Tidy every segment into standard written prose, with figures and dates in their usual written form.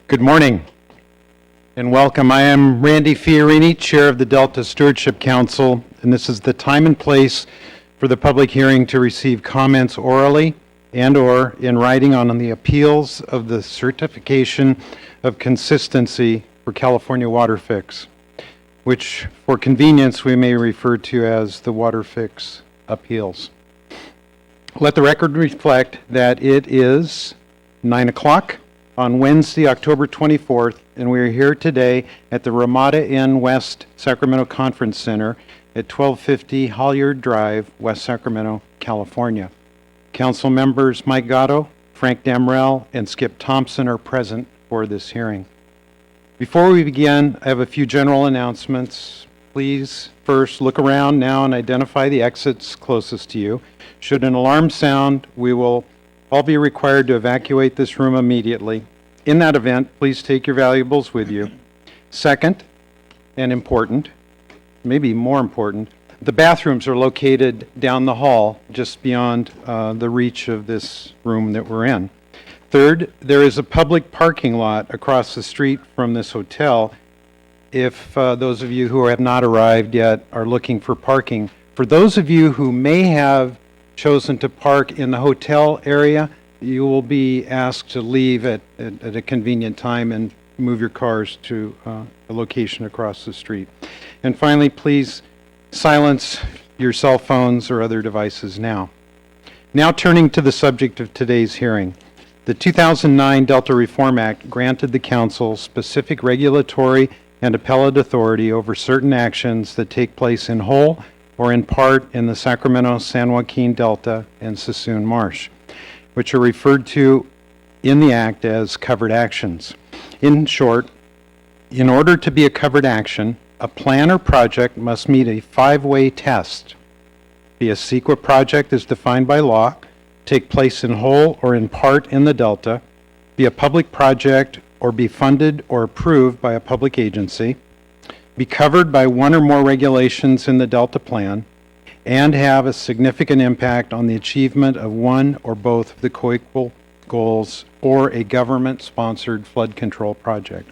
Good morning and welcome. I am Randy Fiorini, Chair of the Delta Stewardship Council, and this is the time and place for the public hearing to receive comments orally and/or in writing on the appeals of the certification of consistency for California WaterFix, which for convenience we may refer to as the WaterFix appeals. Let the record reflect that it is 9 o'clock on Wednesday, October 24th, and we are here today at the Ramada Inn West Sacramento Conference Center at 1250 Hollyard Drive, West Sacramento, California. Council members Mike Gatto, Frank Damrell, and Skip Thompson are present for this hearing. Before we begin, I have a few general announcements. Please first look around now and identify the exits closest to you. Should an alarm sound, we will all be required to evacuate this room immediately. In that event, please take your valuables with you. Second, and important, maybe more important, the bathrooms are located down the hall, just beyond the reach of this room that we're in. Third, there is a public parking lot across the street from this hotel. If those of you who have not arrived yet are looking for parking, for those of you who may have chosen to park in the hotel area, you will be asked to leave at a convenient time and move your cars to a location across the street. And finally, please silence your cell phones or other devices now. Now turning to the subject of today's hearing. The 2009 Delta Reform Act granted the Council specific regulatory and appellate authority over certain actions that take place in whole or in part in the Sacramento, San Joaquin Delta, and Suisun Marsh, which are referred to in the Act as covered actions. In short, in order to be a covered action, a plan or project must meet a five-way test, be a CEQA project as defined by law, take place in whole or in part in the Delta, be a public project or be funded or approved by a public agency, be covered by one or more regulations in the Delta Plan, and have a significant impact on the achievement of one or both of the co-equal goals or a government-sponsored flood control project.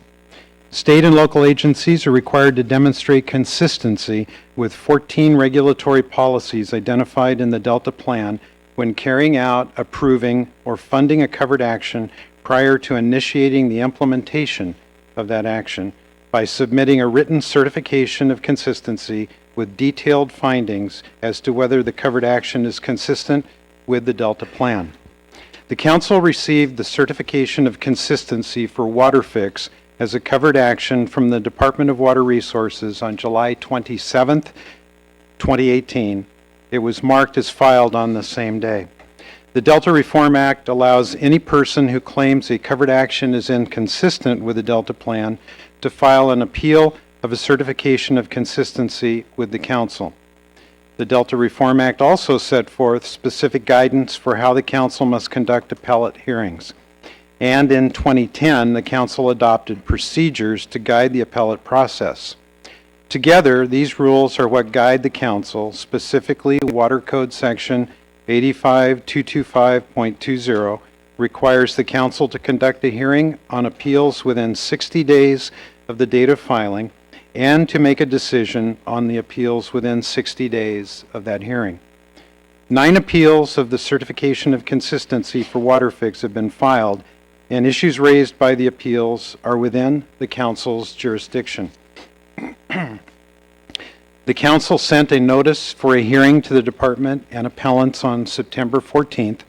State and local agencies are required to demonstrate consistency with 14 regulatory policies identified in the Delta Plan when carrying out, approving, or funding a covered action prior to initiating the implementation of that action by submitting a written certification of consistency with detailed findings as to whether the covered action is consistent with the Delta Plan. The Council received the certification of consistency for WaterFix as a covered action from the Department of Water Resources on July 27th, 2018. It was marked as filed on the same day. The Delta Reform Act allows any person who claims a covered action is inconsistent with the Delta Plan to file an appeal of a certification of consistency with the Council. The Delta Reform Act also set forth specific guidance for how the Council must conduct appellate hearings. And in 2010, the Council adopted procedures to guide the appellate process. Together, these rules are what guide the Council, specifically Water Code Section 85225.20 requires the Council to conduct a hearing on appeals within 60 days of the date of filing and to make a decision on the appeals within 60 days of that hearing. 9 appeals of the certification of consistency for WaterFix have been filed, and issues raised by the appeals are within the Council's jurisdiction. The Council sent a notice for a hearing to the Department and appellants on September 14th,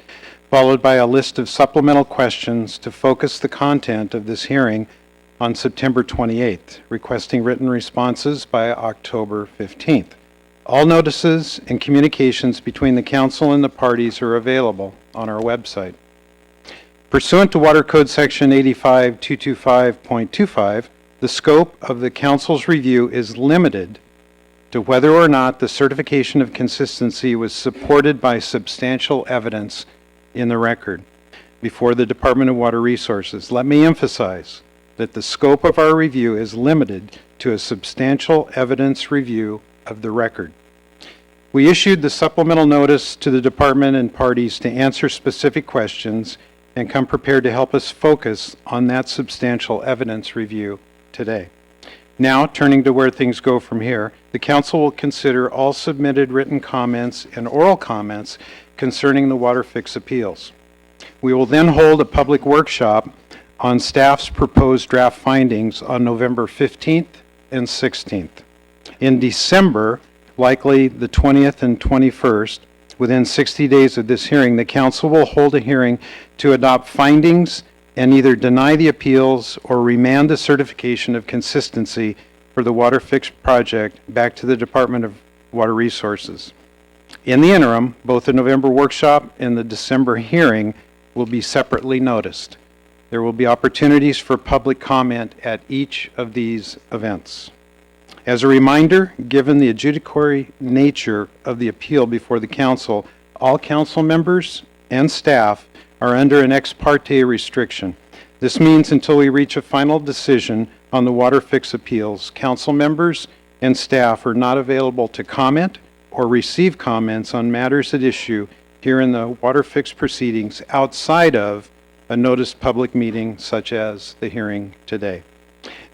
followed by a list of supplemental questions to focus the content of this hearing on September 28th, requesting written responses by October 15th. All notices and communications between the Council and the parties are available on our website. Pursuant to Water Code Section 85225.25, the scope of the Council's review is limited to whether or not the certification of consistency was supported by substantial evidence in the record before the Department of Water Resources. Let me emphasize that the scope of our review is limited to a substantial evidence review of the record. We issued the supplemental notice to the Department and parties to answer specific questions and come prepared to help us focus on that substantial evidence review today. Now, turning to where things go from here, the Council will consider all submitted written comments and oral comments concerning the WaterFix appeals. We will then hold a public workshop on staff's proposed draft findings on November 15th and 16th. In December, likely the 20th and 21st, within 60 days of this hearing, the Council will hold a hearing to adopt findings and either deny the appeals or remand the certification of consistency for the WaterFix project back to the Department of Water Resources. In the interim, both the November workshop and the December hearing will be separately noticed. There will be opportunities for public comment at each of these events. As a reminder, given the adjudicatory nature of the appeal before the Council, all Council members and staff are under an ex parte restriction. This means until we reach a final decision on the WaterFix appeals, Council members and staff are not available to comment or receive comments on matters at issue here in the WaterFix proceedings outside of a noticed public meeting such as the hearing today.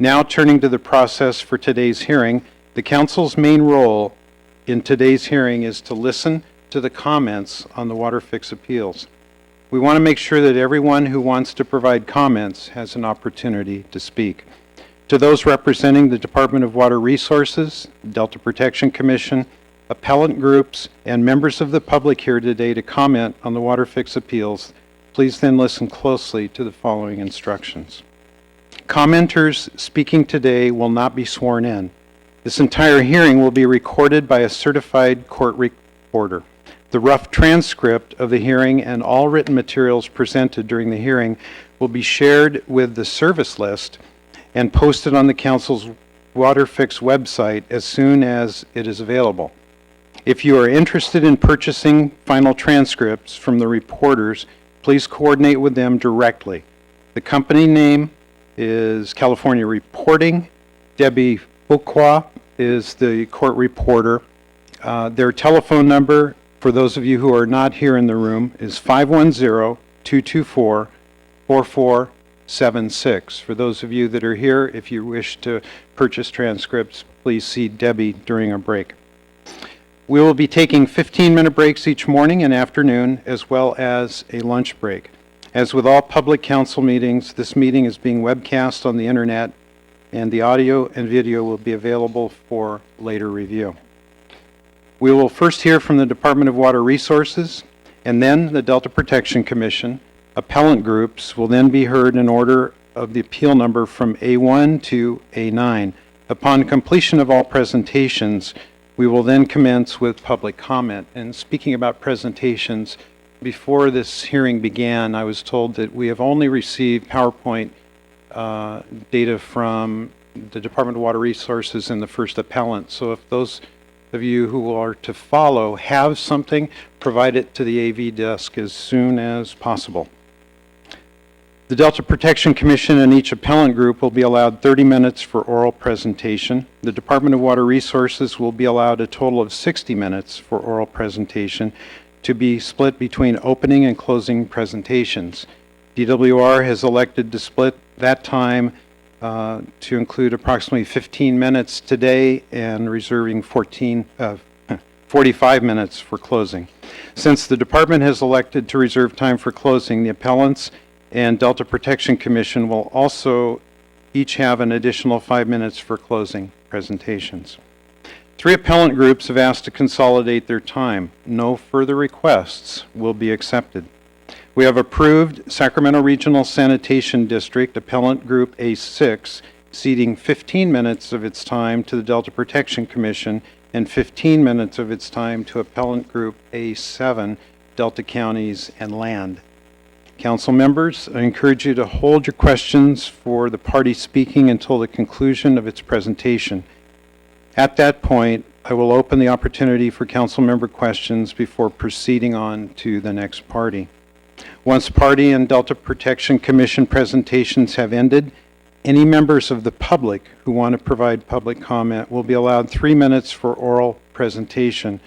Now, turning to the process for today's hearing, the Council's main role in today's hearing is to listen to the comments on the WaterFix appeals. We want to make sure that everyone who wants to provide comments has an opportunity to speak. To those representing the Department of Water Resources, Delta Protection Commission, appellant groups, and members of the public here today to comment on the WaterFix appeals, please then listen closely to the following instructions. Commenters speaking today will not be sworn in. This entire hearing will be recorded by a certified court reporter. The rough transcript of the hearing and all written materials presented during the hearing will be shared with the service list and posted on the Council's WaterFix website as soon as it is available. If you are interested in purchasing final transcripts from the reporters, please coordinate with them directly. The company name is California Reporting. Debbie Fuqua is the court reporter. Their telephone number, for those of you who are not here in the room, is 510-224-4476. For those of you that are here, if you wish to purchase transcripts, please see Debbie during a break. We will be taking 15-minute breaks each morning and afternoon, as well as a lunch break. As with all public council meetings, this meeting is being webcast on the internet, and the audio and video will be available for later review. We will first hear from the Department of Water Resources, and then the Delta Protection Commission. Appellant groups will then be heard in order of the appeal number from A1 to A9. Upon completion of all presentations, we will then commence with public comment. And speaking about presentations, before this hearing began, I was told that we have only received PowerPoint data from the Department of Water Resources and the first appellant. So if those of you who are to follow have something, provide it to the AV desk as soon as possible. The Delta Protection Commission and each appellant group will be allowed 30 minutes for oral presentation. The Department of Water Resources will be allowed a total of 60 minutes for oral presentation, to be split between opening and closing presentations. DWR has elected to split that time to include approximately 15 minutes today and reserving 45 minutes for closing. Since the department has elected to reserve time for closing, the appellants and Delta Protection Commission will also each have an additional 5 minutes for closing presentations. 3 appellant groups have asked to consolidate their time. No further requests will be accepted. We have approved Sacramento Regional Sanitation District Appellant Group A6, ceding 15 minutes of its time to the Delta Protection Commission and 15 minutes of its time to Appellant Group A7, Delta Counties and Land. Council members, I encourage you to hold your questions for the party speaking until the conclusion of its presentation. At that point, I will open the opportunity for council member questions before proceeding on to the next party. Once party and Delta Protection Commission presentations have ended, any members of the public who want to provide public comment will be allowed 3 minutes for oral presentation.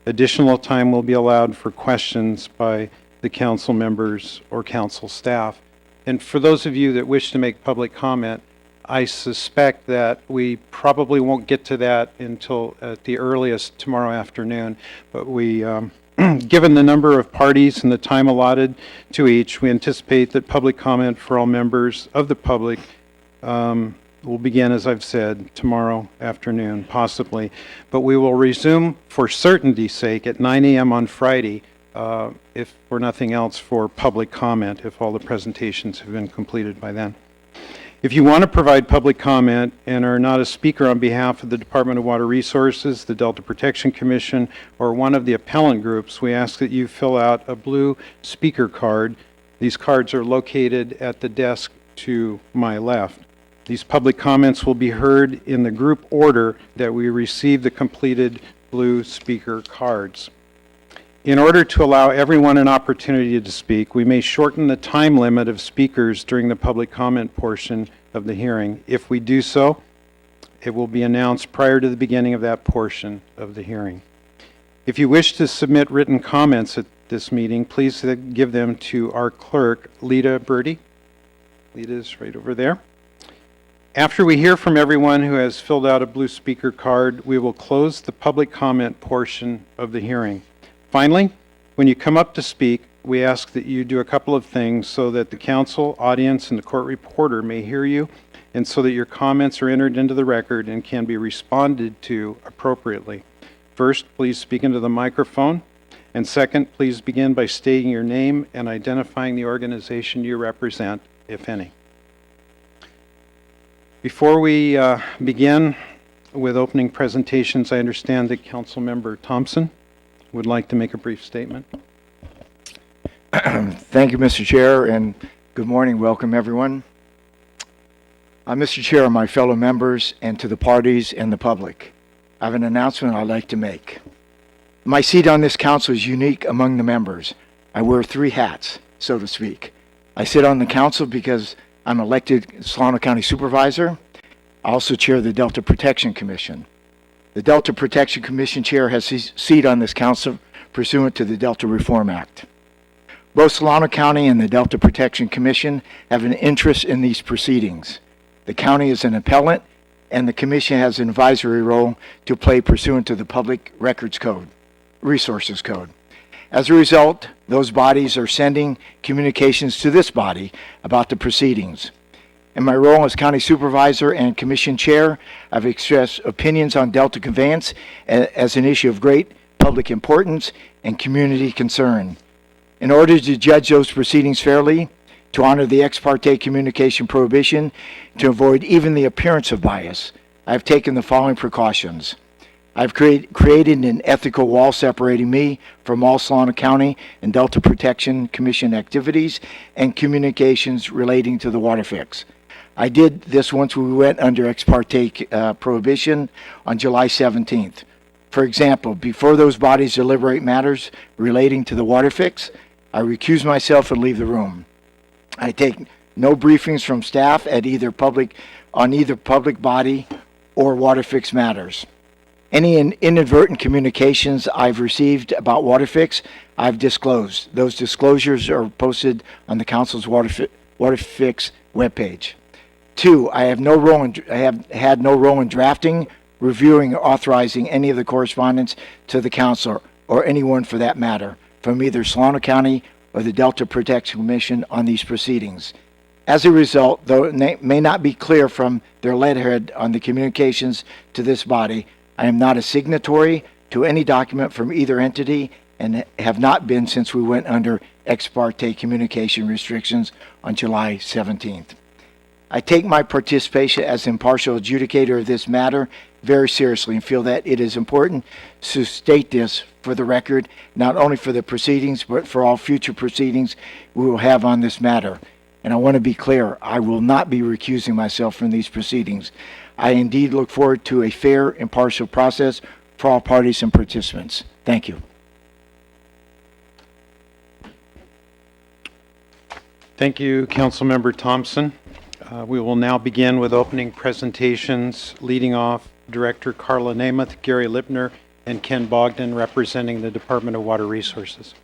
Additional time will be allowed for questions by the council members or council staff. And for those of you that wish to make public comment, I suspect that we probably won't get to that until at the earliest tomorrow afternoon. But we, given the number of parties and the time allotted to each, we anticipate that public comment for all members of the public will begin, as I've said, tomorrow afternoon, possibly. But we will resume, for certainty's sake, at 9 a.m. on Friday, if for nothing else, for public comment, if all the presentations have been completed by then. If you want to provide public comment and are not a speaker on behalf of the Department of Water Resources, the Delta Protection Commission, or one of the appellant groups, we ask that you fill out a blue speaker card. These cards are located at the desk to my left. These public comments will be heard in the group order that we receive the completed blue speaker cards. In order to allow everyone an opportunity to speak, we may shorten the time limit of speakers during the public comment portion of the hearing. If we do so, it will be announced prior to the beginning of that portion of the hearing. If you wish to submit written comments at this meeting, please give them to our clerk, Lita Birdie. Lita is right over there. After we hear from everyone who has filled out a blue speaker card, we will close the public comment portion of the hearing. Finally, when you come up to speak, we ask that you do a couple of things so that the council, audience, and the court reporter may hear you, and so that your comments are entered into the record and can be responded to appropriately. First, please speak into the microphone. And second, please begin by stating your name and identifying the organization you represent, if any. Before we begin with opening presentations, I understand that Councilmember Thompson would like to make a brief statement. Thank you, Mr. Chair, and good morning. Welcome, everyone. Mr. Chair, my fellow members, and to the parties and the public, I have an announcement I'd like to make. My seat on this council is unique among the members. I wear three hats, so to speak. I sit on the council because I'm elected Solano County Supervisor. I also chair the Delta Protection Commission. The Delta Protection Commission chair has a seat on this council pursuant to the Delta Reform Act. Both Solano County and the Delta Protection Commission have an interest in these proceedings. The county is an appellant, and the commission has an advisory role to play pursuant to the Public Records Code, Resources Code. As a result, those bodies are sending communications to this body about the proceedings. In my role as County Supervisor and Commission Chair, I've expressed opinions on Delta conveyance as an issue of great public importance and community concern. In order to judge those proceedings fairly, to honor the ex parte communication prohibition, to avoid even the appearance of bias, I've taken the following precautions. I've created an ethical wall separating me from all Solano County and Delta Protection Commission activities and communications relating to the WaterFix. I did this once we went under ex parte prohibition on July 17th. For example, before those bodies deliberate matters relating to the WaterFix, I recuse myself and leave the room. I take no briefings from staff at either public body or WaterFix matters. Any inadvertent communications I've received about WaterFix, I've disclosed. Those disclosures are posted on the council's WaterFix webpage. 2, I have had no role in drafting, reviewing, or authorizing any of the correspondence to the council, or anyone for that matter, from either Solano County or the Delta Protection Commission on these proceedings. As a result, though it may not be clear from their letterhead on the communications to this body, I am not a signatory to any document from either entity and have not been since we went under ex parte communication restrictions on July 17th. I take my participation as impartial adjudicator of this matter very seriously and feel that it is important to state this for the record, not only for the proceedings, but for all future proceedings we will have on this matter. And I want to be clear, I will not be recusing myself from these proceedings. I indeed look forward to a fair, impartial process for all parties and participants. Thank you. Thank you, Councilmember Thompson. We will now begin with opening presentations, leading off Director Carla Namath, Gary Lipner, and Ken Bogdan, representing the Department of Water Resources.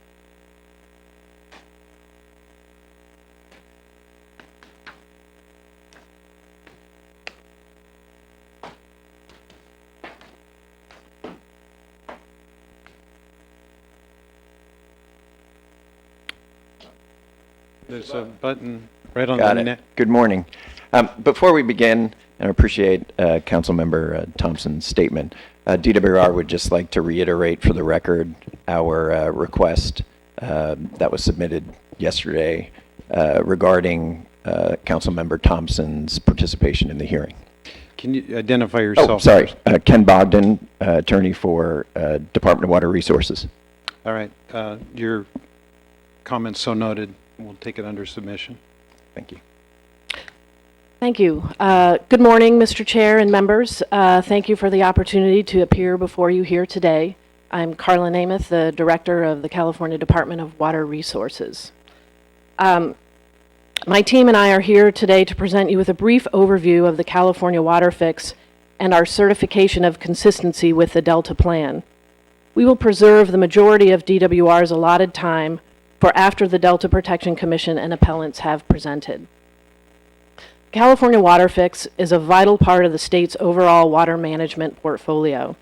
There's a button right on Got the it. net. Good morning. Before we begin, and I appreciate Councilmember Thompson's statement, DWR would just like to reiterate for the record our request that was submitted yesterday regarding Councilmember Thompson's participation in the hearing. Can you identify yourself? Oh, sorry. first? Ken Bogdan, attorney for Department of Water Resources. All right. Your comments so noted. We'll take it under submission. Thank you. Thank you. Good morning, Mr. Chair and members. Thank you for the opportunity to appear before you here today. I'm Carla Namath, the Director of the California Department of Water Resources. My team and I are here today to present you with a brief overview of the California WaterFix and our certification of consistency with the Delta Plan. We will preserve the majority of DWR's allotted time for after the Delta Protection Commission and appellants have presented. California WaterFix is a vital part of the state's overall water management portfolio.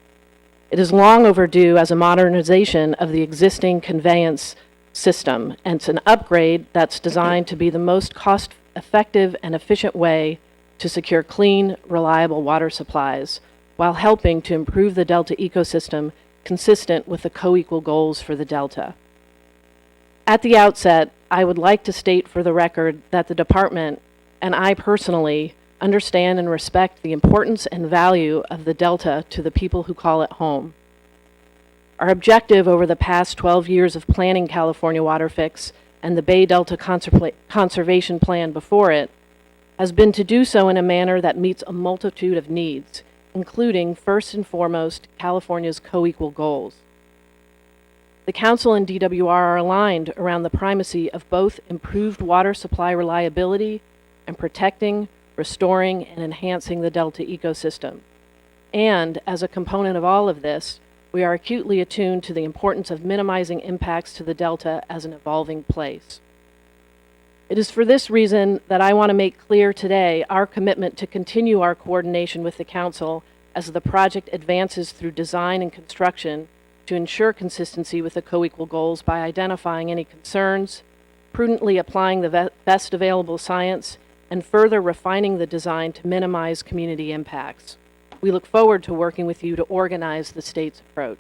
It is long overdue as a modernization of the existing conveyance system, and it's an upgrade that's designed to be the most cost-effective and efficient way to secure clean, reliable water supplies, while helping to improve the Delta ecosystem consistent with the co-equal goals for the Delta. At the outset, I would like to state for the record that the department and I personally understand and respect the importance and value of the Delta to the people who call it home. Our objective over the past 12 years of planning California WaterFix and the Bay Delta Conservation Plan before it has been to do so in a manner that meets a multitude of needs, including, first and foremost, California's co-equal goals. The Council and DWR are aligned around the primacy of both improved water supply reliability and protecting, restoring, and enhancing the Delta ecosystem. And, as a component of all of this, we are acutely attuned to the importance of minimizing impacts to the Delta as an evolving place. It is for this reason that I want to make clear today our commitment to continue our coordination with the Council as the project advances through design and construction to ensure consistency with the co-equal goals by identifying any concerns, prudently applying the best available science, and further refining the design to minimize community impacts. We look forward to working with you to organize the state's approach.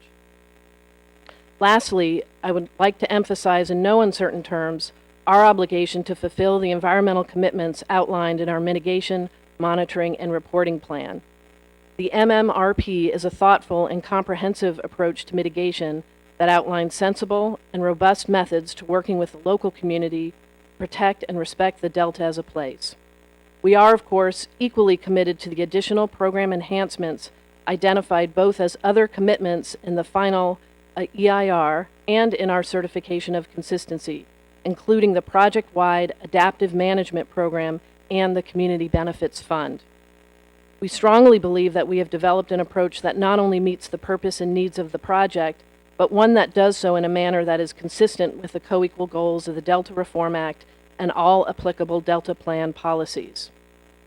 Lastly, I would like to emphasize in no uncertain terms our obligation to fulfill the environmental commitments outlined in our mitigation, monitoring, and reporting plan. The MMRP is a thoughtful and comprehensive approach to mitigation that outlines sensible and robust methods to working with the local community to protect and respect the Delta as a place. We are, of course, equally committed to the additional program enhancements identified both as other commitments in the final EIR and in our certification of consistency, including the project-wide adaptive management program and the Community Benefits Fund. We strongly believe that we have developed an approach that not only meets the purpose and needs of the project, but one that does so in a manner that is consistent with the co-equal goals of the Delta Reform Act and all applicable Delta Plan policies.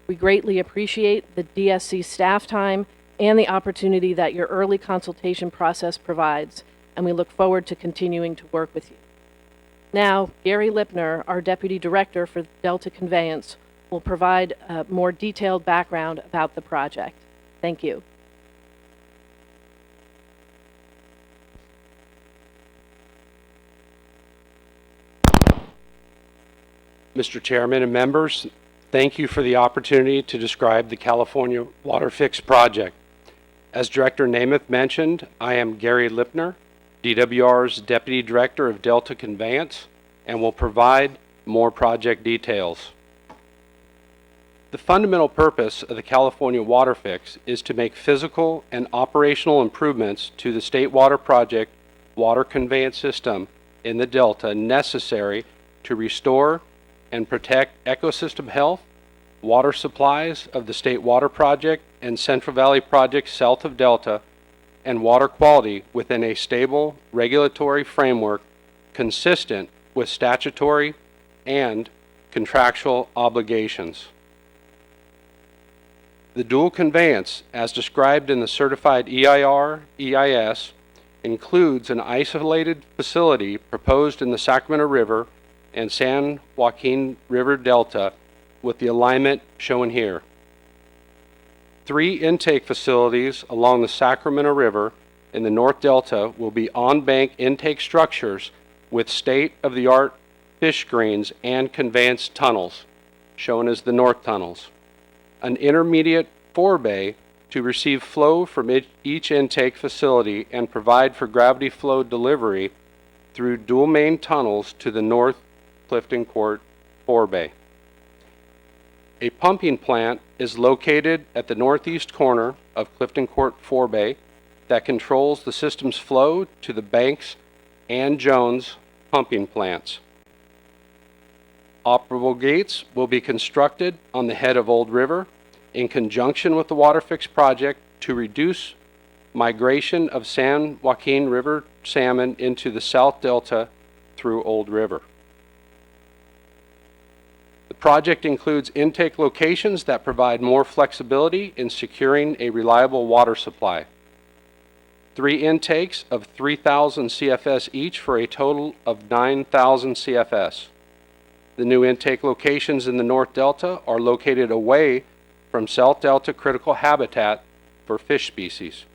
We greatly appreciate the DSC staff time and the opportunity that your early consultation process provides, and we look forward to continuing to work with you. Now, Gary Lipner, our Deputy Director for Delta Conveyance, will provide a more detailed background about the project. Thank you. Mr. Chairman and members, thank you for the opportunity to describe the California WaterFix project. As Director Namath mentioned, I am Gary Lipner, DWR's Deputy Director of Delta Conveyance, and will provide more project details. The fundamental purpose of the California WaterFix is to make physical and operational improvements to the State Water Project water conveyance system in the Delta necessary to restore and protect ecosystem health, water supplies of the State Water Project and Central Valley Project south of Delta, and water quality within a stable regulatory framework consistent with statutory and contractual obligations. The dual conveyance, as described in the certified EIR/EIS, includes an isolated facility proposed in the Sacramento River and San Joaquin River Delta with the alignment shown here. 3 intake facilities along the Sacramento River in the North Delta will be on-bank intake structures with state-of-the-art fish screens and conveyance tunnels, shown as the north tunnels. An intermediate forebay to receive flow from each intake facility and provide for gravity flow delivery through dual main tunnels to the North Clifton Court forebay. A pumping plant is located at the northeast corner of Clifton Court forebay that controls the system's flow to the Banks and Jones pumping plants. Operable gates will be constructed on the head of Old River in conjunction with the WaterFix project to reduce migration of San Joaquin River salmon into the South Delta through Old River. The project includes intake locations that provide more flexibility in securing a reliable water supply. 3 intakes of 3,000 CFS each for a total of 9,000 CFS. The new intake locations in the North Delta are located away from South Delta critical habitat for fish species.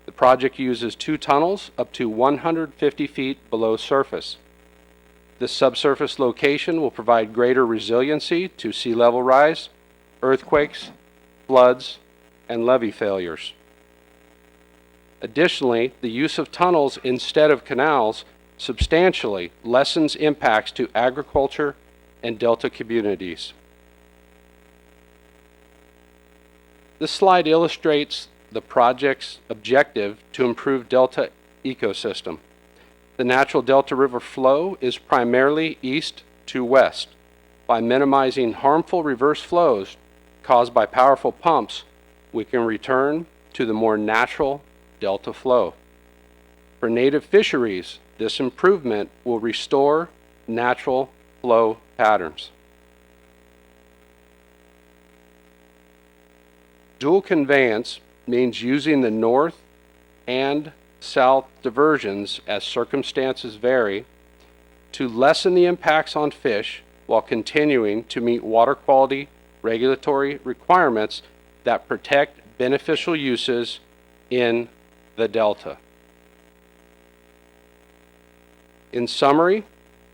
The project uses 2 tunnels up to 150 feet below surface. This subsurface location will provide greater resiliency to sea level rise, earthquakes, floods, and levee failures. Additionally, the use of tunnels instead of canals substantially lessens impacts to agriculture and delta communities. This slide illustrates the project's objective to improve delta ecosystem. The natural delta river flow is primarily east to west. By minimizing harmful reverse flows caused by powerful pumps, we can return to the more natural delta flow. For native fisheries, this improvement will restore natural flow patterns. Dual conveyance means using the north and south diversions as circumstances vary to lessen the impacts on fish while continuing to meet water quality regulatory requirements that protect beneficial uses in the delta. In summary,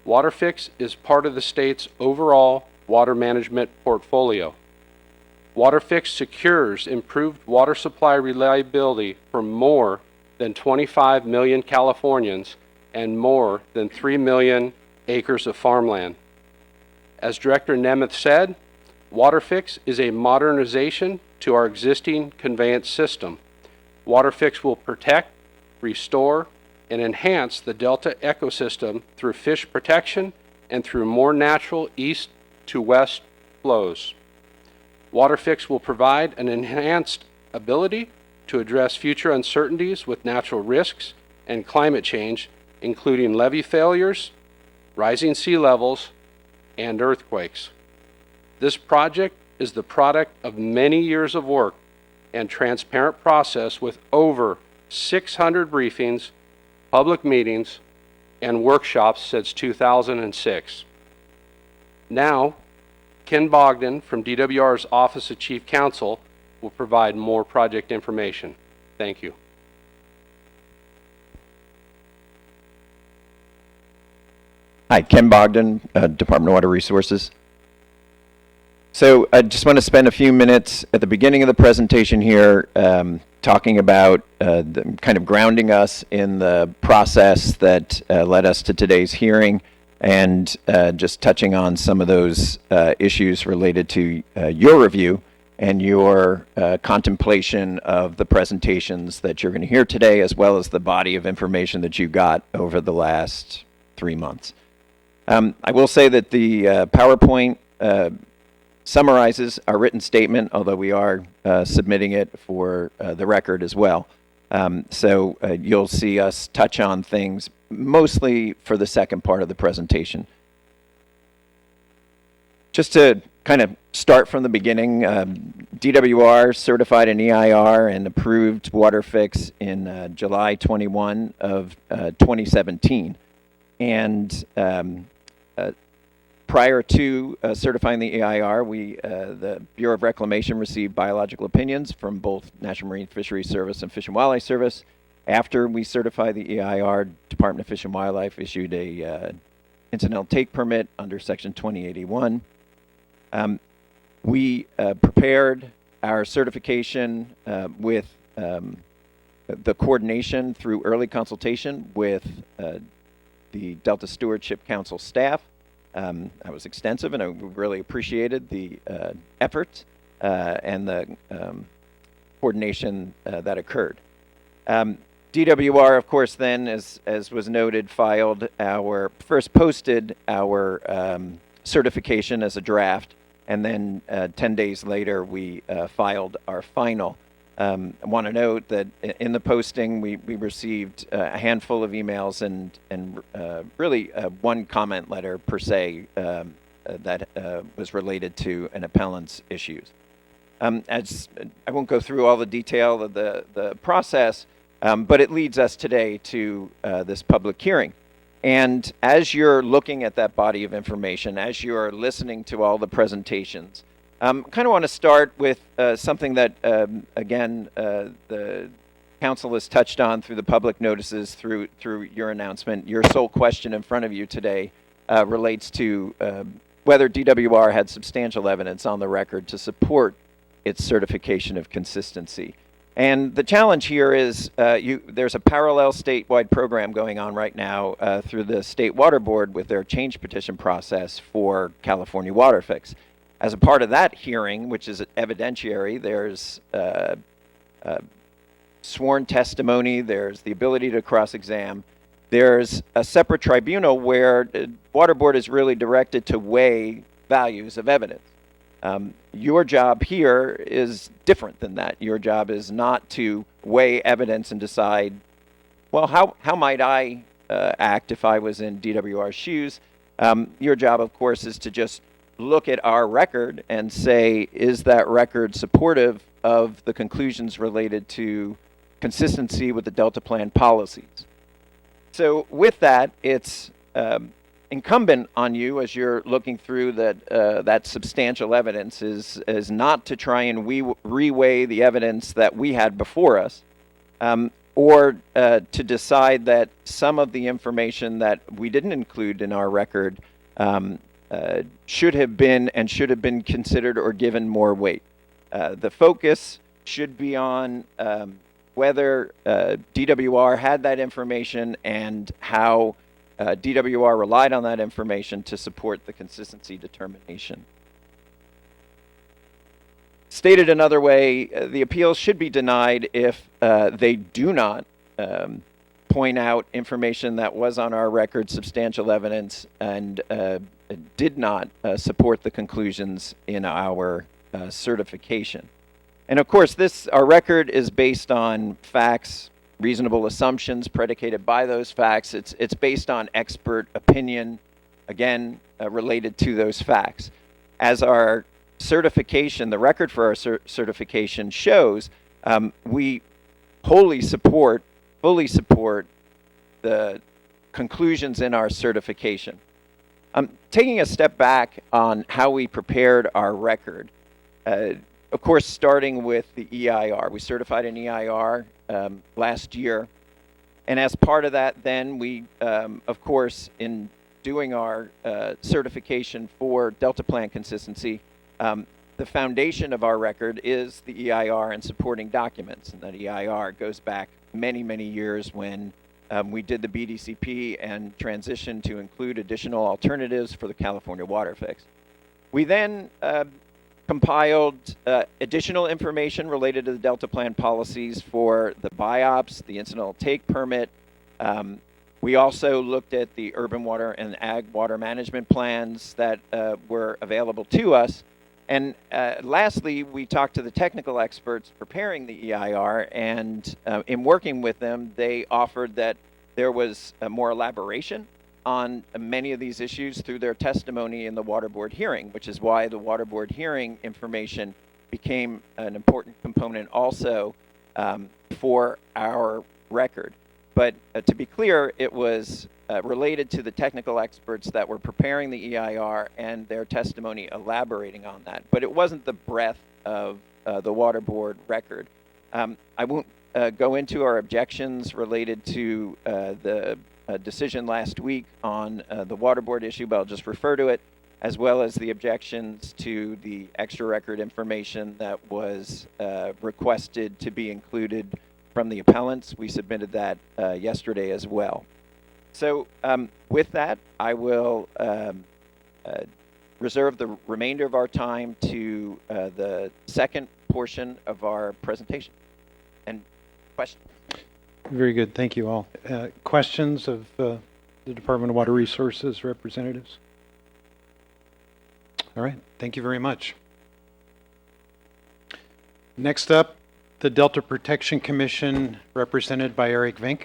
WaterFix is part of the state's overall water management portfolio. WaterFix secures improved water supply reliability for more than 25 million Californians and more than 3 million acres of farmland. As Director Nemeth said, WaterFix is a modernization to our existing conveyance system. WaterFix will protect, restore, and enhance the delta ecosystem through fish protection and through more natural east to west flows. WaterFix will provide an enhanced ability to address future uncertainties with natural risks and climate change, including levee failures, rising sea levels, and earthquakes. This project is the product of many years of work and transparent process with over 600 briefings, public meetings, and workshops since 2006. Now, Ken Bogdan from DWR's Office of Chief Counsel will provide more project information. Thank you. Hi, Ken Bogdan, Department of Water Resources. So I just want to spend a few minutes at the beginning of the presentation here talking about kind of grounding us in the process that led us to today's hearing, and just touching on some of those issues related to your review and your contemplation of the presentations that you're going to hear today, as well as the body of information that you got over the last 3 months. I will say that the PowerPoint summarizes our written statement, although we are submitting it for the record as well. So you'll see us touch on things mostly for the second part of the presentation. Just to kind of start from the beginning, DWR certified an EIR and approved WaterFix in July 21 of 2017. And Prior to certifying the EIR, the Bureau of Reclamation received biological opinions from both National Marine Fisheries Service and Fish and Wildlife Service. After we certified the EIR, Department of Fish and Wildlife issued a incidental take permit under Section 2081. We prepared our certification with the coordination through early consultation with the Delta Stewardship Council staff. That was extensive, and I really appreciated the efforts and the coordination that occurred. DWR, of course, then, as was noted, posted our certification as a draft, and then 10 days later, we filed our final. I want to note that in the posting, we received a handful of emails and really one comment letter per se that was related to an appellant's issues. As I won't go through all the detail of the process, but it leads us today to this public hearing. And as you're looking at that body of information, as you're listening to all the presentations, kind of want to start with something that, again, the council has touched on through the public notices, through your announcement. Your sole question in front of you today relates to whether DWR had substantial evidence on the record to support its certification of consistency. And the challenge here is there's a parallel statewide program going on right now through the State Water Board with their change petition process for California WaterFix. As a part of that hearing, which is evidentiary, there's sworn testimony, there's the ability to cross-exam, there's a separate tribunal where the Water Board is really directed to weigh values of evidence. Your job here is different than that. Your job is not to weigh evidence and decide, well, how might I act if I was in DWR's shoes? Your job, of course, is to just look at our record and say, is that record supportive of the conclusions related to consistency with the Delta Plan policies? So with that, it's incumbent on you as you're looking through that substantial evidence is not to try and reweigh the evidence that we had before us, or to decide that some of the information that we didn't include in our record should have been considered or given more weight. The focus should be on whether DWR had that information and how DWR relied on that information to support the consistency determination. Stated another way, the appeals should be denied if they do not point out information that was on our record, substantial evidence, and did not support the conclusions in our certification. And of course, our record is based on facts, reasonable assumptions predicated by those facts. It's based on expert opinion, again, related to those facts. As our certification, the record for our certification shows, we fully support the conclusions in our certification. Taking a step back on how we prepared our record, of course, starting with the EIR. We certified an EIR last year. And as part of that, then we, of course, in doing our certification for Delta Plan consistency, the foundation of our record is the EIR and supporting documents. And that EIR goes back many, many years when we did the BDCP and transitioned to include additional alternatives for the California WaterFix. We then compiled additional information related to the Delta Plan policies for the BIOPS, the incidental take permit. We also looked at the urban water and ag water management plans that were available to us. And lastly, we talked to the technical experts preparing the EIR, and in working with them, they offered that there was more elaboration on many of these issues through their testimony in the Water Board hearing, which is why the Water Board hearing information became an important component also for our record. But to be clear, it was related to the technical experts that were preparing the EIR and their testimony elaborating on that. But it wasn't the breadth of the Water Board record. I won't go into our objections related to the decision last week on the Water Board issue, but I'll just refer to it, as well as the objections to the extra record information that was requested to be included from the appellants. We submitted that yesterday as well. So with that, I will reserve the remainder of our time to the second portion of our presentation. And questions? Very good. Thank you all. Questions of the Department of Water Resources representatives? All right. Thank you very much. Next up, the Delta Protection Commission, represented by Eric Vink.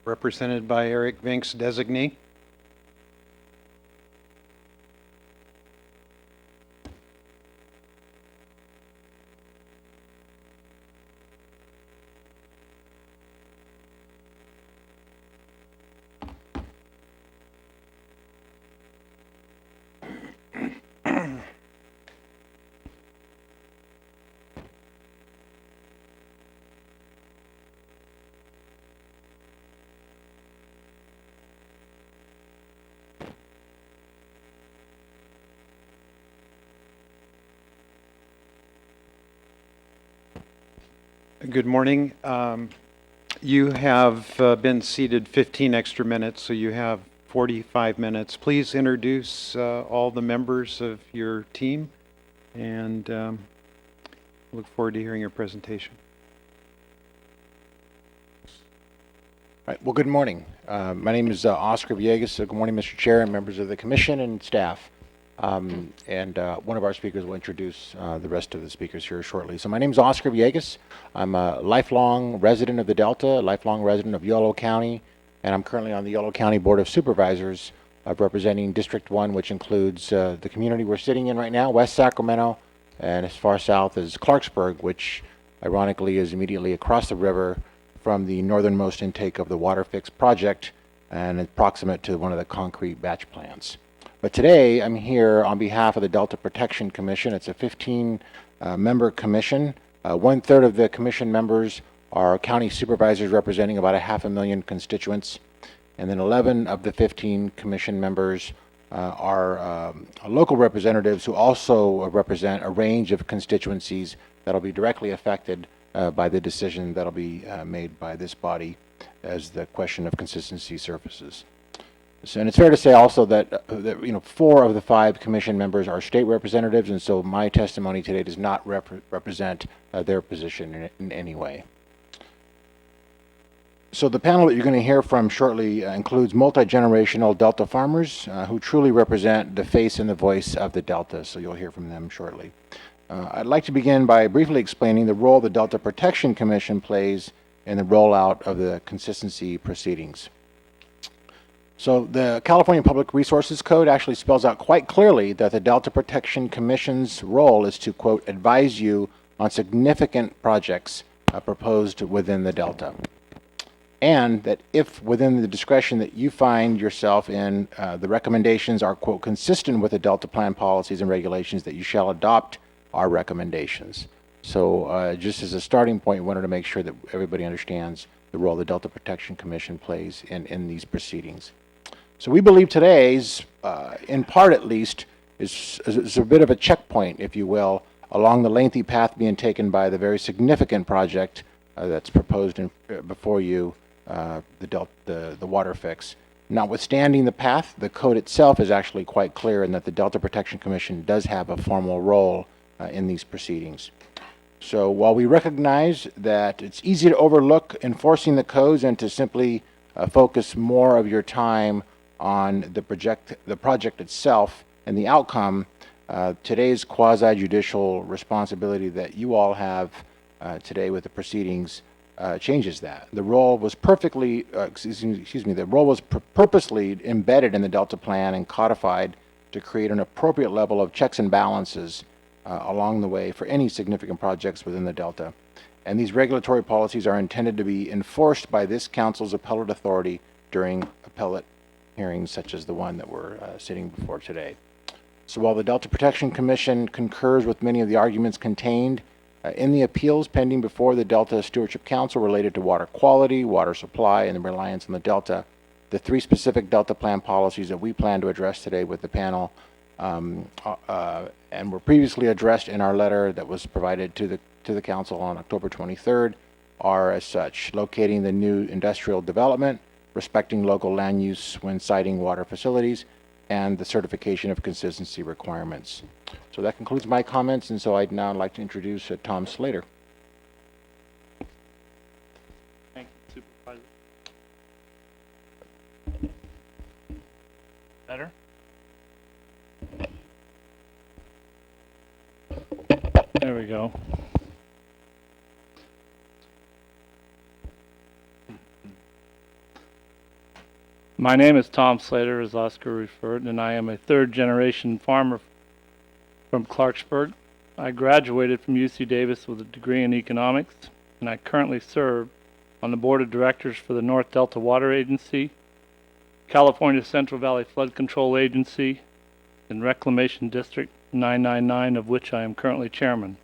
Represented by Eric Vink's designee. Good morning. You have been seated 15 extra minutes, so you have 45 minutes. Please introduce all the members of your team, and look forward to hearing your presentation. All right. Well, good morning. My name is Oscar Villegas. Good morning, Mr. Chair and members of the Commission and staff. One of our speakers will introduce the rest of the speakers here shortly. So my name is Oscar Villegas. I'm a lifelong resident of the Delta, a lifelong resident of Yolo County, and I'm currently on the Yolo County Board of Supervisors representing District 1, which includes the community we're sitting in right now, West Sacramento, and as far south as Clarksburg, which ironically is immediately across the river from the northernmost intake of the WaterFix project and is proximate to one of the concrete batch plants. But today I'm here on behalf of the Delta Protection Commission. It's a 15-member commission. 1/3 of the commission members are county supervisors representing about 500,000 constituents. And then 11 of the 15 commission members are local representatives who also represent a range of constituencies that will be directly affected by the decision that will be made by this body as the question of consistency surfaces. So, and it's fair to say also that, 4 of the 5 commission members are state representatives, and so my testimony today does not represent their position in any way. So the panel that you're going to hear from shortly includes multi-generational Delta farmers who truly represent the face and the voice of the Delta, so you'll hear from them shortly. I'd like to begin by briefly explaining the role the Delta Protection Commission plays in the rollout of the consistency proceedings. So the California Public Resources Code actually spells out quite clearly that the Delta Protection Commission's role is to, quote, advise you on significant projects proposed within the Delta. And that if within the discretion that you find yourself in, the recommendations are, quote, consistent with the Delta Plan policies and regulations, that you shall adopt our recommendations. So just as a starting point, we wanted to make sure that everybody understands the role the Delta Protection Commission plays in these proceedings. So we believe today's, in part at least, is a bit of a checkpoint, if you will, along the lengthy path being taken by the very significant project that's proposed before you, the WaterFix. Notwithstanding the path, the code itself is actually quite clear in that the Delta Protection Commission does have a formal role in these proceedings. So while we recognize that it's easy to overlook enforcing the codes and to simply focus more of your time on the project itself and the outcome, today's quasi-judicial responsibility that you all have today with the proceedings changes that. The role was purposely embedded in the Delta Plan and codified to create an appropriate level of checks and balances along the way for any significant projects within the Delta. and these regulatory policies are intended to be enforced by this council's appellate authority during appellate hearings such as the one that we're sitting before today. So while the Delta Protection Commission concurs with many of the arguments contained in the appeals pending before the Delta Stewardship Council related to water quality, water supply, and the reliance on the Delta, the three specific Delta Plan policies that we plan to address today with the panel and were previously addressed in our letter that was provided to the council on October 23rd are as such: locating the new industrial development, respecting local land use when siting water facilities, and the certification of consistency requirements. So that concludes my comments, and so I'd now like to introduce Tom Slater. Thank you, Supervisor. Better? There we go. My name is Tom Slater, as Oscar referred, and I am a third-generation farmer from Clarksburg. I graduated from UC Davis with a degree in economics, and I currently serve on the board of directors for the North Delta Water Agency, California Central Valley Flood Control Agency, and Reclamation District 999, of which I am currently chairman.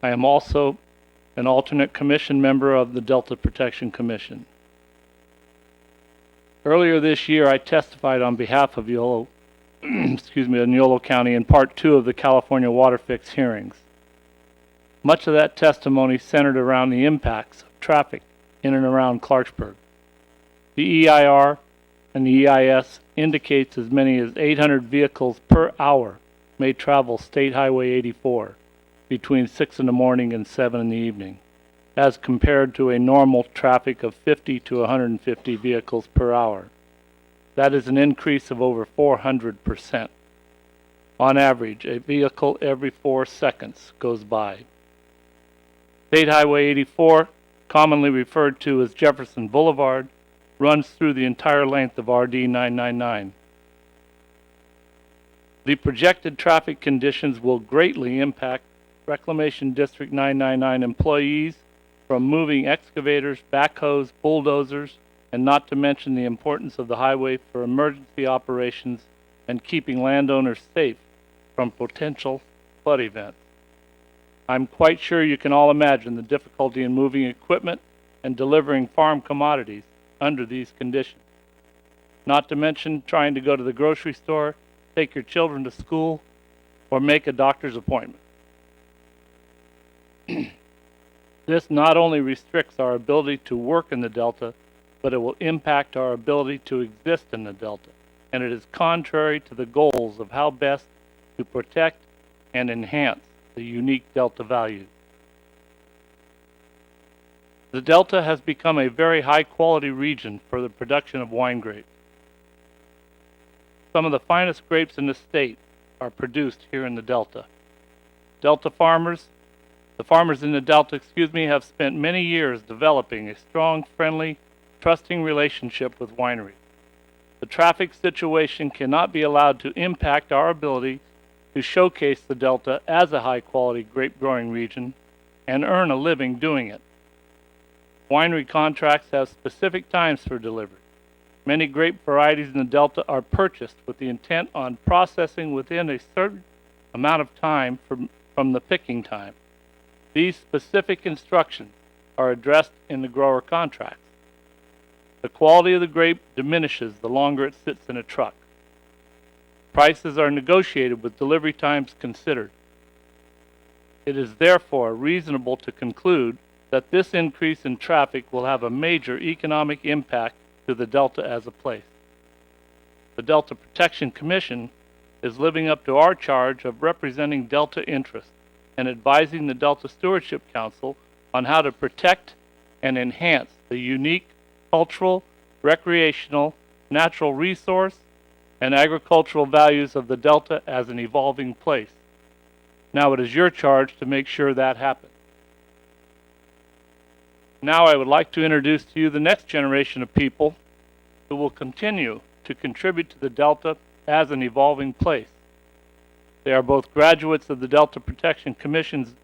I am also an alternate commission member of the Delta Protection Commission. Earlier this year, I testified on behalf of Yolo, in Yolo County in Part 2 of the California WaterFix hearings. Much of that testimony centered around the impacts of traffic in and around Clarksburg. The EIR and the EIS indicates as many as 800 vehicles per hour may travel State Highway 84 between 6 in the morning and 7 in the evening, as compared to a normal traffic of 50 to 150 vehicles per hour. That is an increase of over 400%. On average, a vehicle every 4 seconds goes by. State Highway 84, commonly referred to as Jefferson Boulevard, runs through the entire length of RD 999. The projected traffic conditions will greatly impact Reclamation District 999 employees from moving excavators, backhoes, bulldozers, and not to mention the importance of the highway for emergency operations and keeping landowners safe from potential flood events. I'm quite sure you can all imagine the difficulty in moving equipment and delivering farm commodities under these conditions. Not to mention trying to go to the grocery store, take your children to school, or make a doctor's appointment. This not only restricts our ability to work in the Delta, but it will impact our ability to exist in the Delta, and it is contrary to the goals of how best to protect and enhance the unique Delta values. The Delta has become a very high-quality region for the production of wine grapes. Some of the finest grapes in the state are produced here in the Delta. The farmers in the Delta, have spent many years developing a strong, friendly, trusting relationship with wineries. The traffic situation cannot be allowed to impact our ability to showcase the Delta as a high-quality grape-growing region and earn a living doing it. Winery contracts have specific times for delivery. Many grape varieties in the Delta are purchased with the intent on processing within a certain amount of time from the picking time. These specific instructions are addressed in the grower contracts. The quality of the grape diminishes the longer it sits in a truck. Prices are negotiated with delivery times considered. It is therefore reasonable to conclude that this increase in traffic will have a major economic impact to the Delta as a place. The Delta Protection Commission is living up to our charge of representing Delta interests and advising the Delta Stewardship Council on how to protect and enhance the unique cultural, recreational, natural resource, and agricultural values of the Delta as an evolving place. Now it is your charge to make sure that happens. Now I would like to introduce to you the next generation of people who will continue to contribute to the Delta as an evolving place. They are both graduates of the Delta Protection Commission's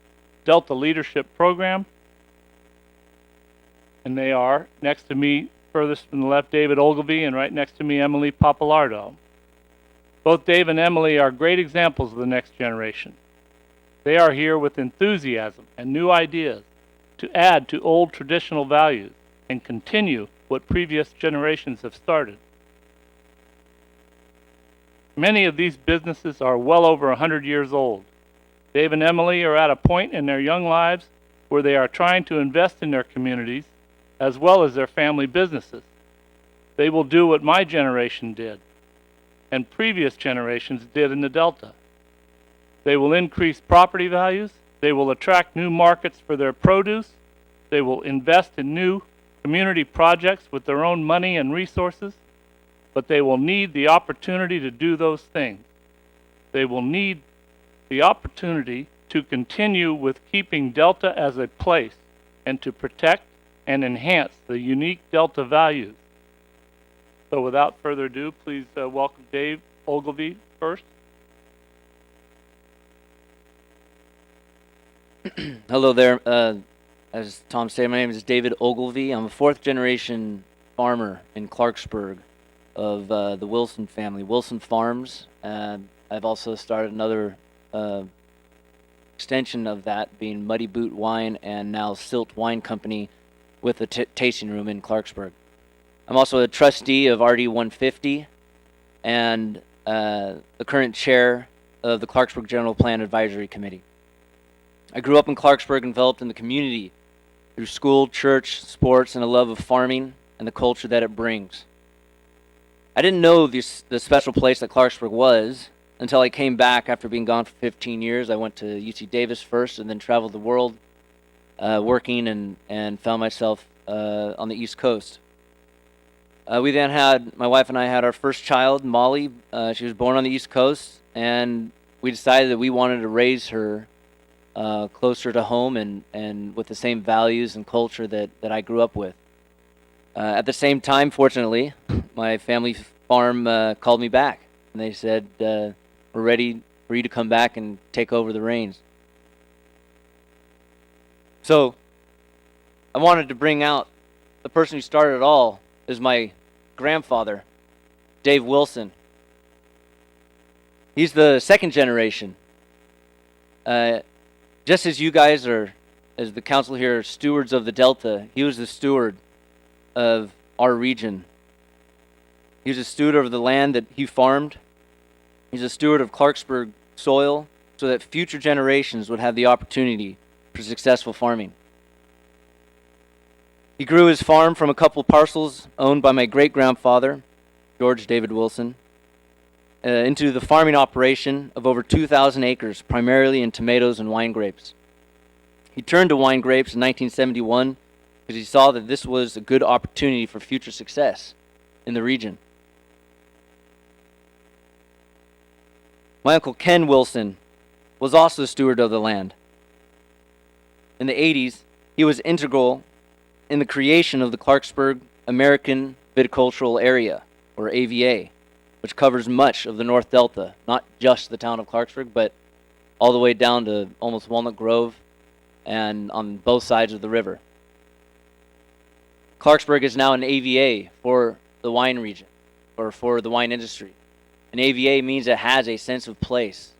Delta Leadership Program. And they are, next to me, furthest from the left, David Ogilvy, and right next to me, Emily Papalardo. Both Dave and Emily are great examples of the next generation. They are here with enthusiasm and new ideas to add to old traditional values and continue what previous generations have started. Many of these businesses are well over 100 years old. Dave and Emily are at a point in their young lives where they are trying to invest in their communities as well as their family businesses. They will do what my generation did and previous generations did in the Delta. They will increase property values. They will attract new markets for their produce. They will invest in new community projects with their own money and resources, but they will need the opportunity to do those things. They will need the opportunity to continue with keeping Delta as a place and to protect and enhance the unique Delta values. So without further ado, please welcome Dave Ogilvy first. Hello there. As Tom said, my name is David Ogilvy. I'm a fourth generation farmer in Clarksburg of the Wilson family, Wilson Farms. I've also started another extension of that, being Muddy Boot Wine and now Silt Wine Company with a tasting room in Clarksburg. I'm also a trustee of RD 150 and the current chair of the Clarksburg General Plan Advisory Committee. I grew up in Clarksburg and developed in the community through school, church, sports, and a love of farming and the culture that it brings. I didn't know the special place that Clarksburg was until I came back after being gone for 15 years. I went to UC Davis first and then traveled the world working and found myself on the East Coast. We then my wife and I had our first child, Molly. She was born on the East Coast, and we decided that we wanted to raise her closer to home and with the same values and culture that I grew up with. At the same time, fortunately, my family farm called me back, and they said, we're ready for you to come back and take over the reins. So I wanted to bring out the person who started it all is my grandfather, Dave Wilson. He's the second generation. Just as you guys are, as the council here, are stewards of the Delta, he was the steward of our region. He was a steward of the land that he farmed. He's a steward of Clarksburg soil so that future generations would have the opportunity for successful farming. He grew his farm from a couple parcels owned by my great-grandfather, George David Wilson, into the farming operation of over 2,000 acres, primarily in tomatoes and wine grapes. He turned to wine grapes in 1971 because he saw that this was a good opportunity for future success in the region. My uncle Ken Wilson was also a steward of the land. In the 80s, he was integral in the creation of the Clarksburg American Viticultural Area, or AVA, which covers much of the North Delta, not just the town of Clarksburg, but all the way down to almost Walnut Grove and on both sides of the river. Clarksburg is now an AVA for the wine region, or for the wine industry. An AVA means it has a sense of place.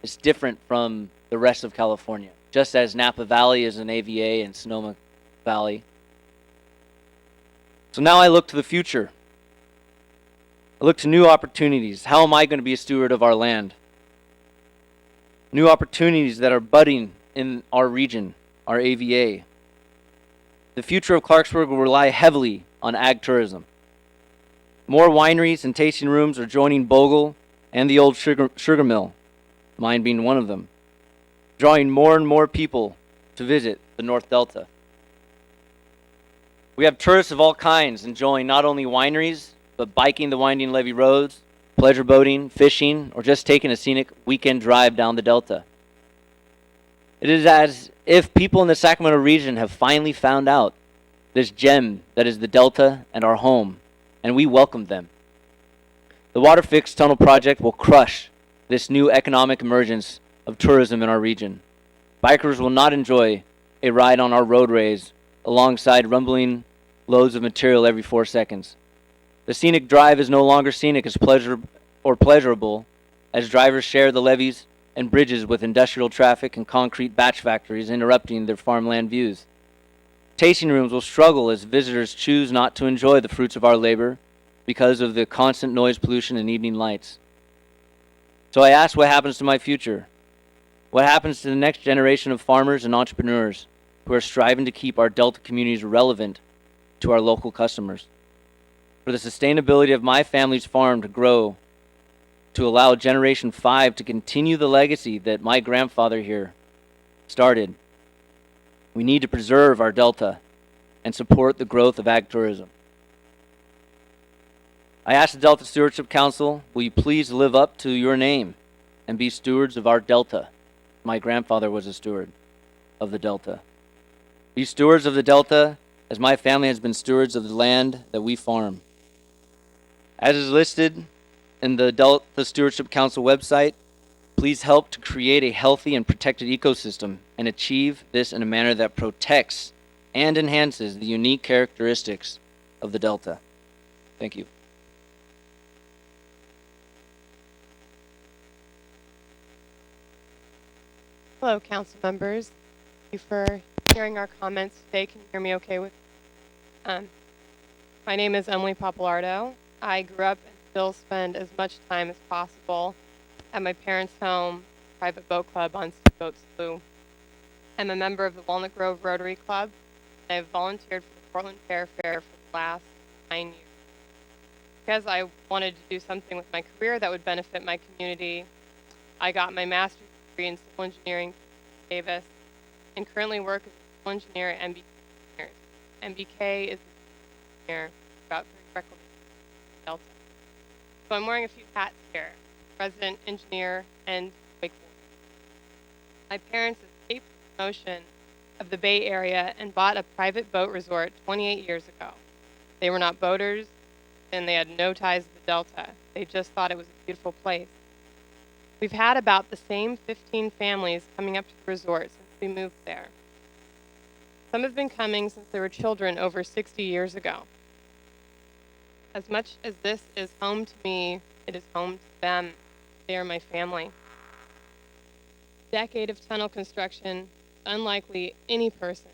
It's different from the rest of California, just as Napa Valley is an AVA and Sonoma Valley. So now I look to the future. I look to new opportunities. How am I going to be a steward of our land? New opportunities that are budding in our region, our AVA. The future of Clarksburg will rely heavily on ag tourism. More wineries and tasting rooms are joining Bogle and the old sugar mill, mine being one of them, drawing more and more people to visit the North Delta. We have tourists of all kinds enjoying not only wineries, but biking the winding levee roads, pleasure boating, fishing, or just taking a scenic weekend drive down the Delta. It is as if people in the Sacramento region have finally found out this gem that is the Delta and our home, and we welcome them. The WaterFix tunnel project will crush this new economic emergence of tourism in our region. Bikers will not enjoy a ride on our roadways alongside rumbling loads of material every 4 seconds. The scenic drive is no longer scenic as pleasurable as drivers share the levees and bridges with industrial traffic and concrete batch factories interrupting their farmland views. Tasting rooms will struggle as visitors choose not to enjoy the fruits of our labor because of the constant noise pollution and evening lights. So I ask, what happens to my future? What happens to the next generation of farmers and entrepreneurs who are striving to keep our Delta communities relevant to our local customers? For the sustainability of my family's farm to grow, to allow Generation 5 to continue the legacy that my grandfather here started, we need to preserve our Delta and support the growth of ag tourism. I ask the Delta Stewardship Council, will you please live up to your name and be stewards of our Delta? My grandfather was a steward of the Delta. Be stewards of the Delta as my family has been stewards of the land that we farm. As is listed in the Delta Stewardship Council website, please help to create a healthy and protected ecosystem and achieve this in a manner that protects and enhances the unique characteristics of the Delta. Thank you. Hello, council members. Thank you for hearing our comments today. Can you hear me okay with? My name is Emily Papalardo. I grew up and still spend as much time as possible at my parents' home, private boat club on Steamboat Slough. I'm a member of the Walnut Grove Rotary Club, and I've volunteered for the Portland Fair Fair for the last 9 years. Because I wanted to do something with my career that would benefit my community, I got my master's degree in civil engineering from Davis, and currently work as a civil engineer at MBK Engineers. MBK is an engineer about reclamation of Delta. So I'm wearing a few hats here: resident engineer and wakeboarder. My parents escaped the notion of the Bay Area and bought a private boat resort 28 years ago. They were not boaters, and they had no ties to the Delta. They just thought it was a beautiful place. We've had about the same 15 families coming up to the resort since we moved there. Some have been coming since they were children over 60 years ago. As much as this is home to me, it is home to them. They are my family. A decade of tunnel construction, unlikely any person,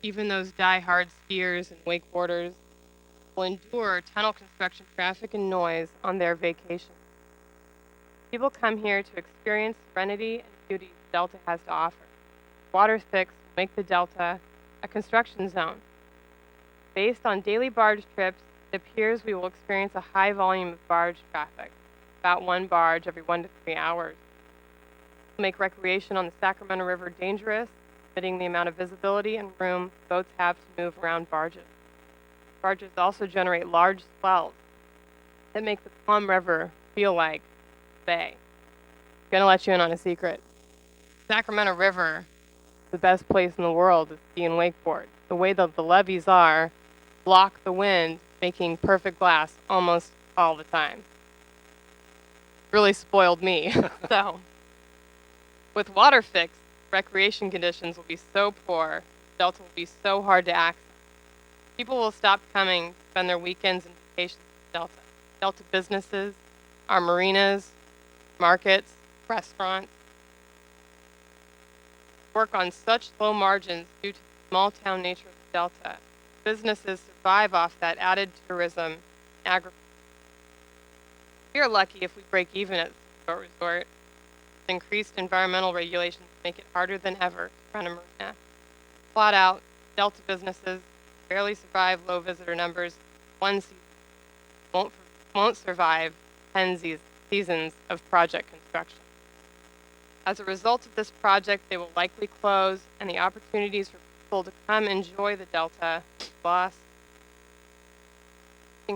even those die-hard skiers and wakeboarders, will endure tunnel construction traffic and noise on their vacation. People come here to experience serenity and beauty the Delta has to offer. WaterFix will make the Delta a construction zone. Based on daily barge trips, it appears we will experience a high volume of barge traffic, about one barge every 1 to 3 hours. It will make recreation on the Sacramento River dangerous, limiting the amount of visibility and room boats have to move around barges. Barges also generate large swells that make the Palm River feel like bay. I'm gonna let you in on a secret. Sacramento River is the best place in the world to ski and wakeboard. The way that the levees are block the wind, making perfect glass almost all the time. Really spoiled me. So, with WaterFix, recreation conditions will be so poor, Delta will be so hard to access. People will stop coming to spend their weekends and vacations in Delta. Delta businesses, our marinas, markets, restaurants work on such low margins due to the small town nature of the Delta. Businesses survive off that added tourism and agriculture. We are lucky if we break even at the resort. Increased environmental regulations make it harder than ever to run a marina. Flat out, Delta businesses barely survive low visitor numbers. One season won't survive 10 seasons of project construction. As a result of this project, they will likely close, and the opportunities for people to come enjoy the Delta lost.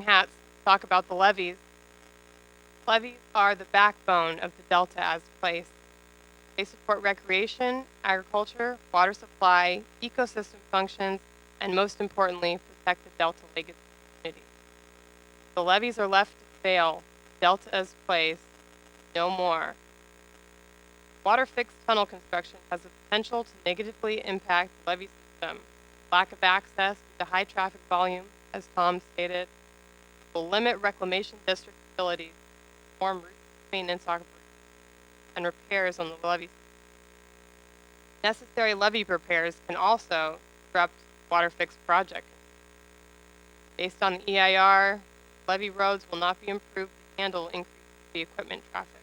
Hats talk about the levees. Levees are the backbone of the Delta as a place. They support recreation, agriculture, water supply, ecosystem functions, and most importantly, protect the Delta legacy community. The levees are left to fail. Delta's place, no more. WaterFix tunnel construction has a potential to negatively impact the levee system. Lack of access to high traffic volume, as Tom stated, will limit reclamation district ability to perform routine maintenance operations and repairs on the levee. Necessary levee repairs can also disrupt WaterFix project. Based on the EIR, levee roads will not be improved to handle increased heavy equipment traffic.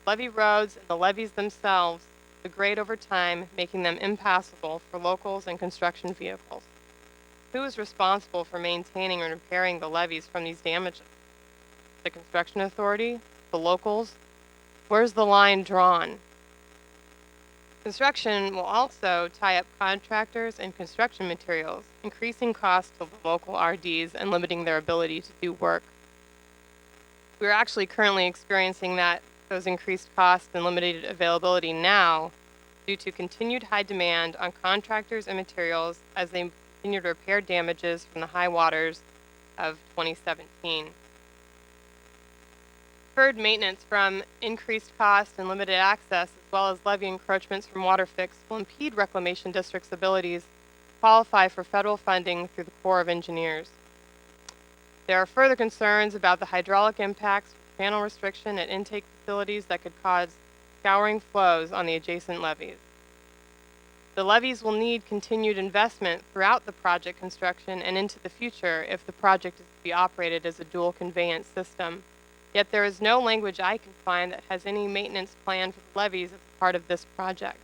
Levee roads and the levees themselves degrade over time, making them impassable for locals and construction vehicles. Who is responsible for maintaining and repairing the levees from these damages? The construction authority? The locals? Where's the line drawn? Construction will also tie up contractors and construction materials, increasing costs to the local RDs and limiting their ability to do work. We're actually currently experiencing those increased costs and limited availability now due to continued high demand on contractors and materials as they continue to repair damages from the high waters of 2017. Deferred maintenance from increased cost and limited access, as well as levee encroachments from WaterFix, will impede Reclamation District's abilities to qualify for federal funding through the Corps of Engineers. There are further concerns about the hydraulic impacts from channel restriction at intake facilities that could cause scouring flows on the adjacent levees. The levees will need continued investment throughout the project construction and into the future if the project is to be operated as a dual conveyance system. Yet there is no language I can find that has any maintenance plan for the levees as part of this project.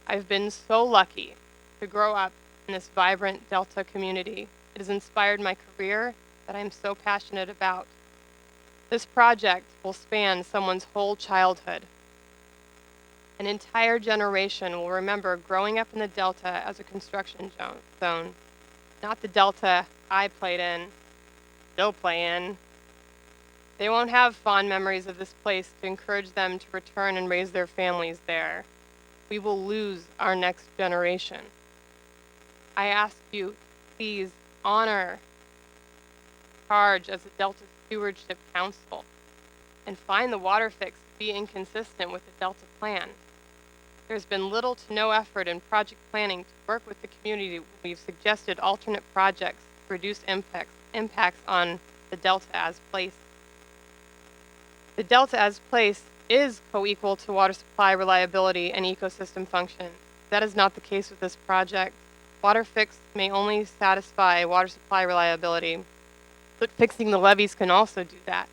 I've been so lucky to grow up in this vibrant Delta community. It has inspired my career that I'm so passionate about. This project will span someone's whole childhood. An entire generation will remember growing up in the Delta as a construction zone, not the Delta I played in, still play in. They won't have fond memories of this place to encourage them to return and raise their families there. We will lose our next generation. I ask you, please honor charge as a Delta Stewardship Council and find the WaterFix to be inconsistent with the Delta plan. There's been little to no effort in project planning to work with the community. We've suggested alternate projects to reduce impacts on the Delta as place. The Delta as place is co-equal to water supply reliability and ecosystem function. That is not the case with this project. WaterFix may only satisfy water supply reliability, but fixing the levees can also do that.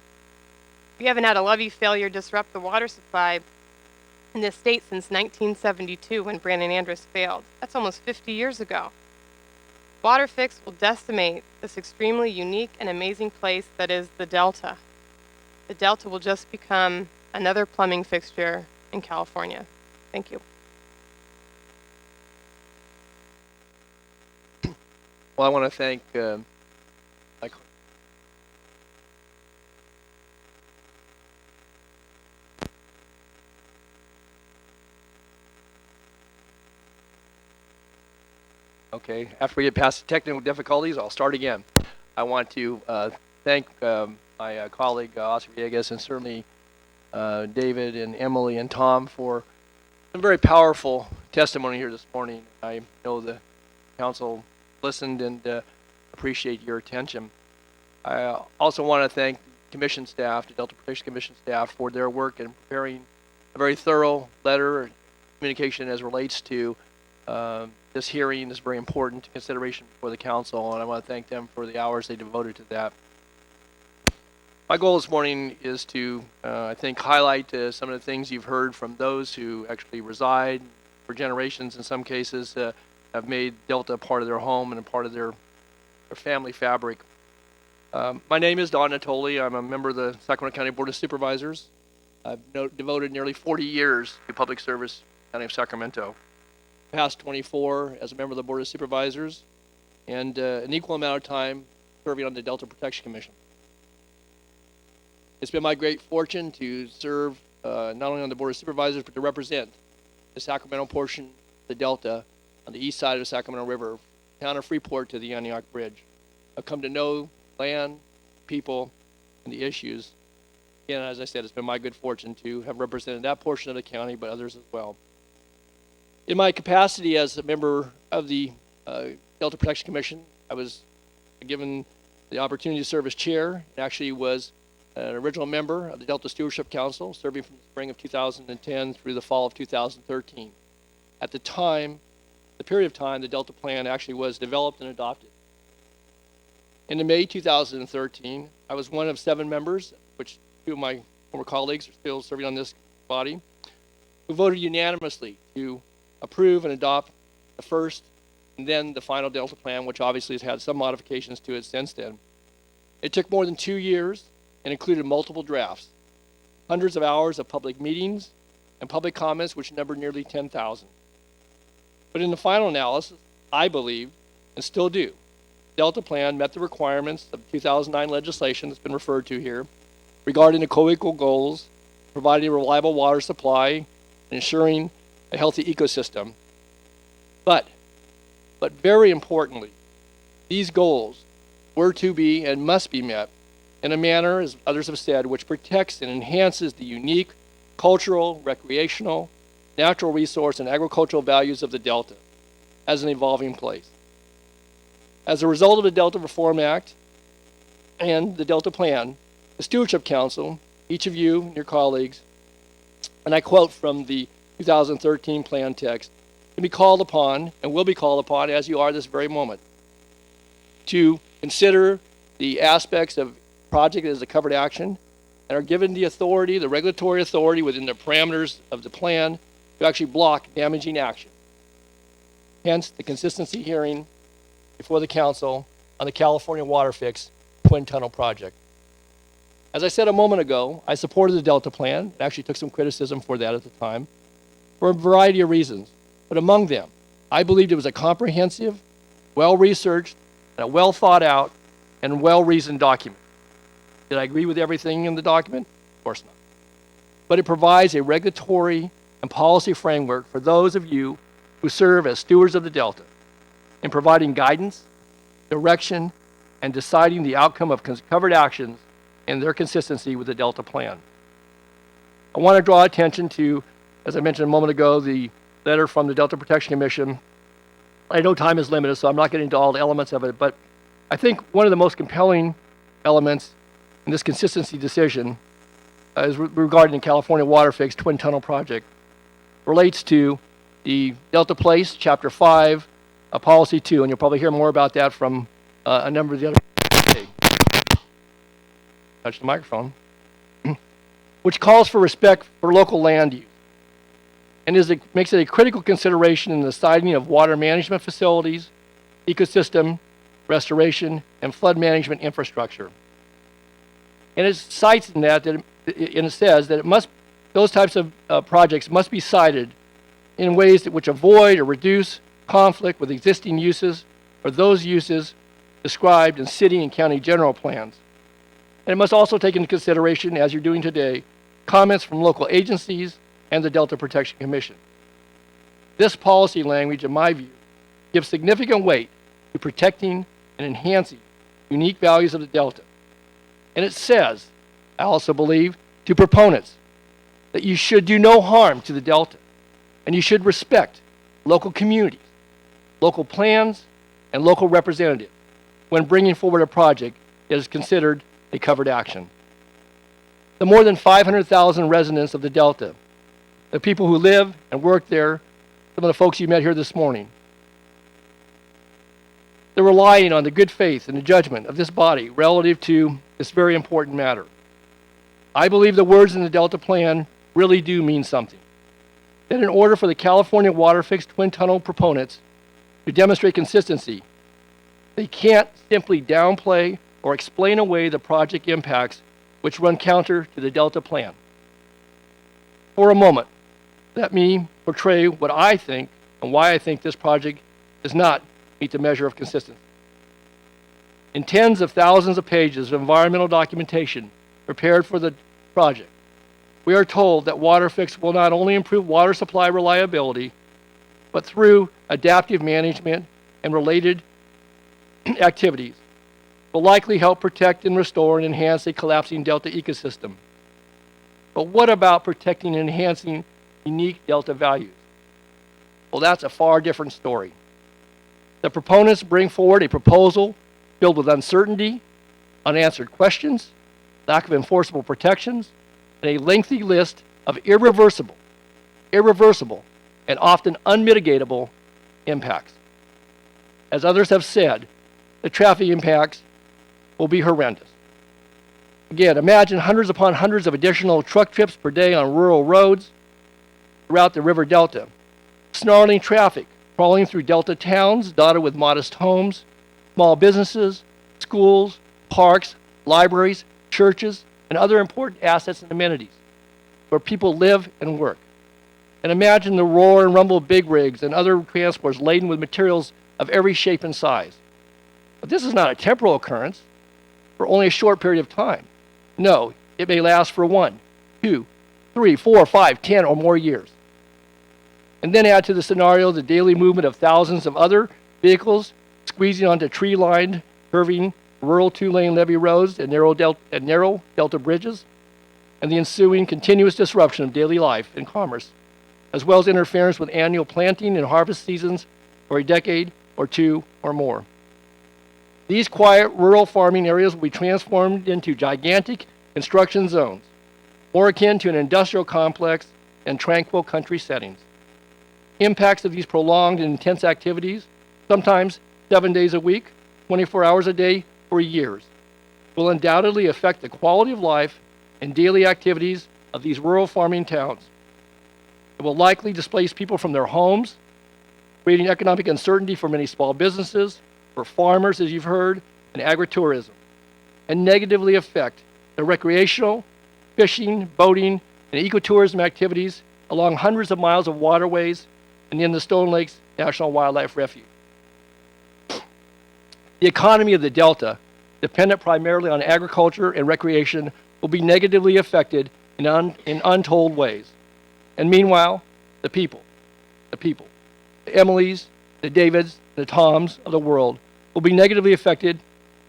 We haven't had a levee failure disrupt the water supply in this state since 1972 when Brandon Andrus failed. That's almost 50 years ago. WaterFix will decimate this extremely unique and amazing place that is the Delta. The Delta will just become another plumbing fixture in California. Thank you. Well, I want to thank Okay, after we get past the technical difficulties, I'll start again. I want to thank my colleague, Oscar Villegas, and certainly David and Emily and Tom for some very powerful testimony here this morning. I know the council listened and appreciate your attention. I also want to thank Commission staff, the Delta Protection Commission staff, for their work in preparing a very thorough letter communication as relates to this hearing is very important consideration for the council, and I want to thank them for the hours they devoted to that. My goal this morning is to, I think, highlight some of the things you've heard from those who actually reside for generations, in some cases, have made Delta part of their home and a part of their family fabric. My name is Don Natoli. I'm a member of the Sacramento County Board of Supervisors. I've devoted nearly 40 years to public service in the County of Sacramento. Past 24 as a member of the Board of Supervisors, and an equal amount of time serving on the Delta Protection Commission. It's been my great fortune to serve not only on the Board of Supervisors, but to represent the Sacramento portion of the Delta on the east side of the Sacramento River, town of Freeport to the Antioch Bridge. I've come to know land, people, and the issues. Again, as I said, it's been my good fortune to have represented that portion of the county, but others as well. In my capacity as a member of the Delta Protection Commission, I was given the opportunity to serve as chair. It actually was an original member of the Delta Stewardship Council, serving from the spring of 2010 through the fall of 2013. At the time, the period of time, the Delta Plan actually was developed and adopted. In May 2013, I was one of 7 members, which 2 of my former colleagues are still serving on this body, who voted unanimously to approve and adopt the first and then the final Delta Plan, which obviously has had some modifications to it since then. It took more than 2 years and included multiple drafts, hundreds of hours of public meetings, and public comments, which numbered nearly 10,000. But in the final analysis, I believe, and still do, Delta Plan met the requirements of 2009 legislation that's been referred to here regarding the co-equal goals, providing a reliable water supply, and ensuring a healthy ecosystem. But very importantly, these goals were to be and must be met in a manner, as others have said, which protects and enhances the unique cultural, recreational, natural resource, and agricultural values of the Delta as an evolving place. As a result of the Delta Reform Act and the Delta Plan, the Stewardship Council, each of you and your colleagues, and I quote from the 2013 plan text, can be called upon, and will be called upon, as you are this very moment, to consider the aspects of project as a covered action and are given the authority, the regulatory authority within the parameters of the plan to actually block damaging action. Hence, the consistency hearing before the council on the California WaterFix Twin Tunnel project. As I said a moment ago, I supported the Delta Plan, and actually took some criticism for that at the time, for a variety of reasons. But among them, I believed it was a comprehensive, well-researched, and a well-thought-out, and well-reasoned document. Did I agree with everything in the document? Of course not. But it provides a regulatory and policy framework for those of you who serve as stewards of the Delta in providing guidance, direction, and deciding the outcome of covered actions and their consistency with the Delta Plan. I want to draw attention to, as I mentioned a moment ago, the letter from the Delta Protection Commission. I know time is limited, so I'm not getting into all the elements of it, but I think one of the most compelling elements in this consistency decision is regarding the California WaterFix Twin Tunnel project relates to the Delta Place, Chapter 5, Policy 2, and you'll probably hear more about that from a number of the other. Touch the microphone. Which calls for respect for local land use and makes it a critical consideration in the siting of water management facilities, ecosystem restoration, and flood management infrastructure. And it cites in that, and it says that those types of projects must be cited in ways which avoid or reduce conflict with existing uses or those uses described in city and county general plans. And it must also take into consideration, as you're doing today, comments from local agencies and the Delta Protection Commission. This policy language, in my view, gives significant weight to protecting and enhancing unique values of the Delta. And it says, I also believe, to proponents that you should do no harm to the Delta and you should respect local communities, local plans, and local representatives when bringing forward a project that is considered a covered action. The more than 500,000 residents of the Delta, the people who live and work there, some of the folks you met here this morning, they're relying on the good faith and the judgment of this body relative to this very important matter. I believe the words in the Delta Plan really do mean something. That in order for the California WaterFix Twin Tunnel proponents to demonstrate consistency, they can't simply downplay or explain away the project impacts which run counter to the Delta Plan. For a moment, let me portray what I think and why I think this project does not meet the measure of consistency. In tens of thousands of pages of environmental documentation prepared for the project, we are told that WaterFix will not only improve water supply reliability, but through adaptive management and related activities, will likely help protect and restore and enhance a collapsing Delta ecosystem. But what about protecting and enhancing unique Delta values? Well, that's a far different story. The proponents bring forward a proposal filled with uncertainty, unanswered questions, lack of enforceable protections, and a lengthy list of irreversible, and often unmitigatable impacts. As others have said, the traffic impacts will be horrendous. Again, imagine hundreds upon hundreds of additional truck trips per day on rural roads throughout the river delta, snarling traffic crawling through delta towns dotted with modest homes, small businesses, schools, parks, libraries, churches, and other important assets and amenities where people live and work. And imagine the roar and rumble of big rigs and other transports laden with materials of every shape and size. But this is not a temporal occurrence for only a short period of time. No, it may last for 1, 2, 3, 4, 5, 10 or more years. And then add to the scenario the daily movement of thousands of other vehicles squeezing onto tree-lined, curving, rural two-lane levee roads and narrow delta bridges, and the ensuing continuous disruption of daily life and commerce, as well as interference with annual planting and harvest seasons for a decade or two or more. These quiet rural farming areas will be transformed into gigantic construction zones, more akin to an industrial complex and tranquil country settings. Impacts of these prolonged and intense activities, sometimes 7 days a week, 24 hours a day for years, will undoubtedly affect the quality of life and daily activities of these rural farming towns. It will likely displace people from their homes, creating economic uncertainty for many small businesses, for farmers, as you've heard, and agritourism, and negatively affect the recreational, fishing, boating, and ecotourism activities along hundreds of miles of waterways and in the Stone Lakes National Wildlife Refuge. The economy of the Delta, dependent primarily on agriculture and recreation, will be negatively affected in untold ways. And meanwhile, the people, the Emilys, the Davids, the Toms of the world will be negatively affected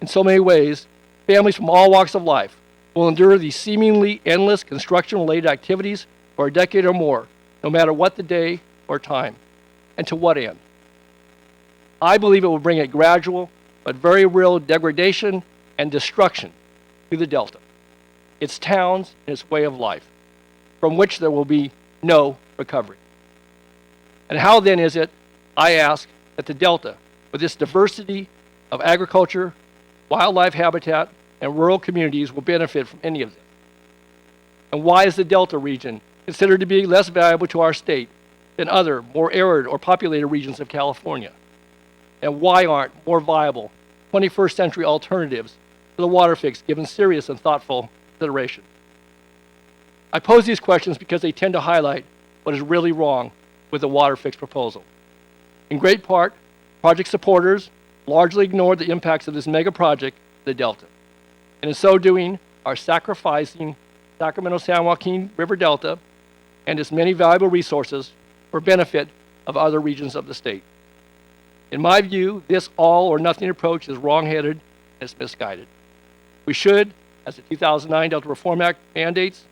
in so many ways. Families from all walks of life will endure these seemingly endless construction-related activities for a decade or more, no matter what the day or time, and to what end. I believe it will bring a gradual but very real degradation and destruction to the Delta, its towns, and its way of life, from which there will be no recovery. And how then is it, I ask, that the Delta, with its diversity of agriculture, wildlife habitat, and rural communities will benefit from any of this? And why is the Delta region considered to be less valuable to our state than other, more arid or populated regions of California? And why aren't more viable 21st century alternatives to the WaterFix given serious and thoughtful consideration? I pose these questions because they tend to highlight what is really wrong with the WaterFix proposal. In great part, project supporters largely ignored the impacts of this mega project, the Delta, and in so doing are sacrificing Sacramento-San Joaquin River Delta and its many valuable resources for benefit of other regions of the state. In my view, this all or nothing approach is wrong-headed and it's misguided. We should, as the 2009 Delta Reform Act mandates,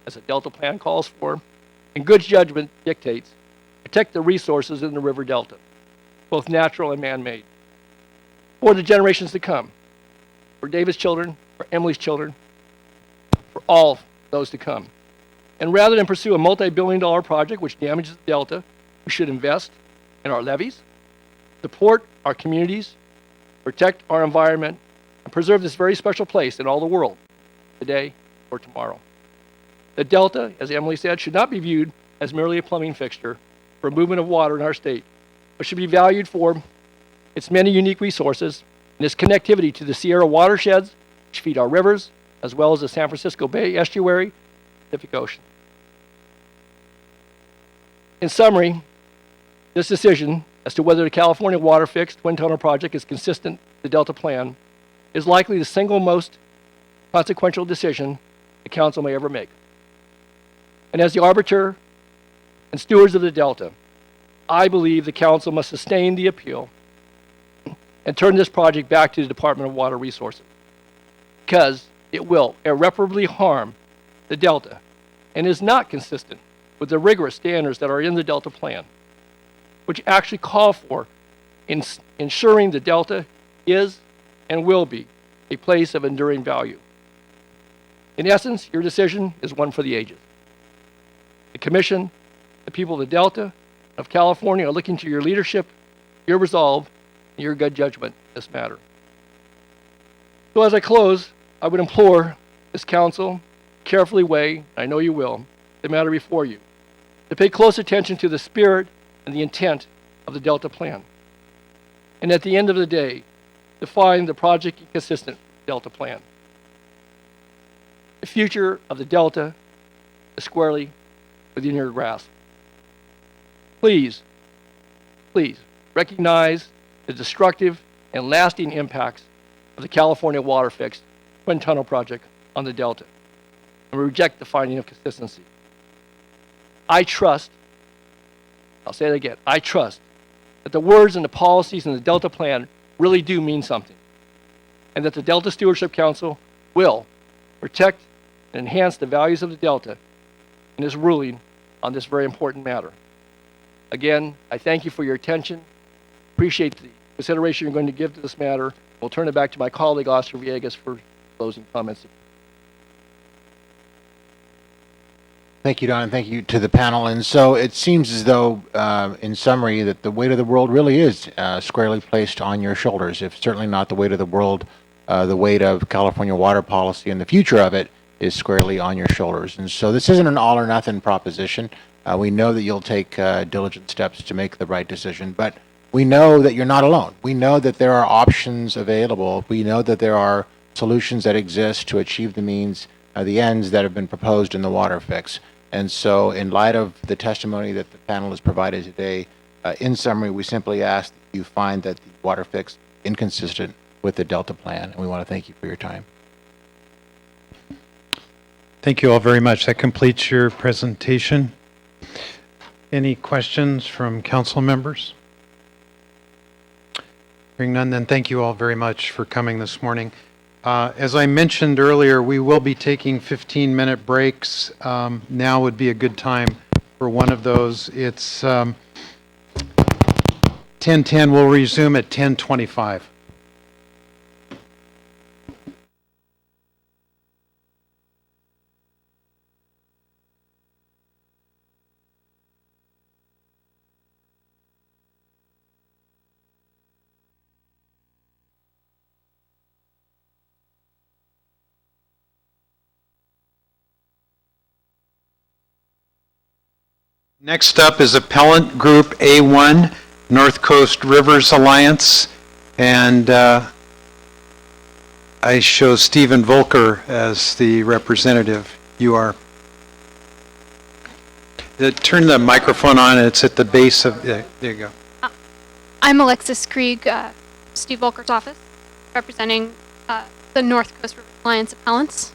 as the Delta Plan calls for, and good judgment dictates, protect the resources in the river delta, both natural and man-made, for the generations to come, for David's children, for Emily's children, for all those to come. And rather than pursue a multi-billion-dollar project which damages the delta, we should invest in our levees, support our communities, protect our environment, and preserve this very special place in all the world, today or tomorrow. The delta, as Emily said, should not be viewed as merely a plumbing fixture for movement of water in our state, but should be valued for its many unique resources and its connectivity to the Sierra watersheds, which feed our rivers, as well as the San Francisco Bay Estuary, Pacific Ocean. In summary, this decision as to whether the California WaterFix Twin Tunnel Project is consistent with the Delta Plan is likely the single most consequential decision the Council may ever make. And as the arbiter and stewards of the Delta, I believe the Council must sustain the appeal and turn this project back to the Department of Water Resources, because it will irreparably harm the Delta and is not consistent with the rigorous standards that are in the Delta Plan. which actually call for ensuring the Delta is and will be a place of enduring value. In essence, your decision is one for the ages. The Commission, the people of the Delta of California are looking to your leadership, your resolve, and your good judgment in this matter. So as I close, I would implore this council carefully weigh, I know you will, the matter before you, to pay close attention to the spirit and the intent of the Delta Plan. And at the end of the day, define the project consistent Delta Plan. The future of the Delta is squarely within your grasp. Please, please recognize the destructive and lasting impacts of the California WaterFix Twin Tunnel Project on the Delta, and reject the finding of consistency. I trust, I'll say it again, I trust that the words and the policies in the Delta Plan really do mean something, and that the Delta Stewardship Council will protect and enhance the values of the Delta in its ruling on this very important matter. Again, I thank you for your attention. Appreciate the consideration you're going to give to this matter. We'll turn it back to my colleague, Oscar Villegas, for closing comments. Thank you, Don, and thank you to the panel. And so it seems as though, in summary, that the weight of the world really is squarely placed on your shoulders. If certainly not the weight of the world, the weight of California water policy and the future of it is squarely on your shoulders. And so this isn't an all or nothing proposition. We know that you'll take diligent steps to make the right decision, but we know that you're not alone. We know that there are options available. We know that there are solutions that exist to achieve the means, the ends that have been proposed in the WaterFix. And so in light of the testimony that the panel has provided today, in summary, we simply ask that you find that the WaterFix is inconsistent with the Delta Plan, and we want to thank you for your time. Thank you all very much. That completes your presentation. Any questions from council members? Hearing none, then thank you all very much for coming this morning. As I mentioned earlier, we will be taking 15-minute breaks. Now would be a good time for one of those. It's 10:10. We'll resume at 10:25. Next up is Appellant Group A1, North Coast Rivers Alliance, and I show Stephen Volker as the representative. You are. Turn the microphone on, it's at the base of, there you go. I'm Alexis Krieg, Steve Volker's office, representing the North Coast Rivers Alliance Appellants.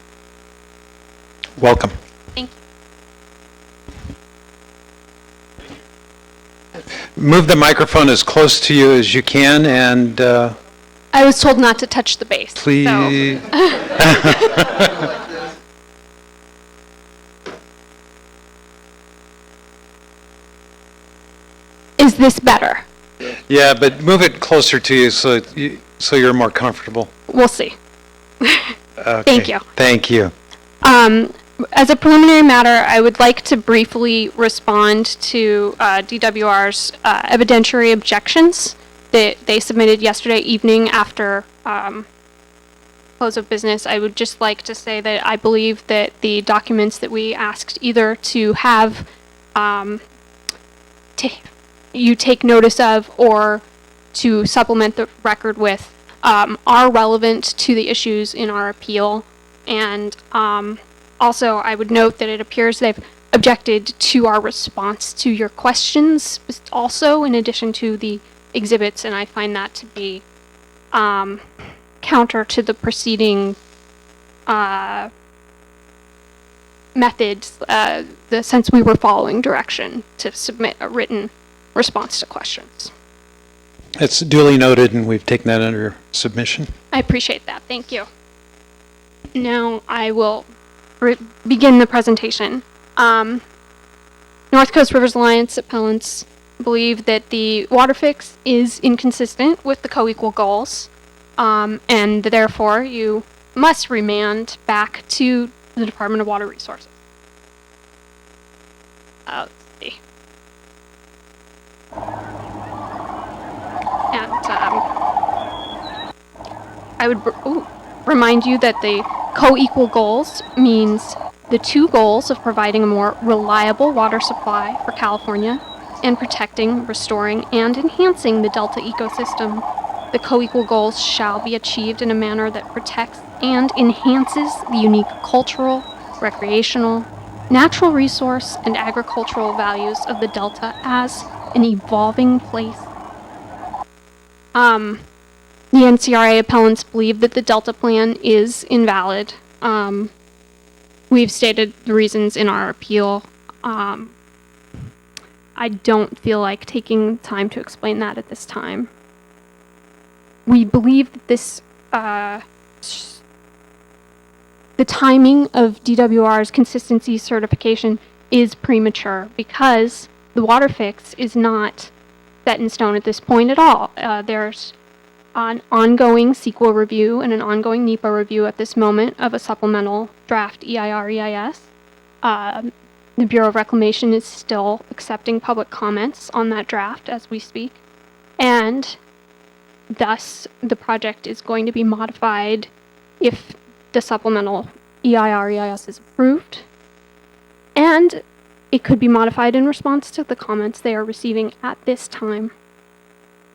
Welcome. Thank you. Move the microphone as close to you as you can, and I was told not to touch the base. please. So. Is this better? Yeah, but move it closer to you so you're more comfortable. We'll see. Okay. Thank you. Thank you. As a preliminary matter, I would like to briefly respond to DWR's evidentiary objections that they submitted yesterday evening after close of business. I would just like to say that I believe that the documents that we asked either to have you take notice of or to supplement the record with are relevant to the issues in our appeal. And also, I would note that it appears they've objected to our response to your questions also, in addition to the exhibits, and I find that to be counter to the proceeding methods, since we were following direction to submit a written response to questions. It's duly noted, and we've taken that under submission. I appreciate that. Thank you. Now I will begin the presentation. North Coast Rivers Alliance Appellants believe that the WaterFix is inconsistent with the co-equal goals, and therefore you must remand back to the Department of Water Resources. Let's see. And I would remind you that the co-equal goals means the two goals of providing a more reliable water supply for California and protecting, restoring, and enhancing the Delta ecosystem. The co-equal goals shall be achieved in a manner that protects and enhances the unique cultural, recreational, natural resource, and agricultural values of the Delta as an evolving place. The NCRA appellants believe that the Delta plan is invalid. We've stated the reasons in our appeal. I don't feel like taking time to explain that at this time. We believe that this, the timing of DWR's consistency certification is premature because the WaterFix is not set in stone at this point at all. There's an ongoing CEQA review and an ongoing NEPA review at this moment of a supplemental draft EIR-EIS. The Bureau of Reclamation is still accepting public comments on that draft as we speak, and thus the project is going to be modified if the supplemental EIR-EIS is approved, and it could be modified in response to the comments they are receiving at this time.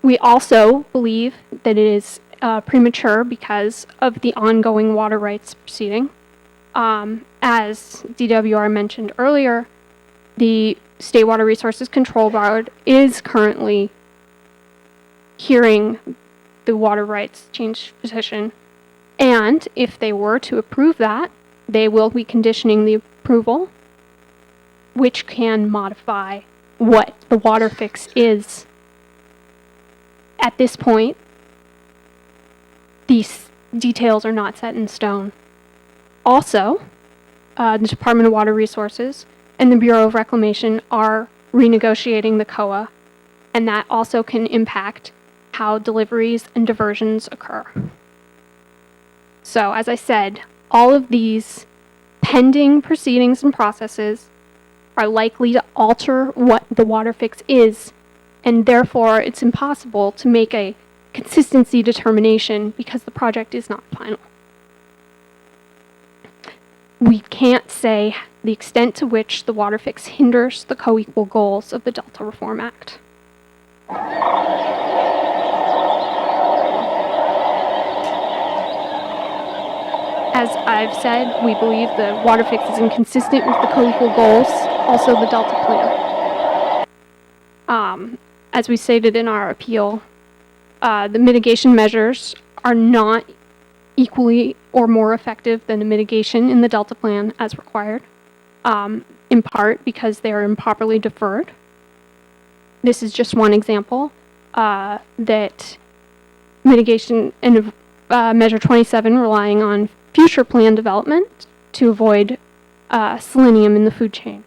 We also believe that it is premature because of the ongoing water rights proceeding. As DWR mentioned earlier, the State Water Resources Control Board is currently hearing the water rights change petition, and if they were to approve that, they will be conditioning the approval, which can modify what the WaterFix is. At this point, these details are not set in stone. Also, the Department of Water Resources and the Bureau of Reclamation are renegotiating the COA, and that also can impact how deliveries and diversions occur. So, as I said, all of these pending proceedings and processes are likely to alter what the WaterFix is, and therefore it's impossible to make a consistency determination because the project is not final. We can't say the extent to which the WaterFix hinders the co-equal goals of the Delta Reform Act. As I've said, we believe the WaterFix is inconsistent with the co-equal goals, also the Delta plan. As we stated in our appeal, the mitigation measures are not equally or more effective than the mitigation in the Delta plan as required, in part because they are improperly deferred. This is just one example that mitigation in Measure 27 relying on future plan development to avoid selenium in the food chain.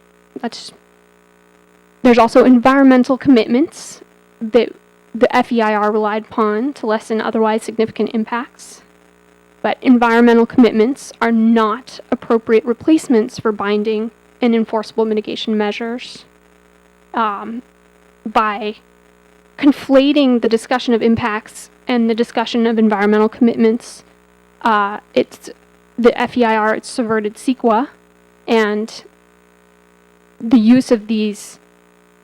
There's also environmental commitments that the FEIR relied upon to lessen otherwise significant impacts. But environmental commitments are not appropriate replacements for binding and enforceable mitigation measures. By conflating the discussion of impacts and the discussion of environmental commitments, it's the FEIR, it's subverted CEQA, and the use of these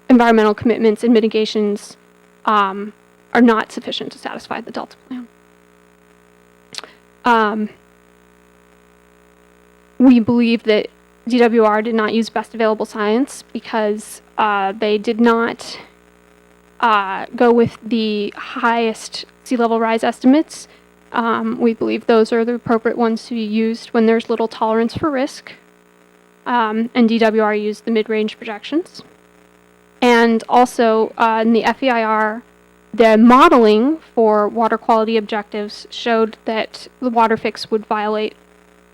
environmental commitments and mitigations are not sufficient to satisfy the Delta plan. We believe that DWR did not use best available science because they did not go with the highest sea level rise estimates. We believe those are the appropriate ones to be used when there's little tolerance for risk. And DWR used the mid-range projections. And also in the FEIR, the modeling for water quality objectives showed that the WaterFix would violate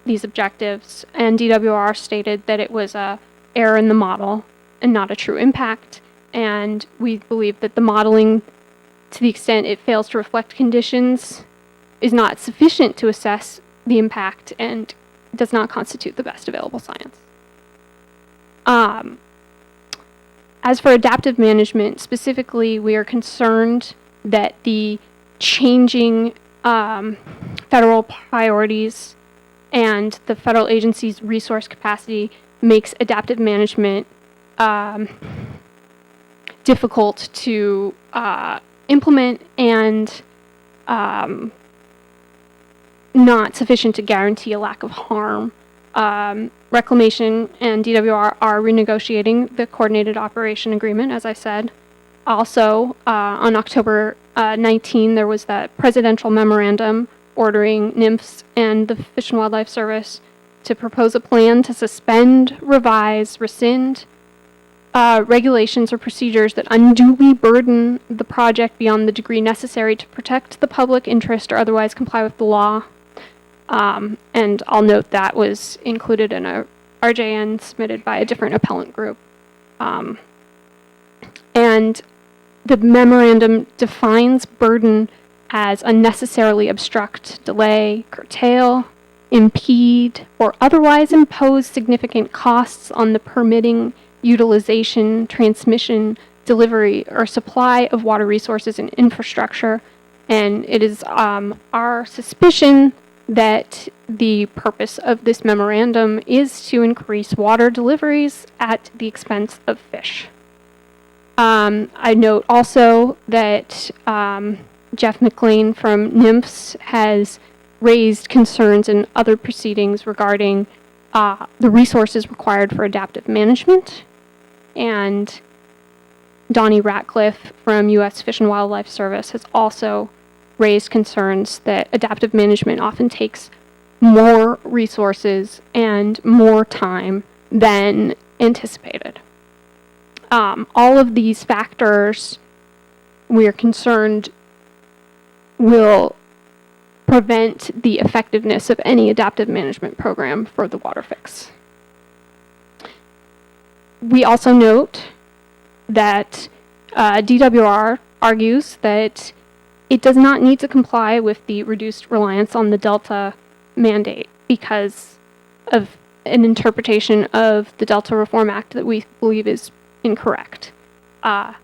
these objectives, and DWR stated that it was a error in the model and not a true impact, and we believe that the modeling, to the extent it fails to reflect conditions, is not sufficient to assess the impact and does not constitute the best available science. As for adaptive management, specifically, we are concerned that the changing federal priorities and the federal agency's resource capacity makes adaptive management difficult to implement and not sufficient to guarantee a lack of harm. Reclamation and DWR are renegotiating the coordinated operation agreement, as I said. Also, on October 19, there was that presidential memorandum ordering NIMFS and the Fish and Wildlife Service to propose a plan to suspend, revise, rescind regulations or procedures that unduly burden the project beyond the degree necessary to protect the public interest or otherwise comply with the law. And I'll note that was included in a RJN submitted by a different appellant group. And the memorandum defines burden as unnecessarily obstruct, delay, curtail, impede, or otherwise impose significant costs on the permitting, utilization, transmission, delivery, or supply of water resources and infrastructure. And it is our suspicion that the purpose of this memorandum is to increase water deliveries at the expense of fish. I note also that Jeff McLean from NIMFS has raised concerns in other proceedings regarding the resources required for adaptive management, and Donnie Ratcliffe from U.S. Fish and Wildlife Service has also raised concerns that adaptive management often takes more resources and more time than anticipated. All of these factors, we are concerned, will prevent the effectiveness of any adaptive management program for the WaterFix. We also note that DWR argues that it does not need to comply with the reduced reliance on the Delta mandate because of an interpretation of the Delta Reform Act that we believe is incorrect. The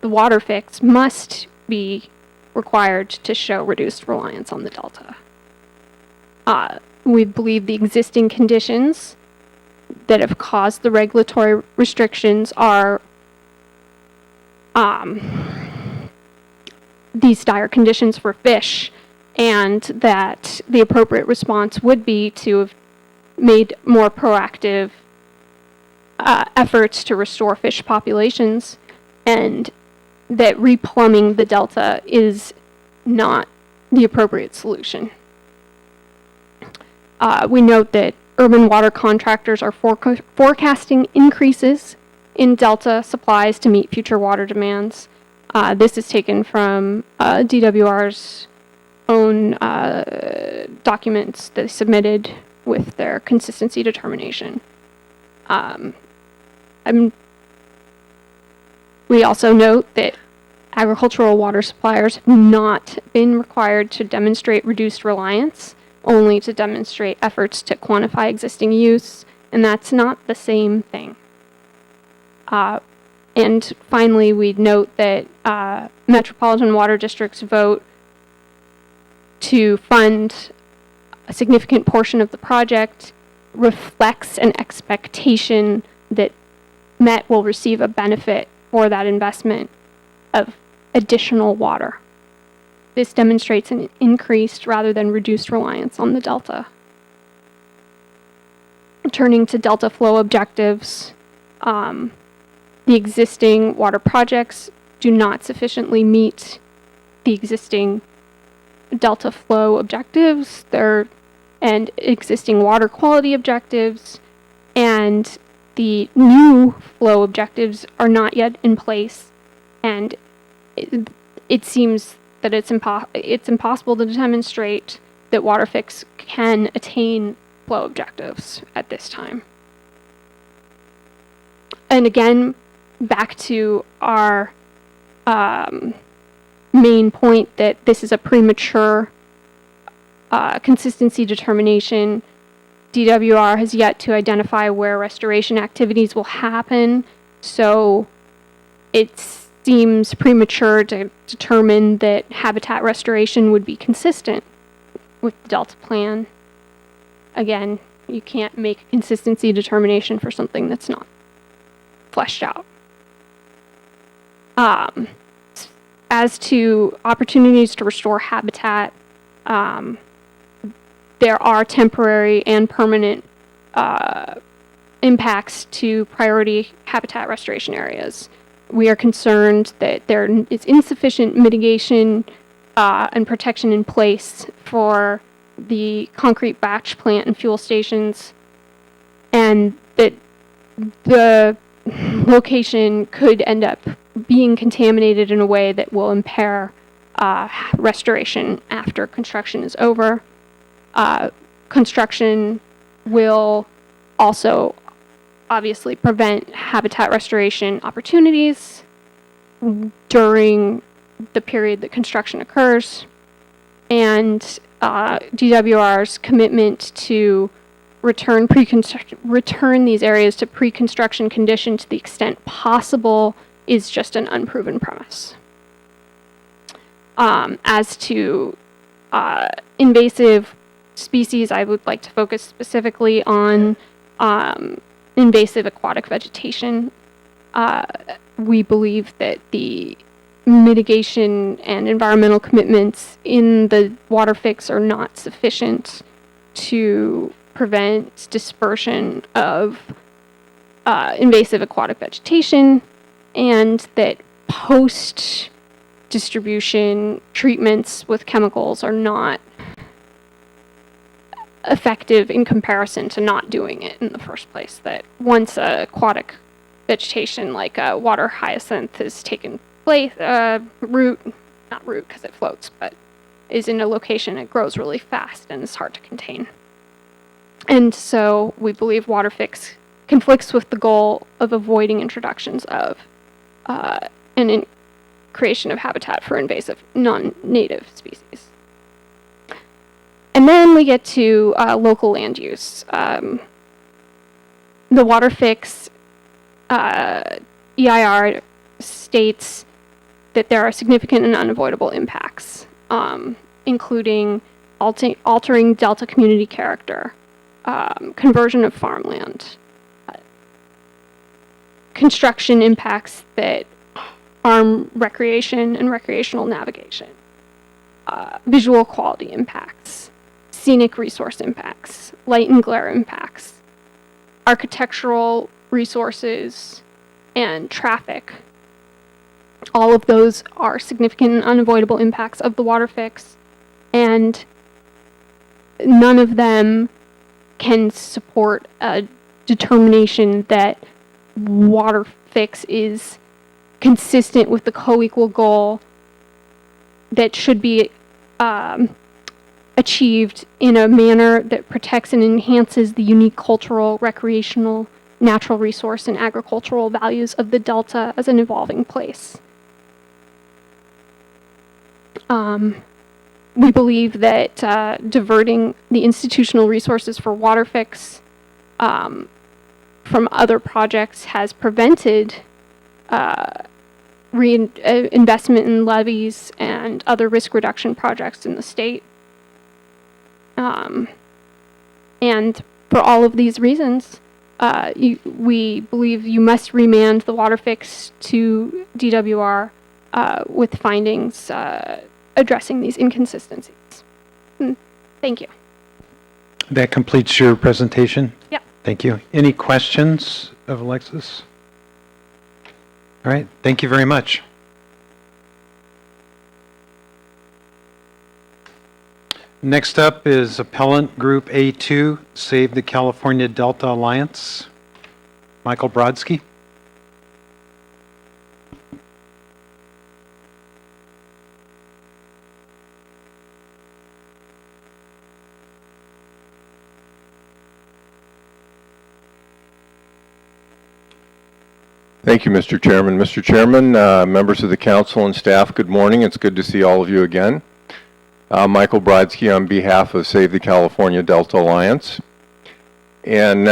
WaterFix must be required to show reduced reliance on the Delta. We believe the existing conditions that have caused the regulatory restrictions are these dire conditions for fish, and that the appropriate response would be to have made more proactive efforts to restore fish populations, and that replumbing the delta is not the appropriate solution. We note that urban water contractors are forecasting increases in delta supplies to meet future water demands. This is taken from DWR's own documents that they submitted with their consistency determination. We also note that agricultural water suppliers have not been required to demonstrate reduced reliance, only to demonstrate efforts to quantify existing use, and that's not the same thing. And finally, we'd note that metropolitan water districts vote to fund a significant portion of the project reflects an expectation that Met will receive a benefit for that investment of additional water. This demonstrates an increased rather than reduced reliance on the delta. Turning to delta flow objectives, the existing water projects do not sufficiently meet the existing delta flow objectives and existing water quality objectives, and the new flow objectives are not yet in place, and it seems that it's impossible to demonstrate that WaterFix can attain flow objectives at this time. And again, back to our main point that this is a premature consistency determination. DWR has yet to identify where restoration activities will happen, so it seems premature to determine that habitat restoration would be consistent with the Delta Plan. Again, you can't make a consistency determination for something that's not fleshed out. As to opportunities to restore habitat, there are temporary and permanent impacts to priority habitat restoration areas. We are concerned that there is insufficient mitigation and protection in place for the concrete batch plant and fuel stations, and that the location could end up being contaminated in a way that will impair restoration after construction is over. Construction will also obviously prevent habitat restoration opportunities during the period that construction occurs, and DWR's commitment to return these areas to pre-construction condition to the extent possible is just an unproven premise. As to invasive species, I would like to focus specifically on invasive aquatic vegetation. We believe that the mitigation and environmental commitments in the WaterFix are not sufficient to prevent dispersion of invasive aquatic vegetation, and that post-distribution treatments with chemicals are not effective in comparison to not doing it in the first place. That once aquatic vegetation like water hyacinth is taken place, not root because it floats, but is in a location, it grows really fast and is hard to contain. And so we believe WaterFix conflicts with the goal of avoiding introductions of and creation of habitat for invasive non-native species. And then we get to local land use. The WaterFix EIR states that there are significant and unavoidable impacts, including altering delta community character, conversion of farmland, construction impacts that harm recreation and recreational navigation, visual quality impacts, scenic resource impacts, light and glare impacts, architectural resources, and traffic. All of those are significant and unavoidable impacts of the WaterFix, and none of them can support a determination that WaterFix is consistent with the co-equal goal that should be achieved in a manner that protects and enhances the unique cultural, recreational, natural resource, and agricultural values of the Delta as an evolving place. We believe that diverting the institutional resources for WaterFix from other projects has prevented investment in levees and other risk reduction projects in the state. And for all of these reasons, we believe you must remand the WaterFix to DWR with findings addressing these inconsistencies. Thank you. That completes your presentation? Yeah. Thank you. Any questions of Alexis? All right, thank you very much. Next up is Appellant Group A2, Save the California Delta Alliance. Michael Brodsky. Thank you, Mr. Chairman. Mr. Chairman, members of the council and staff, good morning. It's good to see all of you again. Michael Brodsky on behalf of Save the California Delta Alliance. And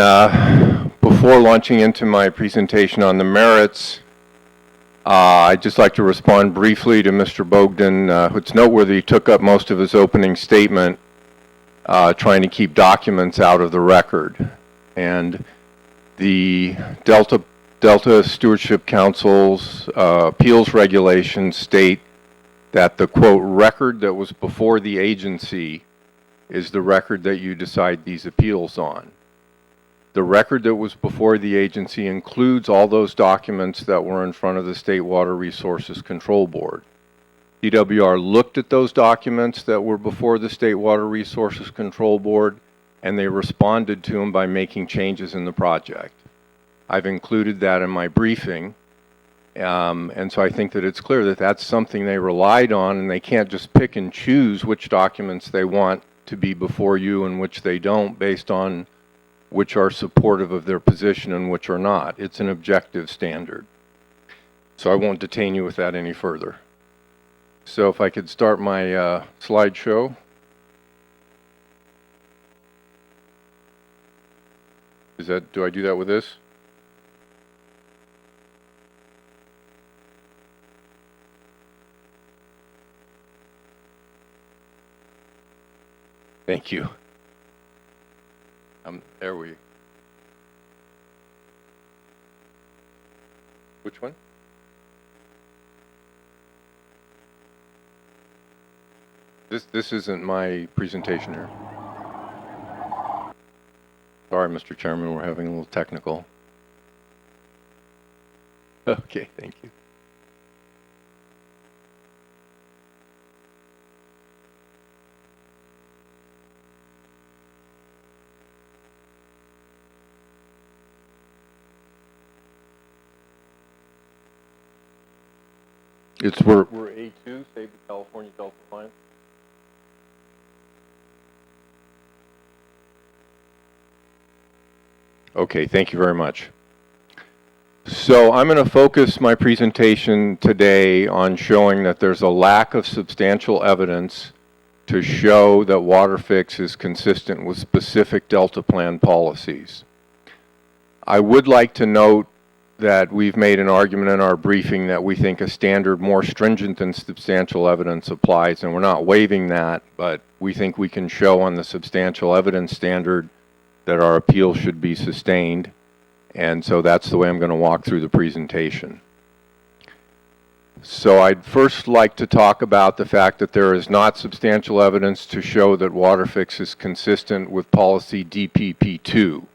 before launching into my presentation on the merits, I'd just like to respond briefly to Mr. Bogdan. It's noteworthy he took up most of his opening statement trying to keep documents out of the record. And the Delta Stewardship Council's appeals regulations state that the, quote, record that was before the agency is the record that you decide these appeals on. The record that was before the agency includes all those documents that were in front of the State Water Resources Control Board. DWR looked at those documents that were before the State Water Resources Control Board, and they responded to them by making changes in the project. I've included that in my briefing, and so I think that it's clear that that's something they relied on, and they can't just pick and choose which documents they want to be before you and which they don't based on which are supportive of their position and which are not. It's an objective standard. So I won't detain you with that any further. So if I could start my slideshow. Do I do that with this? Thank you. There we. Which one? This isn't my presentation here. Sorry, Mr. Chairman, we're having a little technical. Okay, thank you. We're A2, Save the California Delta Alliance. Okay, thank you very much. So I'm going to focus my presentation today on showing that there's a lack of substantial evidence to show that WaterFix is consistent with specific Delta Plan policies. I would like to note that we've made an argument in our briefing that we think a standard more stringent than substantial evidence applies, and we're not waiving that, but we think we can show on the substantial evidence standard that our appeal should be sustained, and so that's the way I'm going to walk through the presentation. So I'd first like to talk about the fact that there is not substantial evidence to show that WaterFix is consistent with policy DPP2,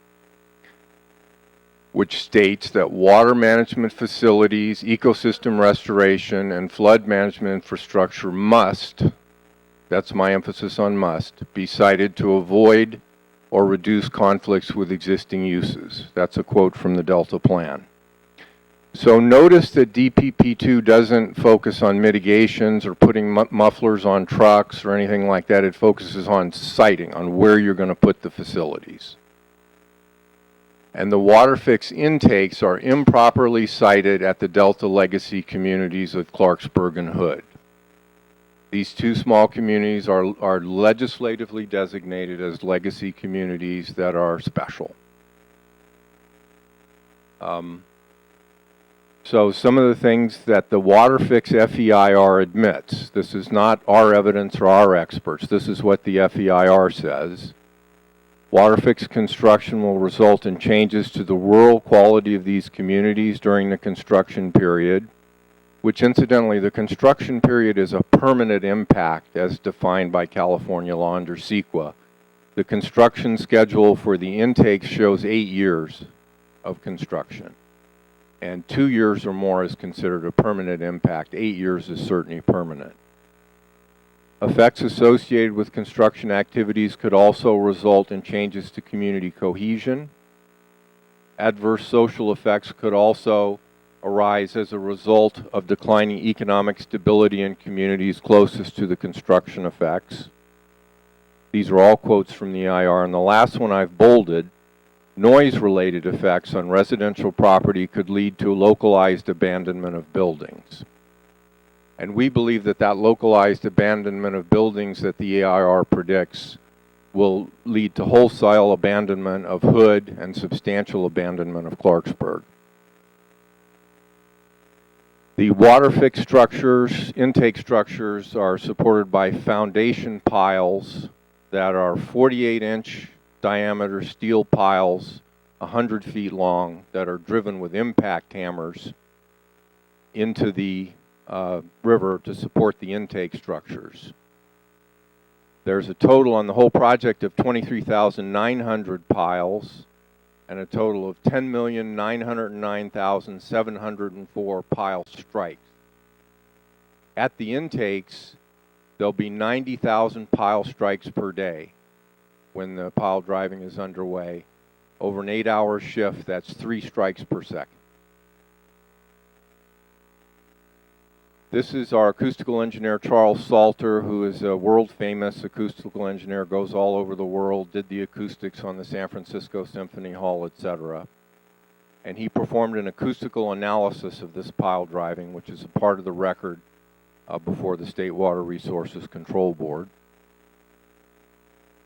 which states that water management facilities, ecosystem restoration, and flood management infrastructure must, that's my emphasis on must, be cited to avoid or reduce conflicts with existing uses. That's a quote from the Delta Plan. So notice that DPP2 doesn't focus on mitigations or putting mufflers on trucks or anything like that. It focuses on siting, on where you're going to put the facilities. And the WaterFix intakes are improperly sited at the Delta legacy communities of Clarksburg and Hood. These two small communities are legislatively designated as legacy communities that are special. So some of the things that the WaterFix FEIR admits, this is not our evidence or our experts, this is what the FEIR says. WaterFix construction will result in changes to the rural quality of these communities during the construction period, which incidentally, the construction period is a permanent impact as defined by California law under CEQA. The construction schedule for the intake shows 8 years of construction, and 2 years or more is considered a permanent impact. 8 years is certainly permanent. Effects associated with construction activities could also result in changes to community cohesion. Adverse social effects could also arise as a result of declining economic stability in communities closest to the construction effects. These are all quotes from the EIR, and the last one I've bolded Noise-related effects on residential property could lead to localized abandonment of buildings. And we believe that that localized abandonment of buildings that the EIR predicts will lead to wholesale abandonment of Hood and substantial abandonment of Clarksburg. The WaterFix structures, intake structures, are supported by foundation piles that are 48-inch diameter steel piles, 100 feet long, that are driven with impact hammers into the river to support the intake structures. There's a total on the whole project of 23,900 piles and a total of 10,909,704 pile strikes. At the intakes, there'll be 90,000 pile strikes per day when the pile driving is underway. Over an 8-hour shift, that's 3 strikes per second. This is our acoustical engineer, Charles Salter, who is a world-famous acoustical engineer, goes all over the world, did the acoustics on the San Francisco Symphony Hall, etc. And he performed an acoustical analysis of this pile driving, which is a part of the record before the State Water Resources Control Board.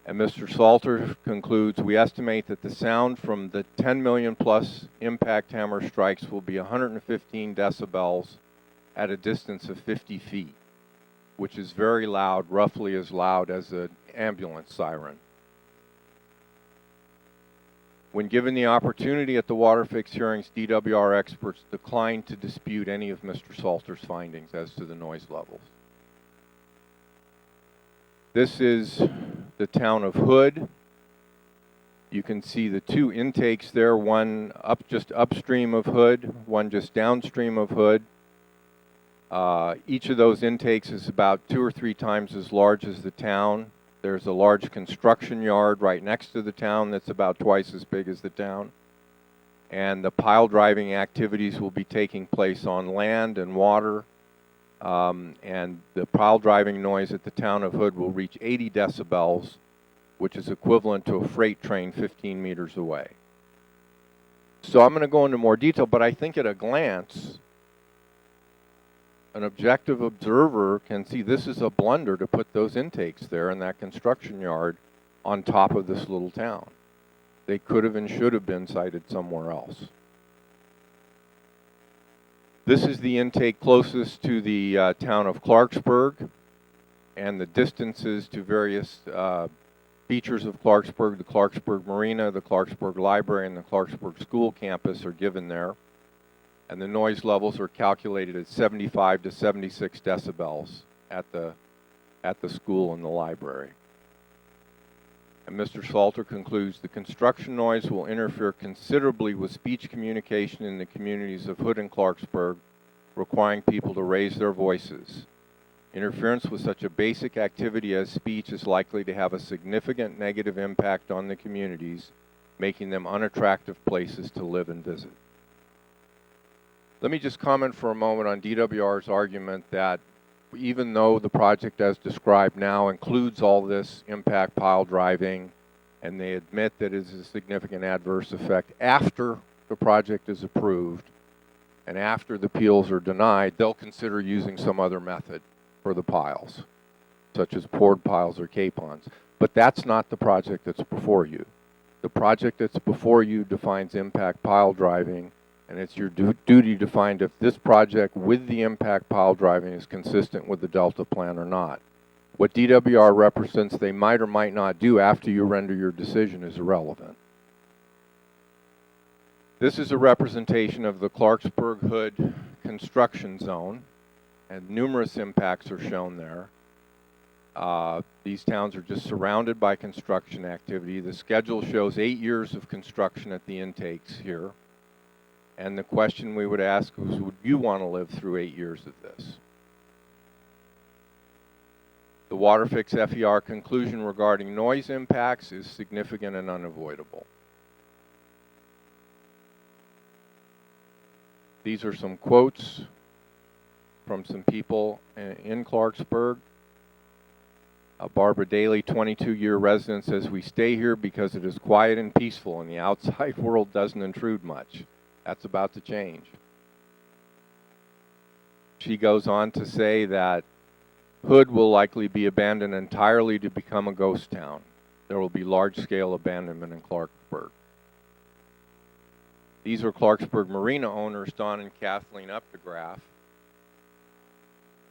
And Mr. Salter concludes, we estimate that the sound from the 10 million plus impact hammer strikes will be 115 decibels at a distance of 50 feet, which is very loud, roughly as loud as an ambulance siren. When given the opportunity at the WaterFix hearings, DWR experts declined to dispute any of Mr. Salter's findings as to the noise levels. This is the town of Hood. You can see the 2 intakes there, one just upstream of Hood, one just downstream of Hood. Each of those intakes is about 2 or 3 times as large as the town. There's a large construction yard right next to the town that's about twice as big as the town. And the pile driving activities will be taking place on land and water. And the pile driving noise at the town of Hood will reach 80 decibels, which is equivalent to a freight train 15 meters away. So I'm going to go into more detail, but I think at a glance, an objective observer can see this is a blunder to put those intakes there in that construction yard on top of this little town. They could have and should have been sited somewhere else. This is the intake closest to the town of Clarksburg, and the distances to various features of Clarksburg, the Clarksburg Marina, the Clarksburg Library, and the Clarksburg School campus are given there. And the noise levels are calculated at 75 to 76 decibels at the school and the library. And Mr. Salter concludes, the construction noise will interfere considerably with speech communication in the communities of Hood and Clarksburg, requiring people to raise their voices. Interference with such a basic activity as speech is likely to have a significant negative impact on the communities, making them unattractive places to live and visit. Let me just comment for a moment on DWR's argument that even though the project as described now includes all this impact pile driving, and they admit that it is a significant adverse effect, after the project is approved and after the appeals are denied, they'll consider using some other method for the piles, such as poured piles or capons. But that's not the project that's before you. The project that's before you defines impact pile driving, and it's your duty to find if this project with the impact pile driving is consistent with the Delta plan or not. What DWR represents they might or might not do after you render your decision is irrelevant. This is a representation of the Clarksburg-Hood construction zone, and numerous impacts are shown there. These towns are just surrounded by construction activity. The schedule shows 8 years of construction at the intakes here. And the question we would ask is, would you want to live through 8 years of this? The WaterFix FER conclusion regarding noise impacts is significant and unavoidable. These are some quotes from some people in Clarksburg. Barbara Daly, 22-year resident, says, "We stay here because it is quiet and peaceful and the outside world doesn't intrude much." That's about to change. She goes on to say that Hood will likely be abandoned entirely to become a ghost town. There will be large-scale abandonment in Clarksburg. These are Clarksburg Marina owners, Don and Kathleen Updegraff.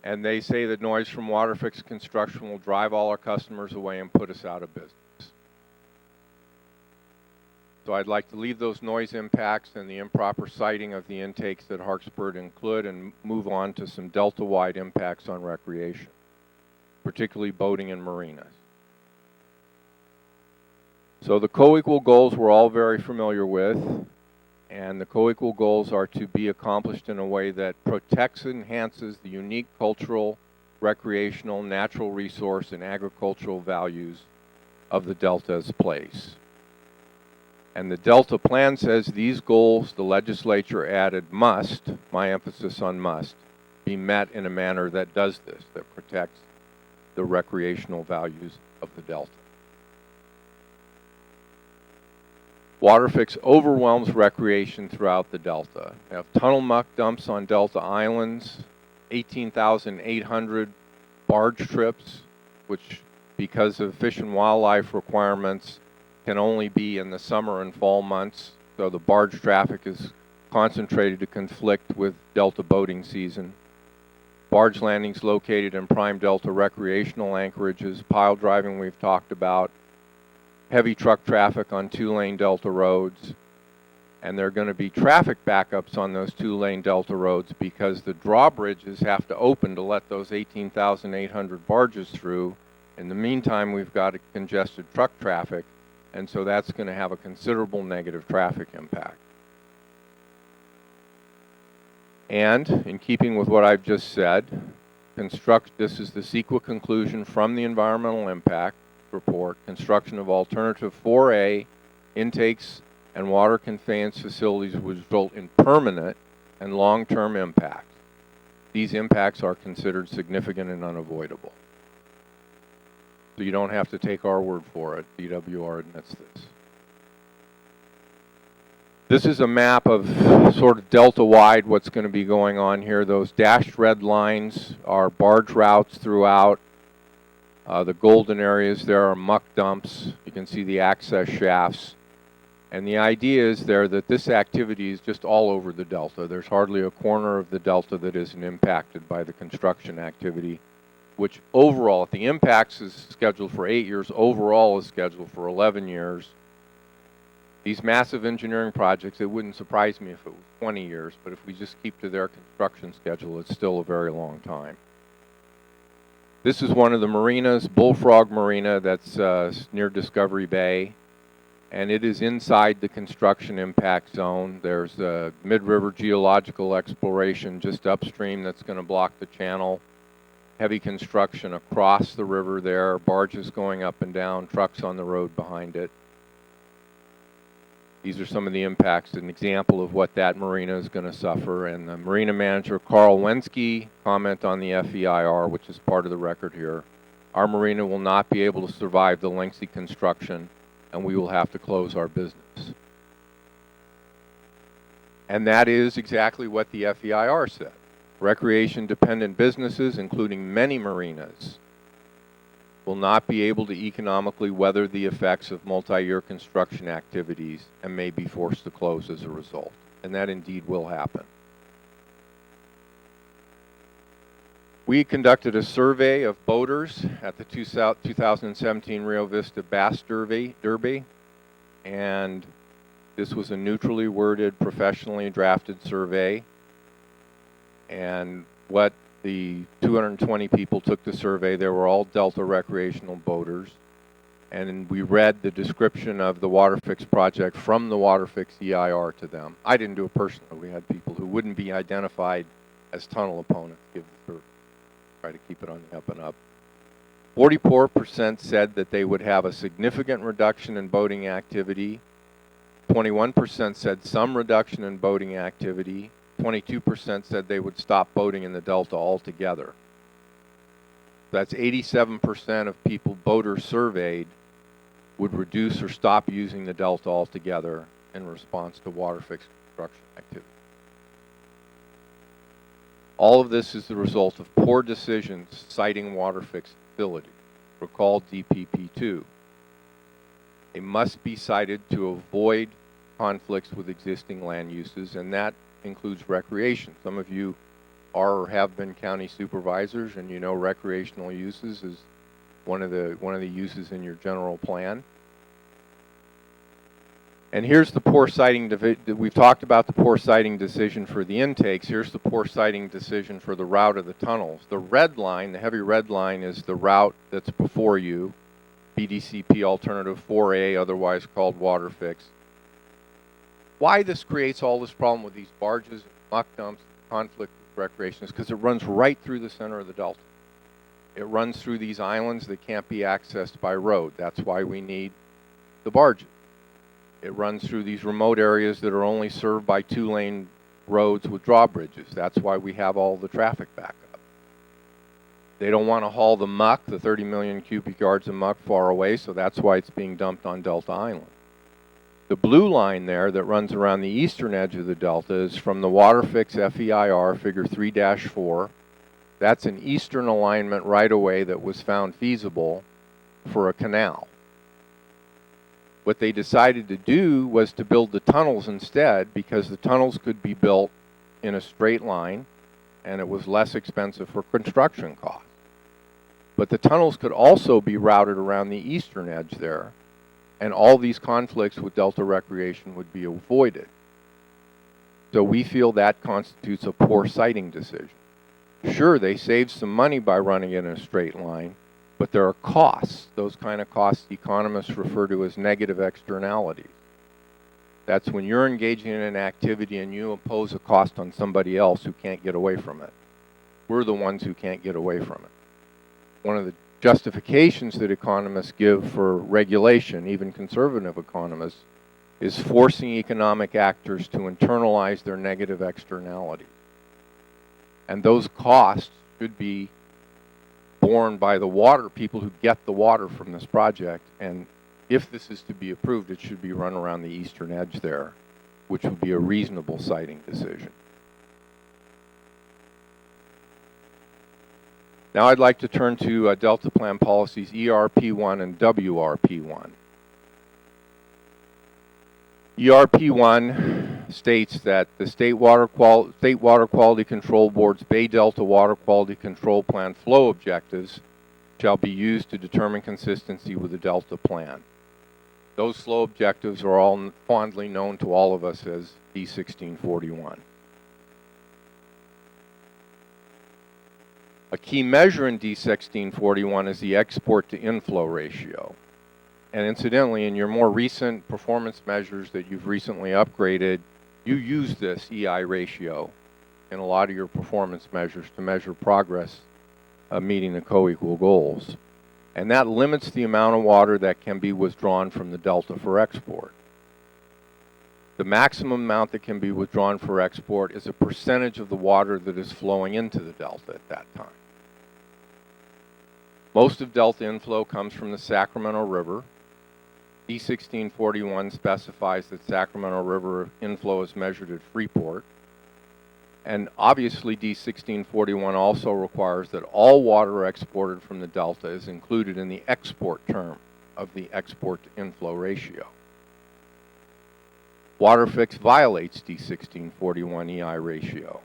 And they say that noise from WaterFix construction will drive all our customers away and put us out of business. So I'd like to leave those noise impacts and the improper siting of the intakes that Harksburg include and move on to some Delta-wide impacts on recreation, particularly boating and marinas. So the co-equal goals we're all very familiar with, and the co-equal goals are to be accomplished in a way that protects and enhances the unique cultural, recreational, natural resource, and agricultural values of the Delta's place. And the Delta plan says these goals the legislature added must, my emphasis on must, be met in a manner that does this, that protects the recreational values of the Delta. WaterFix overwhelms recreation throughout the Delta. We have tunnel muck dumps on Delta Islands, 18,800 barge trips, which because of fish and wildlife requirements can only be in the summer and fall months, so the barge traffic is concentrated to conflict with Delta boating season. Barge landings located in prime Delta recreational anchorages, pile driving we've talked about, heavy truck traffic on two-lane Delta roads, and there are going to be traffic backups on those two-lane Delta roads because the drawbridges have to open to let those 18,800 barges through. In the meantime, we've got a congested truck traffic, and so that's going to have a considerable negative traffic impact. And in keeping with what I've just said, this is the CEQA conclusion from the environmental impact report. Construction of alternative 4A intakes and water conveyance facilities would result in permanent and long-term impacts. These impacts are considered significant and unavoidable. So you don't have to take our word for it. DWR admits this. This is a map of sort of Delta-wide what's going to be going on here. Those dashed red lines are barge routes throughout. The golden areas there are muck dumps. You can see the access shafts. And the idea is there that this activity is just all over the Delta. There's hardly a corner of the Delta that isn't impacted by the construction activity, which overall, if the impacts is scheduled for 8 years, overall is scheduled for 11 years. These massive engineering projects, it wouldn't surprise me if it was 20 years, but if we just keep to their construction schedule, it's still a very long time. This is one of the marinas, Bullfrog Marina, that's near Discovery Bay, and it is inside the construction impact zone. There's a mid-river geological exploration just upstream that's going to block the channel. Heavy construction across the river there, barges going up and down, trucks on the road behind it. These are some of the impacts, an example of what that marina is going to suffer. And the marina manager, Carl Wensky, comment on the FEIR, which is part of the record here. Our marina will not be able to survive the lengthy construction, and we will have to close our business. And that is exactly what the FEIR said. Recreation-dependent businesses, including many marinas, will not be able to economically weather the effects of multi-year construction activities and may be forced to close as a result. And that indeed will happen. We conducted a survey of boaters at the 2017 Rio Vista Bass Derby, and this was a neutrally worded, professionally drafted survey. And what the 220 people took the survey, they were all Delta recreational boaters. And we read the description of the WaterFix project from the WaterFix EIR to them. I didn't do it personally. We had people who wouldn't be identified as tunnel opponents give the survey. Try to keep it on the up and up. 44% said that they would have a significant reduction in boating activity. 21% said some reduction in boating activity. 22% said they would stop boating in the Delta altogether. That's 87% of people voters surveyed would reduce or stop using the delta altogether in response to WaterFix construction activity. All of this is the result of poor decisions citing WaterFix facilities. Recall DPP2. They must be cited to avoid conflicts with existing land uses, and that includes recreation. Some of you are or have been county supervisors, and you know recreational uses is one of the uses in your general plan. And here's the poor siting. We've talked about the poor siting decision for the intakes. Here's the poor siting decision for the route of the tunnels. The red line, the heavy red line, is the route that's before you, BDCP Alternative 4A, otherwise called WaterFix. Why this creates all this problem with these barges, muck dumps, conflict with recreation is because it runs right through the center of the delta. It runs through these islands that can't be accessed by road. That's why we need the barges. It runs through these remote areas that are only served by 2-lane roads with drawbridges. That's why we have all the traffic backup. They don't want to haul the muck, the 30 million cubic yards of muck, far away, so that's why it's being dumped on Delta Island. The blue line there that runs around the eastern edge of the delta is from the WaterFix FEIR, figure 3-4. That's an eastern alignment right-of-way that was found feasible for a canal. What they decided to do was to build the tunnels instead, because the tunnels could be built in a straight line and it was less expensive for construction costs. But the tunnels could also be routed around the eastern edge there, and all these conflicts with Delta recreation would be avoided. So we feel that constitutes a poor siting decision. Sure, they saved some money by running it in a straight line, but there are costs. Those kind of costs economists refer to as negative externalities. That's when you're engaging in an activity and you impose a cost on somebody else who can't get away from it. We're the ones who can't get away from it. One of the justifications that economists give for regulation, even conservative economists, is forcing economic actors to internalize their negative externalities. And those costs should be borne by the water people who get the water from this project. And if this is to be approved, it should be run around the eastern edge there, which would be a reasonable siting decision. Now I'd like to turn to Delta Plan policies ERP1 and WRP1. ERP1 states that the State Water Quality Control Board's Bay Delta Water Quality Control Plan flow objectives shall be used to determine consistency with the Delta Plan. Those flow objectives are all fondly known to all of us as D1641. A key measure in D1641 is the export to inflow ratio. And incidentally, in your more recent performance measures that you've recently upgraded, you use this EI ratio in a lot of your performance measures to measure progress meeting the co-equal goals. And that limits the amount of water that can be withdrawn from the delta for export. The maximum amount that can be withdrawn for export is a percentage of the water that is flowing into the delta at that time. Most of delta inflow comes from the Sacramento River. D1641 specifies that Sacramento River inflow is measured at Freeport. And obviously D1641 also requires that all water exported from the delta is included in the export term of the export to inflow ratio. WaterFix violates D1641 EI ratio.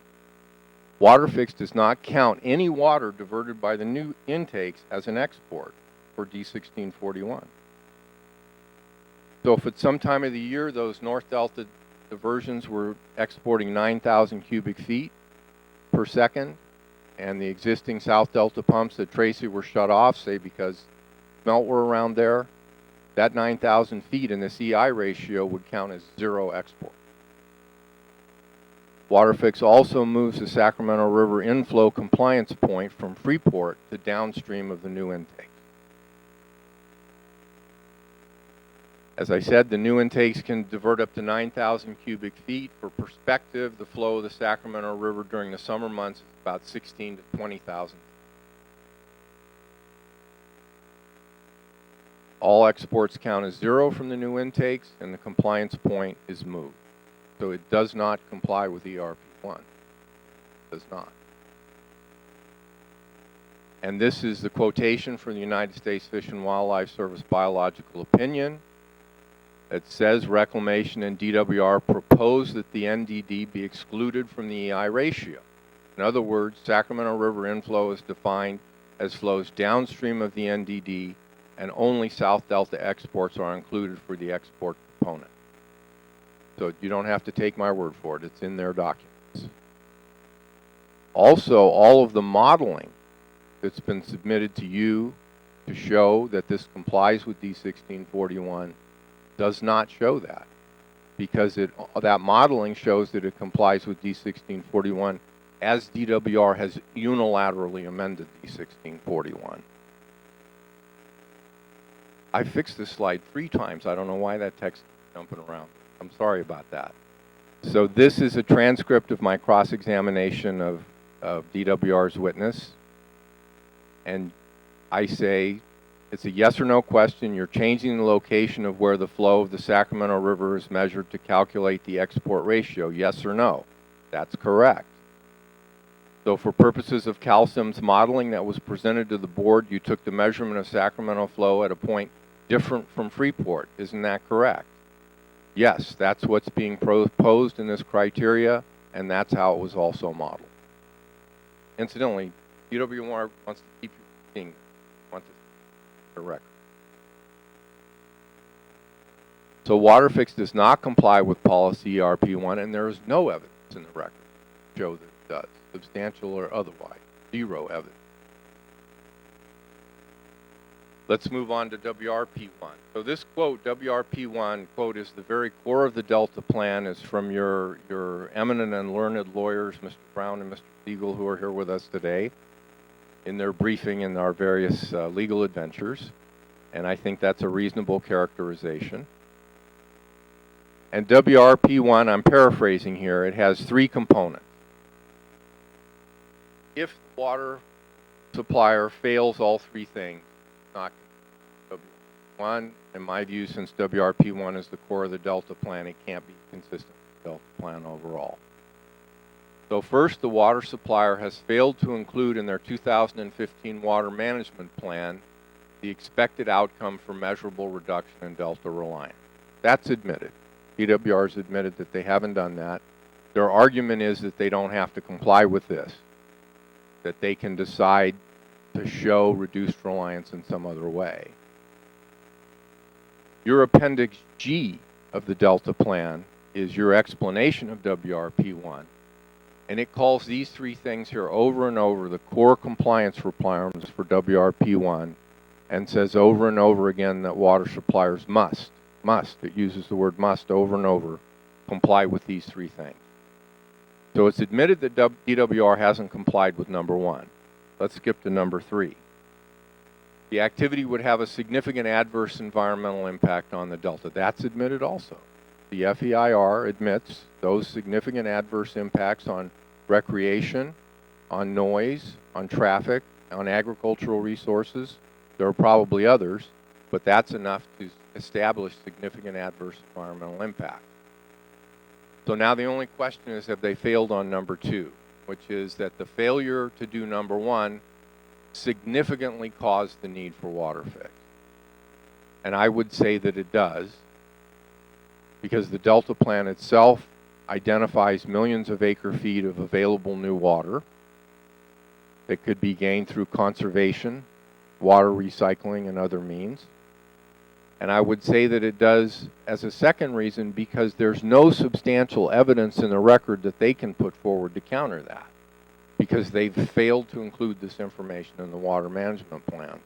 WaterFix does not count any water diverted by the new intakes as an export for D1641. So if at some time of the year those North Delta diversions were exporting 9,000 cubic feet per second, and the existing South Delta pumps at Tracy were shut off, say because melt were around there, that 9,000 feet in this EI ratio would count as zero export. WaterFix also moves the Sacramento River inflow compliance point from Freeport to downstream of the new intake. As I said, the new intakes can divert up to 9,000 cubic feet. For perspective, the flow of the Sacramento River during the summer months is about 16 to 20,000. all exports count as 0 from the new intakes, and the compliance point is moved. So it does not comply with ERP1. It does not. And this is the quotation from the United States Fish and Wildlife Service biological opinion. It says reclamation and DWR propose that the NDD be excluded from the EI ratio. In other words, Sacramento River inflow is defined as flows downstream of the NDD, and only South Delta exports are included for the export component. So you don't have to take my word for it. It's in their documents. Also, all of the modeling that's been submitted to you to show that this complies with D1641 does not show that, because that modeling shows that it complies with D1641 as DWR has unilaterally amended D1641. I fixed this slide 3 times. I don't know why that text is jumping around. I'm sorry about that. So this is a transcript of my cross-examination of DWR's witness. And I say, it's a yes or no question. You're changing the location of where the flow of the Sacramento River is measured to calculate the export ratio. Yes or no? That's correct. So for purposes of CalSIM's modeling that was presented to the board, you took the measurement of Sacramento flow at a point different from Freeport. Isn't that correct? Yes, that's what's being proposed in this criteria, and that's how it was also modeled. Incidentally, DWR wants to keep you being correct. So WaterFix does not comply with policy ERP1, and there is no evidence in the record to show that it does, substantial or otherwise. 0 evidence. Let's move on to WRP1. So this quote, WRP1 quote, is the very core of the Delta Plan, is from your eminent and learned lawyers, Mr. Brown and Mr. Siegel, who are here with us today, in their briefing in our various legal adventures. And I think that's a reasonable characterization. And WRP1, I'm paraphrasing here, it has 3 components. If the water supplier fails all 3 things, not WRP1, in my view, since WRP1 is the core of the Delta Plan, it can't be consistent with the Delta Plan overall. So first, the water supplier has failed to include in their 2015 water management plan the expected outcome for measurable reduction in Delta reliance. That's admitted. DWR's admitted that they haven't done that. Their argument is that they don't have to comply with this, that they can decide to show reduced reliance in some other way. Your Appendix G of the Delta Plan is your explanation of WRP1. And it calls these 3 things here over and over the core compliance requirements for WRP1, and says over and over again that water suppliers must, it uses the word must over and over, comply with these 3 things. So it's admitted that DWR hasn't complied with number 1. Let's skip to number 3. The activity would have a significant adverse environmental impact on the Delta. That's admitted also. The FEIR admits those significant adverse impacts on recreation, on noise, on traffic, on agricultural resources. There are probably others, but that's enough to establish significant adverse environmental impact. So now the only question is, have they failed on number 2, which is that the failure to do number 1 significantly caused the need for WaterFix. And I would say that it does, because the Delta Plan itself identifies millions of acre-feet of available new water that could be gained through conservation, water recycling, and other means. And I would say that it does as a second reason because there's no substantial evidence in the record that they can put forward to counter that, because they've failed to include this information in the water management plans,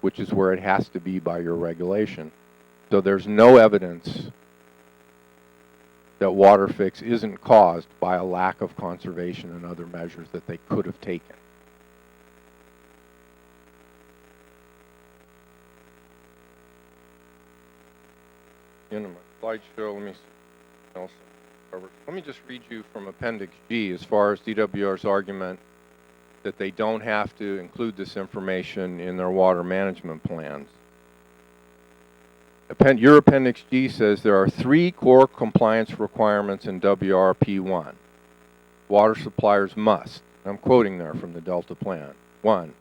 which is where it has to be by your regulation. So there's no evidence that WaterFix isn't caused by a lack of conservation and other measures that they could have taken. In my slideshow, let me just read you from Appendix G as far as DWR's argument that they don't have to include this information in their water management plans. Your Appendix G says there are 3 core compliance requirements in WRP1. Water suppliers must, I'm quoting there from the Delta Plan. 1,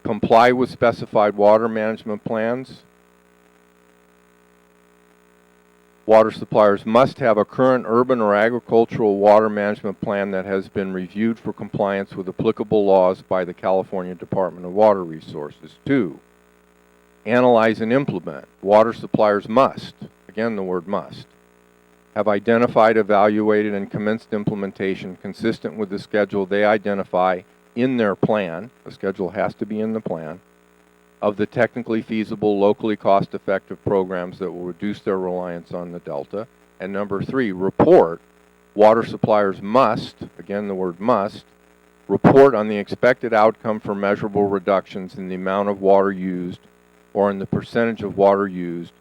comply with specified water management plans. Water suppliers must have a current urban or agricultural water management plan that has been reviewed for compliance with applicable laws by the California Department of Water Resources. 2, analyze and implement. Water suppliers must, again the word must, have identified, evaluated, and commenced implementation consistent with the schedule they identify in their plan. The schedule has to be in the plan of the technically feasible, locally cost-effective programs that will reduce their reliance on the Delta. And number 3, report. Water suppliers must, again the word must, report on the expected outcome for measurable reductions in the amount of water used or in the percentage of water used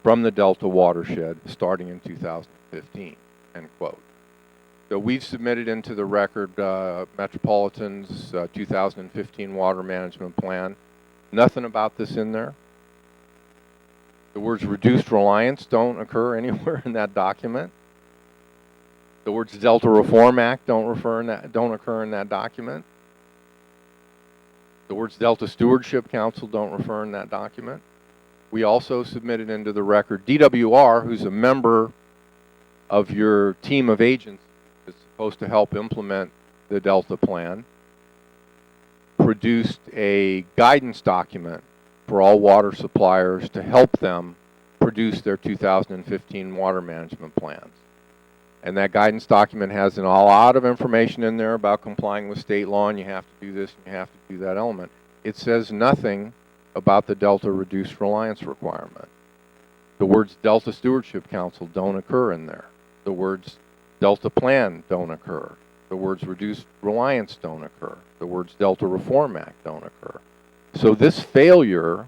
from the Delta watershed starting in 2015, end quote. So we've submitted into the record Metropolitan's 2015 Water Management Plan. Nothing about this in there. The words reduced reliance don't occur anywhere in that document. The words Delta Reform Act don't occur in that document. The words Delta Stewardship Council don't refer in that document. We also submitted into the record DWR, who's a member of your team of agents that's supposed to help implement the Delta Plan, produced a guidance document for all water suppliers to help them produce their 2015 water management plans. And that guidance document has a lot of information in there about complying with state law, and you have to do this and you have to do that element. It says nothing about the Delta reduced reliance requirement. The words Delta Stewardship Council don't occur in there. The words Delta Plan don't occur. The words reduced reliance don't occur. The words Delta Reform Act don't occur. So this failure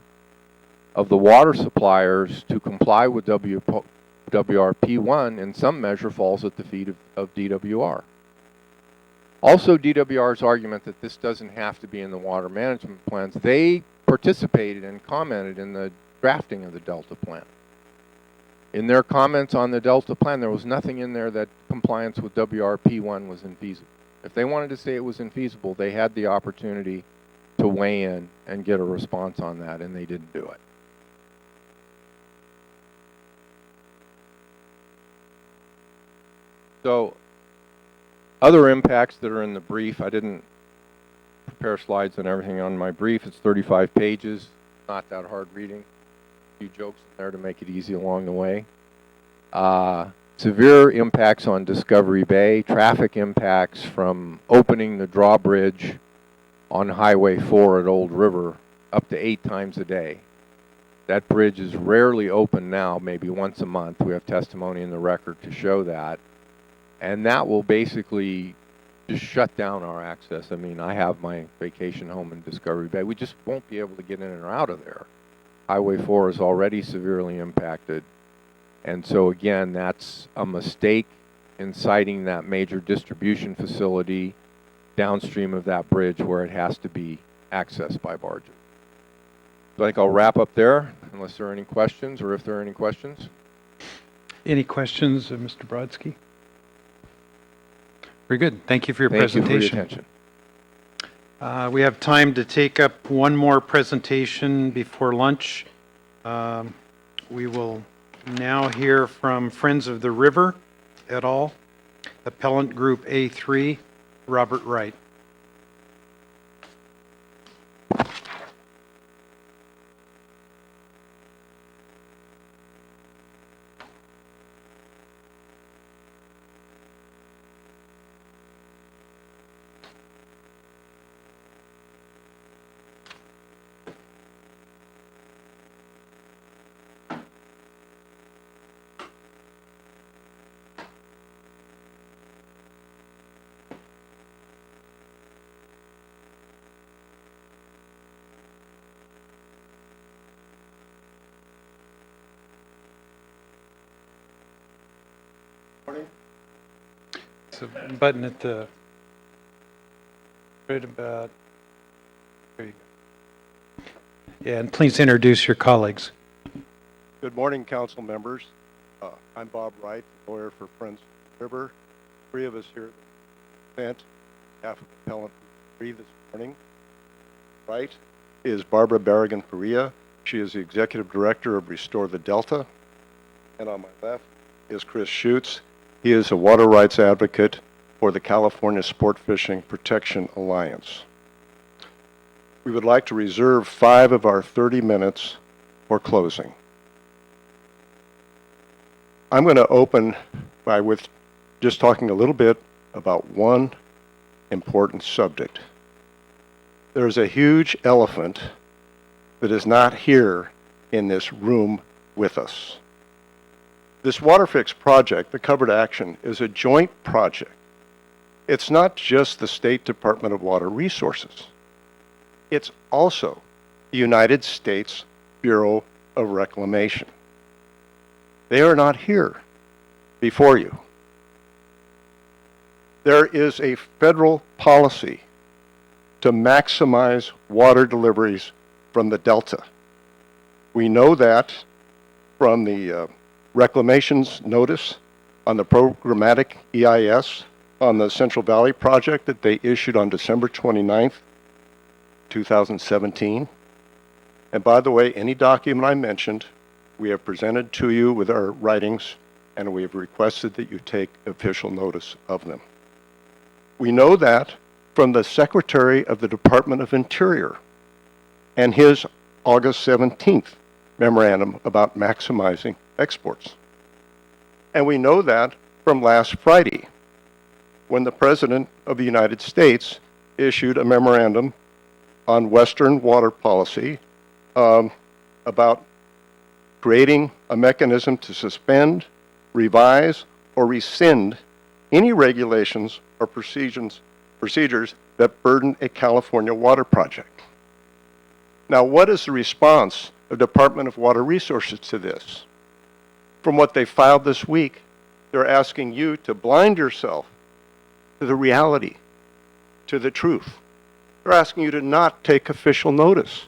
of the water suppliers to comply with WRP1 in some measure falls at the feet of DWR. Also, DWR's argument that this doesn't have to be in the water management plans, they participated and commented in the drafting of the Delta Plan. In their comments on the Delta Plan, there was nothing in there that compliance with WRP1 was infeasible. If they wanted to say it was infeasible, they had the opportunity to weigh in and get a response on that, and they didn't do it. So, other impacts that are in the brief, I didn't prepare slides and everything on my brief. It's 35 pages, not that hard reading. A few jokes in there to make it easy along the way. Severe impacts on Discovery Bay, traffic impacts from opening the drawbridge on Highway 4 at Old River up to 8 times a day. That bridge is rarely open now, maybe once a month. We have testimony in the record to show that. And that will basically just shut down our access. I mean, I have my vacation home in Discovery Bay. We just won't be able to get in or out of there. Highway 4 is already severely impacted. And so again, that's a mistake in siting that major distribution facility downstream of that bridge where it has to be accessed by barges. So I think I'll wrap up there unless there are any questions, or if there are any questions. Any questions of Mr. Brodsky? Very good. Thank you for your Thank you presentation. for your attention. We have time to take up one more presentation before lunch. We will now hear from Friends of the River et al., Appellant Group A3, Robert Wright. It's a button at the, right about, there you go. Yeah, and please introduce your colleagues. Good morning, council members. I'm Bob Wright, lawyer for Friends of the River. Three of us here sent on behalf of Appellant this morning. Right is Barbara Barragan-Faria. She is the executive director of Restore the Delta. And on my left is Chris Schutz. He is a water rights advocate for the California Sport Fishing Protection Alliance. We would like to reserve 5 of our 30 minutes for closing. I'm going to open by just talking a little bit about one important subject. There's a huge elephant that is not here in this room with us. This WaterFix project, the covered action, is a joint project. It's not just the State Department of Water Resources. It's also the United States Bureau of Reclamation. They are not here before you. There is a federal policy to maximize water deliveries from the Delta. We know that from the reclamation's notice on the programmatic EIS on the Central Valley project that they issued on December 29th, 2017. And by the way, any document I mentioned, we have presented to you with our writings, and we have requested that you take official notice of them. We know that from the Secretary of the Department of Interior and his August 17th memorandum about maximizing exports. And we know that from last Friday, when the President of the United States issued a memorandum on Western water policy about creating a mechanism to suspend, revise, or rescind any regulations or procedures that burden a California water project. Now, what is the response of Department of Water Resources to this? From what they filed this week, they're asking you to blind yourself to the reality, to the truth. They're asking you to not take official notice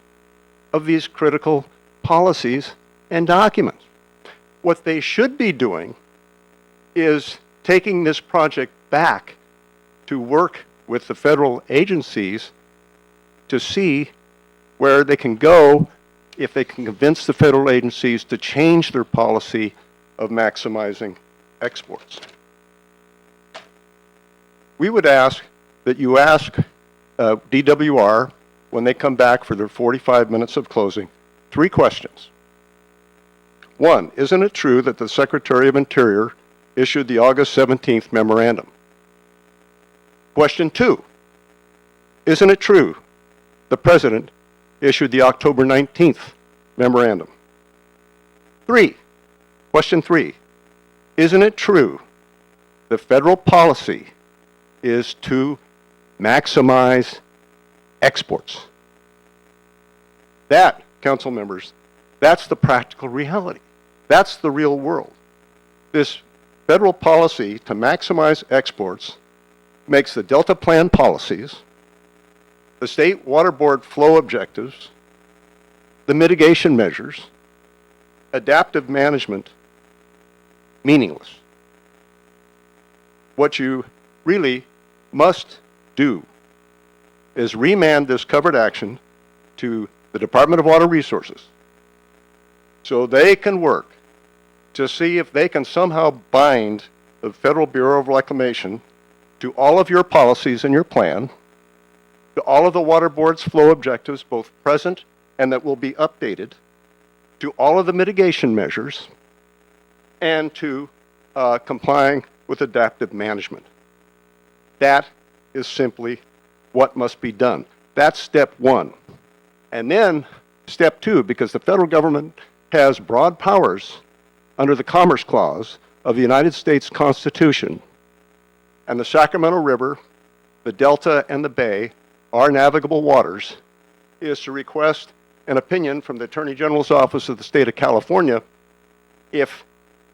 of these critical policies and documents. What they should be doing is taking this project back to work with the federal agencies to see where they can go if they can convince the federal agencies to change their policy of maximizing exports. We would ask that you ask DWR, when they come back for their 45 minutes of closing, 3 questions. 1, isn't it true that the Secretary of Interior issued the August 17th memorandum? Question 2, isn't it true the President issued the October 19th memorandum? 3, question 3, isn't it true the federal policy is to maximize exports? That, council members, that's the practical reality. That's the real world. This federal policy to maximize exports makes the Delta Plan policies, the State Water Board flow objectives, the mitigation measures, adaptive management meaningless. What you really must do is remand this covered action to the Department of Water Resources so they can work to see if they can somehow bind the Federal Bureau of Reclamation to all of your policies and your plan, to all of the Water Board's flow objectives, both present and that will be updated, to all of the mitigation measures, and to complying with adaptive management. That is simply what must be done. That's step 1. And then step 2, because the federal government has broad powers under the Commerce Clause of the United States Constitution, and the Sacramento River, the Delta, and the Bay are navigable waters, is to request an opinion from the Attorney General's Office of the State of California if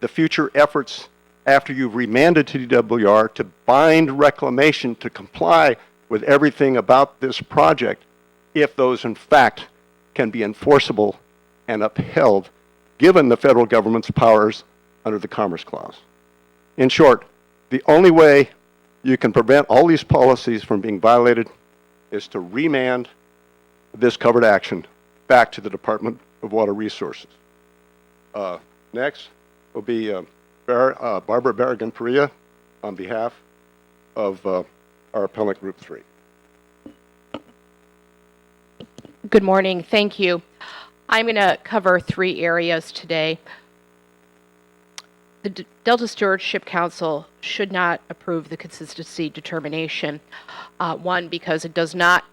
the future efforts after you've remanded to DWR to bind reclamation to comply with everything about this project, if those in fact can be enforceable and upheld given the federal government's powers under the Commerce Clause. In short, the only way you can prevent all these policies from being violated is to remand this covered action back to the Department of Water Resources. Next will be Barbara Barragan-Perea on behalf of our Appellant Group 3. Good morning. Thank you. I'm going to cover 3 areas today. The Delta Stewardship Council should not approve the consistency determination. One, because it does not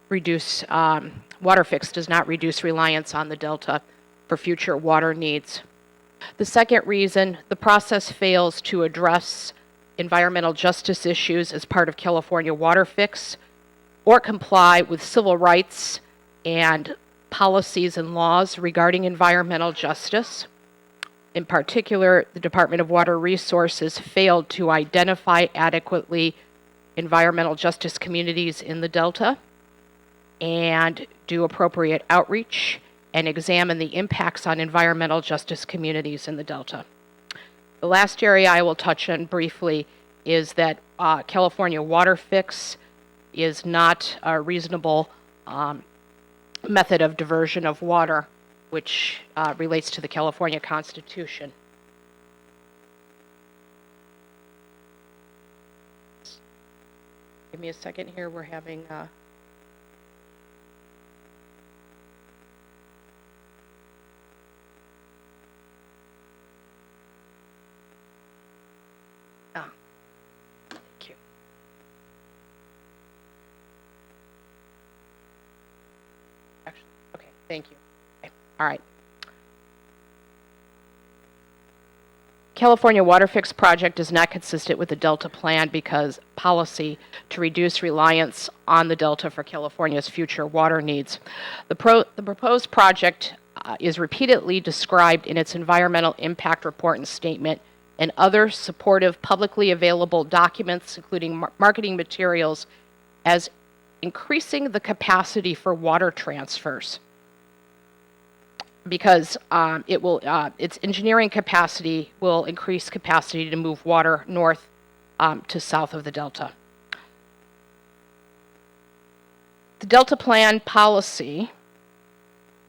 reduce, WaterFix does not reduce reliance on the Delta for future water needs. The second reason, the process fails to address environmental justice issues as part of California WaterFix or comply with civil rights and policies and laws regarding environmental justice. In particular, the Department of Water Resources failed to identify adequately environmental justice communities in the Delta and do appropriate outreach and examine the impacts on environmental justice communities in the Delta. The last area I will touch on briefly is that California WaterFix is not a reasonable method of diversion of water, which relates to the California Constitution. Give me a second here. We're having thank you. Actually, okay, thank you. Okay. All right. California WaterFix project is not consistent with the Delta plan because policy to reduce reliance on the Delta for California's future water needs. The proposed project is repeatedly described in its environmental impact report and statement and other supportive publicly available documents, including marketing materials, as increasing the capacity for water transfers. Because its engineering capacity will increase capacity to move water north to south of the Delta. The Delta Plan policy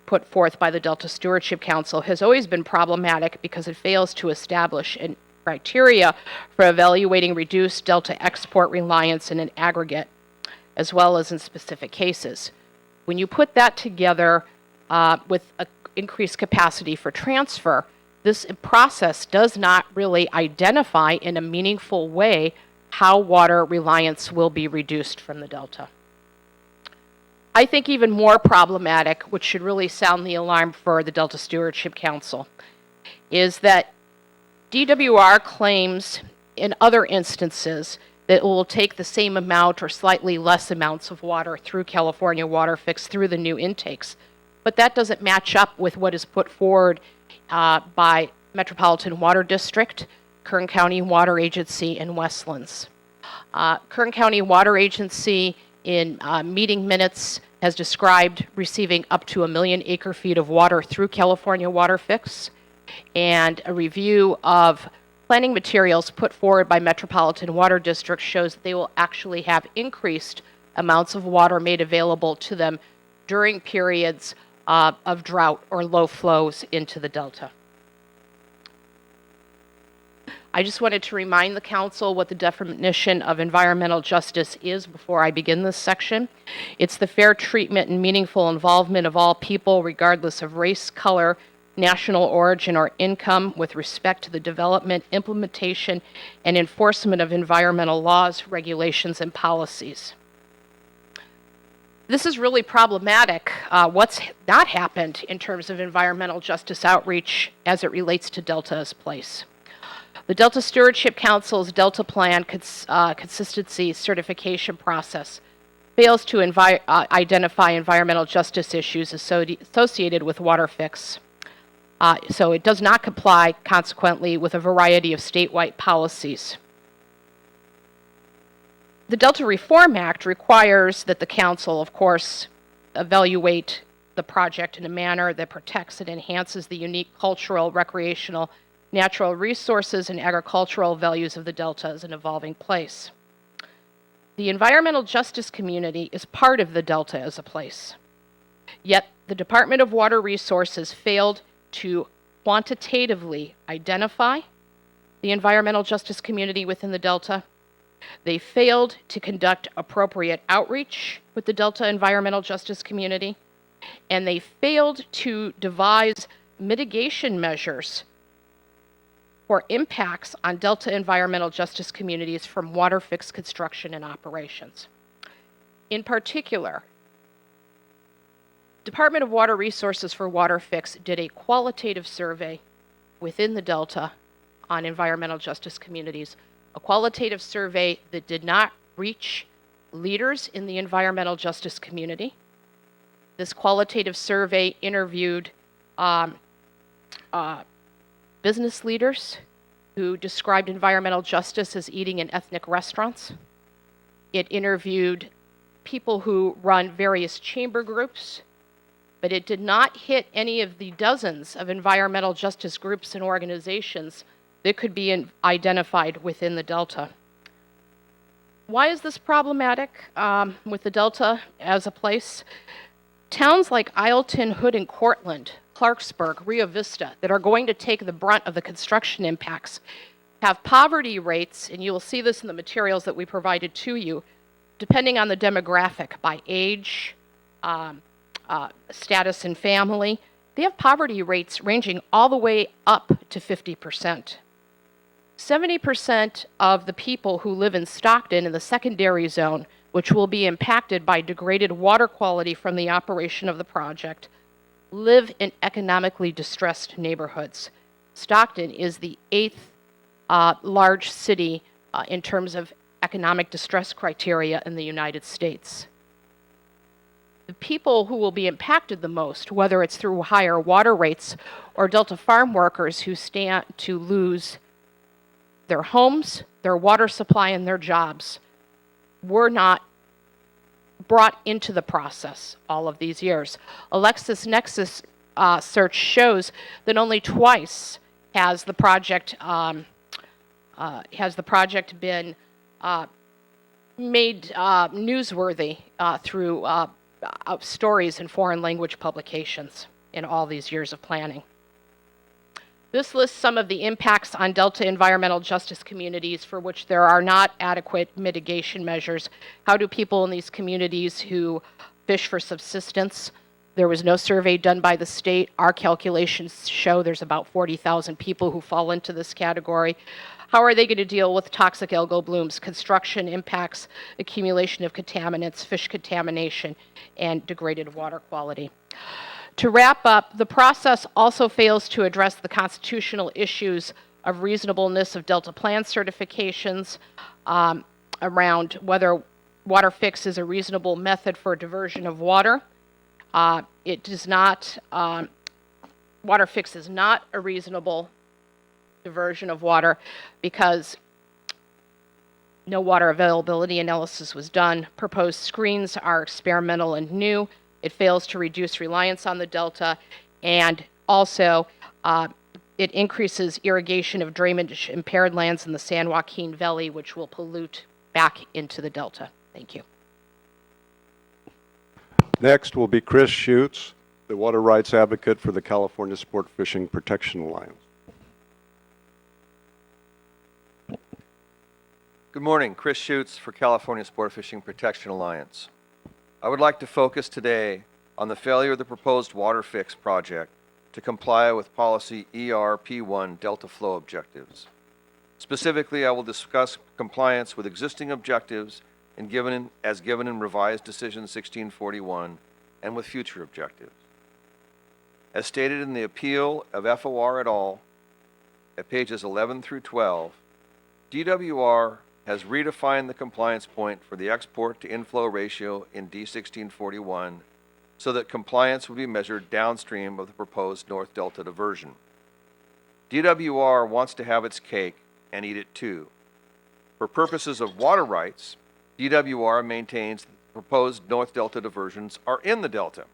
put forth by the Delta Stewardship Council has always been problematic because it fails to establish a criteria for evaluating reduced Delta export reliance in an aggregate, as well as in specific cases. When you put that together with a increased capacity for transfer, this process does not really identify in a meaningful way how water reliance will be reduced from the Delta. I think even more problematic, which should really sound the alarm for the Delta Stewardship Council, is that DWR claims in other instances that it will take the same amount or slightly less amounts of water through California WaterFix through the new intakes. But that doesn't match up with what is put forward by Metropolitan Water District, Kern County Water Agency, and Westlands. Kern County Water Agency in meeting minutes has described receiving up to 1 million acre-feet of water through California WaterFix, and a review of planning materials put forward by Metropolitan Water District shows that they will actually have increased amounts of water made available to them during periods of drought or low flows into the Delta. I just wanted to remind the council what the definition of environmental justice is before I begin this section. It's the fair treatment and meaningful involvement of all people, regardless of race, color, national origin, or income, with respect to the development, implementation, and enforcement of environmental laws, regulations, and policies. This is really problematic, what's not happened in terms of environmental justice outreach as it relates to Delta's place. The Delta Stewardship Council's Delta Plan consistency certification process fails to identify environmental justice issues associated with WaterFix. So it does not comply, consequently, with a variety of statewide policies. The Delta Reform Act requires that the council, of course, evaluate the project in a manner that protects and enhances the unique cultural, recreational, natural resources, and agricultural values of the Delta as an evolving place. The environmental justice community is part of the Delta as a place. Yet the Department of Water Resources failed to quantitatively identify the environmental justice community within the Delta. They failed to conduct appropriate outreach with the Delta environmental justice community, and they failed to devise mitigation measures for impacts on Delta environmental justice communities from WaterFix construction and operations. In particular, Department of Water Resources for WaterFix did a qualitative survey within the Delta on environmental justice communities, a qualitative survey that did not reach leaders in the environmental justice community. This qualitative survey interviewed business leaders who described environmental justice as eating in ethnic restaurants. It interviewed people who run various chamber groups, but it did not hit any of the dozens of environmental justice groups and organizations that could be identified within the Delta. Why is this problematic with the Delta as a place? Towns like Isleton, Hood, and Cortland, Clarksburg, Rio Vista, that are going to take the brunt of the construction impacts, have poverty rates, and you will see this in the materials that we provided to you, depending on the demographic, by age, status and family. They have poverty rates ranging all the way up to 50%. 70% of the people who live in Stockton in the secondary zone, which will be impacted by degraded water quality from the operation of the project, live in economically distressed neighborhoods. Stockton is the 8th large city in terms of economic distress criteria in the United States. The people who will be impacted the most, whether it's through higher water rates or Delta farm workers who stand to lose their homes, their water supply, and their jobs, were not brought into the process all of these years. A LexisNexis search shows that only twice has the project been made newsworthy through stories in foreign language publications in all these years of planning. This lists some of the impacts on Delta environmental justice communities for which there are not adequate mitigation measures. How do people in these communities who fish for subsistence? There was no survey done by the state. Our calculations show there's about 40,000 people who fall into this category. How are they going to deal with toxic algal blooms, construction impacts, accumulation of contaminants, fish contamination, and degraded water quality? To wrap up, the process also fails to address the constitutional issues of reasonableness of Delta Plan certifications around whether WaterFix is a reasonable method for diversion of water. It does not, WaterFix is not a reasonable diversion of water because no water availability analysis was done. Proposed screens are experimental and new. It fails to reduce reliance on the Delta, and also it increases irrigation of drainage impaired lands in the San Joaquin Valley, which will pollute back into the Delta. Thank you. Next will be Chris Schutz, the water rights advocate for the California Sport Fishing Protection Alliance. Good morning, Chris Schutz for California Sport Fishing Protection Alliance. I would like to focus today on the failure of the proposed WaterFix project to comply with policy ERP1 Delta flow objectives. Specifically, I will discuss compliance with existing objectives as given in revised decision 1641 and with future objectives. As stated in the appeal of FOR et al. At pages 11 through 12, DWR has redefined the compliance point for the export to inflow ratio in D1641 so that compliance would be measured downstream of the proposed North Delta diversion. DWR wants to have its cake and eat it too. For purposes of water rights, DWR maintains that the proposed North Delta diversions are in the Delta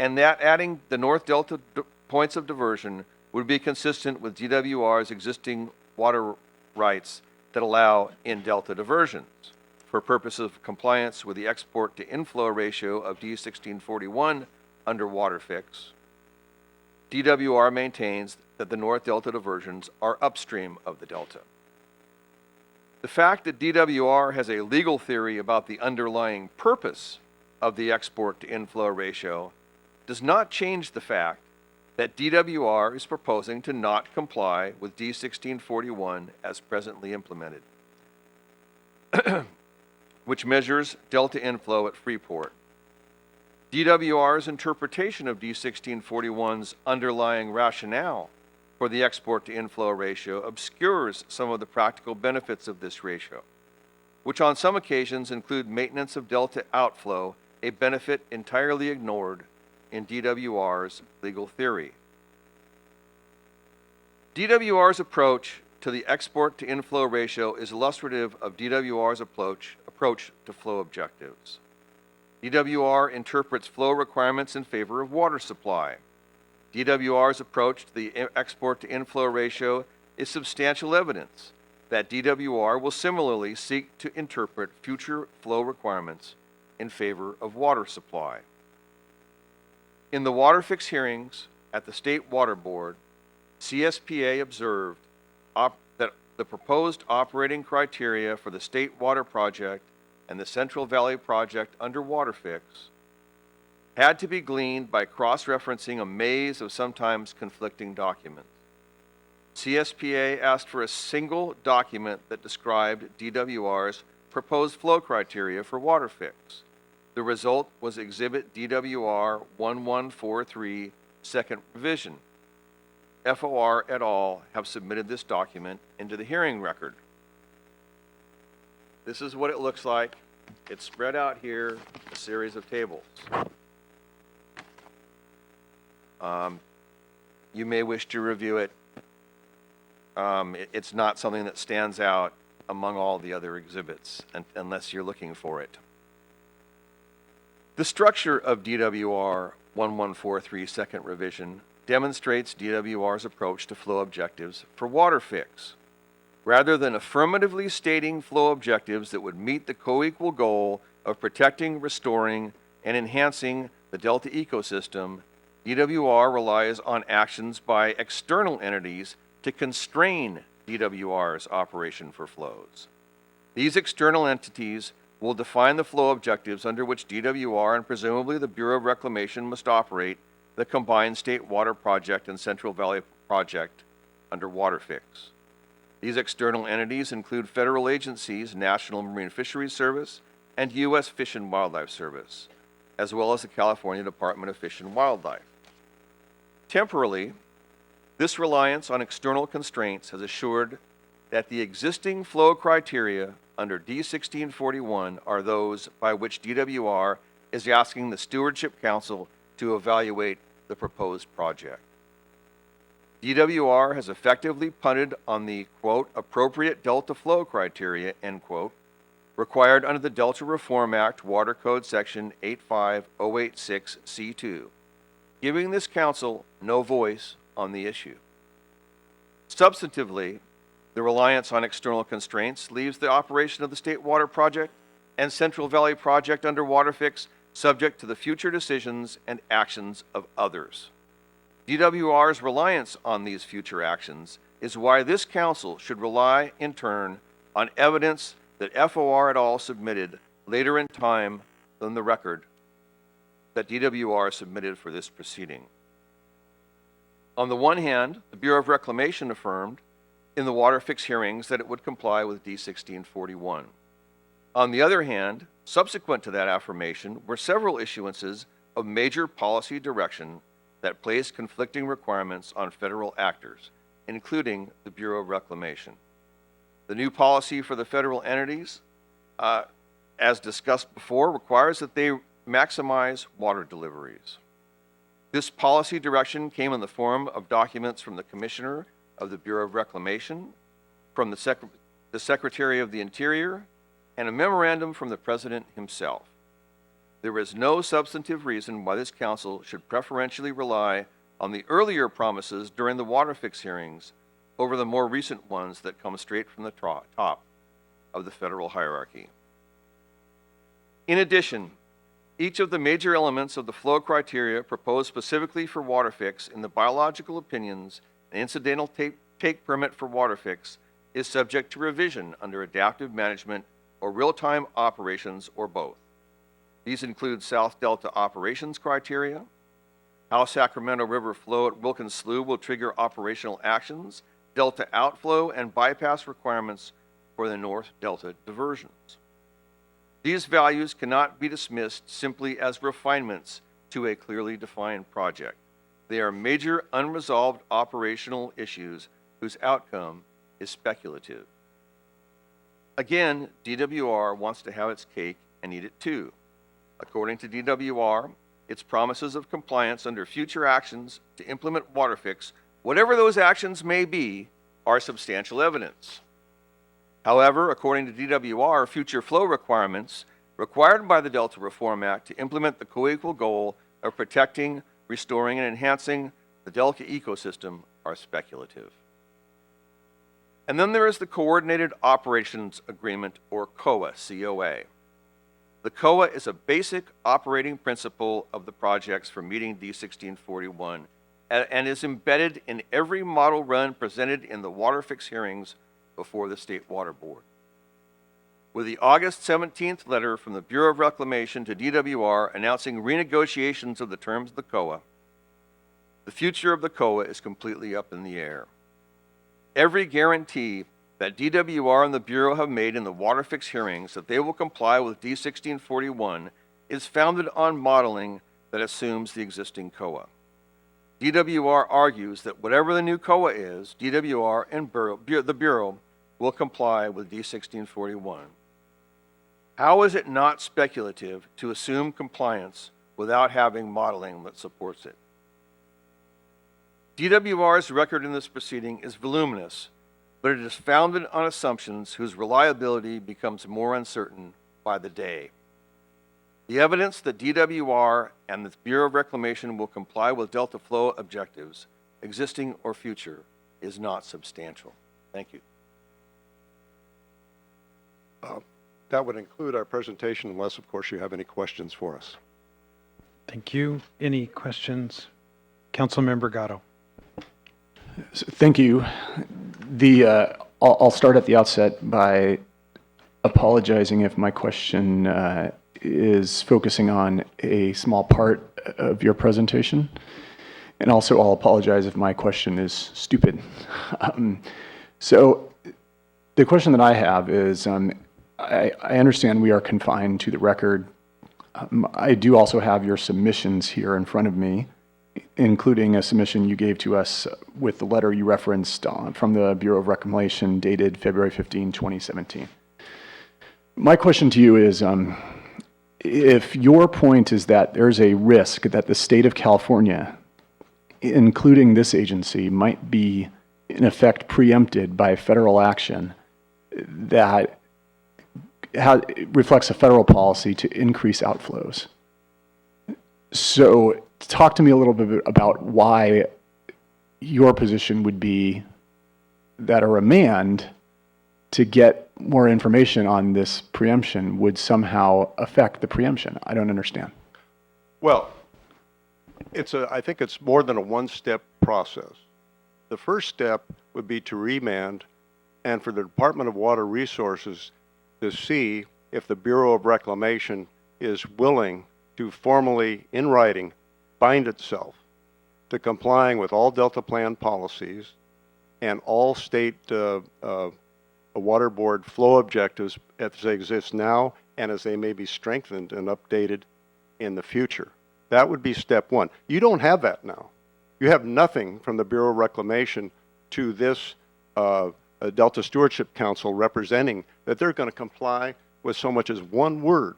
and that adding the North Delta points of diversion would be consistent with DWR's existing water rights that allow in Delta diversions. For purposes of compliance with the export to inflow ratio of D1641 under WaterFix, DWR maintains that the North Delta diversions are upstream of the Delta. The fact that DWR has a legal theory about the underlying purpose of the export to inflow ratio does not change the fact that DWR is proposing to not comply with D1641 as presently implemented, which measures delta inflow at Freeport. DWR's interpretation of D1641's underlying rationale for the export to inflow ratio obscures some of the practical benefits of this ratio, which on some occasions include maintenance of delta outflow, a benefit entirely ignored in DWR's legal theory. DWR's approach to the export to inflow ratio is illustrative of DWR's approach to flow objectives. DWR interprets flow requirements in favor of water supply. DWR's approach to the export to inflow ratio is substantial evidence that DWR will similarly seek to interpret future flow requirements in favor of water supply. In the WaterFix hearings at the State Water Board, CSPA observed that the proposed operating criteria for the State Water Project and the Central Valley Project under WaterFix had to be gleaned by cross-referencing a maze of sometimes conflicting documents. CSPA asked for a single document that described DWR's proposed flow criteria for WaterFix. The result was Exhibit DWR 1143, second revision. FOR et al. Have submitted this document into the hearing record. This is what it looks like. It's spread out here, a series of tables. You may wish to review it. It's not something that stands out among all the other exhibits, unless you're looking for it. The structure of DWR 1143 second revision demonstrates DWR's approach to flow objectives for WaterFix. Rather than affirmatively stating flow objectives that would meet the co-equal goal of protecting, restoring, and enhancing the Delta ecosystem, DWR relies on actions by external entities to constrain DWR's operation for flows. These external entities will define the flow objectives under which DWR and presumably the Bureau of Reclamation must operate the combined State Water Project and Central Valley Project under WaterFix. These external entities include federal agencies, National Marine Fisheries Service, and U.S. Fish and Wildlife Service, as well as the California Department of Fish and Wildlife. Temporally, this reliance on external constraints has assured that the existing flow criteria under D1641 are those by which DWR is asking the Stewardship Council to evaluate the proposed project. DWR has effectively punted on the, quote, appropriate delta flow criteria, end quote, required under the Delta Reform Act Water Code Section 85086C2, giving this council no voice on the issue. Substantively, the reliance on external constraints leaves the operation of the State Water Project and Central Valley Project under WaterFix subject to the future decisions and actions of others. DWR's reliance on these future actions is why this council should rely, in turn, on evidence that FOR et al. Submitted later in time than the record that DWR submitted for this proceeding. On the one hand, the Bureau of Reclamation affirmed in the WaterFix hearings that it would comply with D1641. On the other hand, subsequent to that affirmation were several issuances of major policy direction that placed conflicting requirements on federal actors, including the Bureau of Reclamation. The new policy for the federal entities, as discussed before, requires that they maximize water deliveries. This policy direction came in the form of documents from the Commissioner of the Bureau of Reclamation, from the Secretary of the Interior, and a memorandum from the President himself. there is no substantive reason why this council should preferentially rely on the earlier promises during the WaterFix hearings over the more recent ones that come straight from the top of the federal hierarchy. In addition, each of the major elements of the flow criteria proposed specifically for WaterFix in the biological opinions and incidental take permit for WaterFix is subject to revision under adaptive management or real-time operations or both. These include South Delta operations criteria, how Sacramento River flow at Wilkins Slough will trigger operational actions, Delta outflow, and bypass requirements for the North Delta diversions. These values cannot be dismissed simply as refinements to a clearly defined project. They are major unresolved operational issues whose outcome is speculative. Again, DWR wants to have its cake and eat it too. According to DWR, its promises of compliance under future actions to implement WaterFix, whatever those actions may be, are substantial evidence. However, according to DWR, future flow requirements required by the Delta Reform Act to implement the co-equal goal of protecting, restoring, and enhancing the Delta ecosystem are speculative. And then there is the Coordinated Operations Agreement, or COA, C-O-A. The COA is a basic operating principle of the projects for meeting D1641 and is embedded in every model run presented in the WaterFix hearings before the State Water Board. With the August 17th letter from the Bureau of Reclamation to DWR announcing renegotiations of the terms of the COA, the future of the COA is completely up in the air. Every guarantee that DWR and the Bureau have made in the WaterFix hearings that they will comply with D1641 is founded on modeling that assumes the existing COA. DWR argues that whatever the new COA is, DWR and the Bureau will comply with D1641. How is it not speculative to assume compliance without having modeling that supports it? DWR's record in this proceeding is voluminous, but it is founded on assumptions whose reliability becomes more uncertain by the day. The evidence that DWR and the Bureau of Reclamation will comply with Delta flow objectives, existing or future, is not substantial. Thank you. That would include our presentation, unless, of course, you have any questions for us. Thank you. Any questions? Councilmember Gatto. Thank you. I'll start at the outset by apologizing if my question is focusing on a small part of your presentation. And also I'll apologize if my question is stupid. So the question that I have is, I understand we are confined to the record. I do also have your submissions here in front of me, including a submission you gave to us with the letter you referenced from the Bureau of Reclamation dated February 15, 2017. My question to you is, if your point is that there's a risk that the state of California, including this agency, might be in effect preempted by federal action that reflects a federal policy to increase outflows. So talk to me a little bit about why your position would be that a remand to get more information on this preemption would somehow affect the preemption. I don't understand. Well, I think it's more than a one-step process. The first step would be to remand and for the Department of Water Resources to see if the Bureau of Reclamation is willing to formally, in writing, bind itself to complying with all Delta Plan policies and all state water board flow objectives as they exist now and as they may be strengthened and updated in the future. That would be step one. You don't have that now. You have nothing from the Bureau of Reclamation to this Delta Stewardship Council representing that they're going to comply with so much as one word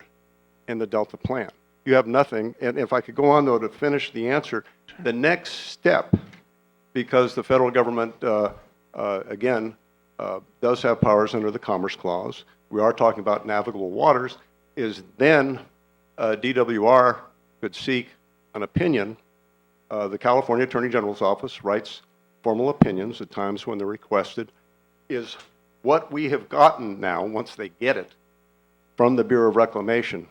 in the Delta Plan. You have nothing, and if I could go on though to finish the answer, the next step, because the federal government, again, does have powers under the Commerce Clause, we are talking about navigable waters, is then DWR could seek an opinion. The California Attorney General's office writes formal opinions at times when they're requested. Is what we have gotten now, once they get it from the Bureau of Reclamation,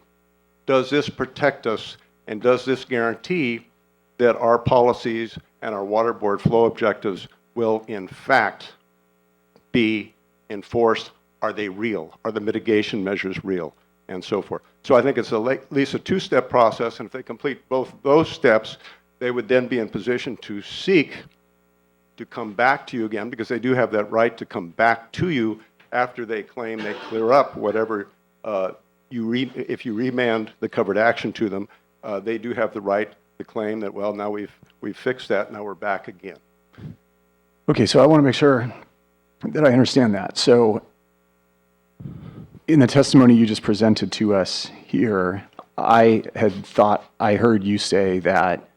does this protect us and does this guarantee that our policies and our water board flow objectives will in fact be enforced? Are they real? Are the mitigation measures real? And so forth. So I think it's at least a two-step process, and if they complete both those steps, they would then be in position to seek to come back to you again, because they do have that right to come back to you after they claim they clear up whatever if you remand the covered action to them, they do have the right to claim that, well, now we've fixed that, now we're back again. Okay, so I want to make sure that I understand that. So in the testimony you just presented to us here, I had thought I heard you say that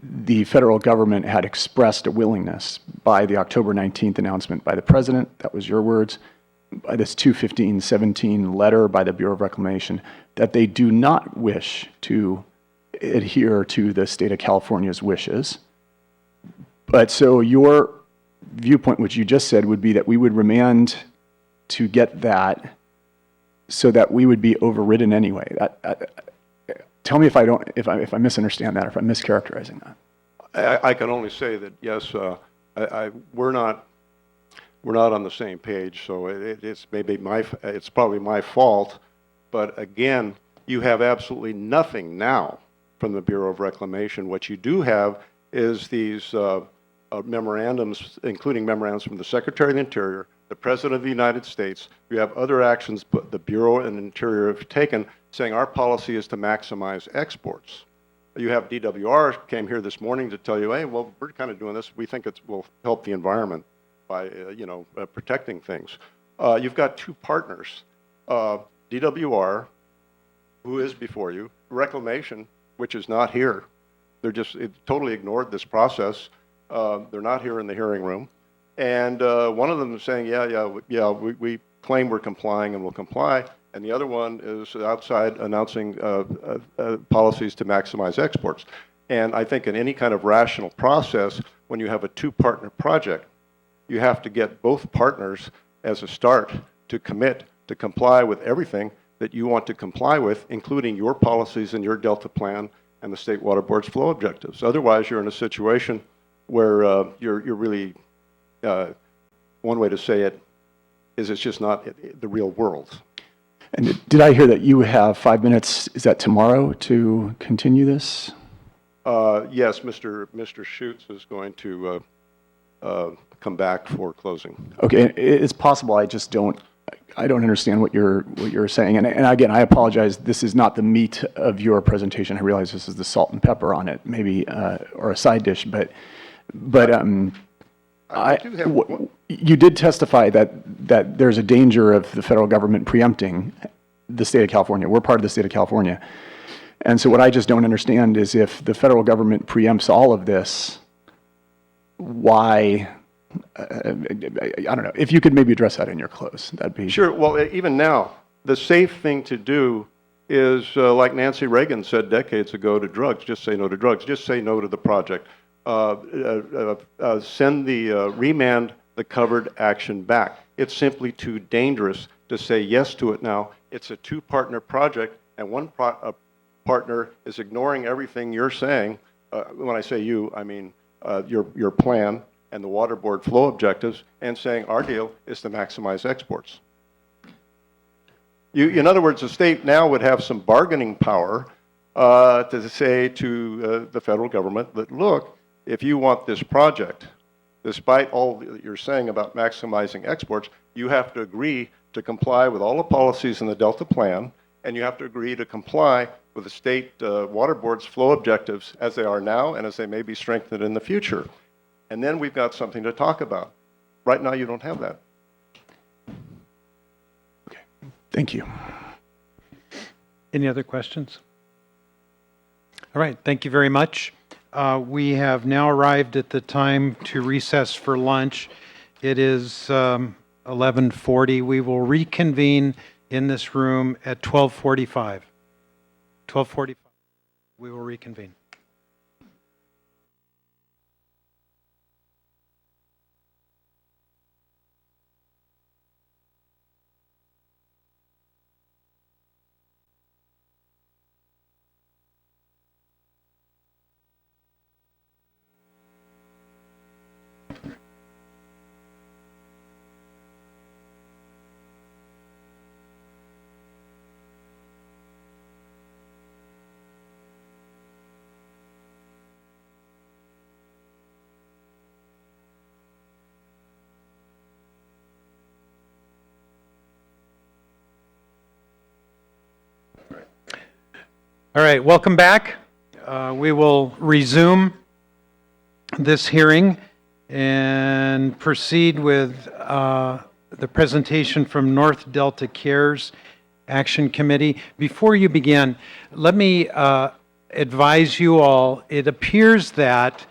the federal government had expressed a willingness by the October 19th announcement by the president, that was your words, by this 2/15/17 letter by the Bureau of Reclamation, that they do not wish to adhere to the state of California's wishes. But so your viewpoint, which you just said, would be that we would remand to get that so that we would be overridden anyway. Tell me if I misunderstand that or if I'm mischaracterizing that. I can only say that yes, we're not on the same page. So it's probably my fault. But again, you have absolutely nothing now from the Bureau of Reclamation. What you do have is these memorandums, including memorandums from the Secretary of the Interior, the President of the United States. You have other actions the Bureau and Interior have taken saying our policy is to maximize exports. You have DWR came here this morning to tell you, hey, well, we're kind of doing this. We think it will help the environment by, protecting things. You've got two partners, DWR, who is before you, Reclamation, which is not here. They're just totally ignored this process. They're not here in the hearing room. And one of them is saying, we claim we're complying and we'll comply. And the other one is outside announcing policies to maximize exports. And I think in any kind of rational process, when you have a two-partner project, you have to get both partners as a start to commit to comply with everything that you want to comply with, including your policies and your Delta Plan and the State Water Board's flow objectives. Otherwise, you're in a situation where you're really, one way to say it is it's just not the real world. And did I hear that you have 5 minutes, is that tomorrow, to continue this? Yes, Mr. Schutz is going to come back for closing. Okay, it's possible I don't understand what you're saying. And again, I apologize, this is not the meat of your presentation. I realize this is the salt and pepper on it, maybe, or a side dish, but you did testify that there's a danger of the federal government preempting the state of California. We're part of the state of California. And so what I just don't understand is if the federal government preempts all of this, why, I don't know, if you could maybe address that in your close, that'd be... Sure, well, even now, the safe thing to do is, like Nancy Reagan said decades ago to drugs, just say no to drugs, just say no to the project. Remand the covered action back. It's simply too dangerous to say yes to it now. It's a two-partner project, and one partner is ignoring everything you're saying. When I say you, I mean your plan and the water board flow objectives, and saying our deal is to maximize exports. In other words, the state now would have some bargaining power to say to the federal government that, look, if you want this project, despite all that you're saying about maximizing exports, you have to agree to comply with all the policies in the Delta Plan, and you have to agree to comply with the state water board's flow objectives as they are now and as they may be strengthened in the future. And then we've got something to talk about. Right now, you don't have that. Okay, thank you. Any other questions? All right, thank you very much. We have now arrived at the time to recess for lunch. It is 11:40. We will reconvene in this room at 12:45. 12:45. We will reconvene. All right, welcome back. We will resume this hearing and proceed with the presentation from North Delta Cares Action Committee. Before you begin, let me advise you all, it appears that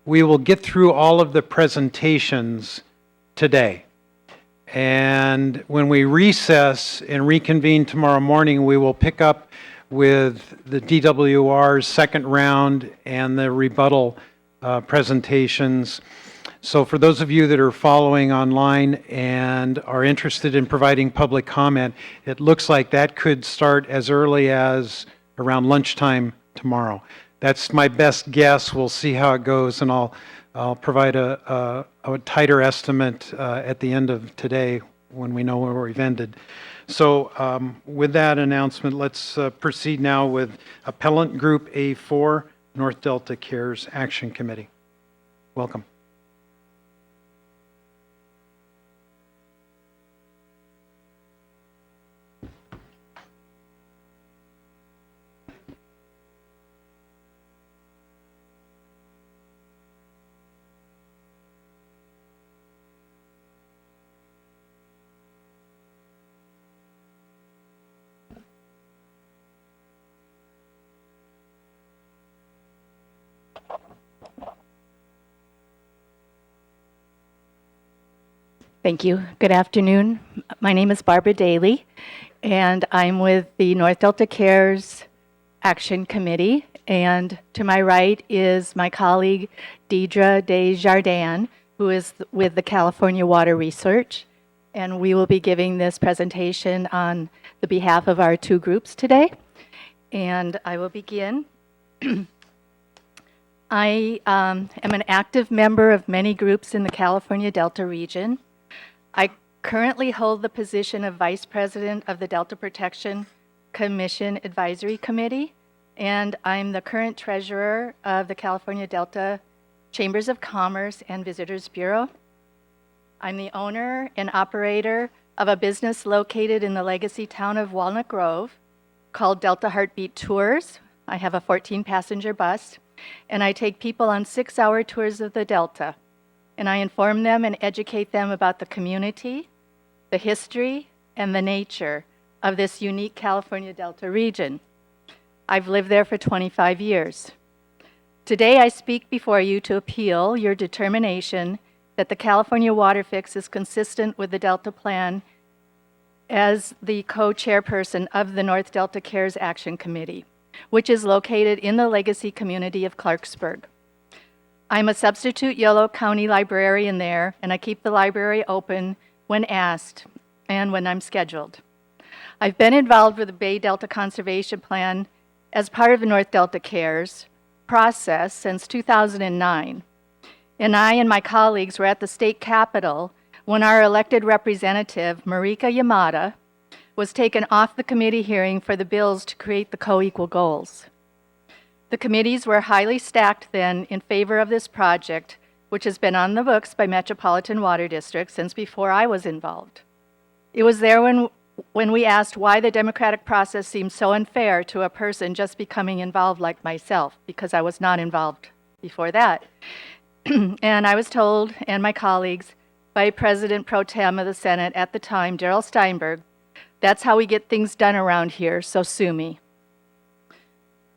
we will get through all of the presentations today. And when we recess and reconvene tomorrow morning, we will pick up with the DWR's second round and the rebuttal presentations. So for those of you that are following online and are interested in providing public comment, it looks like that could start as early as around lunchtime tomorrow. That's my best guess. We'll see how it goes, and I'll provide a tighter estimate at the end of today when we know where we've ended. So with that announcement, let's proceed now with Appellant Group A4, North Delta Cares Action Committee. Welcome. Thank you. Good afternoon. My name is Barbara Daly, and I'm with the North Delta Cares Action Committee. And to my right is my colleague, Deidre Desjardins, who is with the California Water Research. And we will be giving this presentation on the behalf of our two groups today. And I will begin. I am an active member of many groups in the California Delta region. I currently hold the position of Vice President of the Delta Protection Commission Advisory Committee, and I'm the current treasurer of the California Delta Chambers of Commerce and Visitors Bureau. I'm the owner and operator of a business located in the legacy town of Walnut Grove called Delta Heartbeat Tours. I have a 14-passenger bus, and I take people on 6-hour tours of the Delta. And I inform them and educate them about the community, the history, and the nature of this unique California Delta region. I've lived there for 25 years. Today I speak before you to appeal your determination that the California WaterFix is consistent with the Delta Plan as the co-chairperson of the North Delta Cares Action Committee, which is located in the legacy community of Clarksburg. I'm a substitute Yolo County librarian there, and I keep the library open when asked and when I'm scheduled. I've been involved with the Bay Delta Conservation Plan as part of the North Delta Cares process since 2009. And I and my colleagues were at the state capitol when our elected representative, Marika Yamada, was taken off the committee hearing for the bills to create the co-equal goals. The committees were highly stacked then in favor of this project, which has been on the books by Metropolitan Water District since before I was involved. It was there when we asked why the democratic process seemed so unfair to a person just becoming involved like myself, because I was not involved before that. And I was told, and my colleagues, by President Pro Tem of the Senate at the time, Darrell Steinberg, that's how we get things done around here, so sue me.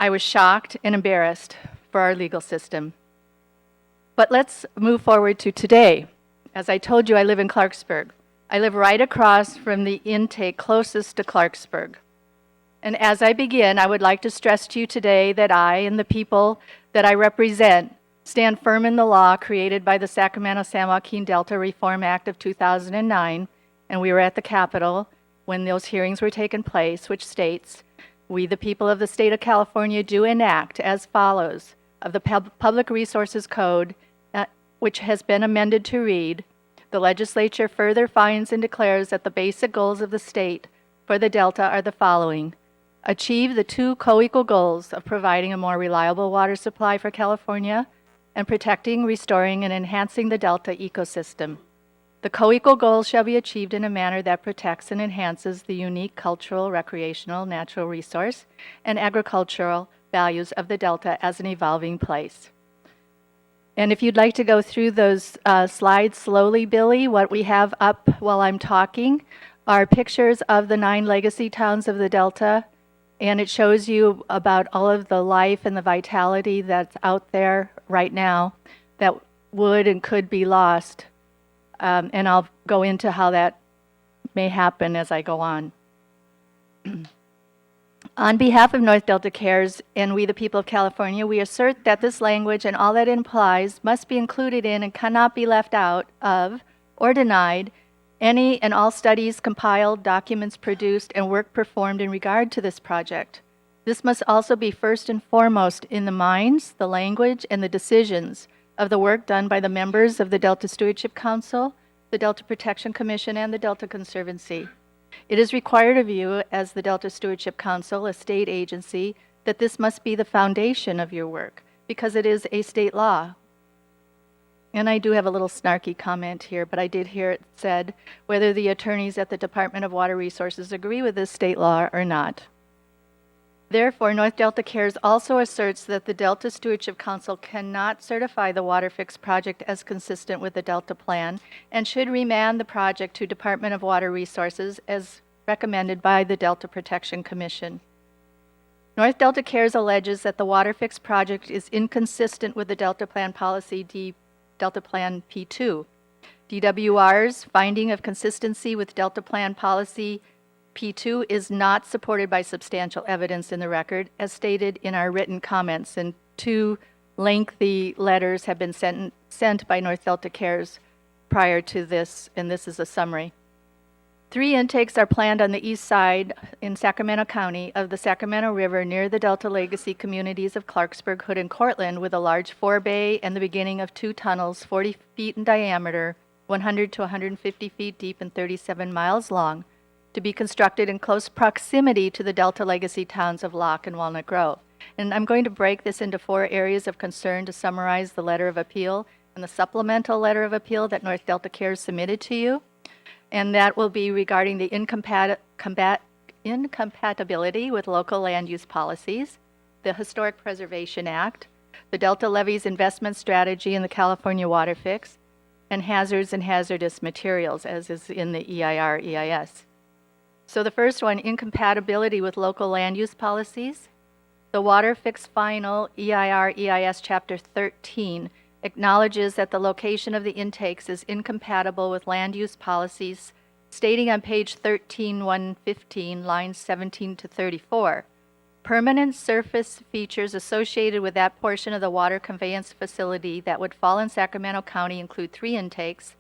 I was shocked and embarrassed for our legal system. But let's move forward to today. As I told you, I live in Clarksburg. I live right across from the intake closest to Clarksburg. And as I begin, I would like to stress to you today that I and the people that I represent stand firm in the law created by the Sacramento-San Joaquin Delta Reform Act of 2009, and we were at the Capitol when those hearings were taking place, which states, "We, the people of the state of California, do enact as follows of the Public Resources Code, which has been amended to read, the legislature further finds and declares that the basic goals of the state for the Delta are the following. Achieve the two co-equal goals of providing a more reliable water supply for California and protecting, restoring, and enhancing the Delta ecosystem. The co-equal goals shall be achieved in a manner that protects and enhances the unique cultural, recreational, natural resource, and agricultural values of the Delta as an evolving place." And if you'd like to go through those slides slowly, Billy, what we have up while I'm talking are pictures of the 9 legacy towns of the Delta, and it shows you about all of the life and the vitality that's out there right now that would and could be lost. And I'll go into how that may happen as I go on. On behalf of North Delta Cares and we the people of California, we assert that this language and all that it implies must be included in and cannot be left out of or denied any and all studies compiled, documents produced, and work performed in regard to this project. This must also be first and foremost in the minds, the language, and the decisions of the work done by the members of the Delta Stewardship Council, the Delta Protection Commission, and the Delta Conservancy. It is required of you as the Delta Stewardship Council, a state agency, that this must be the foundation of your work because it is a state law. And I do have a little snarky comment here, but I did hear it said whether the attorneys at the Department of Water Resources agree with this state law or not. Therefore, North Delta Cares also asserts that the Delta Stewardship Council cannot certify the WaterFix project as consistent with the Delta Plan and should remand the project to Department of Water Resources as recommended by the Delta Protection Commission. North Delta Cares alleges that the WaterFix project is inconsistent with the Delta Plan policy Delta Plan P2. DWR's finding of consistency with Delta Plan policy P2 is not supported by substantial evidence in the record, as stated in our written comments, and 2 lengthy letters have been sent by North Delta Cares prior to this, and this is a summary. 3 intakes are planned on the east side in Sacramento County of the Sacramento River near the Delta Legacy communities of Clarksburg, Hood, and Cortland, with a large forebay and the beginning of 2 tunnels 40 feet in diameter, 100 to 150 feet deep, and 37 miles long, to be constructed in close proximity to the Delta Legacy towns of Locke and Walnut Grove. And I'm going to break this into 4 areas of concern to summarize the letter of appeal and the supplemental letter of appeal that North Delta Cares submitted to you. And that will be regarding the incompatibility with local land use policies, the Historic Preservation Act, the Delta Levee's investment strategy in the California WaterFix, and hazards and hazardous materials, as is in the EIR-EIS. So the first one, incompatibility with local land use policies. The WaterFix Final EIR-EIS Chapter 13 acknowledges that the location of the intakes is incompatible with land use policies, stating on page 13-115, lines 17 to 34. Permanent surface features associated with that portion of the water conveyance facility that would fall in Sacramento County include 3 intakes,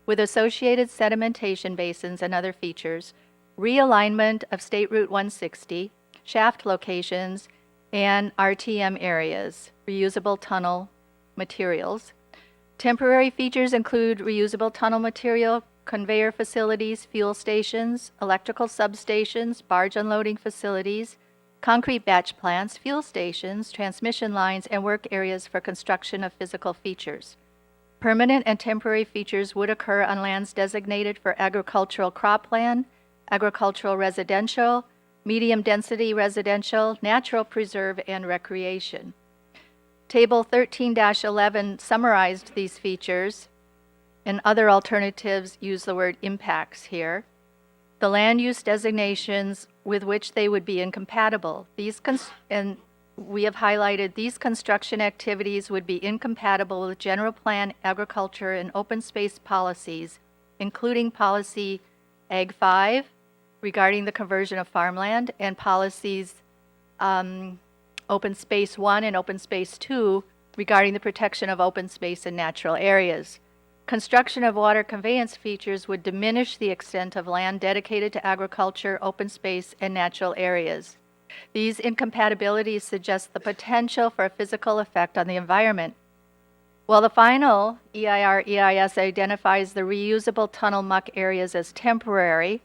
with associated sedimentation basins and other features, realignment of State Route 160, shaft locations, and RTM areas, reusable tunnel materials. Temporary features include reusable tunnel material, conveyor facilities, fuel stations, electrical substations, barge unloading facilities, concrete batch plants, fuel stations, transmission lines, and work areas for construction of physical features. Permanent and temporary features would occur on lands designated for agricultural cropland, agricultural residential, medium density residential, natural preserve, and recreation. Table 13-11 summarized these features, and other alternatives use the word impacts here. The land use designations with which they would be incompatible. And we have highlighted these construction activities would be incompatible with general plan agriculture and open space policies, including policy Ag 5, regarding the conversion of farmland, and policies Open Space 1 and Open Space 2 regarding the protection of open space and natural areas. Construction of water conveyance features would diminish the extent of land dedicated to agriculture, open space, and natural areas. These incompatibilities suggest the potential for a physical effect on the environment. While the final EIR-EIS identifies the reusable tunnel muck areas as temporary,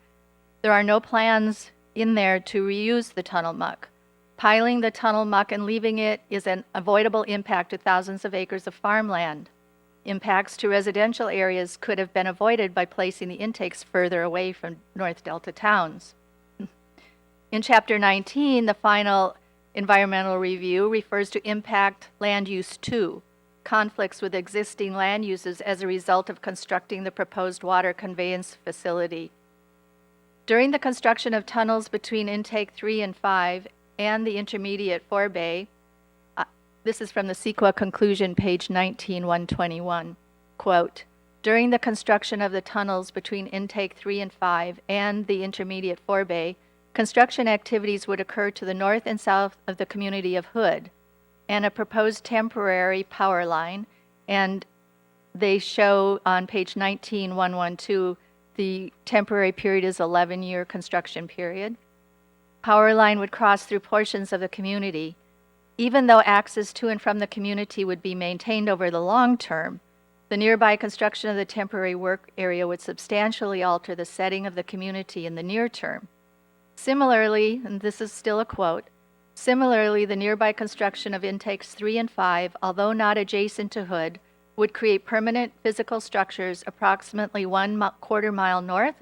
there are no plans in there to reuse the tunnel muck. Piling the tunnel muck and leaving it is an avoidable impact to thousands of acres of farmland. Impacts to residential areas could have been avoided by placing the intakes further away from North Delta towns. In Chapter 19, the final environmental review refers to impact land use 2, conflicts with existing land uses as a result of constructing the proposed water conveyance facility. During the construction of tunnels between intake 3 and 5 and the intermediate forebay, this is from the CEQA conclusion, page 19, 121, quote, during the construction of the tunnels between intake 3 and 5 and the intermediate forebay, construction activities would occur to the north and south of the community of Hood, and a proposed temporary power line, and they show on page 19, 112, the temporary period is 11-year construction period. Power line would cross through portions of the community. Even though access to and from the community would be maintained over the long term, the nearby construction of the temporary work area would substantially alter the setting of the community in the near term. Similarly, and this is still a quote, similarly, the nearby construction of intakes 3 and 5, although not adjacent to Hood, would create permanent physical structures approximately 1/4 mile north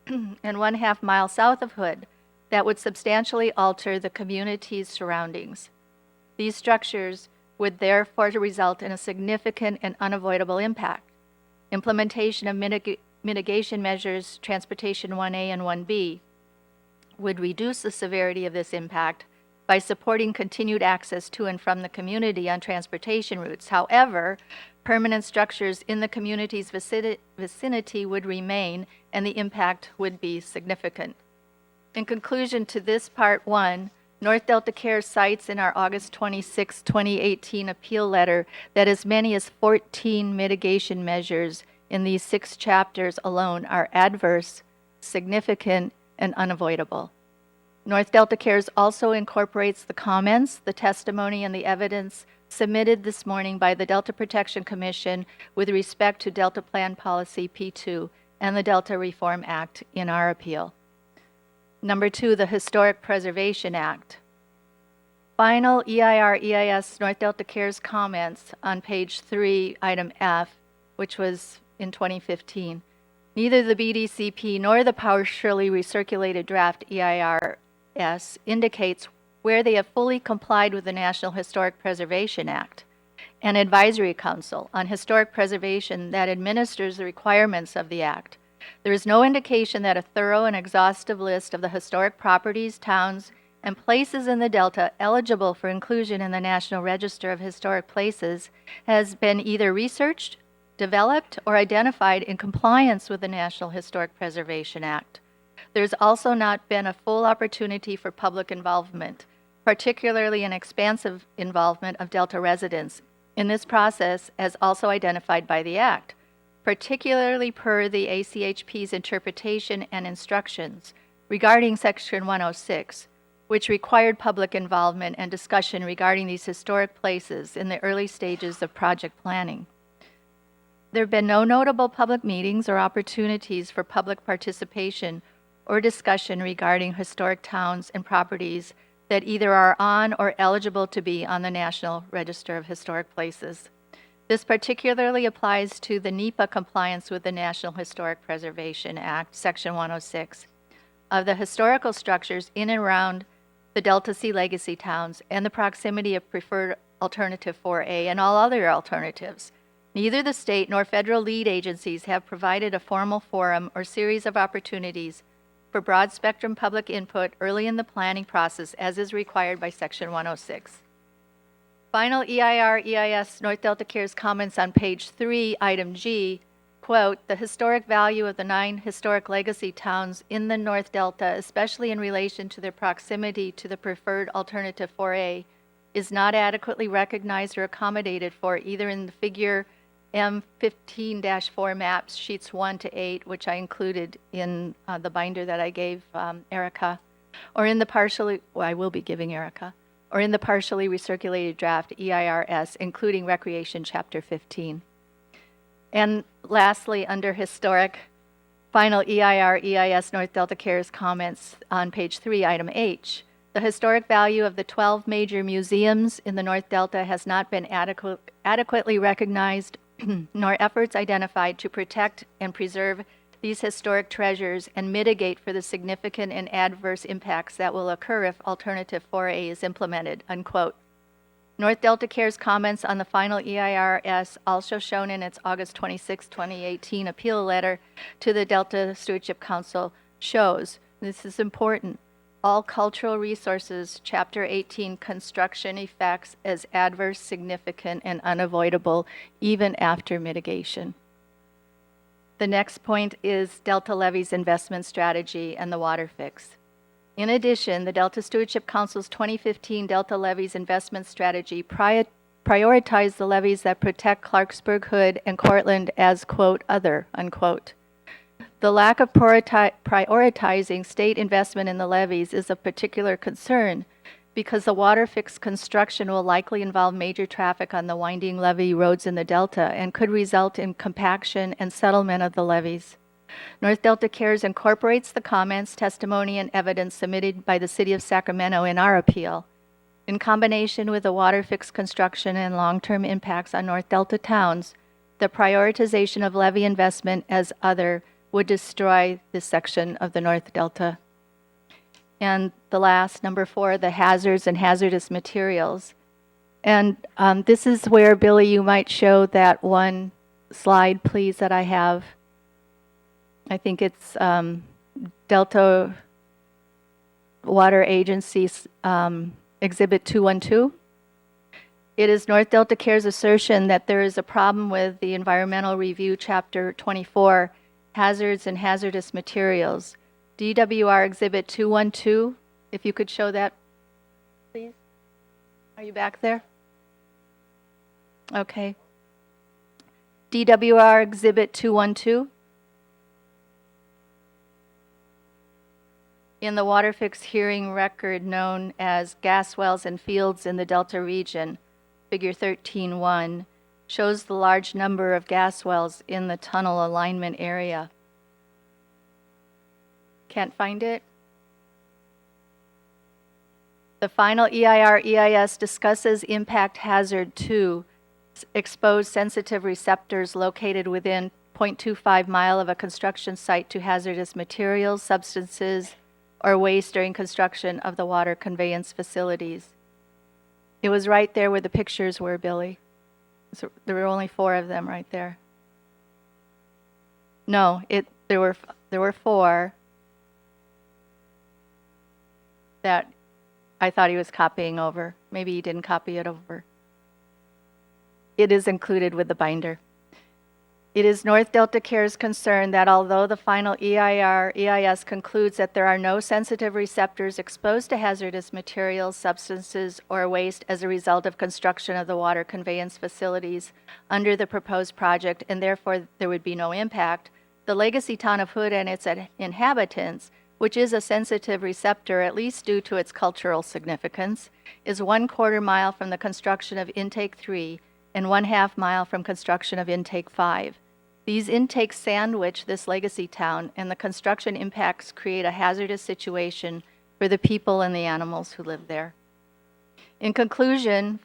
and 1/2 mile south of Hood that would substantially alter the community's surroundings. These structures would therefore result in a significant and unavoidable impact. Implementation of mitigation measures, Transportation 1A and 1B, would reduce the severity of this impact by supporting continued access to and from the community on transportation routes. However, permanent structures in the community's vicinity would remain, and the impact would be significant. In conclusion to this Part 1, North Delta Care cites in our August 26, 2018 appeal letter that as many as 14 mitigation measures in these 6 chapters alone are adverse, significant, and unavoidable. North Delta Cares also incorporates the comments, the testimony, and the evidence submitted this morning by the Delta Protection Commission with respect to Delta Plan Policy P2 and the Delta Reform Act in our appeal. Number 2, the Historic Preservation Act. Final EIR-EIS North Delta Cares comments on page 3, item F, which was in 2015. Neither the BDCP nor the partially recirculated draft EIR-S indicates where they have fully complied with the National Historic Preservation Act, an advisory council on historic preservation that administers the requirements of the Act. There is no indication that a thorough and exhaustive list of the historic properties, towns, and places in the Delta eligible for inclusion in the National Register of Historic Places has been either researched, developed, or identified in compliance with the National Historic Preservation Act. There's also not been a full opportunity for public involvement, particularly an expansive involvement of Delta residents in this process as also identified by the Act, particularly per the ACHP's interpretation and instructions regarding Section 106, which required public involvement and discussion regarding these historic places in the early stages of project planning. There have been no notable public meetings or opportunities for public participation or discussion regarding historic towns and properties that either are on or eligible to be on the National Register of Historic Places. This particularly applies to the NEPA compliance with the National Historic Preservation Act, Section 106, of the historical structures in and around the Delta Sea legacy towns and the proximity of preferred alternative 4A and all other alternatives. Neither the state nor federal lead agencies have provided a formal forum or series of opportunities for broad spectrum public input early in the planning process as is required by Section 106. Final EIR-EIS North Delta Cares comments on page 3, item G, quote, "The historic value of the 9 historic legacy towns in the North Delta, especially in relation to their proximity to the preferred alternative 4A, is not adequately recognized or accommodated for either in the figure M15-4 maps, sheets 1 to 8, which I included in the binder that I gave Erica, or in the partially, well, I will be giving Erica, or in the partially recirculated draft EIRS, including Recreation Chapter 15. And lastly, under historic, final EIS North Delta Cares comments on page 3, item H. The historic value of the 12 major museums in the North Delta has not been adequately recognized, nor efforts identified to protect and preserve these historic treasures and mitigate for the significant and adverse impacts that will occur if Alternative 4A is implemented," unquote. North Delta Cares comments on the final EIRS, also shown in its August 26, 2018 appeal letter to the Delta Stewardship Council, shows, this is important, all cultural resources, Chapter 18 construction effects as adverse, significant, and unavoidable even after mitigation. The next point is Delta Levee's investment strategy and the WaterFix. In addition, the Delta Stewardship Council's 2015 Delta Levees investment strategy prioritized the levees that protect Clarksburg, Hood, and Cortland as, quote, other, unquote. The lack of prioritizing state investment in the levees is of particular concern because the WaterFix construction will likely involve major traffic on the winding levee roads in the Delta and could result in compaction and settlement of the levees. North Delta Cares incorporates the comments, testimony, and evidence submitted by the City of Sacramento in our appeal. In combination with the WaterFix construction and long-term impacts on North Delta towns, the prioritization of levee investment as other would destroy this section of the North Delta. And the last, number 4, the hazards and hazardous materials. And this is where, Billy, you might show that one slide, please, that I have. I think it's Delta Water Agency's Exhibit 212. It is North Delta Care's assertion that there is a problem with the Environmental Review Chapter 24, Hazards and Hazardous Materials. DWR Exhibit 212, if you could show that, please. Are you back there? Okay. DWR Exhibit 212. In the WaterFix hearing record known as Gas Wells and Fields in the Delta region, Figure 13.1, shows the large number of gas wells in the tunnel alignment area. Can't find it? The final EIS discusses impact hazard 2, exposed sensitive receptors located within 0.25 mile of a construction site to hazardous materials, substances, or waste during construction of the water conveyance facilities. It was right there where the pictures were, Billy. So there were only 4 of them right there. No, there were 4 that I thought he was copying over. Maybe he didn't copy it over. It is included with the binder. It is North Delta Care's concern that although the final EIS concludes that there are no sensitive receptors exposed to hazardous materials, substances, or waste as a result of construction of the water conveyance facilities under the proposed project, and therefore there would be no impact, the legacy town of Hood and its inhabitants, which is a sensitive receptor at least due to its cultural significance, is 1/4 mile from the construction of Intake 3 and 1/2 mile from construction of Intake 5. These intakes sandwich this legacy town, and the construction impacts create a hazardous situation for the people and the animals who live there. In conclusion,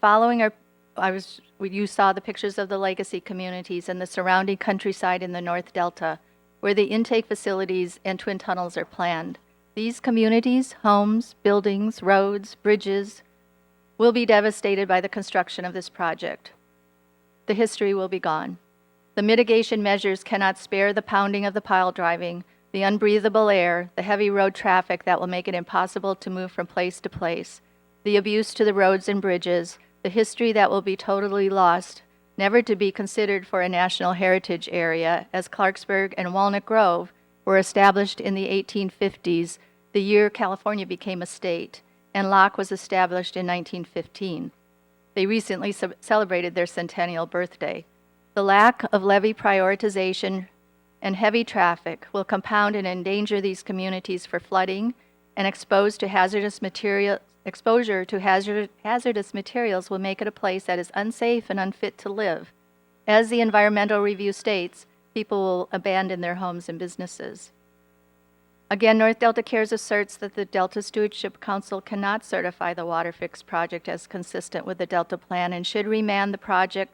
you saw the pictures of the legacy communities and the surrounding countryside in the North Delta, where the intake facilities and twin tunnels are planned. These communities, homes, buildings, roads, bridges, will be devastated by the construction of this project. The history will be gone. The mitigation measures cannot spare the pounding of the pile driving, the unbreathable air, the heavy road traffic that will make it impossible to move from place to place, the abuse to the roads and bridges, the history that will be totally lost never to be considered for a National Heritage Area, as Clarksburg and Walnut Grove were established in the 1850s, the year California became a state, and Locke was established in 1915. They recently celebrated their centennial birthday. The lack of levee prioritization and heavy traffic will compound and endanger these communities for flooding, and exposure to hazardous materials will make it a place that is unsafe and unfit to live. As the environmental review states, people will abandon their homes and businesses. Again, North Delta Cares asserts that the Delta Stewardship Council cannot certify the WaterFix project as consistent with the Delta Plan and should remand the project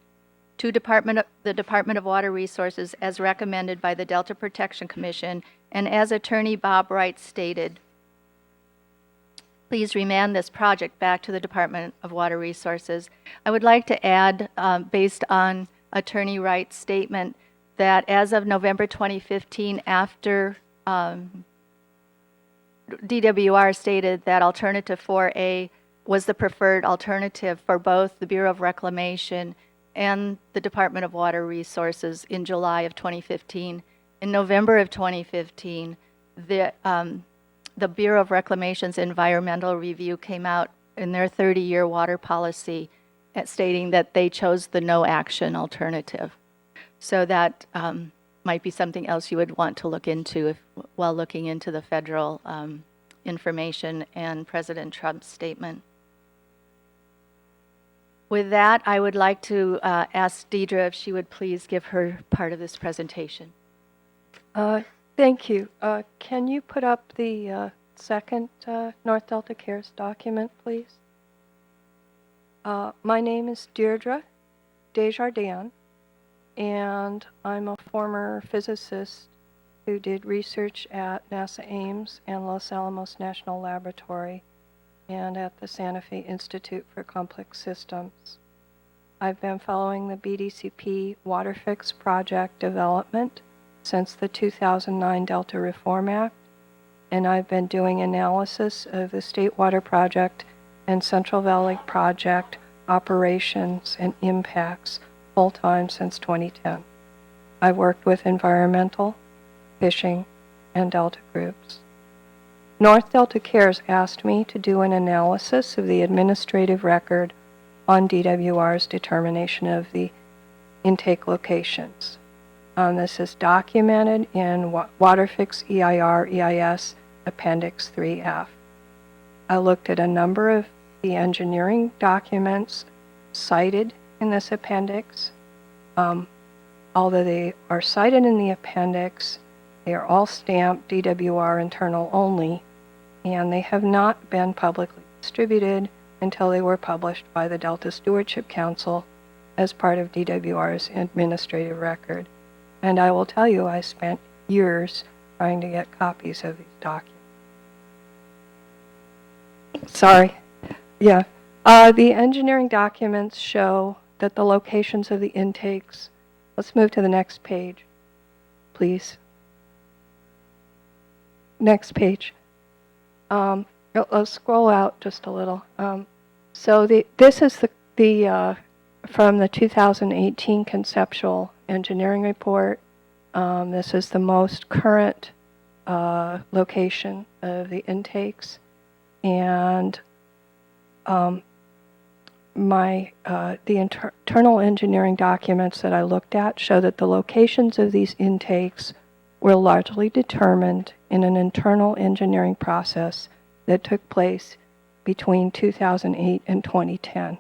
to the Department of Water Resources as recommended by the Delta Protection Commission, and as Attorney Bob Wright stated, please remand this project back to the Department of Water Resources. I would like to add, based on Attorney Wright's statement, that as of November 2015, after DWR stated that Alternative 4A was the preferred alternative for both the Bureau of Reclamation and the Department of Water Resources in July of 2015. In November of 2015, the Bureau of Reclamation's environmental review came out in their 30-year water policy stating that they chose the no action alternative. So that might be something else you would want to look into while looking into the federal information and President Trump's statement. With that, I would like to ask Deidre if she would please give her part of this presentation. Thank you. Can you put up the second North Delta Cares document, please? My name is Deirdre Desjardins, and I'm a former physicist who did research at NASA Ames and Los Alamos National Laboratory and at the Santa Fe Institute for Complex Systems. I've been following the BDCP WaterFix project development since the 2009 Delta Reform Act, and I've been doing analysis of the State Water Project and Central Valley Project operations and impacts full-time since 2010. I've worked with environmental, fishing, and Delta groups. North Delta Cares asked me to do an analysis of the administrative record on DWR's determination of the intake locations. This is documented in WaterFix EIS Appendix 3F. I looked at a number of the engineering documents cited in this appendix. Although they are cited in the appendix, they are all stamped DWR internal only, and they have not been publicly distributed until they were published by the Delta Stewardship Council as part of DWR's administrative record. And I will tell you, I spent years trying to get copies of these documents. Sorry. Yeah. The engineering documents show that the locations of the intakes, let's move to the next page, please. Next page. Let's scroll out just a little. So this is the from the 2018 conceptual engineering report. This is the most current location of the intakes, and the internal engineering documents that I looked at show that the locations of these intakes were largely determined in an internal engineering process that took place between 2008 and 2010.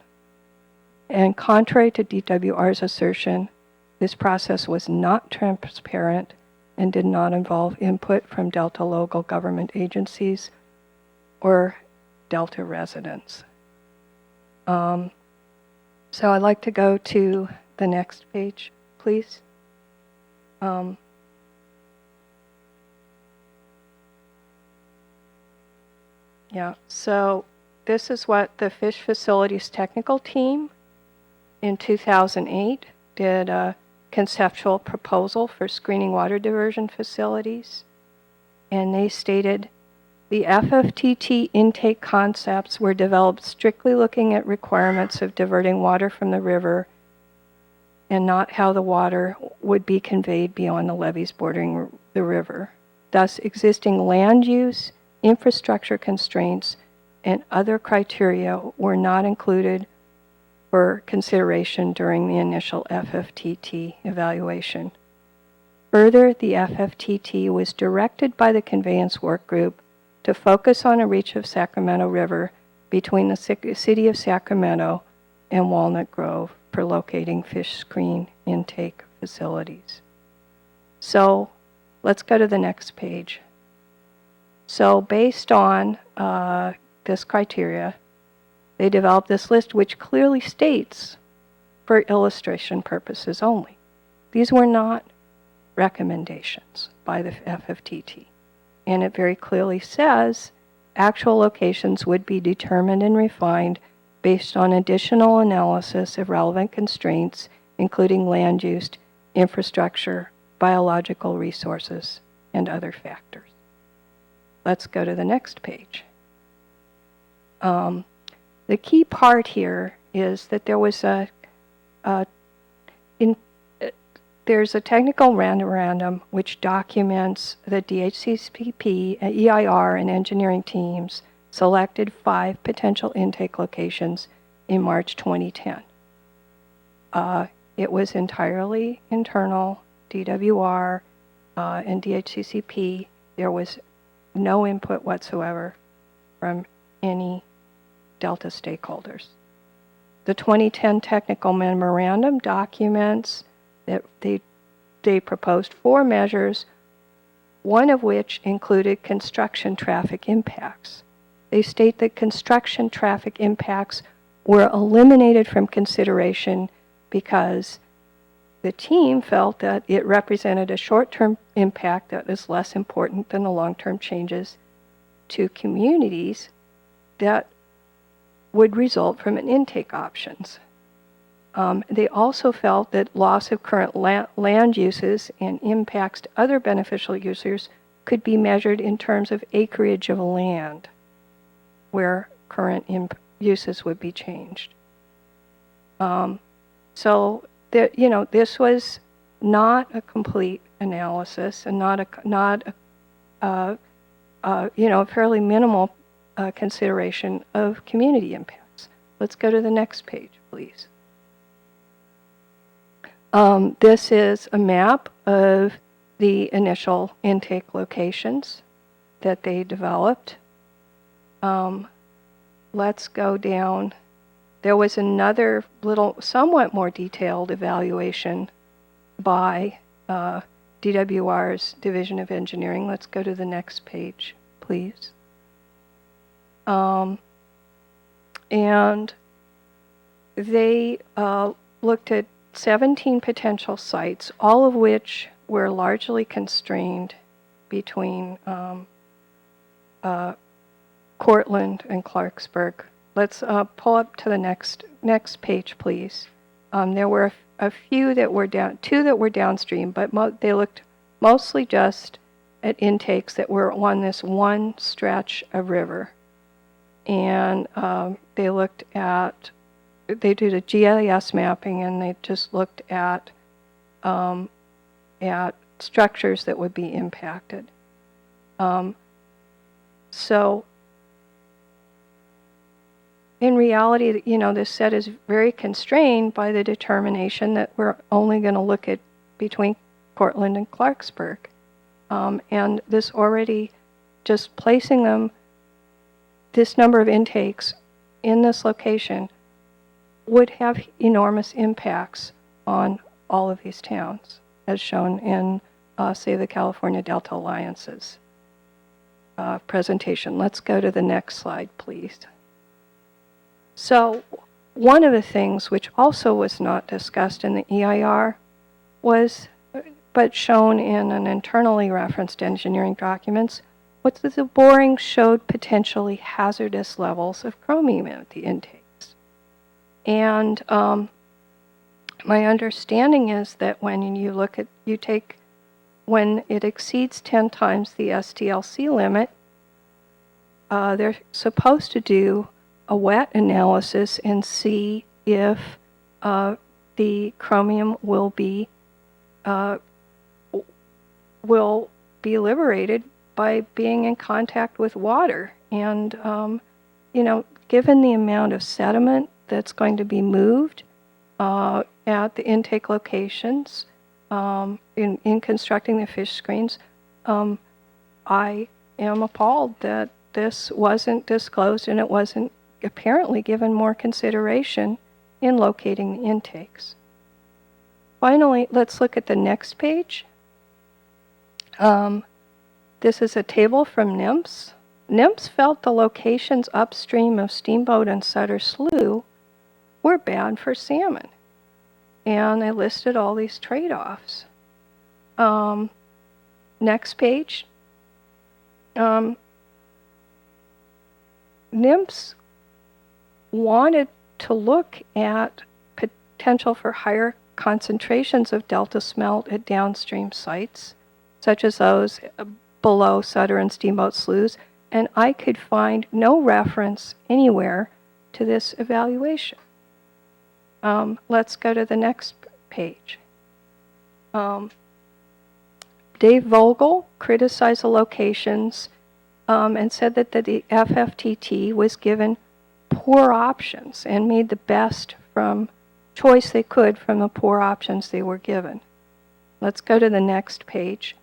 And contrary to DWR's assertion, this process was not transparent and did not involve input from Delta local government agencies or Delta residents. So I'd like to go to the next page, please. Yeah, so this is what the Fish Facilities Technical Team in 2008 did a conceptual proposal for screening water diversion facilities. And they stated the FFTT intake concepts were developed strictly looking at requirements of diverting water from the river and not how the water would be conveyed beyond the levees bordering the river. Thus, existing land use, infrastructure constraints, and other criteria were not included for consideration during the initial FFTT evaluation. Further, the FFTT was directed by the conveyance work group to focus on a reach of Sacramento River between the city of Sacramento and Walnut Grove for locating fish screen intake facilities. So let's go to the next page. So based on this criteria, they developed this list which clearly states for illustration purposes only. These were not recommendations by the FFTT. And it very clearly says actual locations would be determined and refined based on additional analysis of relevant constraints, including land use, infrastructure, biological resources, and other factors. Let's go to the next page. The key part here is that there was there's a technical memorandum which documents the DHCCP, EIR, and engineering teams selected 5 potential intake locations in March 2010. It was entirely internal, DWR and DHCCP. There was no input whatsoever from any Delta stakeholders. The 2010 technical memorandum documents that they proposed 4 measures, one of which included construction traffic impacts. They state that construction traffic impacts were eliminated from consideration because the team felt that it represented a short-term impact that was less important than the long-term changes to communities that would result from an intake options. They also felt that loss of current land uses and impacts to other beneficial users could be measured in terms of acreage of land where current uses would be changed. So this was not a complete analysis and not a fairly minimal consideration of community impacts. Let's go to the next page, please. This is a map of the initial intake locations that they developed. Let's go down. There was another little, somewhat more detailed evaluation by DWR's Division of Engineering. Let's go to the next page, please. And they looked at 17 potential sites, all of which were largely constrained between Cortland and Clarksburg. Let's pull up to the next page, please. There were a few that were two that were downstream, but they looked mostly just at intakes that were on this one stretch of river. And they did a GIS mapping, and they just looked at structures that would be impacted. So in reality, this set is very constrained by the determination that we're only going to look at between Cortland and Clarksburg. And this already, just placing them, this number of intakes in this location would have enormous impacts on all of these towns, as shown in, say, the California Delta Alliance's presentation. Let's go to the next slide, please. So one of the things which also was not discussed in the EIR but shown in an internally referenced engineering documents, was that the boring showed potentially hazardous levels of chromium at the intakes. And my understanding is that when when it exceeds 10 times the STLC limit, they're supposed to do a wet analysis and see if the chromium will be liberated by being in contact with water. And, you know, given the amount of sediment that's going to be moved at the intake locations in constructing the fish screens, I am appalled that this wasn't disclosed and it wasn't apparently given more consideration in locating the intakes. Finally, let's look at the next page. This is a table from NIMS. NIMS felt the locations upstream of Steamboat and Sutter Slough were bad for salmon. And they listed all these trade-offs. Next page. NIMS wanted to look at potential for higher concentrations of delta smelt at downstream sites, such as those below Sutter and Steamboat Sloughs, and I could find no reference anywhere to this evaluation. Let's go to the next page. Dave Vogel criticized the locations and said that the FFTT was given poor options and made the best from choice they could from the poor options they were given. Let's go to the next page.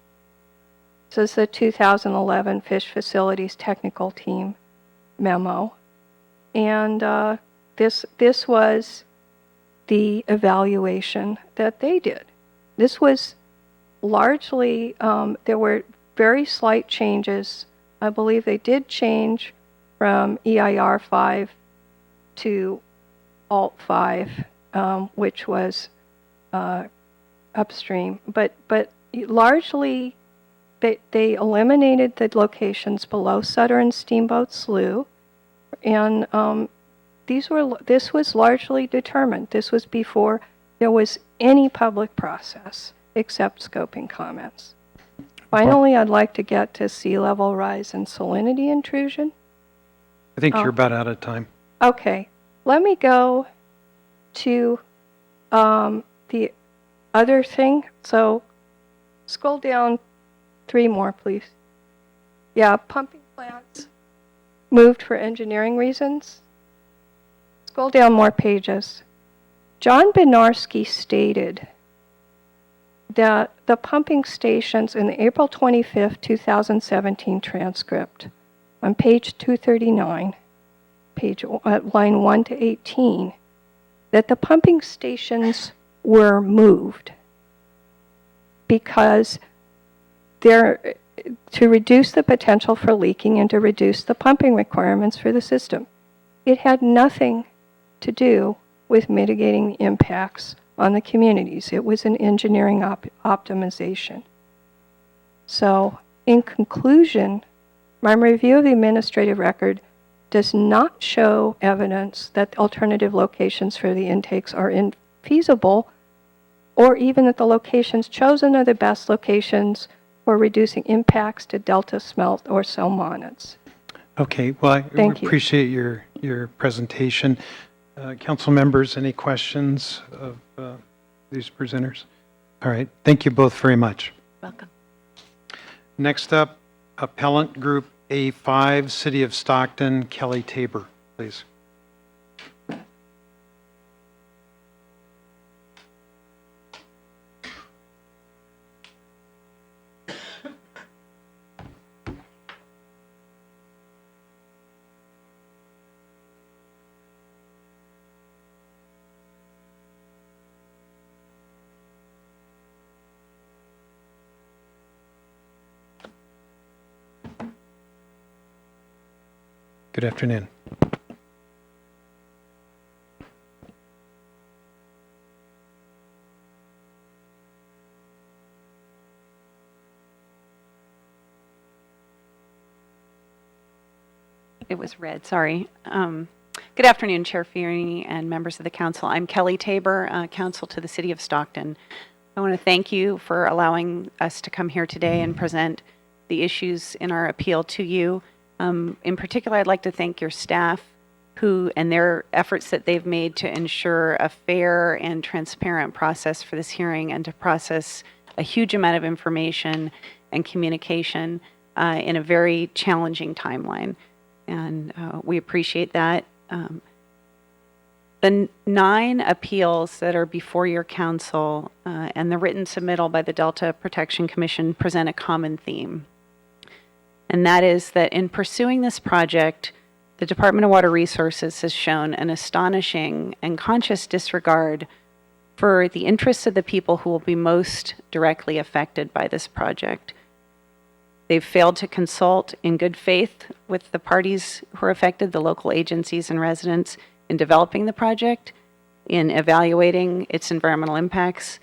This is the 2011 Fish Facilities Technical Team memo. And this was the evaluation that they did. This was largely, there were very slight changes. I believe they did change from EIR 5 to Alt 5, which was upstream. But largely, they eliminated the locations below Sutter and Steamboat Slough, and this was largely determined. This was before there was any public process except scoping comments. Finally, I'd like to get to sea level rise and salinity intrusion. I think you're about out of time. Okay, let me go to the other thing. So scroll down 3 more, please. Yeah, pumping plants moved for engineering reasons. Scroll down more pages. John Benarski stated that the pumping stations in the April 25th, 2017 transcript on page 239, line 1 to 18, that the pumping stations were moved because they're to reduce the potential for leaking and to reduce the pumping requirements for the system. It had nothing to do with mitigating the impacts on the communities. It was an engineering optimization. So, in conclusion, my review of the administrative record does not show evidence that alternative locations for the intakes are infeasible, or even that the locations chosen are the best locations for reducing impacts to delta smelt or salmonids. Okay, well, I Thank you. appreciate your presentation. Council members, any questions of these presenters? All right, thank you both very much. Welcome. Next up, Appellant Group A5, City of Stockton, Kelly Tabor, please. Good afternoon. It was red, sorry. Good afternoon, Chair Fiorini and members of the council. I'm Kelly Tabor, counsel to the City of Stockton. I want to thank you for allowing us to come here today and present the issues in our appeal to you. In particular, I'd like to thank your staff and their efforts that they've made to ensure a fair and transparent process for this hearing and to process a huge amount of information and communication in a very challenging timeline. And we appreciate that. The 9 appeals that are before your council and the written submittal by the Delta Protection Commission present a common theme. And that is that in pursuing this project, the Department of Water Resources has shown an astonishing and conscious disregard for the interests of the people who will be most directly affected by this project. They've failed to consult in good faith with the parties who are affected, the local agencies and residents, in developing the project, in evaluating its environmental impacts,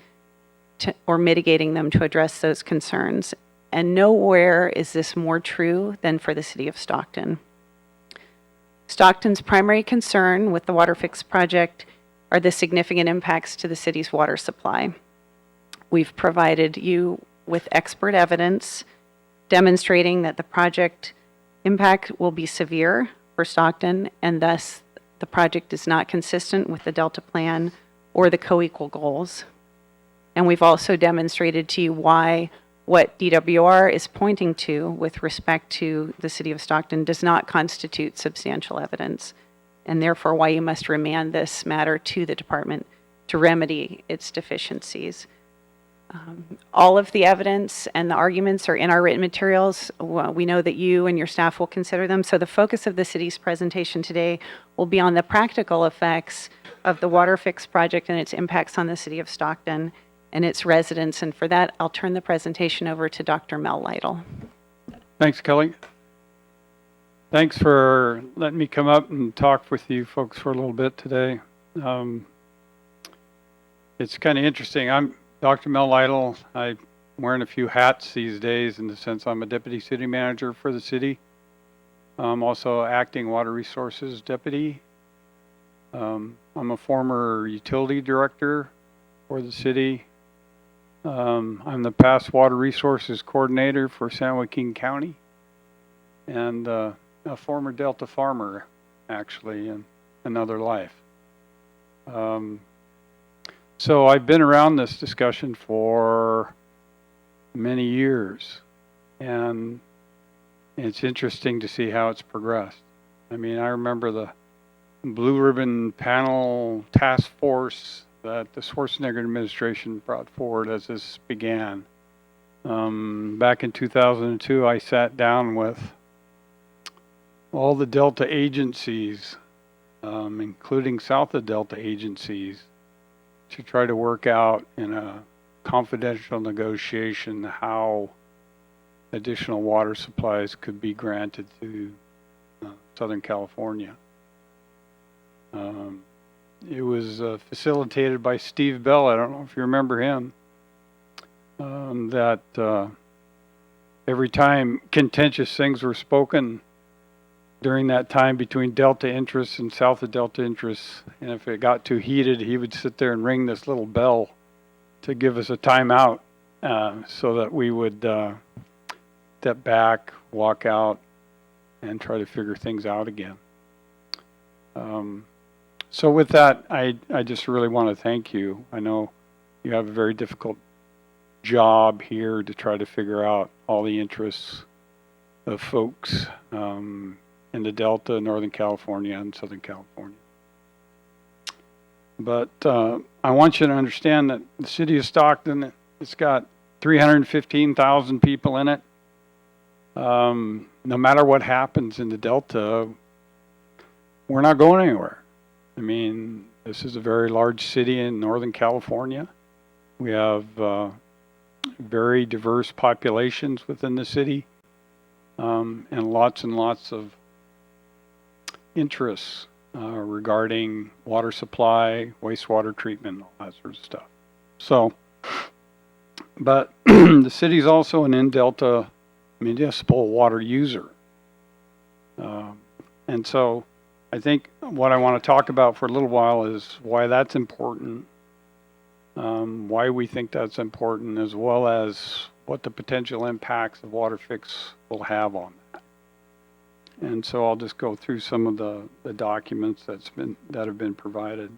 or mitigating them to address those concerns. And nowhere is this more true than for the city of Stockton. Stockton's primary concern with the WaterFix project are the significant impacts to the city's water supply. We've provided you with expert evidence demonstrating that the project impact will be severe for Stockton, and thus the project is not consistent with the Delta Plan or the co-equal goals. And we've also demonstrated to you why what DWR is pointing to with respect to the city of Stockton does not constitute substantial evidence, and therefore why you must remand this matter to the department to remedy its deficiencies. All of the evidence and the arguments are in our written materials. We know that you and your staff will consider them. So the focus of the city's presentation today will be on the practical effects of the WaterFix project and its impacts on the city of Stockton and its residents. And for that, I'll turn the presentation over to Dr. Mel Lytle. Thanks, Kelly. Thanks for letting me come up and talk with you folks for a little bit today. It's kind of interesting. I'm Dr. Mel Lytle. I'm wearing a few hats these days in the sense I'm a deputy city manager for the city. I'm also acting water resources deputy. I'm a former utility director for the city. I'm the past water resources coordinator for San Joaquin County, and a former Delta farmer, actually, in another life. So I've been around this discussion for many years, and it's interesting to see how it's progressed. I mean, I remember the Blue Ribbon Panel Task Force that the Schwarzenegger administration brought forward as this began. Back in 2002, I sat down with all the Delta agencies, including south of Delta agencies, to try to work out in a confidential negotiation how additional water supplies could be granted to Southern California. It was facilitated by Steve Bell. I don't know if you remember him. That every time contentious things were spoken during that time between Delta interests and south of Delta interests, and if it got too heated, he would sit there and ring this little bell to give us a timeout so that we would step back, walk out, and try to figure things out again. So with that, I just really want to thank you. I know you have a very difficult job here to try to figure out all the interests of folks in the Delta, Northern California, and Southern California. But I want you to understand that the city of Stockton, it's got 315,000 people in it. No matter what happens in the Delta, we're not going anywhere. I mean, this is a very large city in Northern California. We have very diverse populations within the city, and lots of interests regarding water supply, wastewater treatment, all that sort of stuff. So, but the city's also an in-Delta municipal water user. And so I think what I want to talk about for a little while is why that's important, why we think that's important, as well as what the potential impacts of WaterFix will have on that. And so I'll just go through some of the documents that have been provided.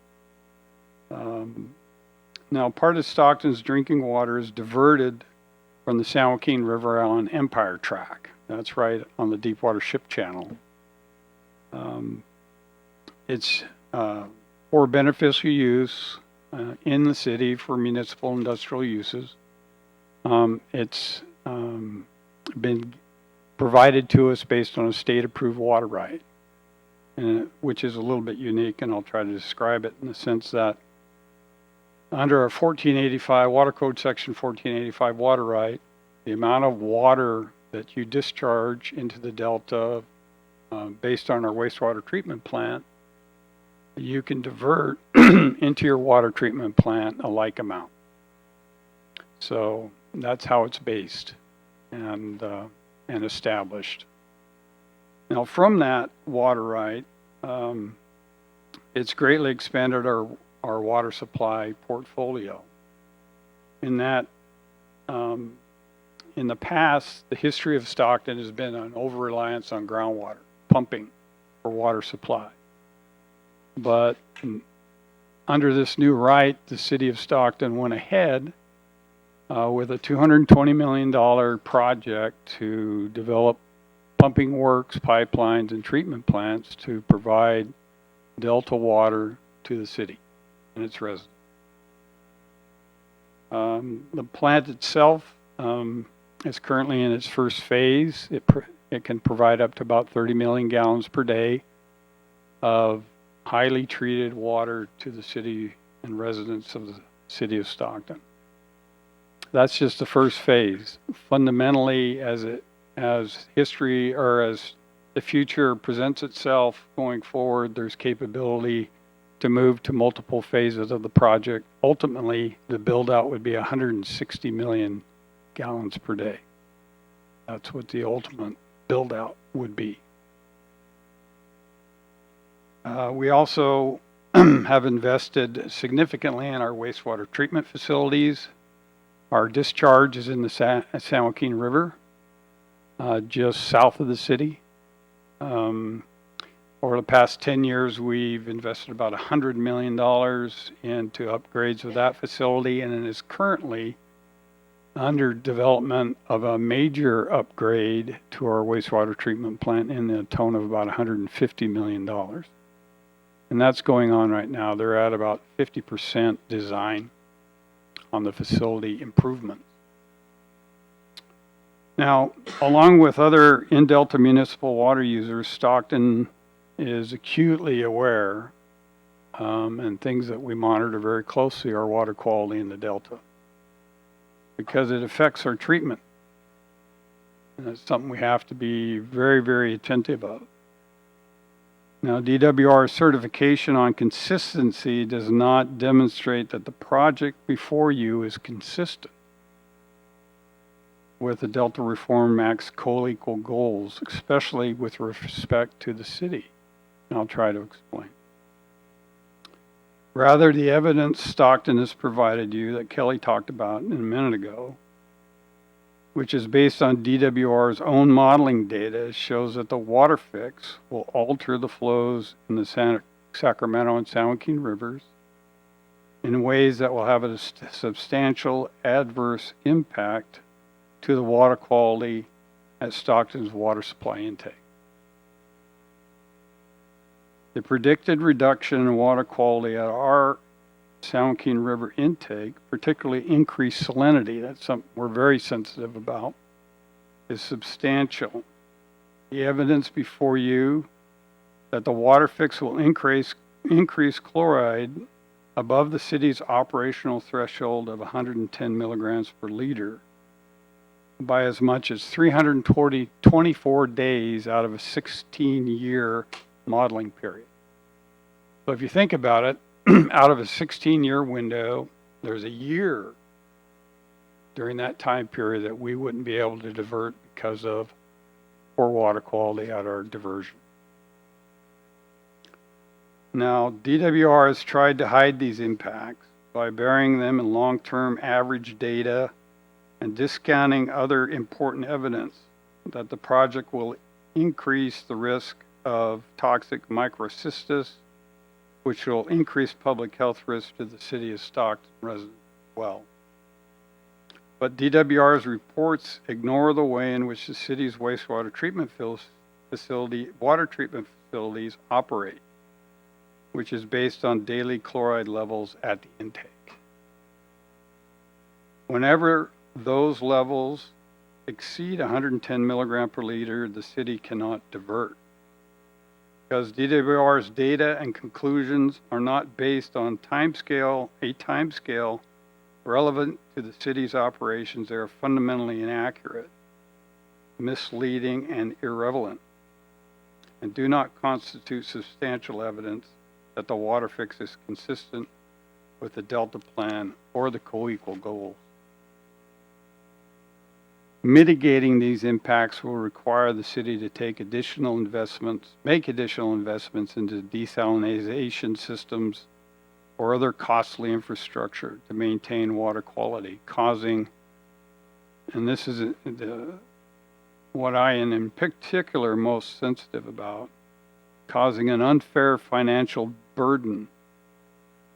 Now, part of Stockton's drinking water is diverted from the San Joaquin River on Empire Track. That's right on the Deepwater Ship Channel. It's for beneficial use in the city for municipal industrial uses. It's been provided to us based on a state-approved water right, which is a little bit unique, and I'll try to describe it in the sense that under a 1485 Water Code Section 1485 water right, the amount of water that you discharge into the delta based on our wastewater treatment plant, you can divert into your water treatment plant a like amount. So that's how it's based and established. Now, from that water right, it's greatly expanded our water supply portfolio. In that, in the past, the history of Stockton has been an over-reliance on groundwater pumping for water supply. But under this new right, the city of Stockton went ahead with a $220 million project to develop pumping works, pipelines, and treatment plants to provide delta water to the city and its residents. The plant itself is currently in its first phase. It can provide up to about 30 million gallons per day of highly treated water to the city and residents of the city of Stockton. That's just the first phase. Fundamentally, as history or as the future presents itself going forward, there's capability to move to multiple phases of the project. Ultimately, the build out would be 160 million gallons per day. That's what the ultimate build out would be. We also have invested significantly in our wastewater treatment facilities. Our discharge is in the San Joaquin River, just south of the city. Over the past 10 years, we've invested about $100 million into upgrades of that facility, and it is currently under development of a major upgrade to our wastewater treatment plant in the tone of about $150 million. And that's going on right now. They're at about 50% design on the facility improvement. Now, along with other in-Delta municipal water users, Stockton is acutely aware, and things that we monitor very closely are water quality in the Delta, because it affects our treatment. And it's something we have to be very, very attentive of. Now, DWR certification on consistency does not demonstrate that the project before you is consistent with the Delta Reform Act's co-equal goals, especially with respect to the city. And I'll try to explain. Rather, the evidence Stockton has provided you that Kelly talked about a minute ago, which is based on DWR's own modeling data, shows that the WaterFix will alter the flows in the Sacramento and San Joaquin rivers in ways that will have a substantial adverse impact to the water quality at Stockton's water supply intake. The predicted reduction in water quality at our San Joaquin River intake, particularly increased salinity, that's something we're very sensitive about, is substantial. The evidence before you that the WaterFix will increase chloride above the city's operational threshold of 110 milligrams per liter by as much as 324 days out of a 16-year modeling period. So if you think about it, out of a 16-year window, there's a year during that time period that we wouldn't be able to divert because of poor water quality at our diversion. Now, DWR has tried to hide these impacts by burying them in long-term average data and discounting other important evidence that the project will increase the risk of toxic microcystis, which will increase public health risk to the city of Stockton residents as well. But DWR's reports ignore the way in which the city's wastewater treatment water treatment facilities operate, which is based on daily chloride levels at the intake. Whenever those levels exceed 110 milligram per liter, the city cannot divert. Because DWR's data and conclusions are not based on a timescale relevant to the city's operations, they are fundamentally inaccurate, misleading, and irrelevant, and do not constitute substantial evidence that the WaterFix is consistent with the Delta Plan or the co-equal goals. Mitigating these impacts will require the city to make additional investments into desalination systems or other costly infrastructure to maintain water quality, causing, and this is what I am in particular most sensitive about, causing an unfair financial burden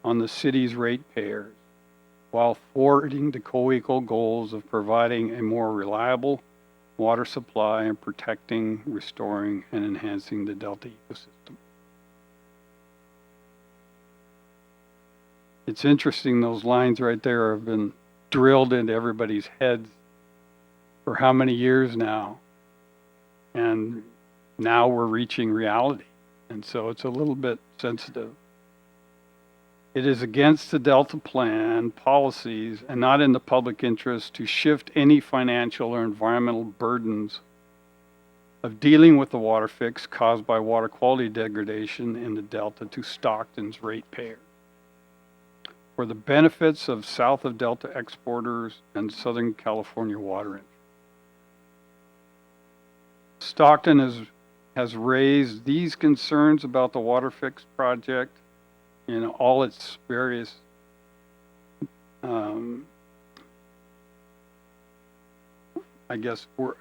on the city's ratepayers, while thwarting the co-equal goals of providing a more reliable water supply and protecting, restoring, and enhancing the Delta ecosystem. It's interesting, those lines right there have been drilled into everybody's heads for how many years now? And now we're reaching reality. And so it's a little bit sensitive. It is against the Delta Plan policies and not in the public interest to shift any financial or environmental burdens of dealing with the water fix caused by water quality degradation in the Delta to Stockton's ratepayers, for the benefits of south of Delta exporters and Southern California water industry. Stockton has raised these concerns about the WaterFix project in all its various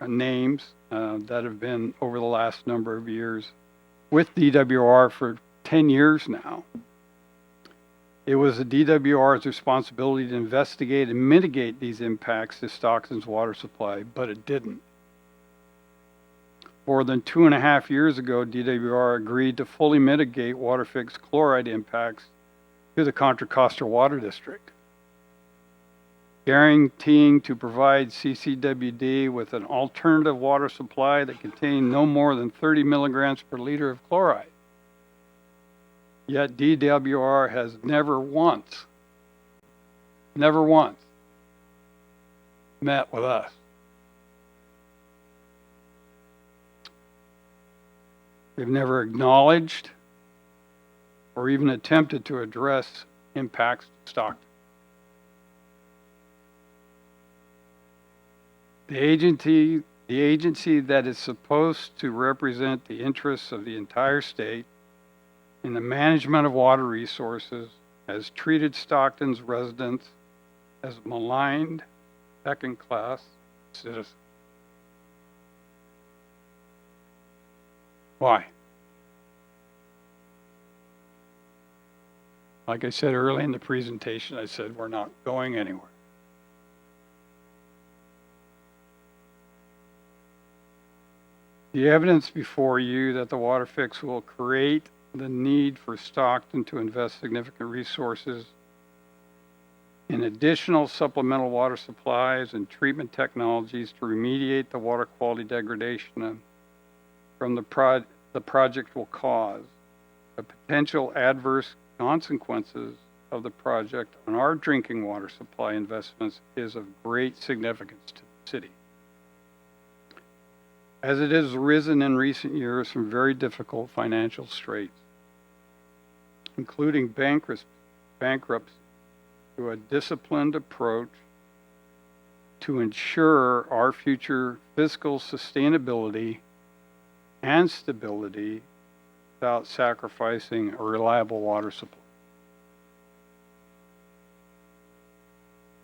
names that have been over the last number of years with DWR for 10 years now. It was the DWR's responsibility to investigate and mitigate these impacts to Stockton's water supply, but it didn't. More than 2.5 years ago, DWR agreed to fully mitigate WaterFix chloride impacts to the Contra Costa Water District, guaranteeing to provide CCWD with an alternative water supply that contained no more than 30 milligrams per liter of chloride. Yet DWR has never once met with us. They've never acknowledged or even attempted to address impacts to Stockton. The agency that is supposed to represent the interests of the entire state in the management of water resources has treated Stockton's residents as maligned second-class citizens. Why? Like I said early in the presentation, I said we're not going anywhere. The evidence before you that the water fix will create the need for Stockton to invest significant resources in additional supplemental water supplies and treatment technologies to remediate the water quality degradation from the project will cause. The potential adverse consequences of the project on our drinking water supply investments is of great significance to the city, as it has arisen in recent years from very difficult financial straits, including bankruptcy, to a disciplined approach to ensure our future fiscal sustainability and stability without sacrificing a reliable water supply.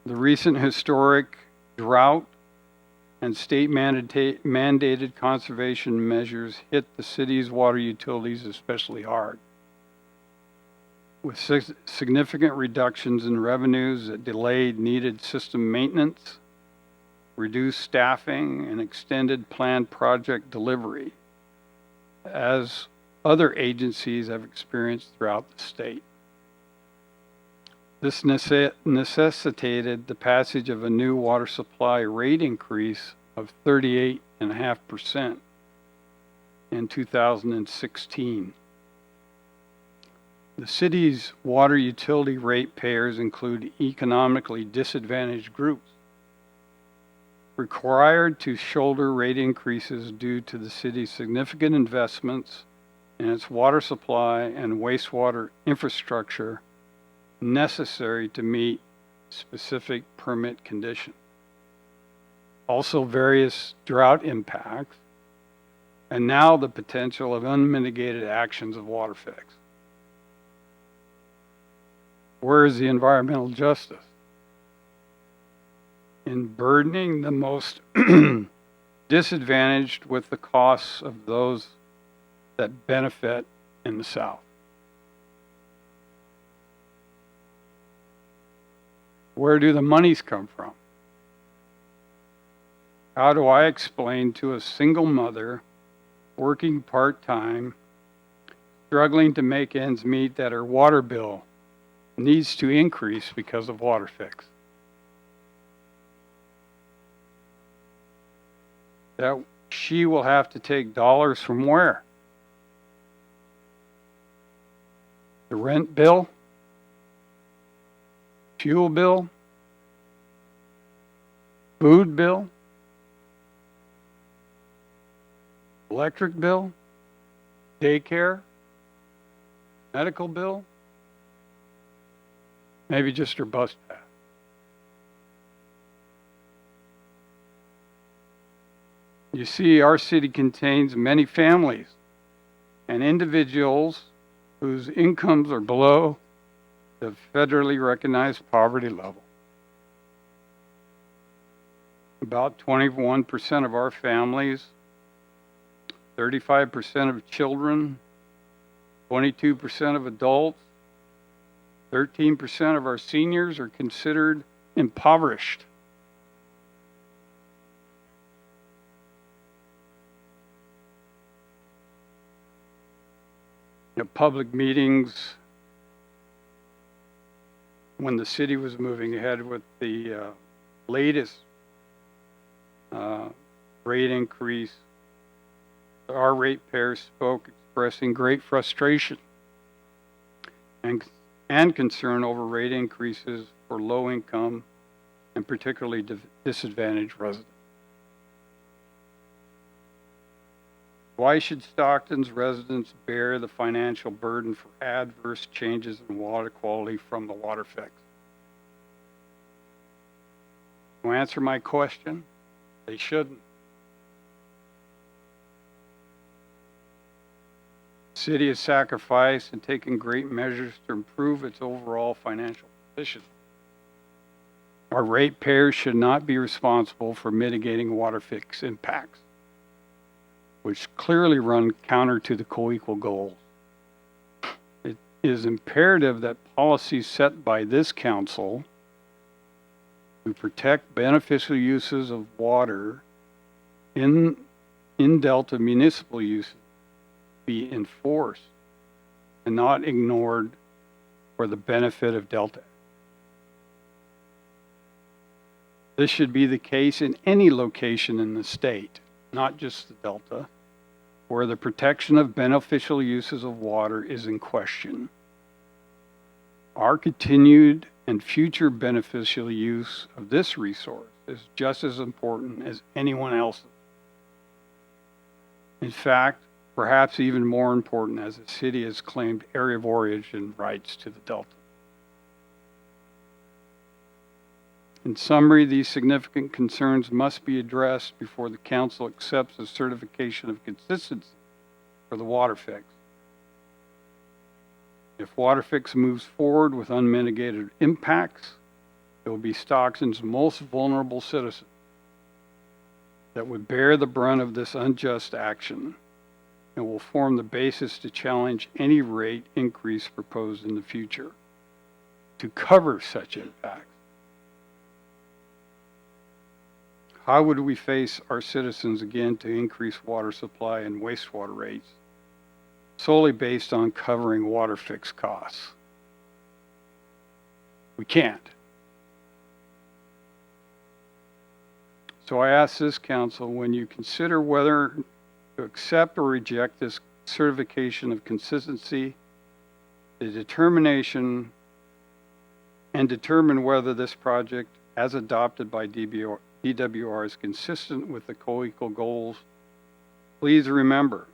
The recent historic drought and state mandated conservation measures hit the city's water utilities especially hard, with significant reductions in revenues that delayed needed system maintenance, reduced staffing, and extended planned project delivery, as other agencies have experienced throughout the state. This necessitated the passage of a new water supply rate increase of 38.5% in 2016. The city's water utility ratepayers include economically disadvantaged groups, required to shoulder rate increases due to the city's significant investments in its water supply and wastewater infrastructure necessary to meet specific permit conditions. Also, various drought impacts, and now the potential of unmitigated actions of WaterFix. Where is the environmental justice in burdening the most disadvantaged with the costs of those that benefit in the South? Where do the monies come from? How do I explain to a single mother working part-time, struggling to make ends meet, that her water bill needs to increase because of WaterFix? That she will have to take dollars from where? The rent bill? Fuel bill? Food bill? Electric bill? Daycare? Medical bill? Maybe just her bus pass. You see, our city contains many families and individuals whose incomes are below the federally recognized poverty level. About 21% of our families, 35% of children, 22% of adults, 13% of our seniors are considered impoverished. In public meetings, when the city was moving ahead with the latest rate increase, our ratepayers spoke, expressing great frustration and concern over rate increases for low income and particularly disadvantaged residents. Why should Stockton's residents bear the financial burden for adverse changes in water quality from the WaterFix? To answer my question, they shouldn't. The city has sacrificed and taken great measures to improve its overall financial position. Our ratepayers should not be responsible for mitigating WaterFix impacts, which clearly run counter to the co-equal goals. It is imperative that policies set by this council to protect beneficial uses of water in Delta municipal uses be enforced and not ignored for the benefit of Delta. This should be the case in any location in the state, not just the Delta, where the protection of beneficial uses of water is in question. Our continued and future beneficial use of this resource is just as important as anyone else's. In fact, perhaps even more important, as the city has claimed area of origin rights to the Delta. In summary, these significant concerns must be addressed before the council accepts a certification of consistency for the WaterFix. If WaterFix moves forward with unmitigated impacts, it will be Stockton's most vulnerable citizens that would bear the brunt of this unjust action and will form the basis to challenge any rate increase proposed in the future to cover such impacts. How would we face our citizens again to increase water supply and wastewater rates solely based on covering WaterFix costs? We can't. So I ask this council, when you consider whether to accept or reject this certification of consistency, the determination and determine whether this project, as adopted by DWR, is consistent with the co-equal goals, please remember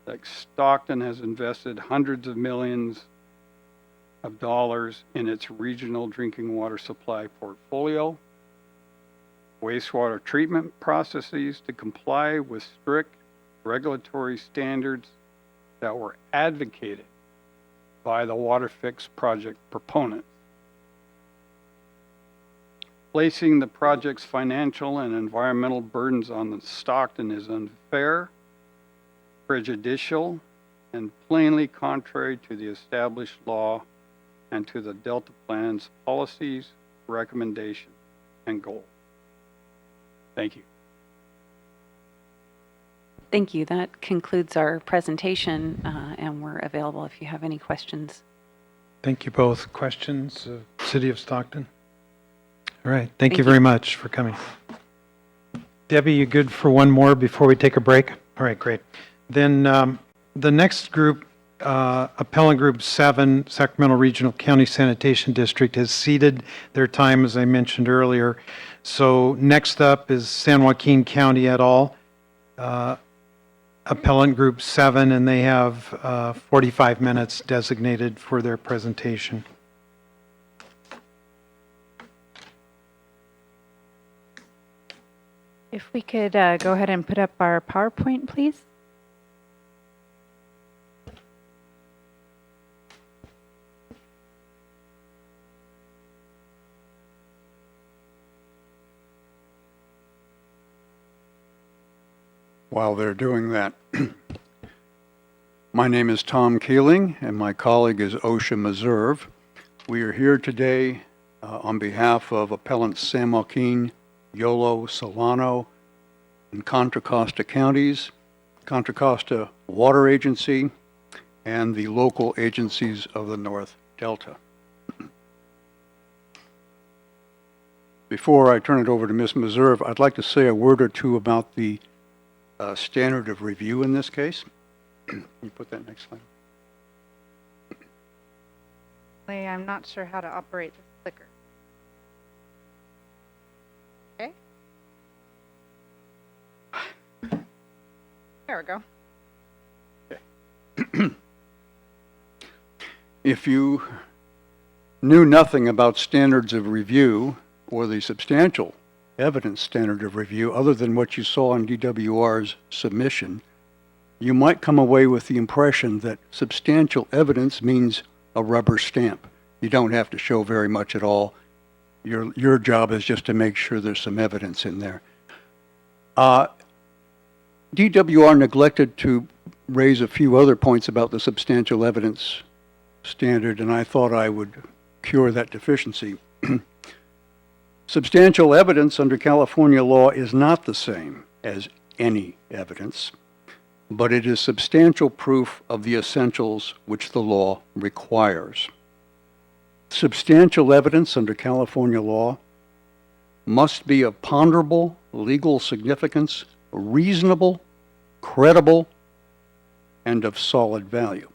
that Stockton has invested hundreds of millions of dollars in its regional drinking water supply portfolio, wastewater treatment processes to comply with strict regulatory standards that were advocated by the WaterFix project proponents. Placing the project's financial and environmental burdens on the Stockton is unfair, prejudicial, and plainly contrary to the established law and to the Delta Plan's policies, recommendations, and goals. Thank you. Thank you. That concludes our presentation, and we're available if you have any questions. Thank you both. Questions, City of Stockton? All right. Thank you very much for coming. Debbie, you good for one more before we take a break? All right, great. Then the next group, Appellant Group 7, Sacramento Regional County Sanitation District, has ceded their time, as I mentioned earlier. So next up is San Joaquin County et al., Appellant Group 7, and they have 45 minutes designated for their presentation. If we could go ahead and put up our PowerPoint, please. While they're doing that, my name is Tom Keeling, and my colleague is Osha Meserve. We are here today on behalf of Appellants San Joaquin, Yolo, Solano, and Contra Costa counties, Contra Costa Water Agency, and the local agencies of the North Delta. Before I turn it over to Ms. Meserve, I'd like to say a word or two about the standard of review in this case. Can you put that next slide? I'm not sure how to operate this clicker. Okay. There we go. Okay. If you knew nothing about standards of review or the substantial evidence standard of review other than what you saw in DWR's submission, you might come away with the impression that substantial evidence means a rubber stamp. You don't have to show very much at all. Your job is just to make sure there's some evidence in there. DWR neglected to raise a few other points about the substantial evidence standard, and I thought I would cure that deficiency. Substantial evidence under California law is not the same as any evidence, but it is substantial proof of the essentials which the law requires. Substantial evidence under California law must be of ponderable legal significance, reasonable, credible, and of solid value.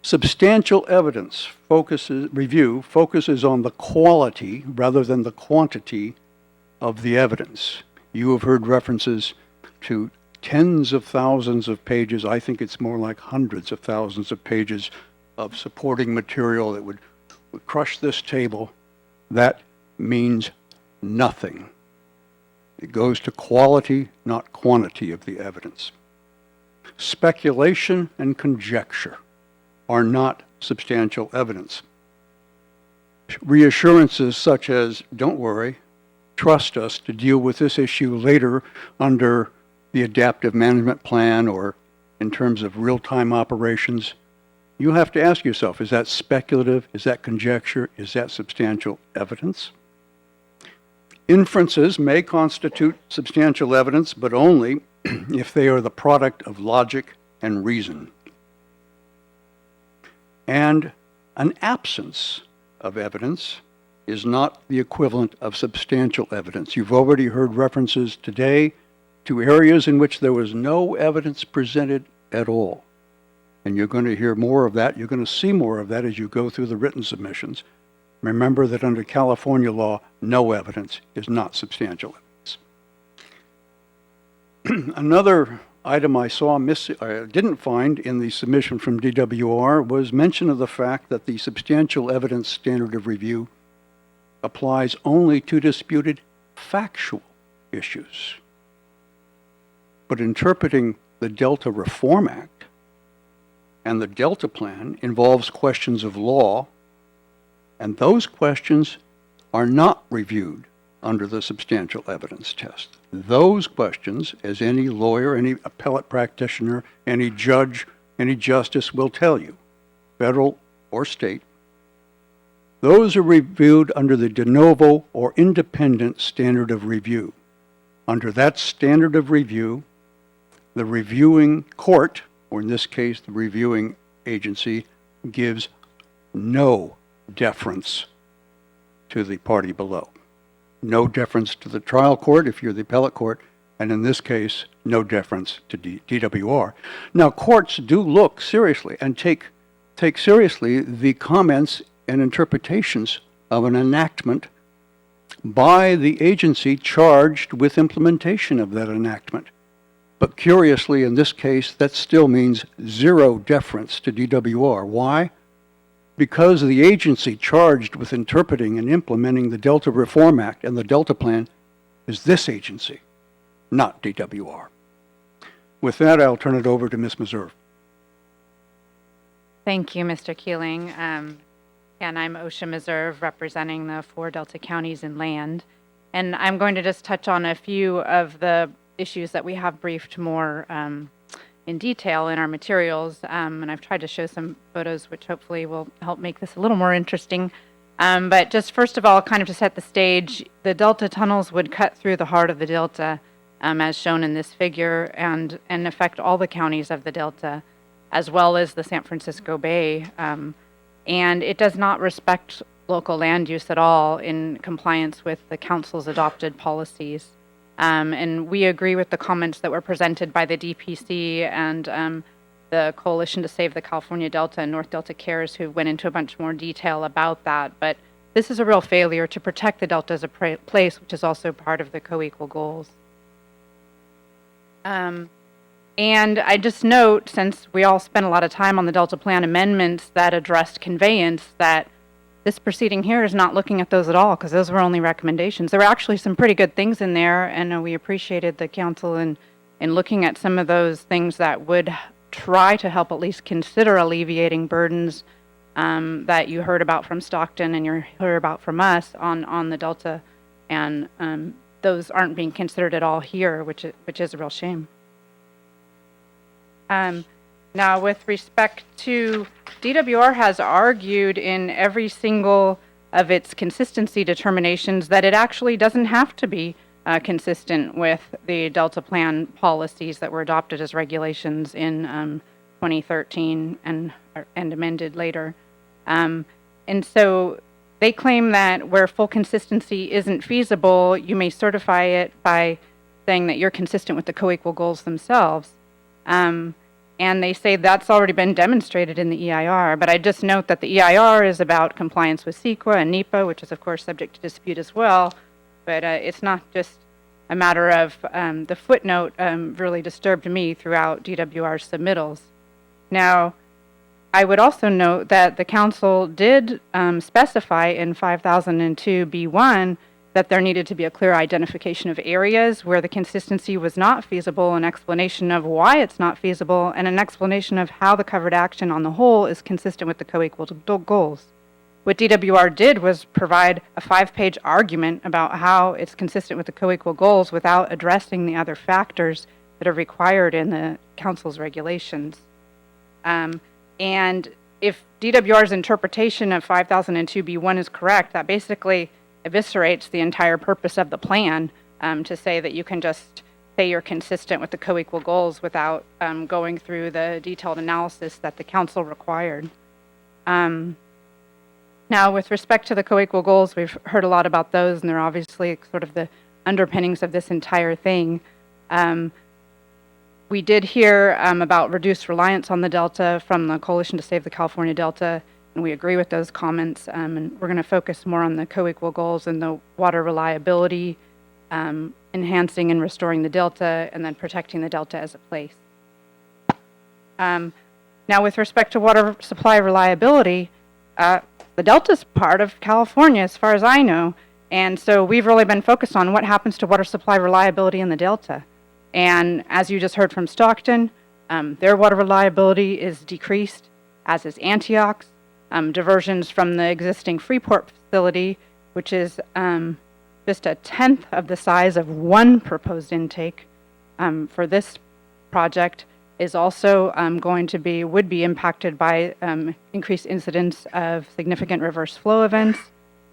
Substantial evidence review focuses on the quality rather than the quantity of the evidence. You have heard references to tens of thousands of pages. I think it's more like hundreds of thousands of pages of supporting material that would crush this table. That means nothing. It goes to quality, not quantity of the evidence. Speculation and conjecture are not substantial evidence. Reassurances such as, don't worry, trust us to deal with this issue later under the adaptive management plan or in terms of real-time operations, you have to ask yourself, is that speculative? Is that conjecture? Is that substantial evidence? Inferences may constitute substantial evidence, but only if they are the product of logic and reason. And an absence of evidence is not the equivalent of substantial evidence. You've already heard references today to areas in which there was no evidence presented at all. And you're going to hear more of that. You're going to see more of that as you go through the written submissions. Remember that under California law, no evidence is not substantial evidence. Another item I saw didn't find in the submission from DWR was mention of the fact that the substantial evidence standard of review applies only to disputed factual issues. But interpreting the Delta Reform Act and the Delta Plan involves questions of law, and those questions are not reviewed under the substantial evidence test. Those questions, as any lawyer, any appellate practitioner, any judge, any justice will tell you, federal or state, those are reviewed under the de novo or independent standard of review. Under that standard of review, the reviewing court, or in this case, the reviewing agency, gives no deference to the party below. No deference to the trial court if you're the appellate court, and in this case, no deference to DWR. Now, courts do look seriously and take seriously the comments and interpretations of an enactment by the agency charged with implementation of that enactment. But curiously, in this case, that still means zero deference to DWR. Why? Because the agency charged with interpreting and implementing the Delta Reform Act and the Delta Plan is this agency, not DWR. With that, I'll turn it over to Ms. Meserve. Thank you, Mr. Keeling. And I'm OSHA Meserve, representing the 4 Delta counties in land. And I'm going to just touch on a few of the issues that we have briefed more in detail in our materials. And I've tried to show some photos which hopefully will help make this a little more interesting. But just first of all, kind of to set the stage, the Delta tunnels would cut through the heart of the Delta, as shown in this figure, and affect all the counties of the Delta, as well as the San Francisco Bay. And it does not respect local land use at all in compliance with the council's adopted policies. And we agree with the comments that were presented by the DPC and the Coalition to Save the California Delta and North Delta Cares, who went into a bunch more detail about that. But this is a real failure to protect the Delta as a place, which is also part of the co-equal goals. And I just note, since we all spent a lot of time on the Delta Plan amendments that addressed conveyance, that this proceeding here is not looking at those at all, because those were only recommendations. There were actually some pretty good things in there, and we appreciated the council in looking at some of those things that would try to help at least consider alleviating burdens that you heard about from Stockton and you heard about from us on the Delta, and those aren't being considered at all here, which is a real shame. Now, with respect to DWR has argued in every single of its consistency determinations that it actually doesn't have to be consistent with the Delta Plan policies that were adopted as regulations in 2013 and amended later. And so they claim that where full consistency isn't feasible, you may certify it by saying that you're consistent with the co-equal goals themselves. And they say that's already been demonstrated in the EIR, but I just note that the EIR is about compliance with CEQA and NEPA, which is of course subject to dispute as well, but it's not just a matter of the footnote really disturbed me throughout DWR's submittals. Now, I would also note that the council did specify in 5002 B1 that there needed to be a clear identification of areas where the consistency was not feasible, an explanation of why it's not feasible, and an explanation of how the covered action on the whole is consistent with the co-equal goals. what DWR did was provide a 5-page argument about how it's consistent with the co-equal goals without addressing the other factors that are required in the council's regulations. And if DWR's interpretation of 5002B1 is correct, that basically eviscerates the entire purpose of the plan, to say that you can just say you're consistent with the co-equal goals without going through the detailed analysis that the council required. Now, with respect to the co-equal goals, we've heard a lot about those, and they're obviously sort of the underpinnings of this entire thing. We did hear about reduced reliance on the Delta from the Coalition to Save the California Delta, and we agree with those comments. And we're going to focus more on the co-equal goals and the water reliability, enhancing and restoring the Delta, and then protecting the Delta as a place. Now, with respect to water supply reliability, the Delta's part of California, as far as I know, and so we've really been focused on what happens to water supply reliability in the Delta. And as you just heard from Stockton, their water reliability is decreased, as is Antioch's. Diversions from the existing Freeport facility, which is just a tenth of the size of one proposed intake for this project, is also would be impacted by increased incidence of significant reverse flow events.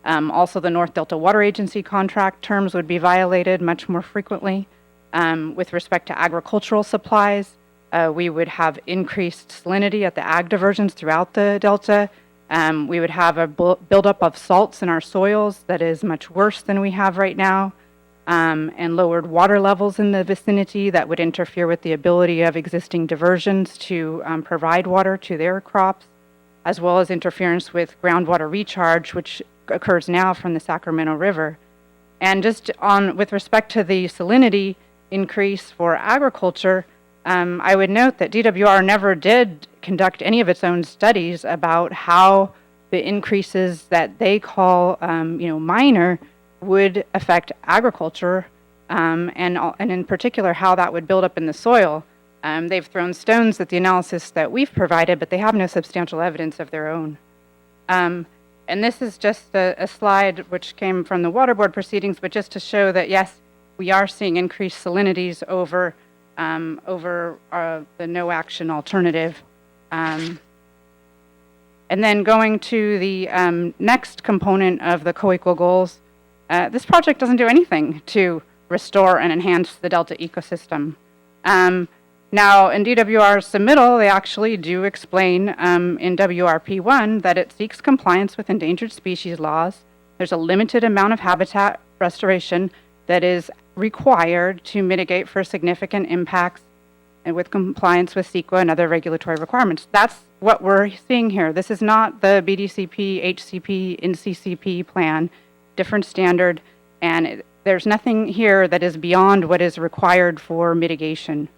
Also, the North Delta Water Agency contract terms would be violated much more frequently. With respect to agricultural supplies, we would have increased salinity at the ag diversions throughout the Delta. We would have a buildup of salts in our soils that is much worse than we have right now, and lowered water levels in the vicinity that would interfere with the ability of existing diversions to provide water to their crops, as well as interference with groundwater recharge, which occurs now from the Sacramento River. And just with respect to the salinity increase for agriculture, I would note that DWR never did conduct any of its own studies about how the increases that they call, minor, would affect agriculture, and in particular how that would build up in the soil. They've thrown stones at the analysis that we've provided, but they have no substantial evidence of their own. And this is just a slide which came from the Water Board proceedings, but just to show that, yes, we are seeing increased salinities over the no-action alternative. And then going to the next component of the co-equal goals, this project doesn't do anything to restore and enhance the Delta ecosystem. Now, in DWR's submittal, they actually do explain in WRP1 that it seeks compliance with endangered species laws. There's a limited amount of habitat restoration that is required to mitigate for significant impacts and with compliance with CEQA and other regulatory requirements. That's what we're seeing here. This is not the BDCP, HCP, NCCP plan, different standard, and there's nothing here that is beyond what is required for mitigation.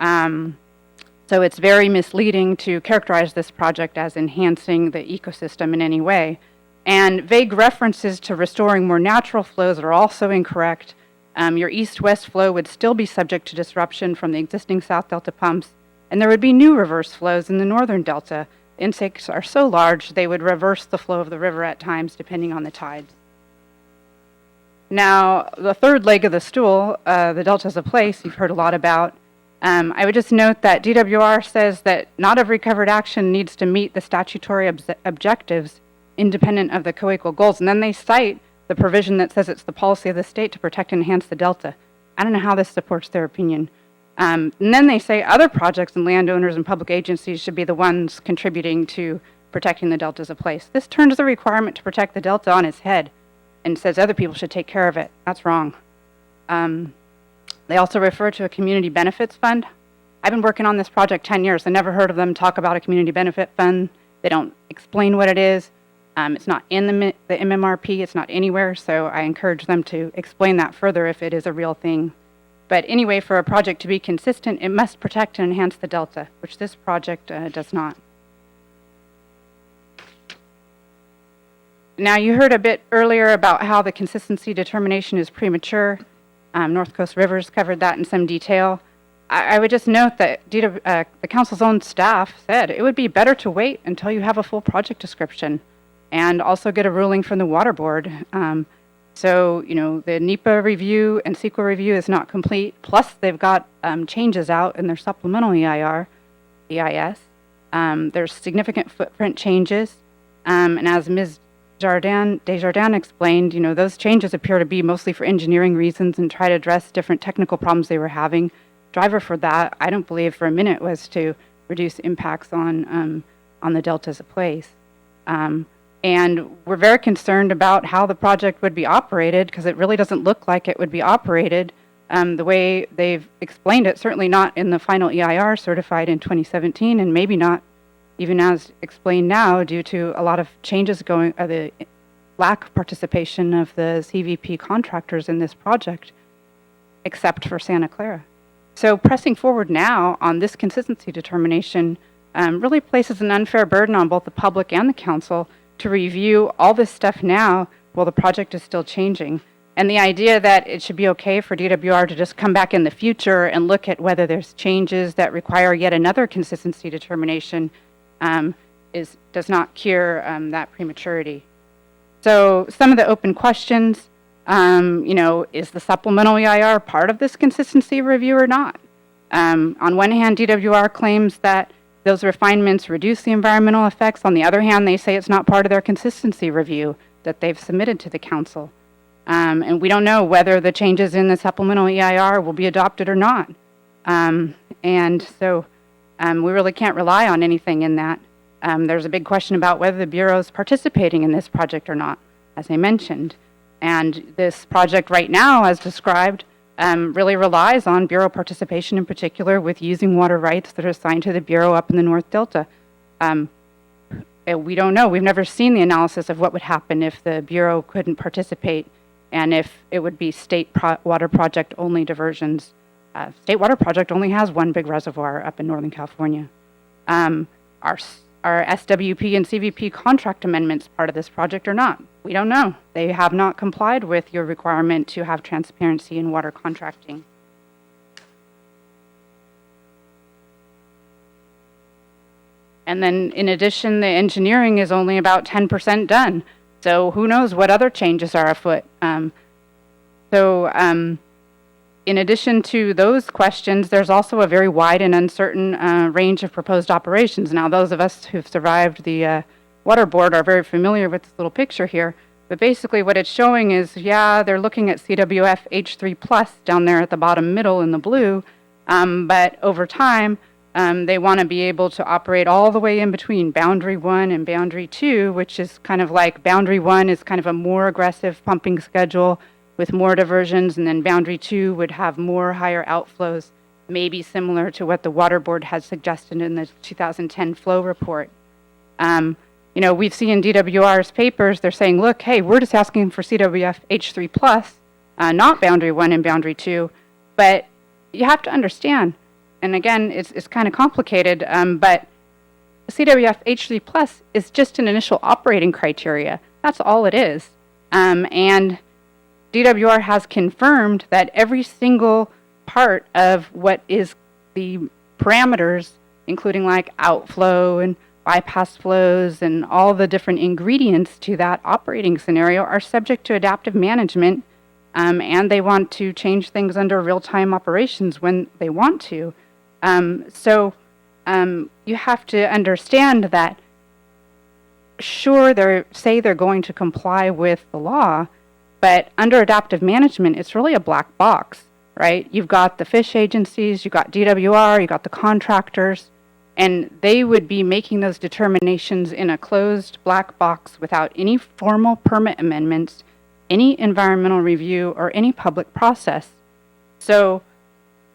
So it's very misleading to characterize this project as enhancing the ecosystem in any way. And vague references to restoring more natural flows are also incorrect. Your east-west flow would still be subject to disruption from the existing South Delta pumps, and there would be new reverse flows in the northern Delta. The intakes are so large, they would reverse the flow of the river at times, depending on the tides. Now, the third leg of the stool, the Delta as a place, you've heard a lot about. I would just note that DWR says that not every covered action needs to meet the statutory objectives independent of the co-equal goals, and then they cite the provision that says it's the policy of the state to protect and enhance the Delta. I don't know how this supports their opinion. And then they say other projects and landowners and public agencies should be the ones contributing to protecting the Delta as a place. This turns the requirement to protect the Delta on its head and says other people should take care of it. That's wrong. They also refer to a community benefits fund. I've been working on this project 10 years. I never heard of them talk about a community benefit fund. They don't explain what it is. It's not in the MMRP. It's not anywhere, so I encourage them to explain that further if it is a real thing. But anyway, for a project to be consistent, it must protect and enhance the Delta, which this project does not. Now, you heard a bit earlier about how the consistency determination is premature. North Coast Rivers covered that in some detail. I would just note that the council's own staff said it would be better to wait until you have a full project description. and also get a ruling from the Water Board. So, the NEPA review and CEQA review is not complete. Plus, they've got changes out in their supplemental EIS. There's significant footprint changes. And as Ms. Desjardins explained, those changes appear to be mostly for engineering reasons and try to address different technical problems they were having. Driver for that, I don't believe for a minute, was to reduce impacts on the delta as a place. And we're very concerned about how the project would be operated, because it really doesn't look like it would be operated the way they've explained it, certainly not in the final EIR certified in 2017, and maybe not even as explained now due to a lot of changes the lack of participation of the CVP contractors in this project, except for Santa Clara. So pressing forward now on this consistency determination really places an unfair burden on both the public and the council to review all this stuff now while the project is still changing. And the idea that it should be okay for DWR to just come back in the future and look at whether there's changes that require yet another consistency determination does not cure that prematurity. So some of the open questions, is the supplemental EIR part of this consistency review or not? On one hand, DWR claims that those refinements reduce the environmental effects. On the other hand, they say it's not part of their consistency review that they've submitted to the council. And we don't know whether the changes in the supplemental EIR will be adopted or not. And so we really can't rely on anything in that. There's a big question about whether the Bureau is participating in this project or not, as I mentioned. And this project right now, as described, really relies on Bureau participation in particular, with using water rights that are assigned to the Bureau up in the North Delta. We don't know. We've never seen the analysis of what would happen if the Bureau couldn't participate and if it would be state water project only diversions. State Water Project only has one big reservoir up in Northern California. Are SWP and CVP contract amendments part of this project or not? We don't know. They have not complied with your requirement to have transparency in water contracting. And then in addition, the engineering is only about 10% done. So who knows what other changes are afoot. In addition to those questions, there's also a very wide and uncertain range of proposed operations. Now, those of us who've survived the Water Board are very familiar with this little picture here. But basically what it's showing is, they're looking at CWF H3+ down there at the bottom middle in the blue. But over time, they want to be able to operate all the way in between Boundary 1 and Boundary 2, which is kind of like Boundary 1 is kind of a more aggressive pumping schedule with more diversions, and then Boundary 2 would have more higher outflows, maybe similar to what the Water Board had suggested in the 2010 flow report. We've seen in DWR's papers, they're saying, look, hey, we're just asking for CWF H3+, not Boundary 1 and Boundary 2. But you have to understand, and again, it's kind of complicated, but CWF H3+ is just an initial operating criteria. That's all it is. And DWR has confirmed that every single part of what is the parameters, including like outflow and bypass flows and all the different ingredients to that operating scenario, are subject to adaptive management, and they want to change things under real-time operations when they want to. So you have to understand that, sure, they're going to comply with the law, but under adaptive management, it's really a black box, right? You've got the fish agencies, you've got DWR, you've got the contractors, and they would be making those determinations in a closed black box without any formal permit amendments, any environmental review, or any public process. So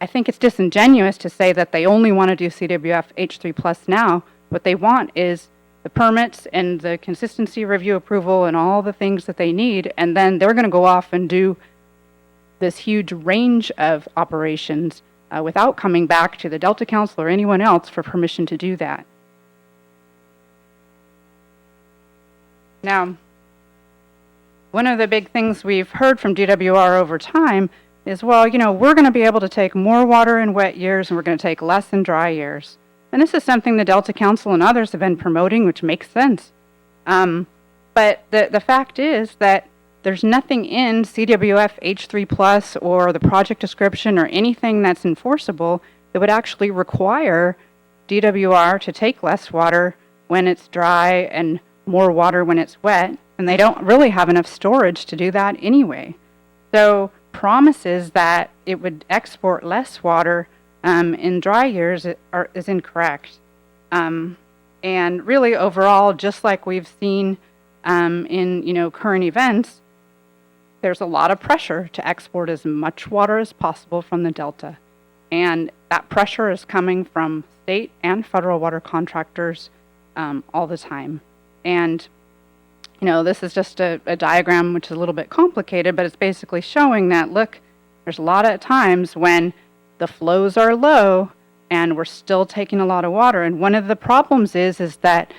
I think it's disingenuous to say that they only want to do CWF H3+ now. What they want is the permits and the consistency review approval and all the things that they need, and then they're going to go off and do this huge range of operations without coming back to the Delta Council or anyone else for permission to do that. Now, one of the big things we've heard from DWR over time is, well, we're going to be able to take more water in wet years and we're going to take less in dry years. And this is something the Delta Council and others have been promoting, which makes sense. But But the fact is that there's nothing in CWF H3+ or the project description or anything that's enforceable that would actually require DWR to take less water when it's dry and more water when it's wet, and they don't really have enough storage to do that anyway. So promises that it would export less water in dry years is incorrect. And really overall, just like we've seen in current events, there's a lot of pressure to export as much water as possible from the Delta. And that pressure is coming from state and federal water contractors all the time. And, this is just a diagram which is a little bit complicated, but it's basically showing that, look, there's a lot of times when the flows are low and we're still taking a lot of water. And one of the problems is that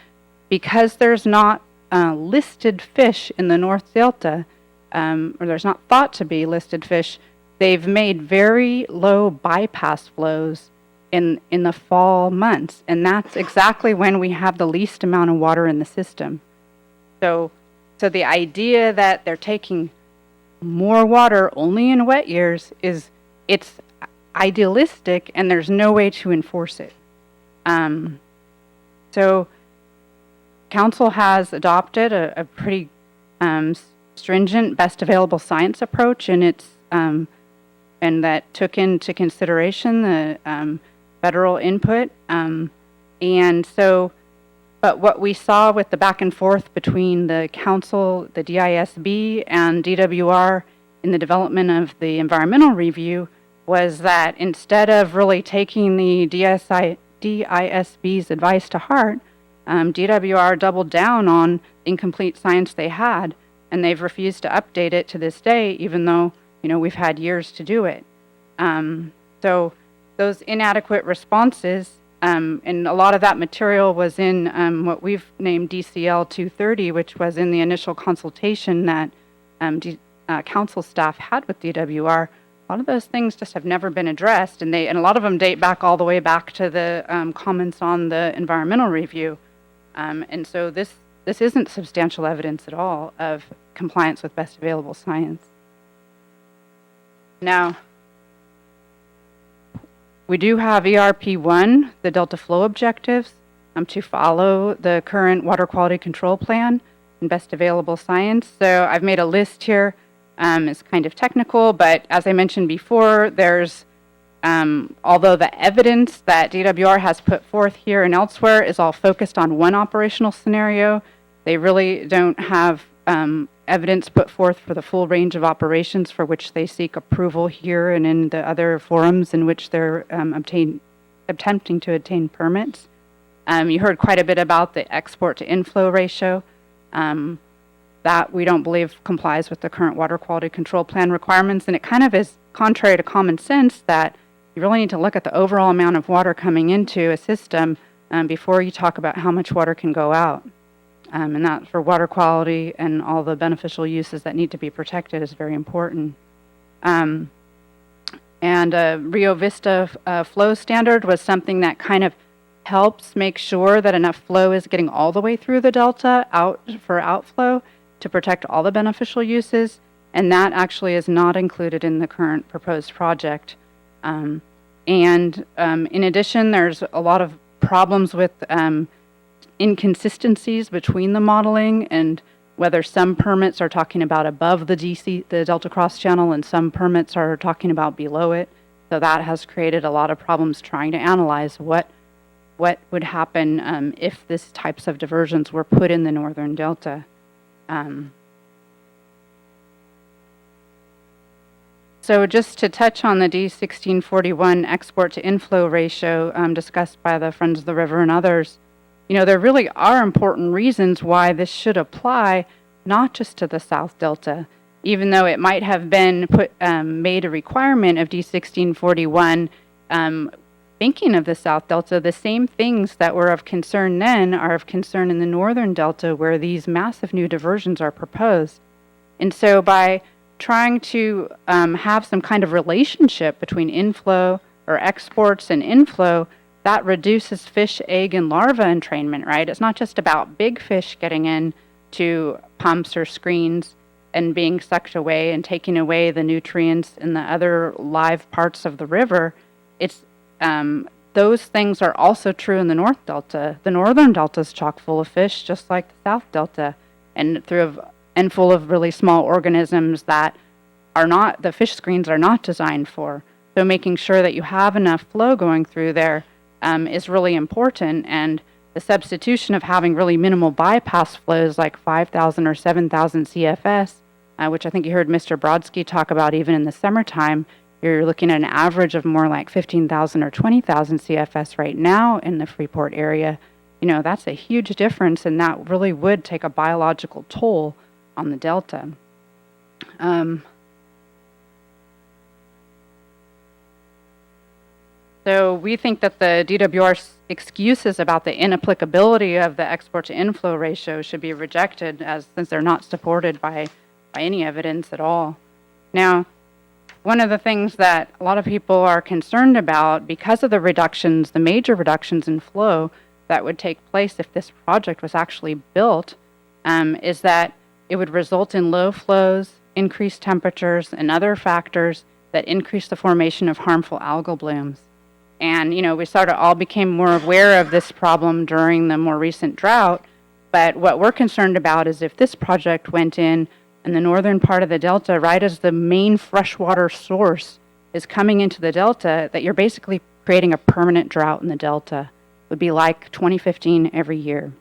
because there's not listed fish in the North Delta, or there's not thought to be listed fish, they've made very low bypass flows in the fall months. And that's exactly when we have the least amount of water in the system. So the idea that they're taking more water only in wet years it's idealistic, and there's no way to enforce it. So Council has adopted a pretty stringent best available science approach, and it's and that took into consideration the federal input. But what we saw with the back and forth between the council, the DISB, and DWR in the development of the environmental review was that instead of really taking the DISB's advice to heart, DWR doubled down on incomplete science they had, and they've refused to update it to this day, even though we've had years to do it. So those inadequate responses, and a lot of that material was in what we've named DCL 230, which was in the initial consultation that council staff had with DWR. A lot of those things just have never been addressed, and a lot of them date back all the way back to the comments on the environmental review. And so this isn't substantial evidence at all of compliance with best available science. Now, we do have ERP1, the Delta flow objectives, to follow the current water quality control plan and best available science. So I've made a list here. It's kind of technical, but as I mentioned before, there's, although the evidence that DWR has put forth here and elsewhere is all focused on one operational scenario, they really don't have evidence put forth for the full range of operations for which they seek approval here and in the other forums in which they're attempting to obtain permits. You heard quite a bit about the export to inflow ratio. That we don't believe complies with the current water quality control plan requirements, and it kind of is contrary to common sense that you really need to look at the overall amount of water coming into a system before you talk about how much water can go out. And that for water quality and all the beneficial uses that need to be protected is very important. And Rio Vista flow standard was something that kind of helps make sure that enough flow is getting all the way through the Delta out for outflow to protect all the beneficial uses, and that actually is not included in the current proposed project. In addition, there's a lot of problems with inconsistencies between the modeling and whether some permits are talking about above the Delta Cross Channel and some permits are talking about below it. So that has created a lot of problems trying to analyze what would happen if these types of diversions were put in the Northern Delta. So just to touch on the D1641 export to inflow ratio discussed by the Friends of the River and others, there really are important reasons why this should apply not just to the South Delta, even though it might have been made a requirement of D1641. Thinking of the South Delta, the same things that were of concern then are of concern in the Northern Delta, where these massive new diversions are proposed. And so by trying to have some kind of relationship between inflow or exports and inflow, that reduces fish, egg, and larva entrainment, right? It's not just about big fish getting in to pumps or screens and being sucked away and taking away the nutrients in the other live parts of the river, it's those things are also true in the North Delta. The Northern Delta is chock full of fish, just like the South Delta, and full of really small organisms that are not, the fish screens are not designed for. So making sure that you have enough flow going through there is really important, and the substitution of having really minimal bypass flows like 5,000 or 7,000 CFS, which I think you heard Mr. Brodsky talk about even in the summertime, you're looking at an average of more like 15,000 or 20,000 CFS right now in the Freeport area. You know, that's a huge difference, and that really would take a biological toll on the Delta. So we think that the DWR's excuses about the inapplicability of the export to inflow ratio should be rejected, since they're not supported by any evidence at all. Now, one of the things that a lot of people are concerned about, because of the reductions, the major reductions in flow that would take place if this project was actually built, is that it would result in low flows, increased temperatures, and other factors that increase the formation of harmful algal blooms. And, you know, we sort of all became more aware of this problem during the more recent drought, but what we're concerned about is if this project went in the northern part of the Delta, right as the main freshwater source is coming into the Delta, that you're basically creating a permanent drought in the Delta. It would be like 2015 every year.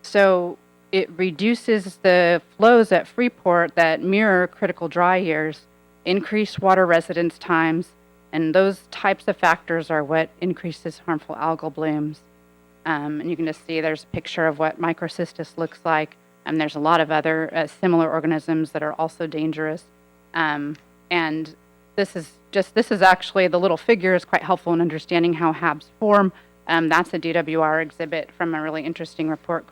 So it reduces the flows at Freeport that mirror critical dry years, increase water residence times, and those types of factors are what increases harmful algal blooms. And you can just see there's a picture of what microcystis looks like. And there's a lot of other similar organisms that are also dangerous. And this is actually, the little figure is quite helpful in understanding how HABs form. That's a DWR exhibit from a really interesting report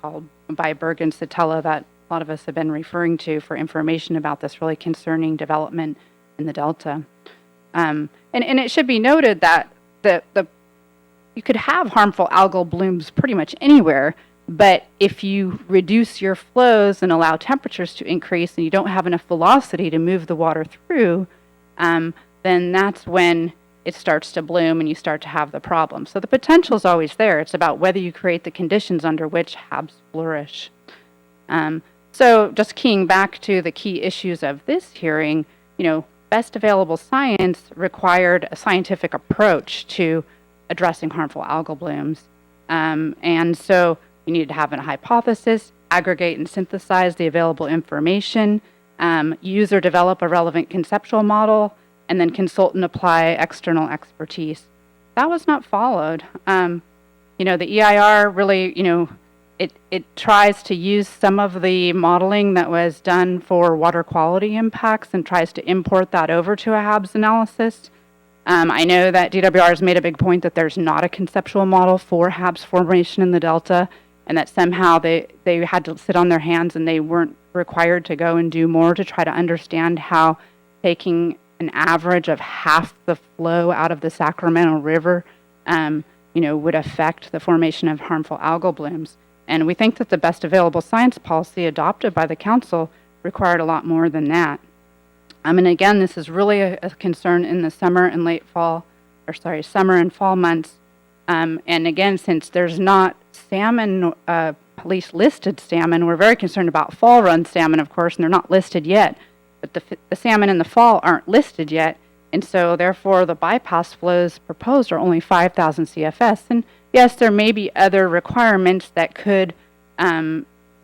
by Berg and Satella that a lot of us have been referring to for information about this really concerning development in the Delta. And it should be noted that you could have harmful algal blooms pretty much anywhere, but if you reduce your flows and allow temperatures to increase and you don't have enough velocity to move the water through, then that's when it starts to bloom and you start to have the problem. So the potential is always there. It's about whether you create the conditions under which HABs flourish. So just keying back to the key issues of this hearing, you know, best available science required a scientific approach to addressing harmful algal blooms. And so you need to have a hypothesis, aggregate and synthesize the available information, use or develop a relevant conceptual model, and then consult and apply external expertise. That was not followed. You know, the EIR really, you know, it tries to use some of the modeling that was done for water quality impacts and tries to import that over to a HABs analysis. I know that DWR has made a big point that there's not a conceptual model for HABs formation in the Delta, and that somehow they had to sit on their hands and they weren't required to go and do more to try to understand how taking an average of half the flow out of the Sacramento River, you know, would affect the formation of harmful algal blooms. And we think that the best available science policy adopted by the council required a lot more than that. And again, this is really a concern in the summer and summer and fall months. And again, since there's not salmon, at least listed salmon, we're very concerned about fall run salmon, of course, and they're not listed yet. But the salmon in the fall aren't listed yet. And so therefore the bypass flows proposed are only 5,000 CFS. And yes, there may be other requirements that could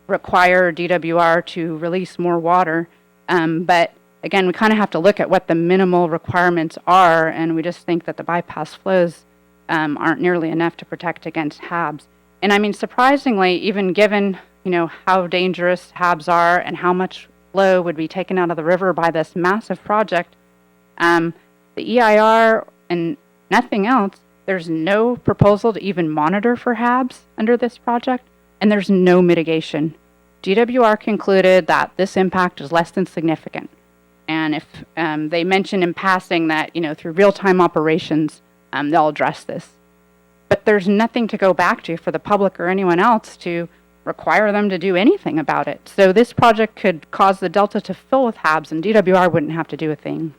require DWR to release more water. But again, we kind of have to look at what the minimal requirements are, and we just think that the bypass flows aren't nearly enough to protect against HABs. And I mean, surprisingly, even given, you know, how dangerous HABs are and how much flow would be taken out of the river by this massive project, the EIR and nothing else, there's no proposal to even monitor for HABs under this project, and there's no mitigation. DWR concluded that this impact is less than significant. And if they mention in passing that, you know, through real-time operations, they'll address this. But there's nothing to go back to for the public or anyone else to require them to do anything about it. So this project could cause the delta to fill with HABs, and DWR wouldn't have to do a thing.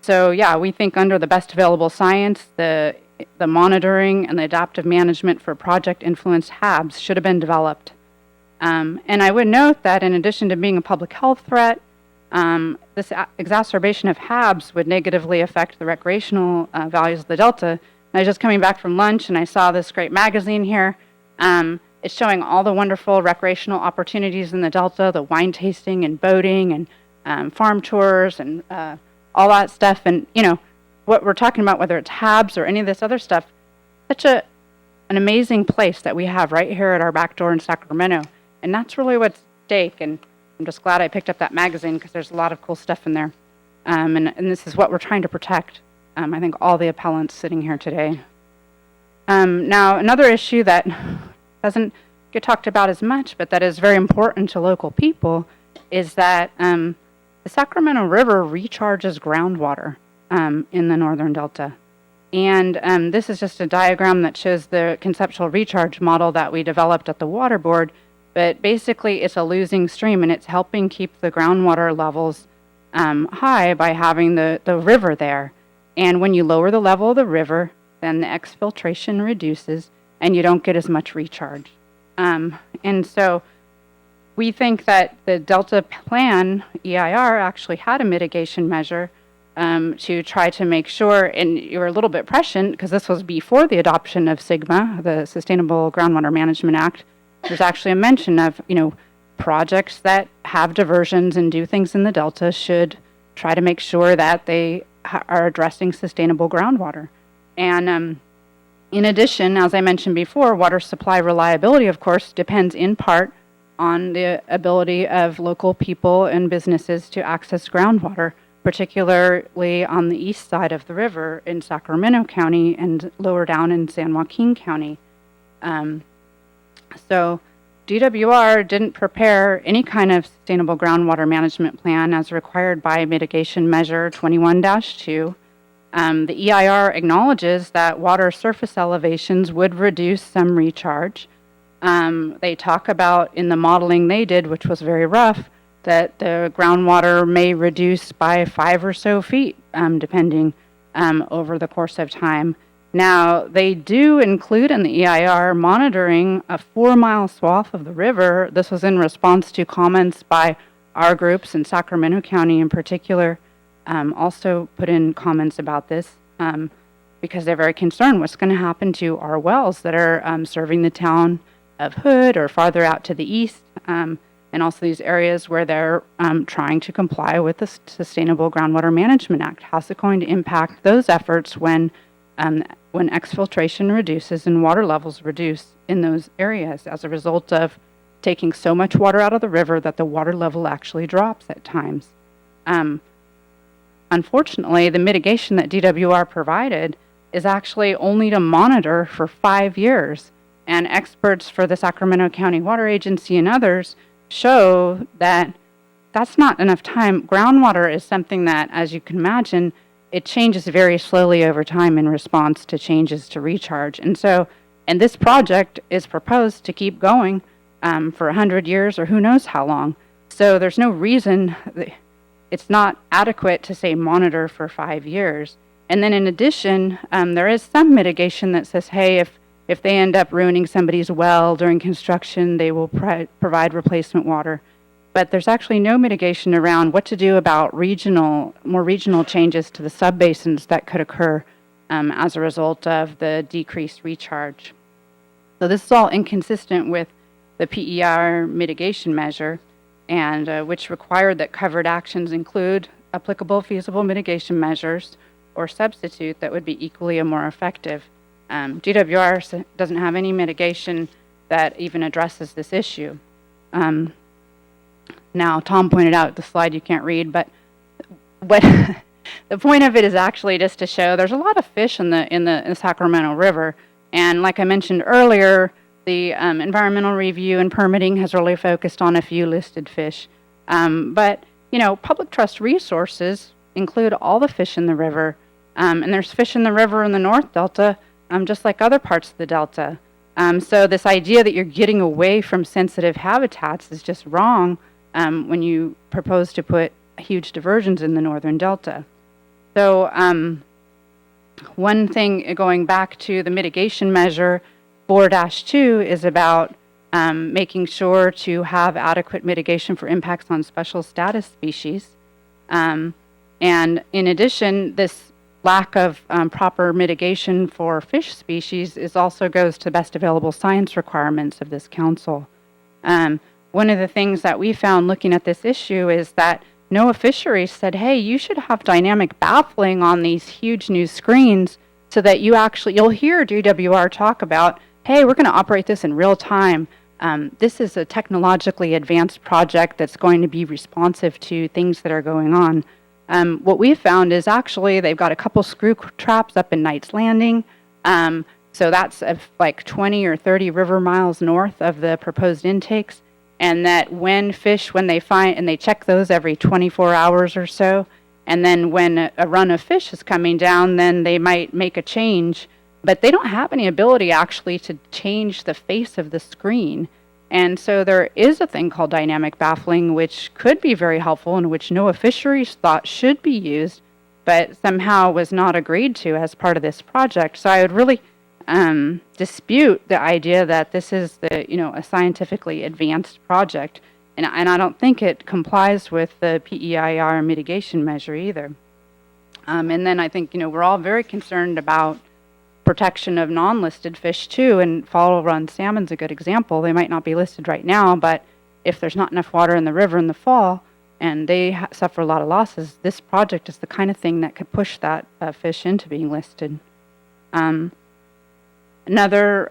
So yeah, we think under the best available science, the monitoring and the adaptive management for project influenced HABs should have been developed. And I would note that in addition to being a public health threat, this exacerbation of HABs would negatively affect the recreational values of the delta. And I was just coming back from lunch and I saw this great magazine here. It's showing all the wonderful recreational opportunities in the delta, the wine tasting and boating and farm tours and all that stuff. And, you know, what we're talking about, whether it's HABs or any of this other stuff, such an amazing place that we have right here at our back door in Sacramento. And that's really what's at stake. And I'm just glad I picked up that magazine because there's a lot of cool stuff in there. And this is what we're trying to protect. I think all the appellants sitting here today. Now, another issue that doesn't get talked about as much, but that is very important to local people, is that the Sacramento River recharges groundwater in the northern delta. And this is just a diagram that shows the conceptual recharge model that we developed at the Water Board. But basically, it's a losing stream, and it's helping keep the groundwater levels high by having the river there. And when you lower the level of the river, then the exfiltration reduces, and you don't get as much recharge. And so we think that the Delta Plan, EIR, actually had a mitigation measure to try to make sure, and you were a little bit prescient, because this was before the adoption of SGMA, the Sustainable Groundwater Management Act. There's actually a mention of, you know, projects that have diversions and do things in the Delta should try to make sure that they are addressing sustainable groundwater. And in addition, as I mentioned before, water supply reliability, of course, depends in part on the ability of local people and businesses to access groundwater, particularly on the east side of the river in Sacramento County and lower down in San Joaquin County. So DWR didn't prepare any kind of sustainable groundwater management plan as required by Mitigation Measure 21-2. The EIR acknowledges that water surface elevations would reduce some recharge. They talk about in the modeling they did, which was very rough, that the groundwater may reduce by 5 or so feet, depending over the course of time. Now, they do include in the EIR monitoring a 4-mile swath of the river. This was in response to comments by our groups in Sacramento County in particular. Also put in comments about this because they're very concerned what's going to happen to our wells that are serving the town of Hood or farther out to the east, and also these areas where they're trying to comply with the Sustainable Groundwater Management Act. How's it going to impact those efforts when exfiltration reduces and water levels reduce in those areas as a result of taking so much water out of the river that the water level actually drops at times? Unfortunately, the mitigation that DWR provided is actually only to monitor for 5 years. And experts for the Sacramento County Water Agency and others show that that's not enough time. Groundwater is something that, as you can imagine, it changes very slowly over time in response to changes to recharge. And so, and this project is proposed to keep going for 100 years or who knows how long. So there's no reason, it's not adequate to say monitor for 5 years. And then in addition, there is some mitigation that says, hey, if they end up ruining somebody's well during construction, they will provide replacement water. But there's actually no mitigation around what to do about more regional changes to the subbasins that could occur as a result of the decreased recharge. So this is all inconsistent with the PER mitigation measure, and which required that covered actions include applicable feasible mitigation measures or substitute that would be equally or more effective. DWR doesn't have any mitigation that even addresses this issue. Now, Tom pointed out the slide you can't read, but what the point of it is actually just to show there's a lot of fish in the Sacramento River, and like I mentioned earlier, the environmental review and permitting has really focused on a few listed fish. But you know, public trust resources include all the fish in the river, and there's fish in the river in the North Delta, just like other parts of the Delta. So this idea that you're getting away from sensitive habitats is just wrong when you propose to put huge diversions in the northern delta. So one thing, going back to the mitigation measure 4-2, is about making sure to have adequate mitigation for impacts on special status species. And in addition, this lack of proper mitigation for fish species also goes to best available science requirements of this council. One of the things that we found looking at this issue is that NOAA Fisheries said, hey, you should have dynamic baffling on these huge new screens so that you'll hear DWR talk about, hey, we're going to operate this in real time. This is a technologically advanced project that's going to be responsive to things that are going on. What we found is actually they've got a couple screw traps up in Knight's Landing. So that's like 20 or 30 river miles north of the proposed intakes. And that when they find, and they check those every 24 hours or so, and then when a run of fish is coming down, then they might make a change. But they don't have any ability actually to change the face of the screen. And so there is a thing called dynamic baffling, which could be very helpful and which NOAA Fisheries thought should be used, but somehow was not agreed to as part of this project. So I would really dispute the idea that this is a scientifically advanced project. And I don't think it complies with the PEIR mitigation measure either. And then I think, we're all very concerned about protection of non-listed fish too, and fall run salmon's a good example. They might not be listed right now, but if there's not enough water in the river in the fall and they suffer a lot of losses, this project is the kind of thing that could push that fish into being listed. Another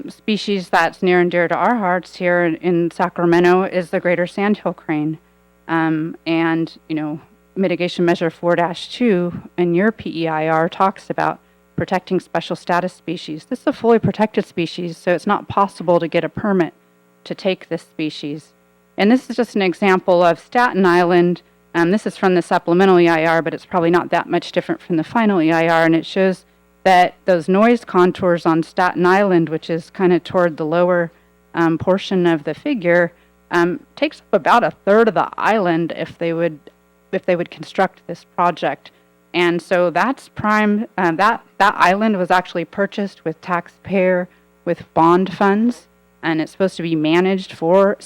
species that's near and dear to our hearts here in Sacramento is the greater sandhill crane. And, mitigation measure 4-2 in your PEIR talks about protecting special status species. This is a fully protected species, so it's not possible to get a permit to take this species. And this is just an example of Staten Island. This is from the supplemental EIR, but it's probably not that much different from the final EIR, and it shows that those noise contours on Staten Island, which is kind of toward the lower portion of the figure, takes up about a third of the island if they would construct this project. And so that's prime. That island was actually purchased with with bond funds, and it's supposed to be managed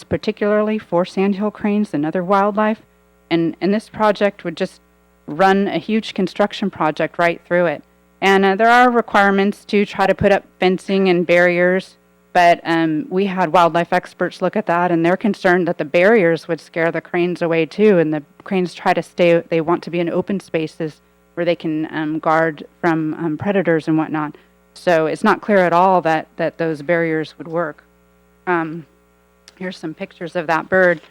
particularly for sandhill cranes and other wildlife. And this project would just run a huge construction project right through it. And there are requirements to try to put up fencing and barriers, but we had wildlife experts look at that, and they're concerned that the barriers would scare the cranes away too, and the cranes they want to be in open spaces where they can guard from predators and whatnot. So it's not clear at all that those barriers would work. Here's some pictures of that bird.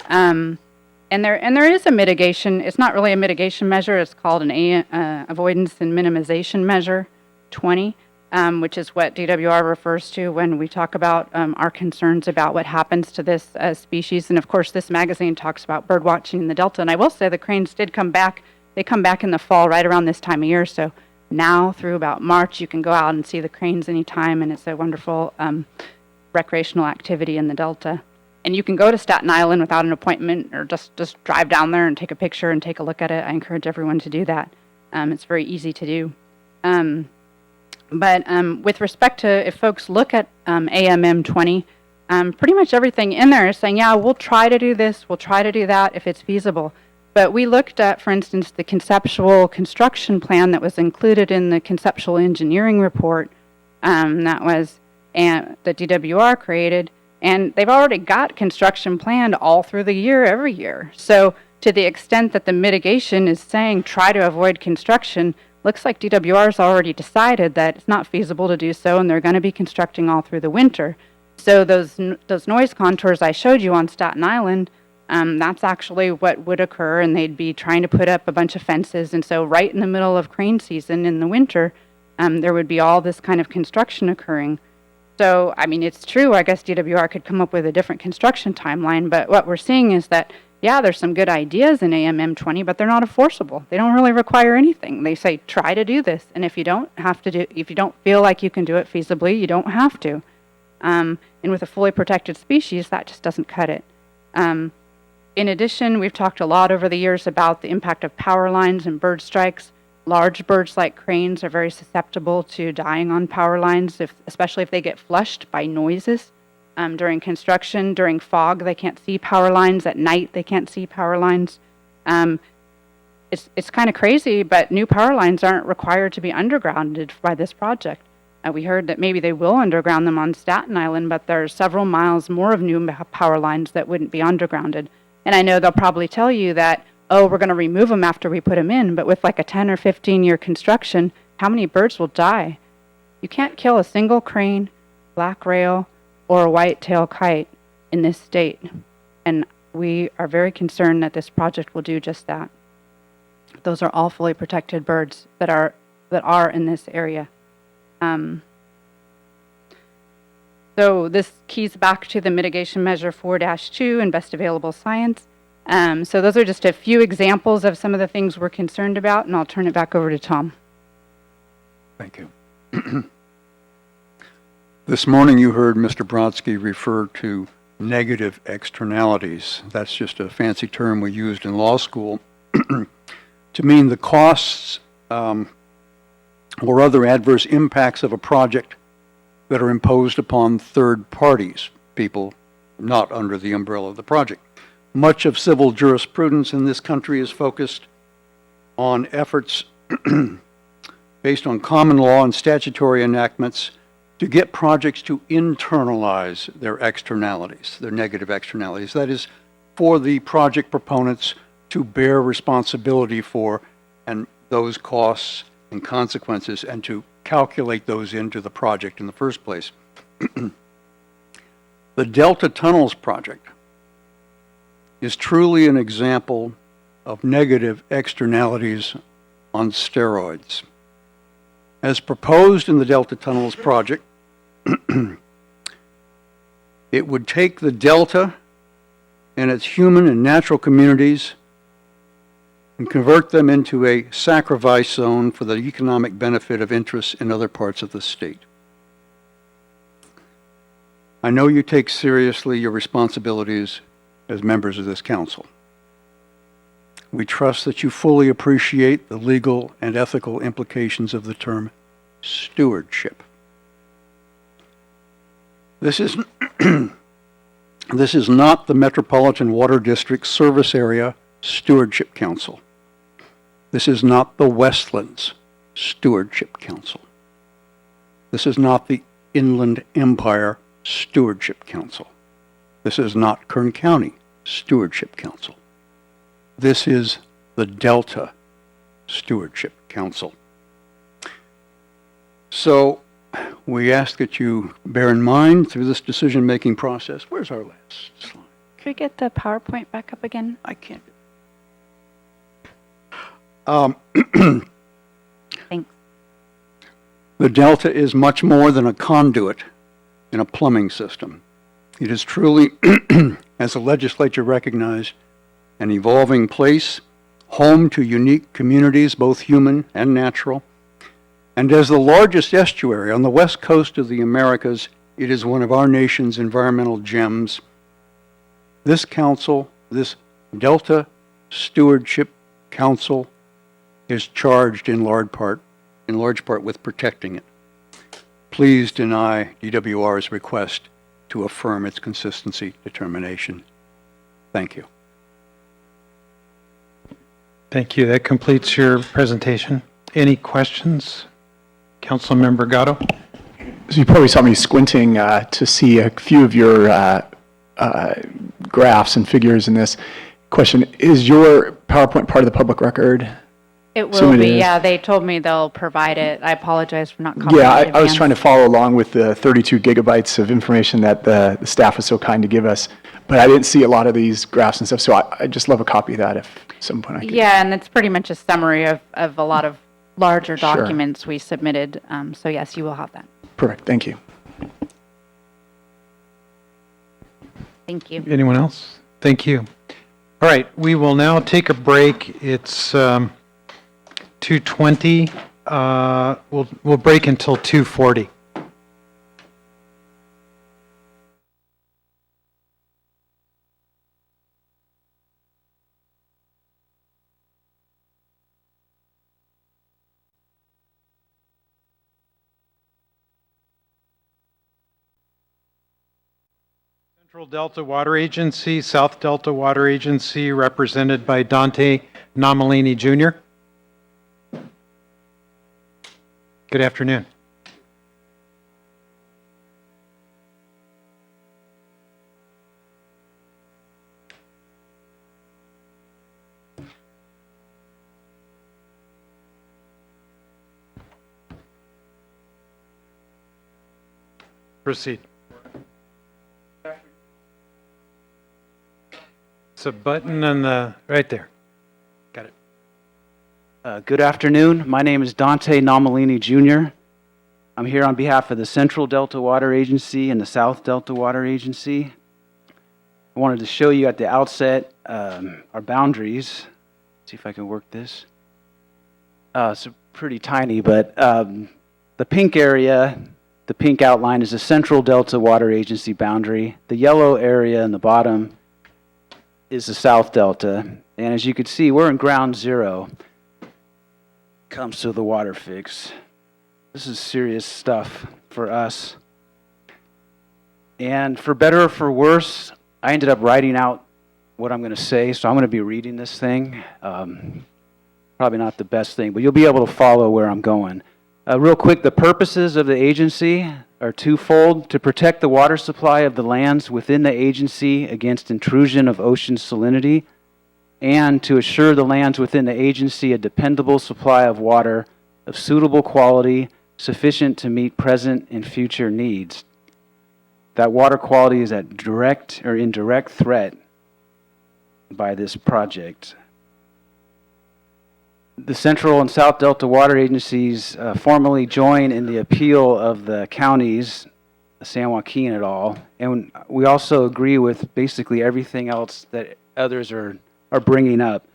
And there is a mitigation. It's not really a mitigation measure. It's called an avoidance and minimization measure 20, which is what DWR refers to when we talk about our concerns about what happens to this species. And of course, this magazine talks about bird watching in the Delta. And I will say the cranes did come back. They come back in the fall, right around this time of year. So now through about March, you can go out and see the cranes anytime, and it's a wonderful recreational activity in the Delta. And you can go to Staten Island without an appointment, or just drive down there and take a picture and take a look at it. I encourage everyone to do that. It's very easy to do. But with respect to, if folks look at AMM 20, pretty much everything in there is saying, yeah, we'll try to do this, we'll try to do that if it's feasible. But we looked at, for instance, the conceptual construction plan that was included in the conceptual engineering report that DWR created, and they've already got construction planned all through the year, every year. So to the extent that the mitigation is saying try to avoid construction, looks like DWR's already decided that it's not feasible to do so, and they're going to be constructing all through the winter. So those noise contours I showed you on Staten Island, that's actually what would occur, and they'd be trying to put up a bunch of fences. And so right in the middle of crane season in the winter, there would be all this kind of construction occurring. So, I mean, it's true, I guess DWR could come up with a different construction timeline, but what we're seeing is that, yeah, there's some good ideas in AMM 20, but they're not enforceable. They don't really require anything. They say, try to do this, and if you don't feel like you can do it feasibly, you don't have to. And with a fully protected species, that just doesn't cut it. In addition, we've talked a lot over the years about the impact of power lines and bird strikes. Large birds like cranes are very susceptible to dying on power lines, especially if they get flushed by noises. During construction, during fog, they can't see power lines. At night, they can't see power lines. It's kind of crazy, but new power lines aren't required to be undergrounded by this project. We heard that maybe they will underground them on Staten Island, but there's several miles more of new power lines that wouldn't be undergrounded. And I know they'll probably tell you that, oh, we're going to remove them after we put them in, but with like a 10 or 15-year construction, how many birds will die? You can't kill a single crane, black rail, or a white-tailed kite in this state. And we are very concerned that this project will do just that. Those are all fully protected birds that are in this area. So this keys back to the mitigation measure 4-2 and best available science. So those are just a few examples of some of the things we're concerned about, and I'll turn it back over to Tom. Thank you. This morning you heard Mr. Brodsky refer to negative externalities. That's just a fancy term we used in law school to mean the costs or other adverse impacts of a project that are imposed upon third parties, people not under the umbrella of the project. Much of civil jurisprudence in this country is focused on efforts based on common law and statutory enactments to get projects to internalize their externalities, their negative externalities. That is, for the project proponents to bear responsibility for and those costs and consequences, and to calculate those into the project in the first place. The Delta Tunnels project is truly an example of negative externalities on steroids. As proposed in the Delta Tunnels project, it would take the Delta and its human and natural communities and convert them into a sacrifice zone for the economic benefit of interests in other parts of the state. I know you take seriously your responsibilities as members of this council. We trust that you fully appreciate the legal and ethical implications of the term stewardship. This is not the Metropolitan Water District Service Area Stewardship Council. This is not the Westlands Stewardship Council. This is not the Inland Empire Stewardship Council. This is not Kern County Stewardship Council. This is the Delta Stewardship Council. So we ask that you bear in mind through this decision-making process. Where's our last slide? Could we get the PowerPoint back up again? I can't. Thanks. The Delta is much more than a conduit in a plumbing system. It is truly, as the legislature recognized, an evolving place, home to unique communities, both human and natural. And as the largest estuary on the west coast of the Americas, it is one of our nation's environmental gems. This council, this Delta Stewardship Council, is charged in large part with protecting it. Please deny DWR's request to affirm its consistency determination. Thank you. Thank you. That completes your presentation. Any questions? Councilmember Gatto? So you probably saw me squinting to see a few of your graphs and figures in this. Question, is your PowerPoint part of the public record? It will be, yeah. They told me they'll provide it. I apologize for not calling. Yeah, I was trying to follow along with the 32 gigabytes of information that the staff was so kind to give us, but I didn't see a lot of these graphs and stuff, so I'd just love a copy of that if at some point I could. Yeah, and it's pretty much a summary of a lot of larger documents we submitted. So yes, you will have that. Perfect, thank you. Thank you. Anyone else? Thank you. All right, we will now take a break. It's 2:20. We'll break until 2:40. Central Delta Water Agency, South Delta Water Agency, represented by Dante Nomalini Jr. Good afternoon. Proceed. It's a button on the, right there. Got it. Good afternoon. My name is Dante Nomalini Jr. I'm here on behalf of the Central Delta Water Agency and the South Delta Water Agency. I wanted to show you at the outset our boundaries. See if I can work this. It's pretty tiny, but the pink area, the pink outline is the Central Delta Water Agency boundary. The yellow area in the bottom is the South Delta. And as you can see, we're in ground zero. Comes to the WaterFix. This is serious stuff for us. And for better or for worse, I ended up writing out what I'm going to say, so I'm going to be reading this thing. Probably not the best thing, but you'll be able to follow where I'm going. Real quick, the purposes of the agency are twofold: to protect the water supply of the lands within the agency against intrusion of ocean salinity, and to assure the lands within the agency a dependable supply of water of suitable quality, sufficient to meet present and future needs. That water quality is at direct or indirect threat by this project. The Central and South Delta Water Agencies formally join in the appeal of the counties, San Joaquin et al., and we also agree with basically everything else that others are bringing up.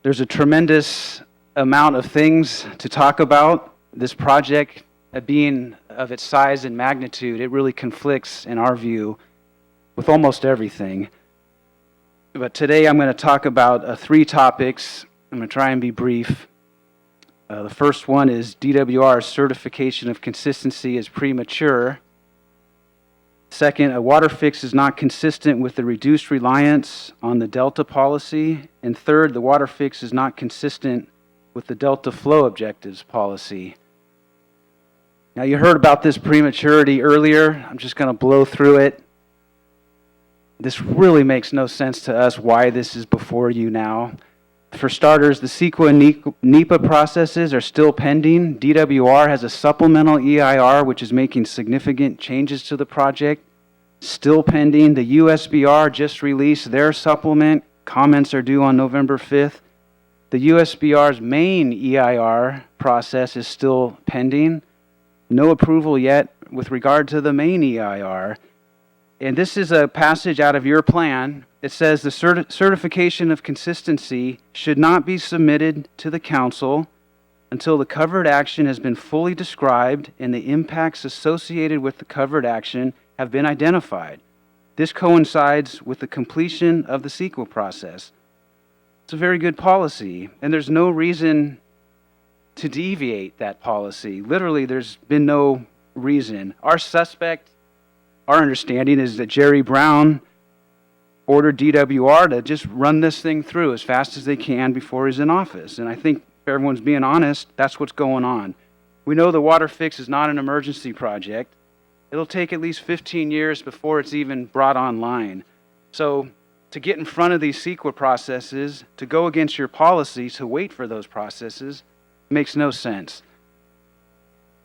There's a tremendous amount of things to talk about. This project, being of its size and magnitude, it really conflicts, in our view, with almost everything. But today I'm going to talk about 3 topics. I'm going to try and be brief. The first one is DWR's certification of consistency is premature. Second, a WaterFix is not consistent with the reduced reliance on the Delta policy. And third, the WaterFix is not consistent with the Delta flow objectives policy. Now, you heard about this prematurity earlier. I'm just going to blow through it. This really makes no sense to us why this is before you now. For starters, the CEQA and NEPA processes are still pending. DWR has a supplemental EIR, which is making significant changes to the project. Still pending. The USBR just released their supplement. Comments are due on November 5th. The USBR's main EIR process is still pending. No approval yet with regard to the main EIR. And this is a passage out of your plan. It says the certification of consistency should not be submitted to the council until the covered action has been fully described and the impacts associated with the covered action have been identified. This coincides with the completion of the CEQA process. It's a very good policy, and there's no reason to deviate that policy. Literally, there's been no reason. Our understanding is that Jerry Brown ordered DWR to just run this thing through as fast as they can before he's in office. And I think, if everyone's being honest, that's what's going on. We know the WaterFix is not an emergency project. It'll take at least 15 years before it's even brought online. So to get in front of these CEQA processes, to go against your policy, to wait for those processes, makes no sense.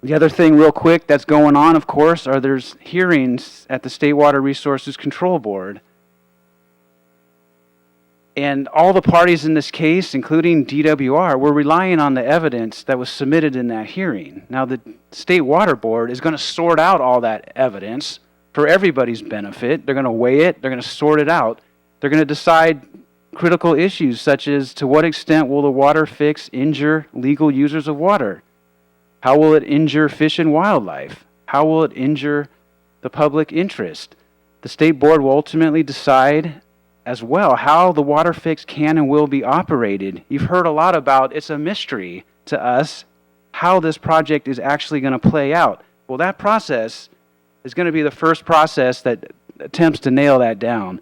The other thing real quick that's going on, of course, there's hearings at the State Water Resources Control Board. And all the parties in this case, including DWR, were relying on the evidence that was submitted in that hearing. Now, the State Water Board is going to sort out all that evidence for everybody's benefit. They're going to weigh it. They're going to sort it out. They're going to decide critical issues such as to what extent will the WaterFix injure legal users of water? How will it injure fish and wildlife? How will it injure the public interest? The State Board will ultimately decide as well how the WaterFix can and will be operated. You've heard a lot about it's a mystery to us how this project is actually going to play out. Well, that process is going to be the first process that attempts to nail that down.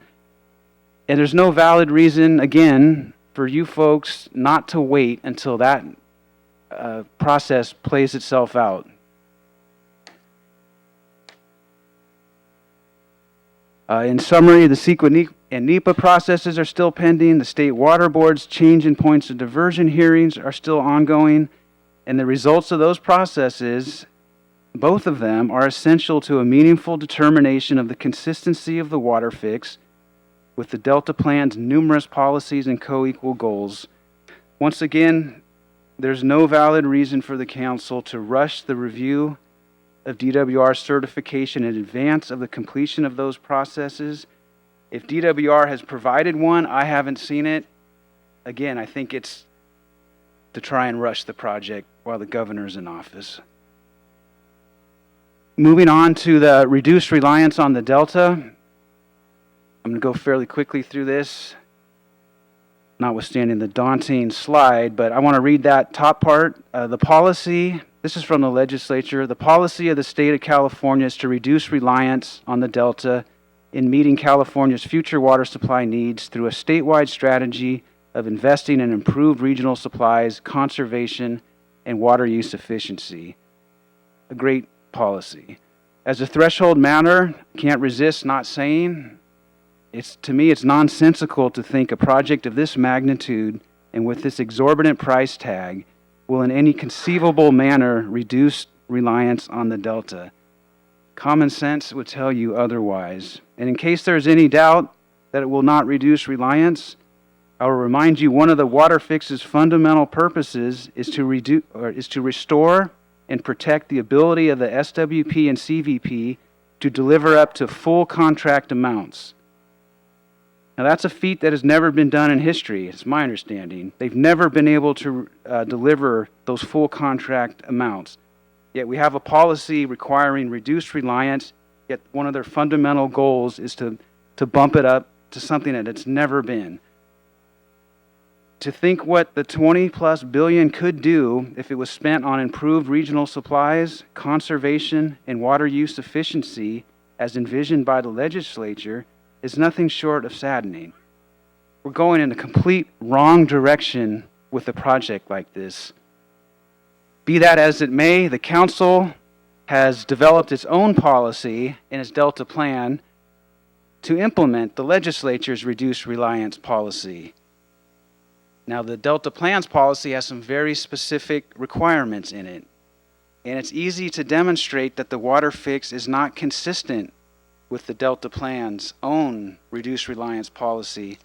And there's no valid reason, again, for you folks not to wait until that process plays itself out. In summary, the CEQA and NEPA processes are still pending. The state water board's change in points of diversion hearings are still ongoing. And the results of those processes, both of them, are essential to a meaningful determination of the consistency of the WaterFix with the Delta Plan's numerous policies and co-equal goals. Once again, there's no valid reason for the council to rush the review of DWR certification in advance of the completion of those processes. If DWR has provided one, I haven't seen it. Again, I think it's to try and rush the project while the governor's in office. Moving on to the reduced reliance on the Delta. I'm going to go fairly quickly through this, notwithstanding the daunting slide, but I want to read that top part. The policy, this is from the legislature, the policy of the state of California is to reduce reliance on the Delta in meeting California's future water supply needs through a statewide strategy of investing in improved regional supplies, conservation, and water use efficiency. A great policy. As a threshold matter, can't resist not saying, to me, it's nonsensical to think a project of this magnitude and with this exorbitant price tag will in any conceivable manner reduce reliance on the Delta. Common sense would tell you otherwise. And in case there's any doubt that it will not reduce reliance, I will remind you one of the WaterFix's fundamental purposes is to restore and protect the ability of the SWP and CVP to deliver up to full contract amounts. Now that's a feat that has never been done in history, it's my understanding. They've never been able to deliver those full contract amounts. Yet we have a policy requiring reduced reliance, yet one of their fundamental goals is to bump it up to something that it's never been. To think what the 20+ billion could do if it was spent on improved regional supplies, conservation, and water use efficiency as envisioned by the legislature is nothing short of saddening. We're going in a complete wrong direction with a project like this. Be that as it may, the council has developed its own policy in its Delta plan to implement the legislature's reduced reliance policy. Now, the Delta Plan's policy has some very specific requirements in it, and it's easy to demonstrate that the WaterFix is not consistent with the Delta Plan's own reduced reliance policy.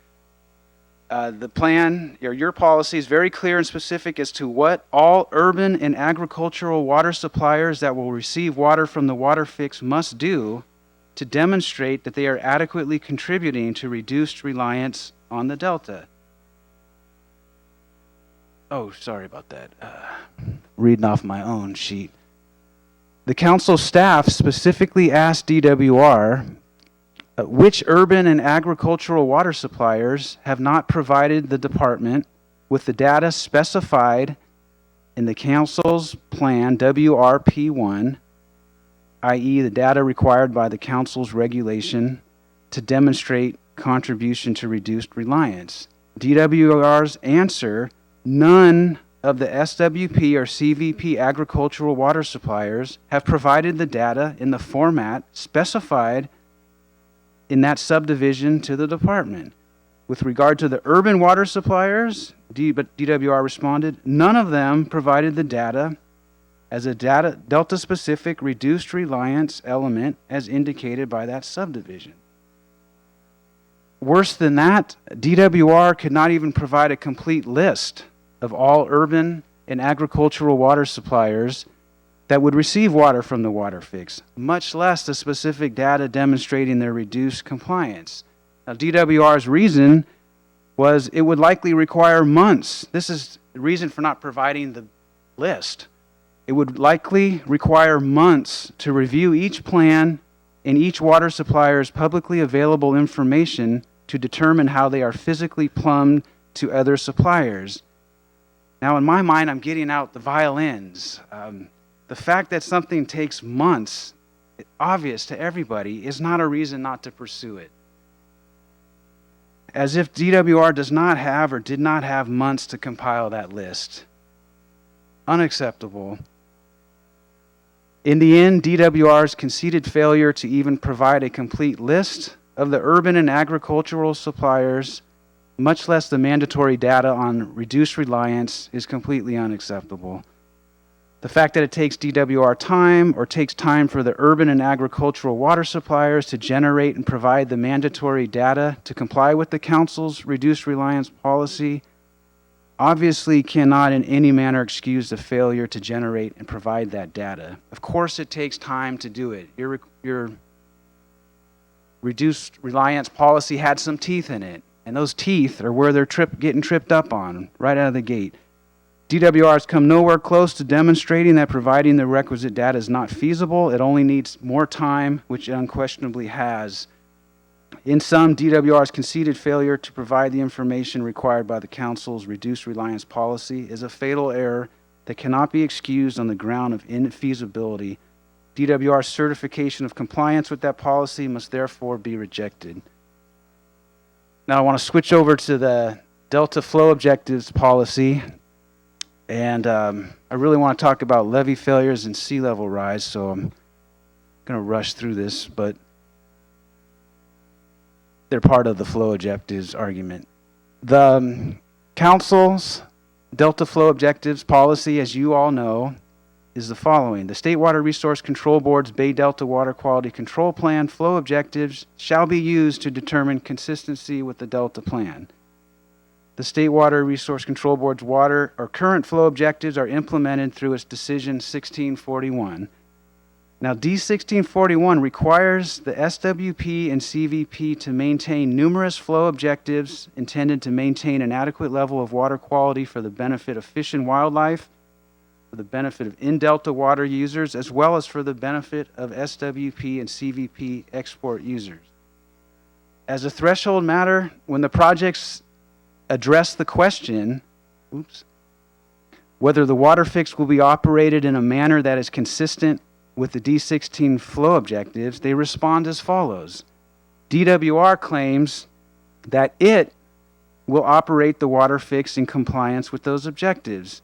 The plan, or your policy, is very clear and specific as to what all urban and agricultural water suppliers that will receive water from the WaterFix must do to demonstrate that they are adequately contributing to reduced reliance on the Delta. Oh, sorry about that. Reading off my own sheet. The council staff specifically asked DWR which urban and agricultural water suppliers have not provided the department with the data specified in the council's plan WRP1, i.e. the data required by the council's regulation to demonstrate contribution to reduced reliance. DWR's answer: none of the SWP or CVP agricultural water suppliers have provided the data in the format specified in that subdivision to the department. With regard to the urban water suppliers, DWR responded, none of them provided the data as a Delta-specific reduced reliance element as indicated by that subdivision. Worse than that, DWR could not even provide a complete list of all urban and agricultural water suppliers that would receive water from the WaterFix, much less the specific data demonstrating their reduced compliance. Now, DWR's reason was it would likely require months. This is the reason for not providing the list. It would likely require months to review each plan and each water supplier's publicly available information to determine how they are physically plumbed to other suppliers. Now, in my mind, I'm getting out the violins. The fact that something takes months obvious to everybody is not a reason not to pursue it. As if DWR does not have or did not have months to compile that list. Unacceptable. In the end, DWR's conceded failure to even provide a complete list of the urban and agricultural suppliers, much less the mandatory data on reduced reliance, is completely unacceptable. The fact that it takes DWR time or takes time for the urban and agricultural water suppliers to generate and provide the mandatory data to comply with the Council's reduced reliance policy obviously cannot in any manner excuse the failure to generate and provide that data. Of course it takes time to do it. Your reduced reliance policy had some teeth in it, and those teeth are where they're getting tripped up on right out of the gate. DWR has come nowhere close to demonstrating that providing the requisite data is not feasible. It only needs more time, which it unquestionably has. In sum, DWR's conceded failure to provide the information required by the Council's reduced reliance policy is a fatal error that cannot be excused on the ground of infeasibility. DWR's certification of compliance with that policy must therefore be rejected. Now I want to switch over to the Delta Flow Objectives policy. And I really want to talk about levee failures and sea level rise, so I'm going to rush through this, but they're part of the flow objectives argument. The Council's Delta Flow Objectives policy, as you all know, is the following. The State Water Resource Control Board's Bay Delta Water Quality Control Plan flow objectives shall be used to determine consistency with the Delta Plan. The State Water Resource Control Board's water or current flow objectives are implemented through its decision 1641. Now, D1641 requires the SWP and CVP to maintain numerous flow objectives intended to maintain an adequate level of water quality for the benefit of fish and wildlife, for the benefit of in-delta water users, as well as for the benefit of SWP and CVP export users. As a threshold matter, when the projects address the question, whether the WaterFix will be operated in a manner that is consistent with the D16 flow objectives, they respond as follows. DWR claims that it will operate the WaterFix in compliance with those objectives.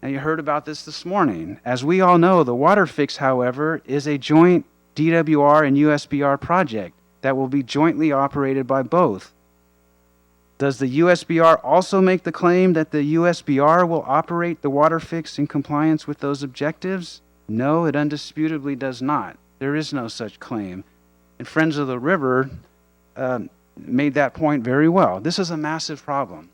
Now, you heard about this morning. As we all know, the WaterFix, however, is a joint DWR and USBR project that will be jointly operated by both. Does the USBR also make the claim that the USBR will operate the WaterFix in compliance with those objectives? No, it indisputably does not. There is no such claim. And Friends of the River made that point very well. This is a massive problem.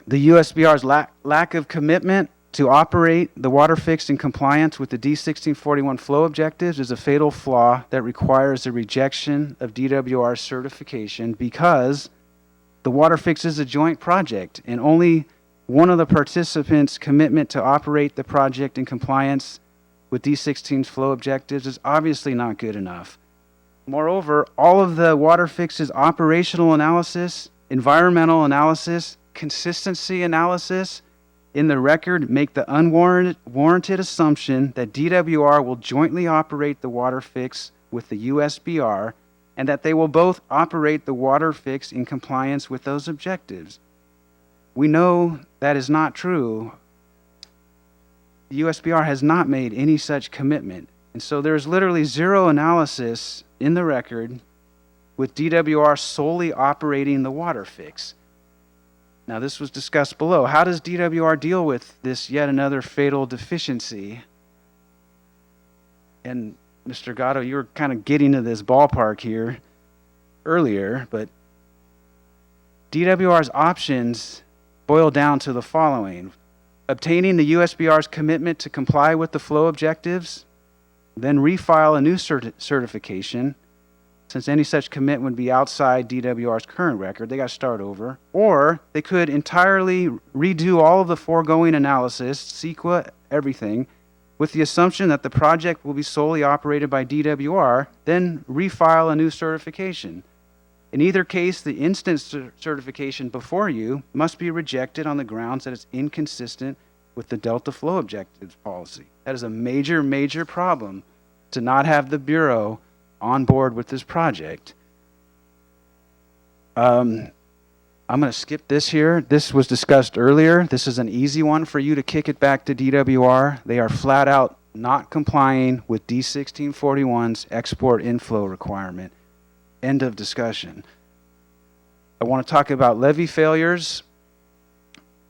The USBR's lack of commitment to operate the WaterFix in compliance with the D1641 flow objectives is a fatal flaw that requires the rejection of DWR certification because the WaterFix is a joint project and only one of the participants' commitment to operate the project in compliance with D16's flow objectives is obviously not good enough. Moreover, all of the WaterFix's operational analysis, environmental analysis, consistency analysis in the record make the unwarranted assumption that DWR will jointly operate the WaterFix with the USBR and that they will both operate the WaterFix in compliance with those objectives. We know that is not true. The USBR has not made any such commitment. And so there's literally zero analysis in the record with DWR solely operating the WaterFix. Now, this was discussed below. How does DWR deal with this yet another fatal deficiency? And Mr. Gatto, you were kind of getting to this ballpark here earlier, but DWR's options boil down to the following. Obtaining the USBR's commitment to comply with the flow objectives, then refile a new certification, since any such commitment would be outside DWR's current record. They got to start over. Or they could entirely redo all of the foregoing analysis, CEQA, everything, with the assumption that the project will be solely operated by DWR, then refile a new certification. In either case, the instance certification before you must be rejected on the grounds that it's inconsistent with the Delta Flow Objectives policy. That is a major, major problem to not have the Bureau on board with this project. I'm going to skip this here. This was discussed earlier. This is an easy one for you to kick it back to DWR. They are flat out not complying with D1641's export inflow requirement. End of discussion. I want to talk about levee failures.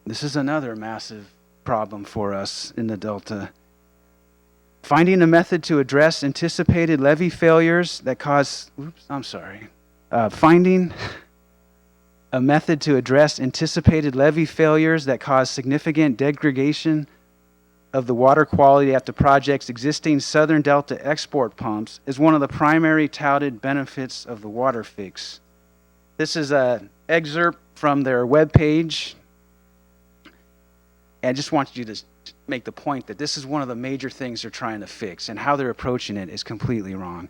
This is another massive problem for us in the Delta. Finding a method to address anticipated levee failures that cause, finding a method to address anticipated levee failures that cause significant degradation of the water quality at the project's existing Southern Delta export pumps is one of the primary touted benefits of the WaterFix. This is an excerpt from their webpage. I just want you to make the point that this is one of the major things they're trying to fix, and how they're approaching it is completely wrong.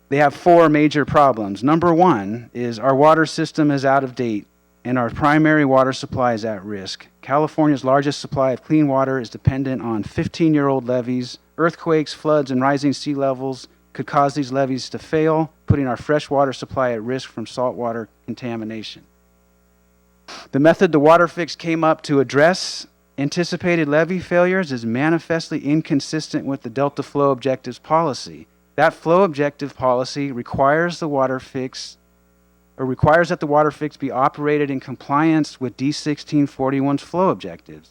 They have 4 major problems. Number 1 is our water system is out of date and our primary water supply is at risk. California's largest supply of clean water is dependent on 15-year-old levees. Earthquakes, floods, and rising sea levels could cause these levees to fail, putting our fresh water supply at risk from saltwater contamination. The method the WaterFix came up to address anticipated levee failures is manifestly inconsistent with the Delta Flow Objectives policy. That flow objective policy requires that the WaterFix be operated in compliance with D1641's flow objectives.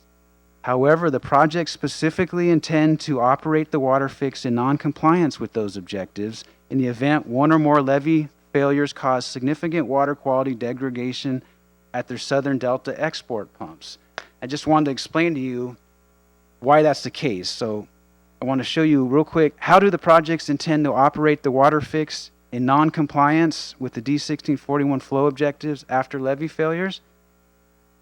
However, the projects specifically intend to operate the WaterFix in non-compliance with those objectives in the event one or more levee failures cause significant water quality degradation at their Southern Delta export pumps. I just wanted to explain to you why that's the case. So I want to show you real quick, how do the projects intend to operate the WaterFix in non-compliance with the D1641 flow objectives after levee failures?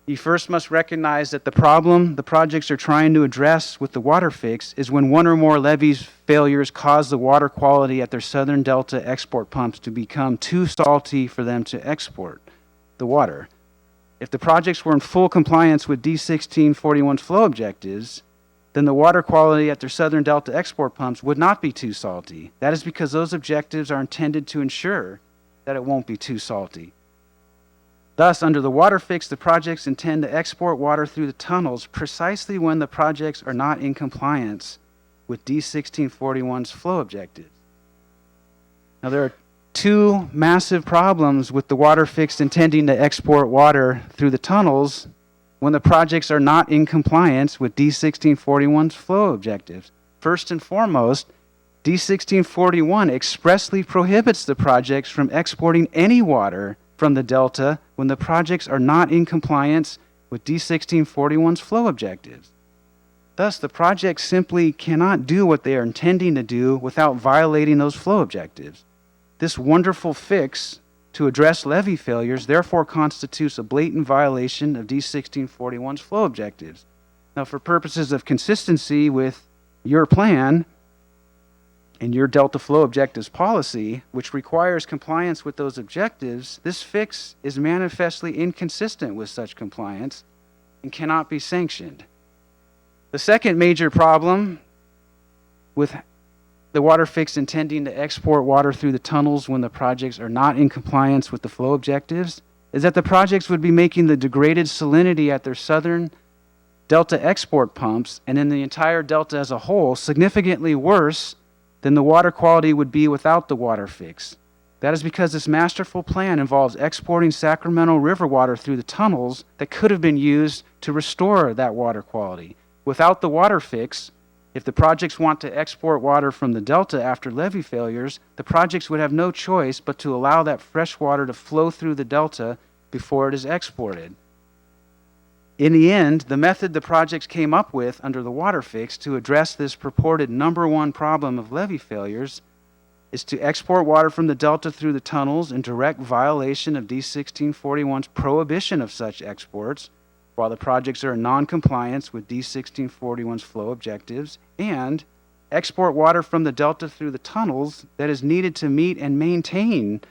You first must recognize that the problem the projects are trying to address with the WaterFix is when one or more levee failures cause the water quality at their Southern Delta export pumps to become too salty for them to export the water. If the projects were in full compliance with D1641's flow objectives, then the water quality at their Southern Delta export pumps would not be too salty. That is because those objectives are intended to ensure that it won't be too salty. Thus, under the WaterFix, the projects intend to export water through the tunnels precisely when the projects are not in compliance with D1641's flow objectives. Now, there are 2 massive problems with the WaterFix intending to export water through the tunnels when the projects are not in compliance with D1641's flow objectives. First and foremost, D1641 expressly prohibits the projects from exporting any water from the Delta when the projects are not in compliance with D1641's flow objectives. Thus, the projects simply cannot do what they are intending to do without violating those flow objectives. This wonderful fix to address levee failures therefore constitutes a blatant violation of D1641's flow objectives. Now, for purposes of consistency with your plan and your Delta Flow Objectives policy, which requires compliance with those objectives, this fix is manifestly inconsistent with such compliance and cannot be sanctioned. The second major problem with the WaterFix intending to export water through the tunnels when the projects are not in compliance with the flow objectives is that the projects would be making the degraded salinity at their Southern Delta export pumps and in the entire Delta as a whole significantly worse than the water quality would be without the WaterFix. That is because this masterful plan involves exporting Sacramento River water through the tunnels that could have been used to restore that water quality. Without the WaterFix, if the projects want to export water from the Delta after levee failures, the projects would have no choice but to allow that fresh water to flow through the Delta before it is exported. In the end, the method the projects came up with under the WaterFix to address this purported number 1 problem of levee failures is to export water from the Delta through the tunnels in direct violation of D1641's prohibition of such exports, while the projects are in non-compliance with D1641's flow objectives, and export water from the Delta through the tunnels that is needed to meet and maintain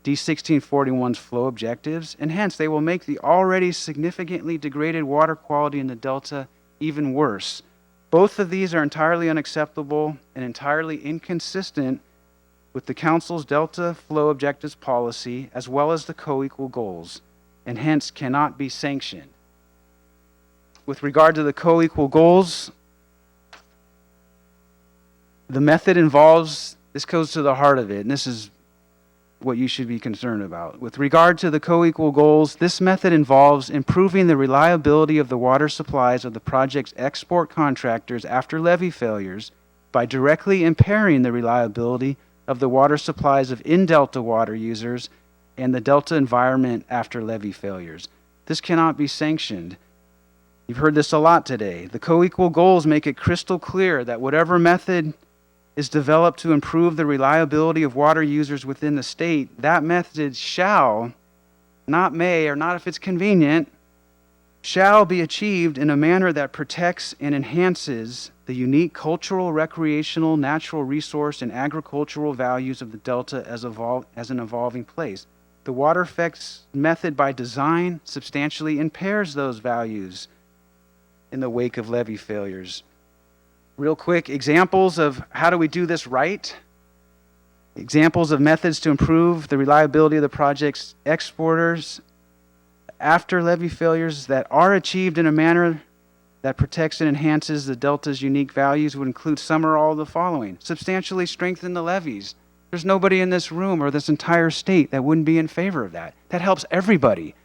D1641's flow objectives, and hence they will make the already significantly degraded water quality in the Delta even worse. Both of these are entirely unacceptable and entirely inconsistent with the Council's Delta Flow Objectives policy, as well as the co-equal goals, and hence cannot be sanctioned. With regard to the co-equal goals, the method involves, this goes to the heart of it, and this is what you should be concerned about. With regard to the co-equal goals, this method involves improving the reliability of the water supplies of the project's export contractors after levee failures by directly impairing the reliability of the water supplies of in-delta water users and the delta environment after levee failures. This cannot be sanctioned. You've heard this a lot today. The co-equal goals make it crystal clear that whatever method is developed to improve the reliability of water users within the state, that method shall, not may, or not if it's convenient, shall be achieved in a manner that protects and enhances the unique cultural, recreational, natural resource, and agricultural values of the Delta as an evolving place. The WaterFix method by design substantially impairs those values in the wake of levee failures. Real quick, examples of how do we do this right? Examples of methods to improve the reliability of the project's exporters after levee failures that are achieved in a manner that protects and enhances the Delta's unique values would include some or all of the following. Substantially strengthen the levees. There's nobody in this room or this entire state that wouldn't be in favor of that. That helps everybody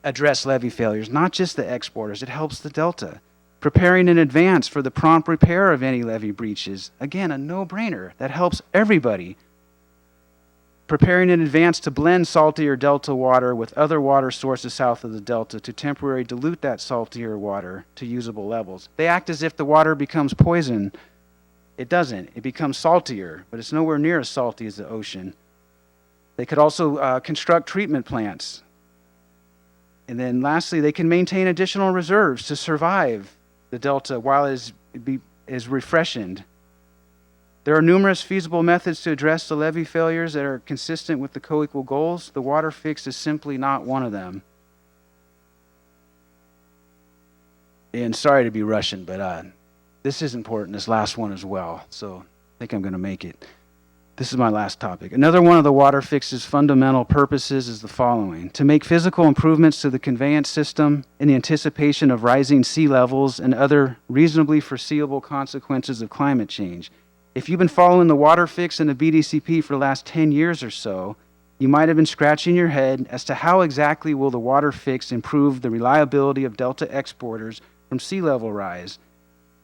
address levee failures, not just the exporters. It helps the Delta. Preparing in advance for the prompt repair of any levee breaches. Again, a no-brainer. That helps everybody. Preparing in advance to blend saltier Delta water with other water sources south of the Delta to temporarily dilute that saltier water to usable levels. They act as if the water becomes poison. It doesn't. It becomes saltier, but it's nowhere near as salty as the ocean. They could also construct treatment plants. And then lastly, they can maintain additional reserves to survive the Delta while it is refreshened. There are numerous feasible methods to address the levee failures that are consistent with the co-equal goals. The WaterFix is simply not one of them. And sorry to be rushing, but this is important, this last one as well. So I think I'm going to make it. This is my last topic. Another one of the WaterFix's fundamental purposes is the following: to make physical improvements to the conveyance system in the anticipation of rising sea levels and other reasonably foreseeable consequences of climate change. If you've been following the WaterFix and the BDCP for the last 10 years or so, you might have been scratching your head as to how exactly will the WaterFix improve the reliability of Delta exporters from sea level rise.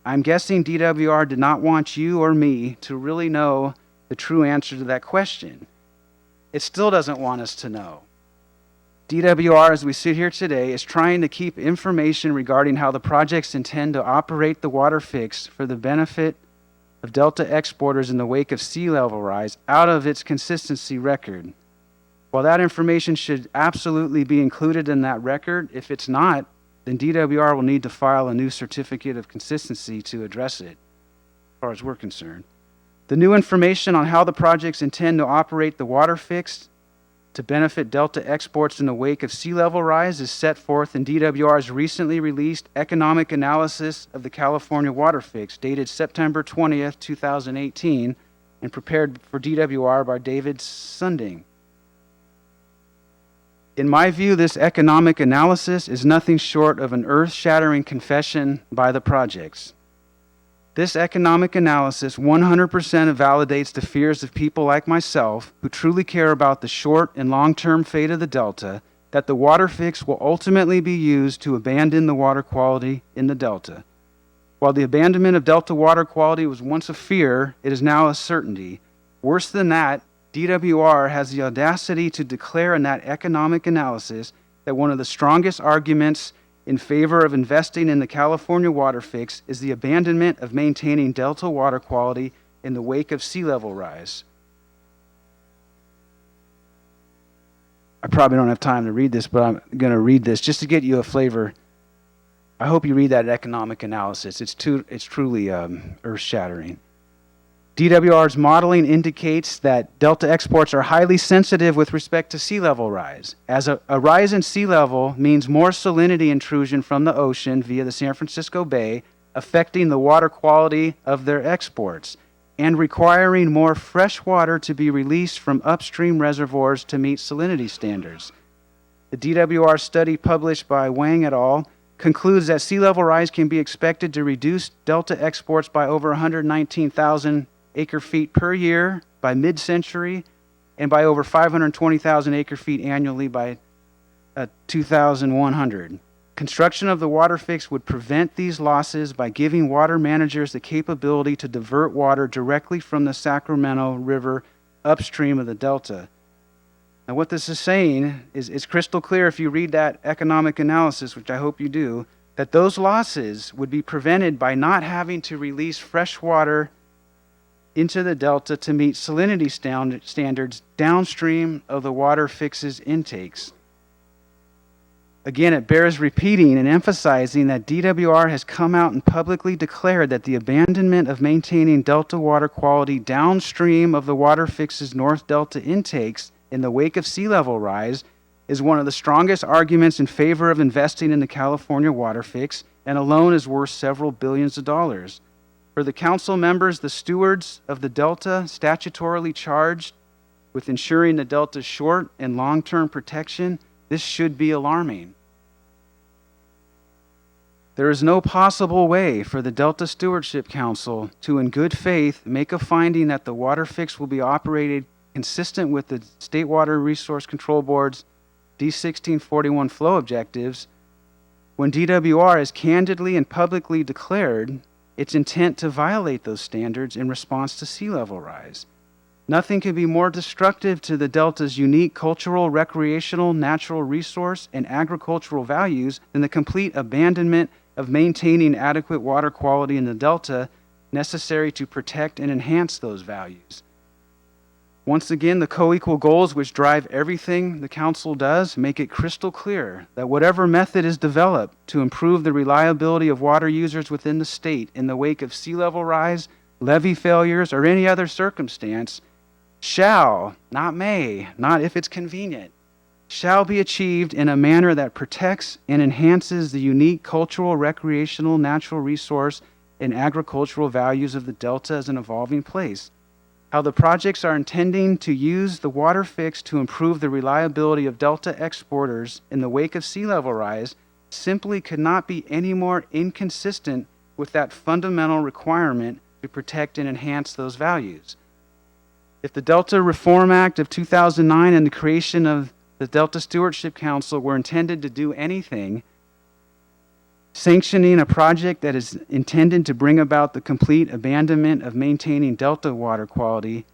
I'm guessing DWR did not want you or me to really know the true answer to that question. It still doesn't want us to know. DWR, as we sit here today, is trying to keep information regarding how the projects intend to operate the WaterFix for the benefit of Delta exporters in the wake of sea level rise out of its consistency record. While that information should absolutely be included in that record, if it's not, then DWR will need to file a new certificate of consistency to address it, as far as we're concerned. The new information on how the projects intend to operate the WaterFix to benefit Delta exports in the wake of sea level rise is set forth in DWR's recently released Economic Analysis of the California WaterFix, dated September 20th, 2018, and prepared for DWR by David Sunding. In my view, this economic analysis is nothing short of an earth-shattering confession by the projects. This economic analysis 100% validates the fears of people like myself who truly care about the short and long-term fate of the Delta, that the WaterFix will ultimately be used to abandon the water quality in the Delta. While the abandonment of Delta water quality was once a fear, it is now a certainty. Worse than that, DWR has the audacity to declare in that economic analysis that one of the strongest arguments in favor of investing in the California WaterFix is the abandonment of maintaining Delta water quality in the wake of sea level rise. I probably don't have time to read this, but I'm going to read this just to get you a flavor. I hope you read that economic analysis. It's truly earth-shattering. DWR's modeling indicates that Delta exports are highly sensitive with respect to sea level rise, as a rise in sea level means more salinity intrusion from the ocean via the San Francisco Bay, affecting the water quality of their exports, and requiring more fresh water to be released from upstream reservoirs to meet salinity standards. The DWR study published by Wang et al. Concludes that sea level rise can be expected to reduce delta exports by over 119,000 acre-feet per year by mid-century and by over 520,000 acre-feet annually by 2100. Construction of the WaterFix would prevent these losses by giving water managers the capability to divert water directly from the Sacramento River upstream of the delta. Now, what this is saying is it's crystal clear if you read that economic analysis, which I hope you do, that those losses would be prevented by not having to release fresh water into the delta to meet salinity standards downstream of the WaterFix's intakes. Again, it bears repeating and emphasizing that DWR has come out and publicly declared that the abandonment of maintaining delta water quality downstream of the WaterFix's North Delta intakes in the wake of sea level rise is one of the strongest arguments in favor of investing in the California WaterFix, and alone is worth several billions of dollars. For the council members, the stewards of the Delta, statutorily charged with ensuring the Delta's short and long-term protection, this should be alarming. There is no possible way for the Delta Stewardship Council to, in good faith, make a finding that the WaterFix will be operated consistent with the State Water Resource Control Board's D1641 flow objectives when DWR has candidly and publicly declared its intent to violate those standards in response to sea level rise. Nothing could be more destructive to the Delta's unique cultural, recreational, natural resource, and agricultural values than the complete abandonment of maintaining adequate water quality in the Delta necessary to protect and enhance those values. Once again, the co-equal goals which drive everything the Council does make it crystal clear that whatever method is developed to improve the reliability of water users within the state in the wake of sea level rise, levee failures, or any other circumstance shall, not may, not if it's convenient, shall be achieved in a manner that protects and enhances the unique cultural, recreational, natural resource, and agricultural values of the Delta as an evolving place. How the projects are intending to use the WaterFix to improve the reliability of Delta exporters in the wake of sea level rise simply could not be any more inconsistent with that fundamental requirement to protect and enhance those values. If the Delta Reform Act of 2009 and the creation of the Delta Stewardship Council were intended to do anything, sanctioning a project that is intended to bring about the complete abandonment of maintaining Delta water quality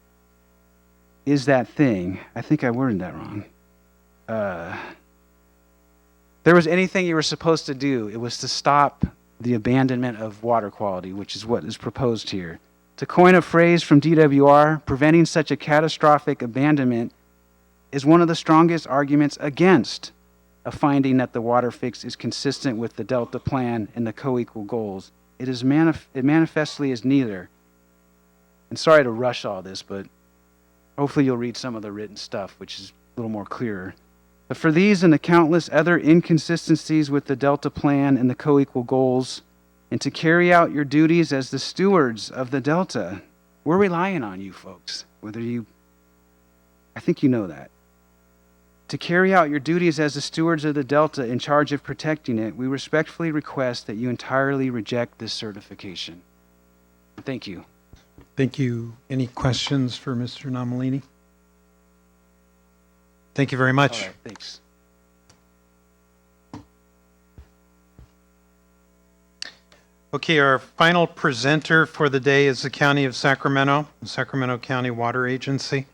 is that thing. I think I worded that wrong. There was anything you were supposed to do, it was to stop the abandonment of water quality, which is what is proposed here. To coin a phrase from DWR, preventing such a catastrophic abandonment is one of the strongest arguments against a finding that the WaterFix is consistent with the Delta Plan and the co-equal goals. It manifestly is neither. And sorry to rush all this, but hopefully you'll read some of the written stuff, which is a little more clearer. But for these and the countless other inconsistencies with the Delta Plan and the co-equal goals, and to carry out your duties as the stewards of the Delta, we're relying on you folks, I think you know that. To carry out your duties as the stewards of the Delta in charge of protecting it, we respectfully request that you entirely reject this certification. Thank you. Thank you. Any questions for Mr. Nomalini? Thank you very much. All right, thanks. Okay, our final presenter for the day is the County of Sacramento, the Sacramento County Water Agency.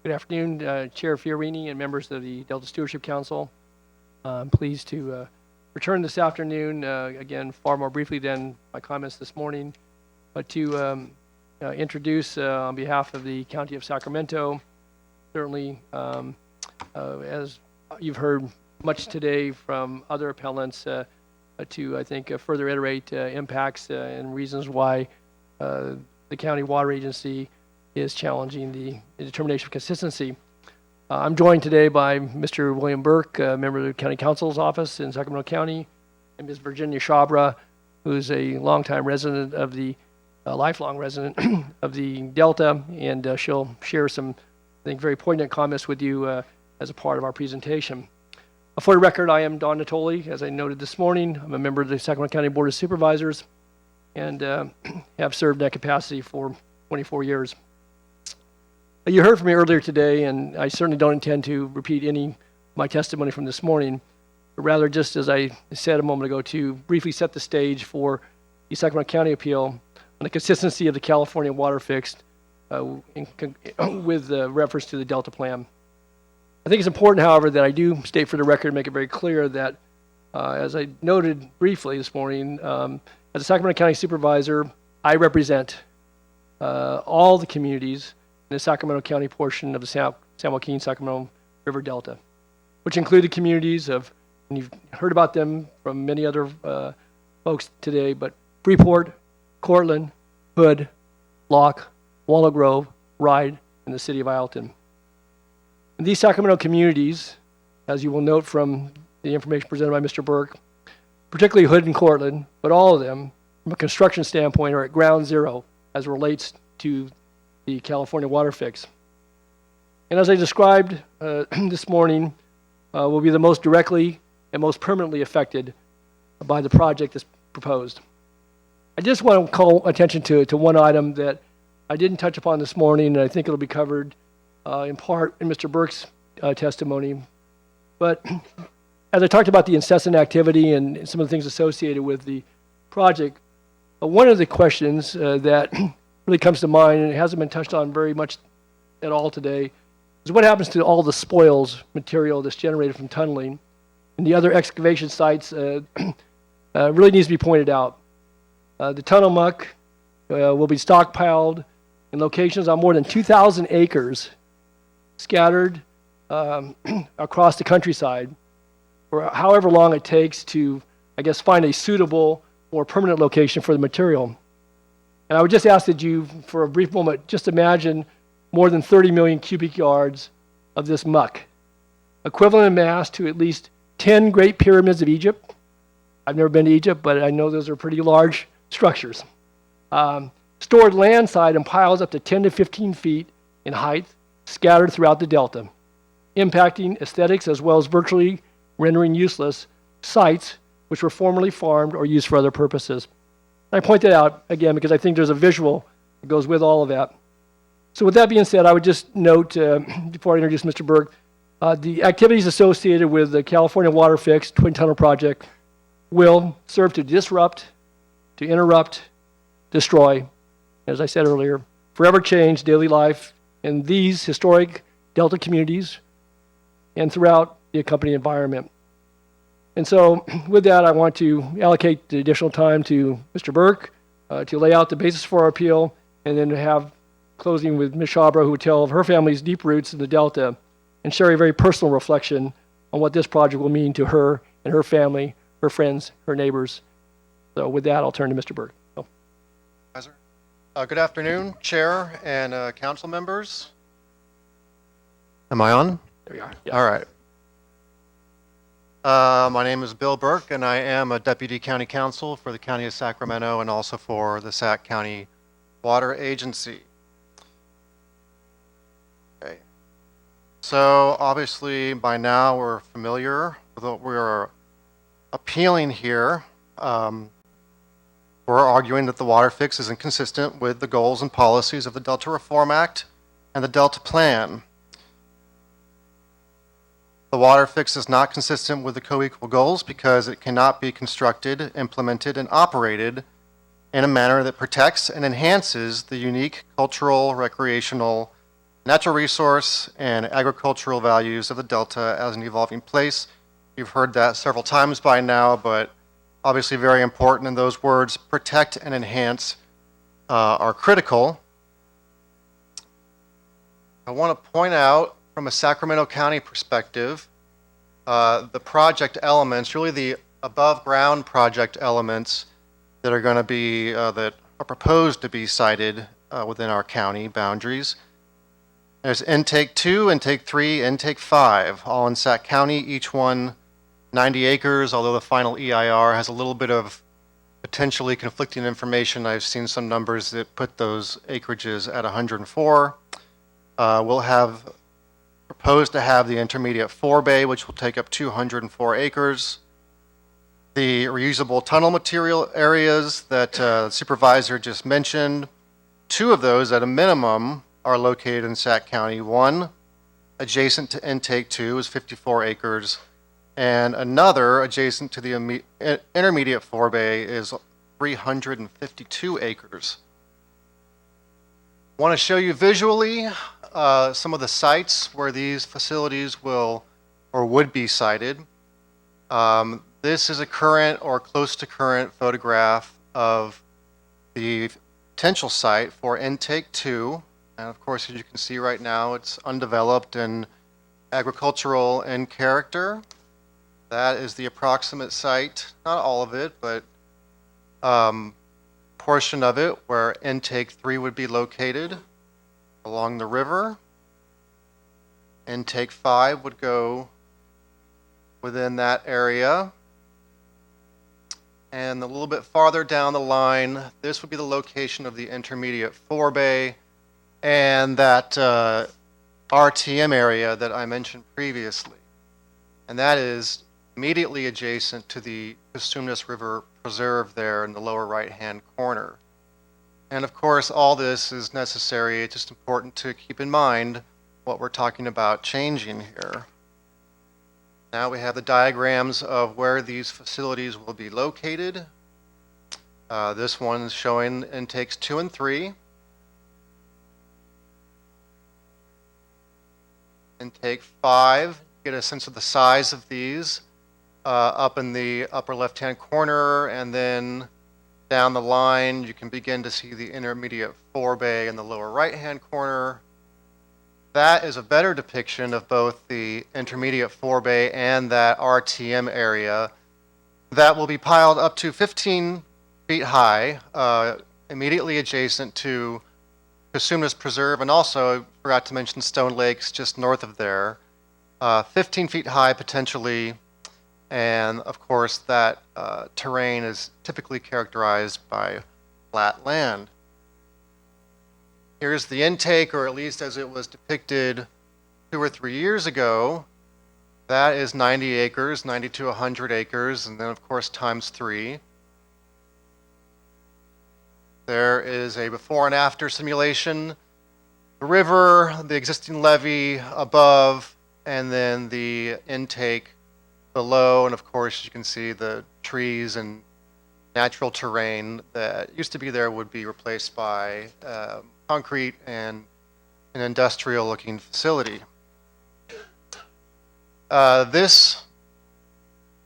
Good afternoon, Chair Fiorini and members of the Delta Stewardship Council. I'm pleased to return this afternoon, again, far more briefly than my comments this morning, but to introduce on behalf of the County of Sacramento, certainly as you've heard much today from other appellants, to, I think, further iterate impacts and reasons why the County Water Agency is challenging the determination of consistency. I'm joined today by Mr. William Burke, member of the County Council's office in Sacramento County, and Ms. Virginia Shabra, who's a longtime resident of the, lifelong resident of the Delta, and she'll share some, I think, very poignant comments with you as a part of our presentation. For the record, I am Don Natoli, as I noted this morning. I'm a member of the Sacramento County Board of Supervisors and have served in that capacity for 24 years. You heard from me earlier today, and I certainly don't intend to repeat any of my testimony from this morning, but rather, just as I said a moment ago, to briefly set the stage for the Sacramento County appeal on the consistency of the California WaterFix with reference to the Delta Plan. I think it's important, however, that I do state for the record and make it very clear that, as I noted briefly this morning, as a Sacramento County Supervisor, I represent all the communities in the Sacramento County portion of the San Joaquin-Sacramento River Delta, which include the communities of, and you've heard about them from many other folks today, but Freeport, Cortland, Hood, Locke, Walnut Grove, Ryde, and the city of Ileton. And these Sacramento communities, as you will note from the information presented by Mr. Burke, particularly Hood and Cortland, but all of them, from a construction standpoint, are at ground zero as it relates to the California WaterFix. And as I described this morning, will be the most directly and most permanently affected by the project that's proposed. I just want to call attention to one item that I didn't touch upon this morning, and I think it'll be covered in part in Mr. Burke's testimony. But as I talked about the incessant activity and some of the things associated with the project, one of the questions that really comes to mind, and it hasn't been touched on very much at all today, is what happens to all the spoils material that's generated from tunneling and the other excavation sites really needs to be pointed out. The tunnel muck will be stockpiled in locations on more than 2,000 acres scattered across the countryside for however long it takes to, I guess, find a suitable or permanent location for the material. And I would just ask that you, for a brief moment, just imagine more than 30 million cubic yards of this muck, equivalent in mass to at least 10 Great Pyramids of Egypt. I've never been to Egypt, but I know those are pretty large structures. Stored landside in piles up to 10 to 15 feet in height, scattered throughout the Delta, impacting aesthetics as well as virtually rendering useless sites which were formerly farmed or used for other purposes. I point that out, again, because I think there's a visual that goes with all of that. So with that being said, I would just note, before I introduce Mr. Burke, the activities associated with the California WaterFix Twin Tunnel Project will serve to disrupt, to interrupt, destroy, as I said earlier, forever change daily life in these historic Delta communities and throughout the accompanying environment. And so with that, I want to allocate the additional time to Mr. Burke to lay out the basis for our appeal, and then have closing with Ms. Shabra, who would tell of her family's deep roots in the Delta and share a very personal reflection on what this project will mean to her and her family, her friends, her neighbors. So with that, I'll turn to Mr. Burke. Good afternoon, Chair and council members. Am I on? There we are. Yeah. All right. My name is Bill Burke, and I am a Deputy County Counsel for the County of Sacramento and also for the Sac County Water Agency. Okay. So obviously by now we're familiar with what we're appealing here. We're arguing that the WaterFix is inconsistent with the goals and policies of the Delta Reform Act and the Delta Plan. The WaterFix is not consistent with the co-equal goals because it cannot be constructed, implemented, and operated in a manner that protects and enhances the unique cultural, recreational, natural resource and agricultural values of the Delta as an evolving place. You've heard that several times by now, but obviously very important, and those words, protect and enhance, are critical. I want to point out from a Sacramento County perspective, the project elements, really the above ground project elements that are going to be, that are proposed to be sited within our county boundaries. There's intake 2, intake 3, intake 5, all in Sac County, each one 90 acres, although the final EIR has a little bit of potentially conflicting information. I've seen some numbers that put those acreages at 104. We'll have proposed to have the intermediate forebay, which will take up 204 acres. The reusable tunnel material areas that the supervisor just mentioned, 2 of those at a minimum are located in Sac County. One, adjacent to intake 2, is 54 acres, and another adjacent to the intermediate forebay is 352 acres. I want to show you visually some of the sites where these facilities will or would be sited. This is a current or close to current photograph of the potential site for intake 2. And of course, as you can see right now, it's undeveloped and agricultural in character. That is the approximate site, not all of it, but portion of it where intake 3 would be located along the river. Intake 5 would go within that area. And a little bit farther down the line, this would be the location of the intermediate forebay and that RTM area that I mentioned previously. And that is immediately adjacent to the Cosumnes River Preserve there in the lower right-hand corner. And of course, all this is necessary. It's just important to keep in mind what we're talking about changing here. Now we have the diagrams of where these facilities will be located. This one's showing intakes 2 and 3. Intake 5, get a sense of the size of these up in the upper left-hand corner, and then down the line you can begin to see the intermediate forebay in the lower right-hand corner. That is a better depiction of both the intermediate forebay and that RTM area that will be piled up to 15 feet high, immediately adjacent to Cosumnes Preserve, and also forgot to mention Stone Lakes just north of there. 15 feet high potentially, and of course that terrain is typically characterized by flat land. Here's the intake, or at least as it was depicted 2 or 3 years ago. That is 90 acres, 90 to 100 acres, and then of course times 3. There is a before and after simulation. The river, the existing levee above, and then the intake below, and of course you can see the trees and natural terrain that used to be there would be replaced by concrete and an industrial looking facility. This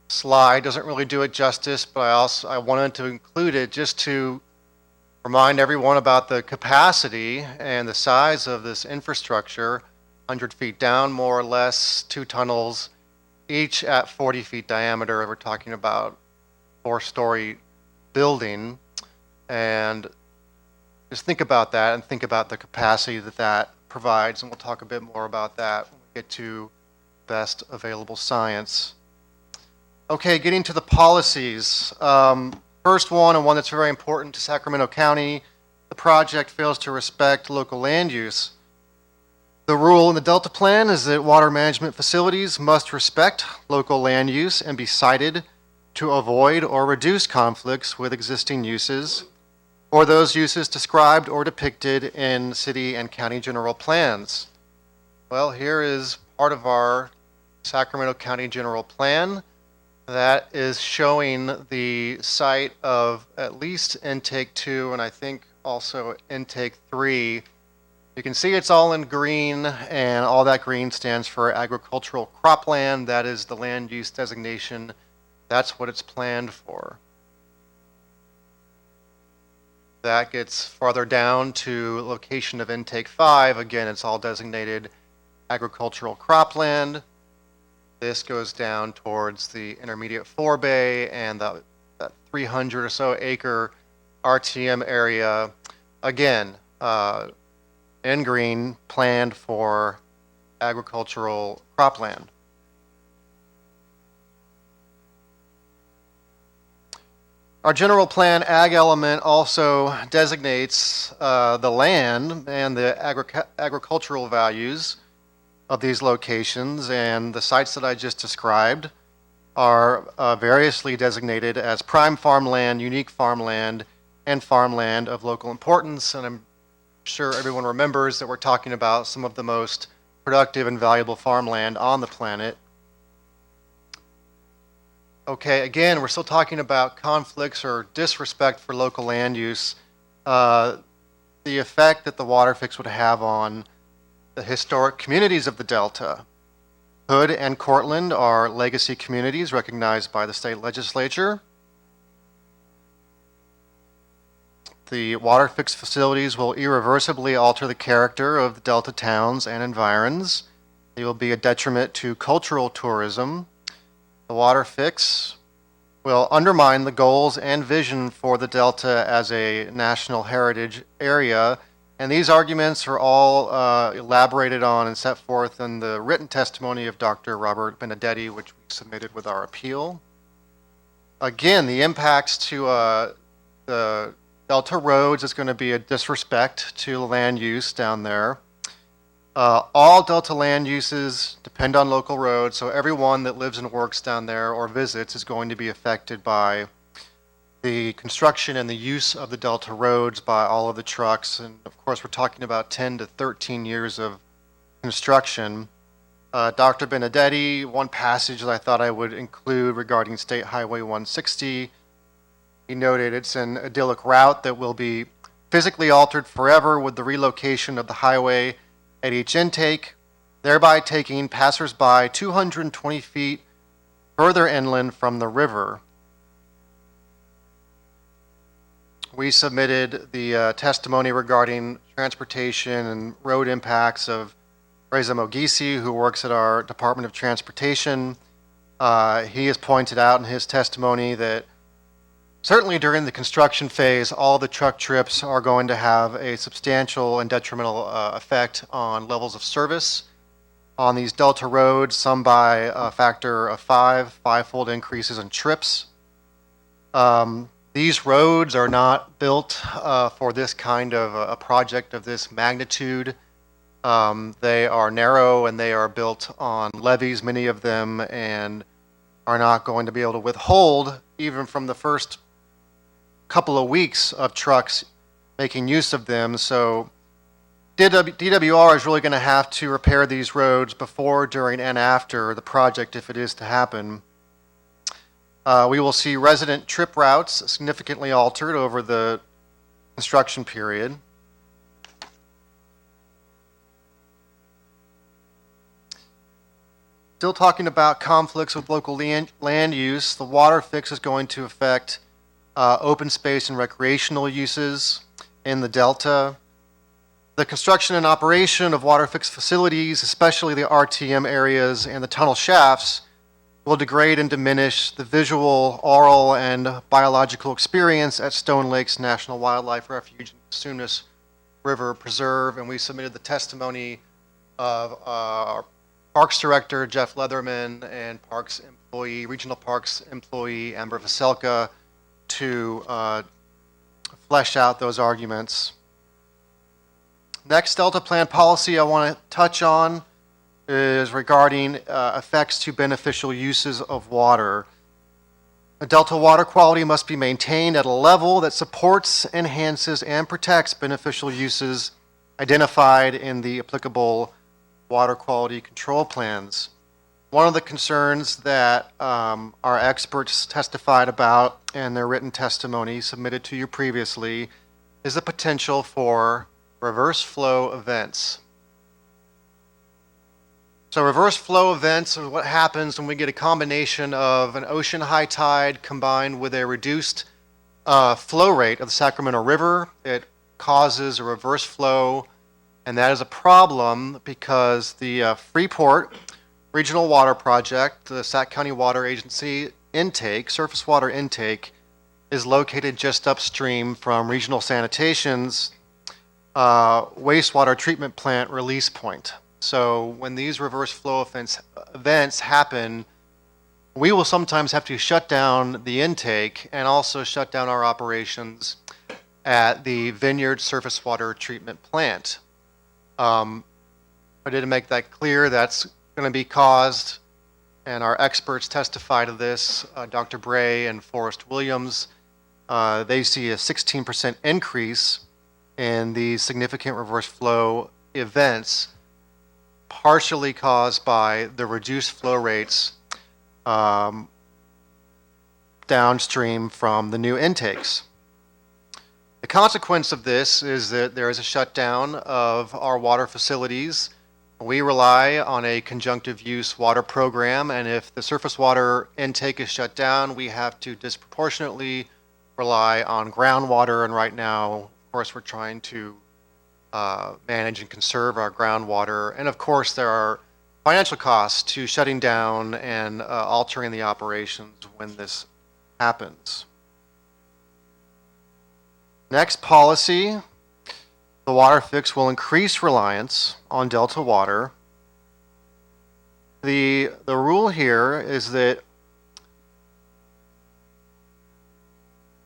slide doesn't really do it justice, but I wanted to include it just to remind everyone about the capacity and the size of this infrastructure. 100 feet down, more or less, 2 tunnels, each at 40 feet diameter. We're talking about 4-story building, and just think about that and think about the capacity that that provides, and we'll talk a bit more about that when we get to best available science. Okay, getting to the policies. First one, and one that's very important to Sacramento County, the project fails to respect local land use. The rule in the Delta Plan is that water management facilities must respect local land use and be sited to avoid or reduce conflicts with existing uses or those uses described or depicted in city and county general plans. Well, here is part of our Sacramento County General Plan that is showing the site of at least intake 2 and I think also intake 3 You can see it's all in green, and all that green stands for agricultural cropland. That is the land use designation. That's what it's planned for. That gets farther down to location of intake 5. Again, it's all designated agricultural cropland. This goes down towards the intermediate forebay and that 300 or so acre RTM area. Again, in green, planned for agricultural cropland. Our general plan ag element also designates the land and the agricultural values of these locations, and the sites that I just described are variously designated as prime farmland, unique farmland, and farmland of local importance. And I'm sure everyone remembers that we're talking about some of the most productive and valuable farmland on the planet. Okay, again, we're still talking about conflicts or disrespect for local land use. The effect that the WaterFix would have on the historic communities of the Delta. Hood and Cortland are legacy communities recognized by the state legislature. The WaterFix facilities will irreversibly alter the character of the Delta towns and environs. They will be a detriment to cultural tourism. The WaterFix will undermine the goals and vision for the Delta as a national heritage area. And these arguments are all elaborated on and set forth in the written testimony of Dr. Robert Benedetti, which we submitted with our appeal. Again, the impacts to the Delta roads is going to be a disrespect to land use down there. All Delta land uses depend on local roads, so everyone that lives and works down there or visits is going to be affected by the construction and the use of the Delta roads by all of the trucks. And of course, we're talking about 10 to 13 years of construction. Dr. Benedetti, one passage that I thought I would include regarding State Highway 160, he noted it's an idyllic route that will be physically altered forever with the relocation of the highway at each intake, thereby taking passersby 220 feet further inland from the river. We submitted the testimony regarding transportation and road impacts of Reza Mogisi, who works at our Department of Transportation. He has pointed out in his testimony that certainly during the construction phase, all the truck trips are going to have a substantial and detrimental effect on levels of service on these Delta roads, some by a factor of five-fold increases in trips. These roads are not built for this kind of a project of this magnitude. They are narrow and they are built on levees, many of them, and are not going to be able to withhold, even from the first couple of weeks of trucks making use of them. So DWR is really going to have to repair these roads before, during, and after the project if it is to happen. We will see resident trip routes significantly altered over the construction period. Still talking about conflicts with local land use, the WaterFix is going to affect open space and recreational uses in the Delta. The construction and operation of WaterFix facilities, especially the RTM areas and the tunnel shafts, will degrade and diminish the visual, oral, and biological experience at Stone Lakes National Wildlife Refuge and Sunis River Preserve. And we submitted the testimony of our Parks Director, Jeff Leatherman, and Parks employee, Regional Parks employee, Amber Vaselka, to flesh out those arguments. Next Delta Plan policy I want to touch on is regarding effects to beneficial uses of water. The Delta water quality must be maintained at a level that supports, enhances, and protects beneficial uses identified in the applicable water quality control plans. One of the concerns that our experts testified about in their written testimony submitted to you previously is the potential for reverse flow events. So reverse flow events are what happens when we get a combination of an ocean high tide combined with a reduced flow rate of the Sacramento River. It causes a reverse flow, and that is a problem because the Freeport Regional Water Project, the Sac County Water Agency intake, surface water intake, is located just upstream from Regional Sanitation's wastewater treatment plant release point. So when these reverse flow events happen, we will sometimes have to shut down the intake and also shut down our operations at the Vineyard Surface Water Treatment Plant. I did make that clear. That's going to be caused, and our experts testify to this, Dr. Bray and Forrest Williams. They see a 16% increase in the significant reverse flow events, partially caused by the reduced flow rates downstream from the new intakes. The consequence of this is that there is a shutdown of our water facilities. We rely on a conjunctive use water program, and if the surface water intake is shut down, we have to disproportionately rely on groundwater, and right now, of course, we're trying to manage and conserve our groundwater. And of course, there are financial costs to shutting down and altering the operations when this happens. Next policy, the WaterFix will increase reliance on Delta water. The rule here is that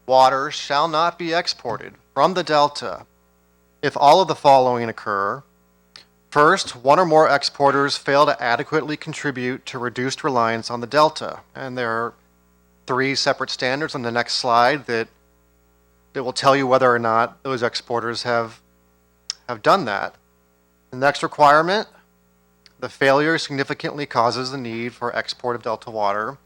water shall not be exported from the Delta if all of the following occur. First, one or more exporters fail to adequately contribute to reduced reliance on the Delta. And there are 3 separate standards on the next slide that will tell you whether or not those exporters have done that. The next requirement, the failure significantly causes the need for export of Delta water.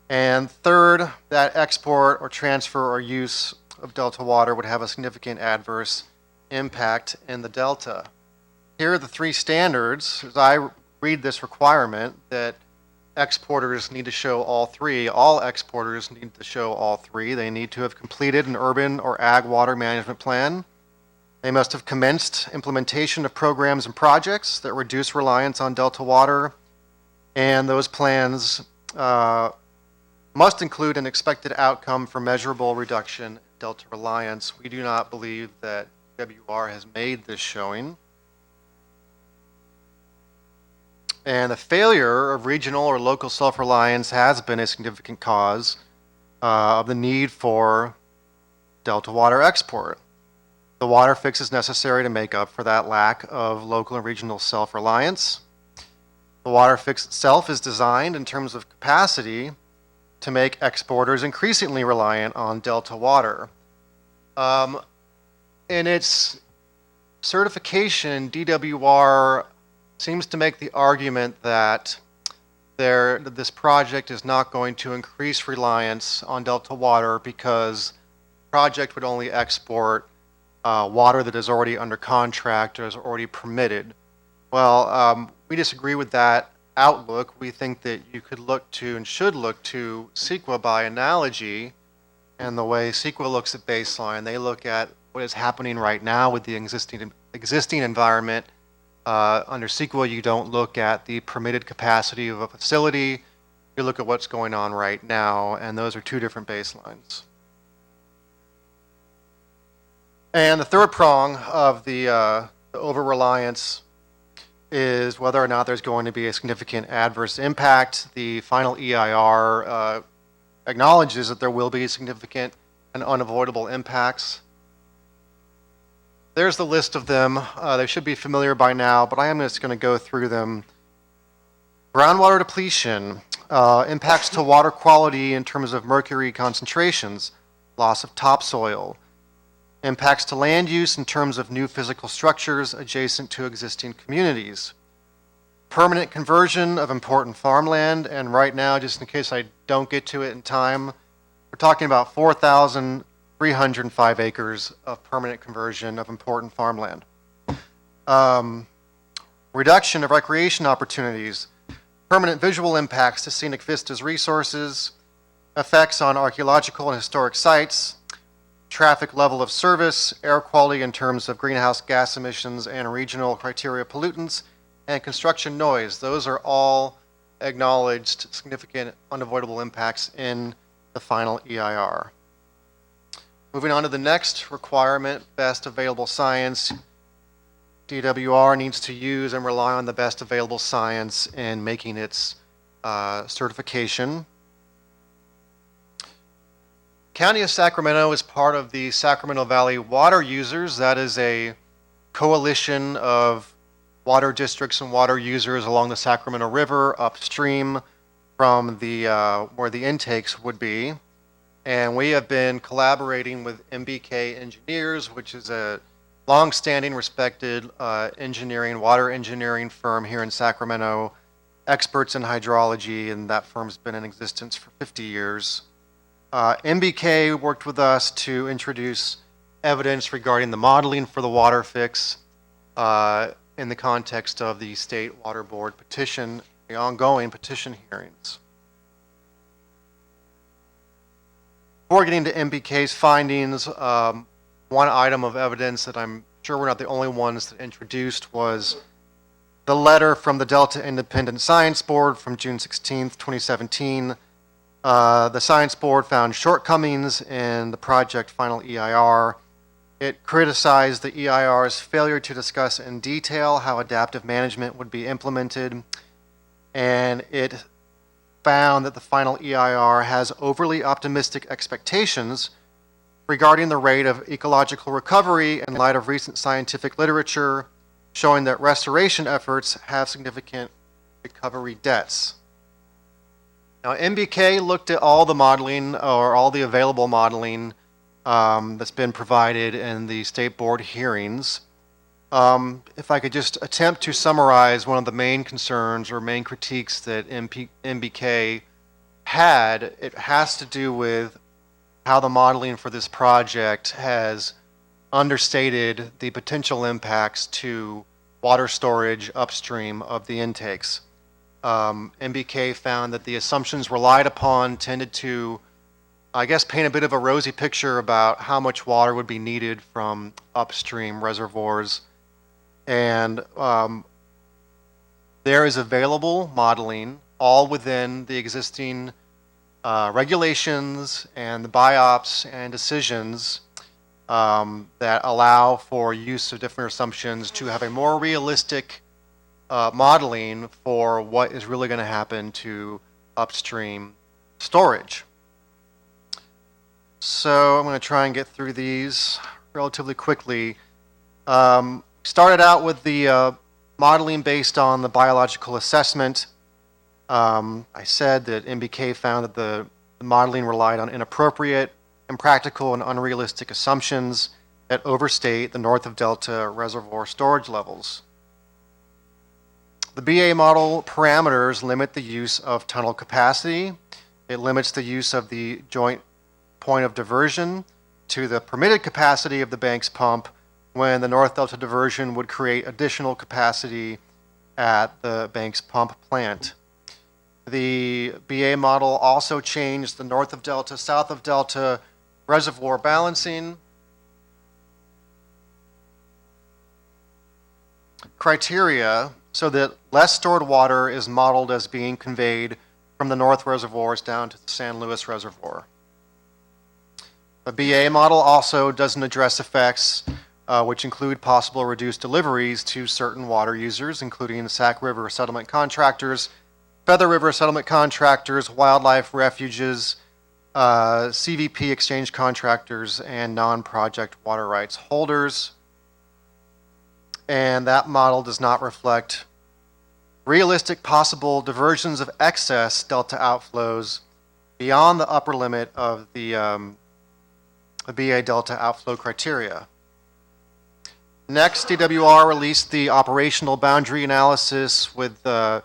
And third, that export or transfer or use of Delta water would have a significant adverse impact in the Delta. Here are the 3 standards. As I read this requirement, that exporters need to show all 3. All exporters need to show all 3. They need to have completed an urban or ag water management plan. They must have commenced implementation of programs and projects that reduce reliance on Delta water. And those plans must include an expected outcome for measurable reduction in Delta reliance. We do not believe that WR has made this showing. And the failure of regional or local self-reliance has been a significant cause of the need for Delta water export. The WaterFix is necessary to make up for that lack of local and regional self-reliance. The WaterFix itself is designed in terms of capacity to make exporters increasingly reliant on Delta water. In its certification, DWR seems to make the argument that this project is not going to increase reliance on Delta water because the project would only export water that is already under contract or is already permitted. Well, we disagree with that outlook. We think that you could look to and should look to CEQA by analogy, and the way CEQA looks at baseline, they look at what is happening right now with the existing environment. Under CEQA, you don't look at the permitted capacity of a facility. You look at what's going on right now, and those are 2 different baselines. And the third prong of the over-reliance is whether or not there's going to be a significant adverse impact. The final EIR acknowledges that there will be significant and unavoidable impacts. There's the list of them. They should be familiar by now, but I am just going to go through them. Groundwater depletion, impacts to water quality in terms of mercury concentrations, loss of topsoil, impacts to land use in terms of new physical structures adjacent to existing communities, permanent conversion of important farmland, and right now, just in case I don't get to it in time, we're talking about 4,305 acres of permanent conversion of important farmland. Reduction of recreation opportunities, permanent visual impacts to scenic vistas resources, effects on archaeological and historic sites, traffic level of service, air quality in terms of greenhouse gas emissions and regional criteria pollutants, and construction noise. Those are all acknowledged significant unavoidable impacts in the final EIR. Moving on to the next requirement, best available science. DWR needs to use and rely on the best available science in making its certification. County of Sacramento is part of the Sacramento Valley Water Users. That is a coalition of water districts and water users along the Sacramento River upstream from the where the intakes would be. And we have been collaborating with MBK Engineers, which is a long-standing, respected water engineering firm here in Sacramento, experts in hydrology, and that firm's been in existence for 50 years. MBK worked with us to introduce evidence regarding the modeling for the WaterFix in the context of the State Water Board petition, the ongoing petition hearings. Before getting to MBK's findings, one item of evidence that I'm sure we're not the only ones that introduced was the letter from the Delta Independent Science Board from June 16th, 2017. The Science Board found shortcomings in the project final EIR. It criticized the EIR's failure to discuss in detail how adaptive management would be implemented, and it found that the final EIR has overly optimistic expectations regarding the rate of ecological recovery in light of recent scientific literature showing that restoration efforts have significant recovery debts. Now, MBK looked at all the modeling, or all the available modeling that's been provided in the State Board hearings. If I could just attempt to summarize one of the main concerns or main critiques that MBK had, it has to do with how the modeling for this project has understated the potential impacts to water storage upstream of the intakes. MBK found that the assumptions relied upon tended to, I guess, paint a bit of a rosy picture about how much water would be needed from upstream reservoirs. And there is available modeling all within the existing regulations and the BIOPS and decisions that allow for use of different assumptions to have a more realistic modeling for what is really going to happen to upstream storage. So I'm going to try and get through these relatively quickly. Started out with the modeling based on the biological assessment. I said that MBK found that the modeling relied on inappropriate, impractical, and unrealistic assumptions that overstate the north of Delta reservoir storage levels. The BA model parameters limit the use of tunnel capacity. It limits the use of the joint point of diversion to the permitted capacity of the bank's pump, when the North Delta diversion would create additional capacity at the bank's pump plant. The BA model also changed the north of Delta, south of Delta reservoir balancing criteria so that less stored water is modeled as being conveyed from the north reservoirs down to the San Luis Reservoir. The BA model also doesn't address effects which include possible reduced deliveries to certain water users, including Sac River settlement contractors, Feather River settlement contractors, wildlife refuges, CVP exchange contractors, and non-project water rights holders. And that model does not reflect realistic possible diversions of excess delta outflows beyond the upper limit of the BA delta outflow criteria. Next, DWR released the operational boundary analysis with the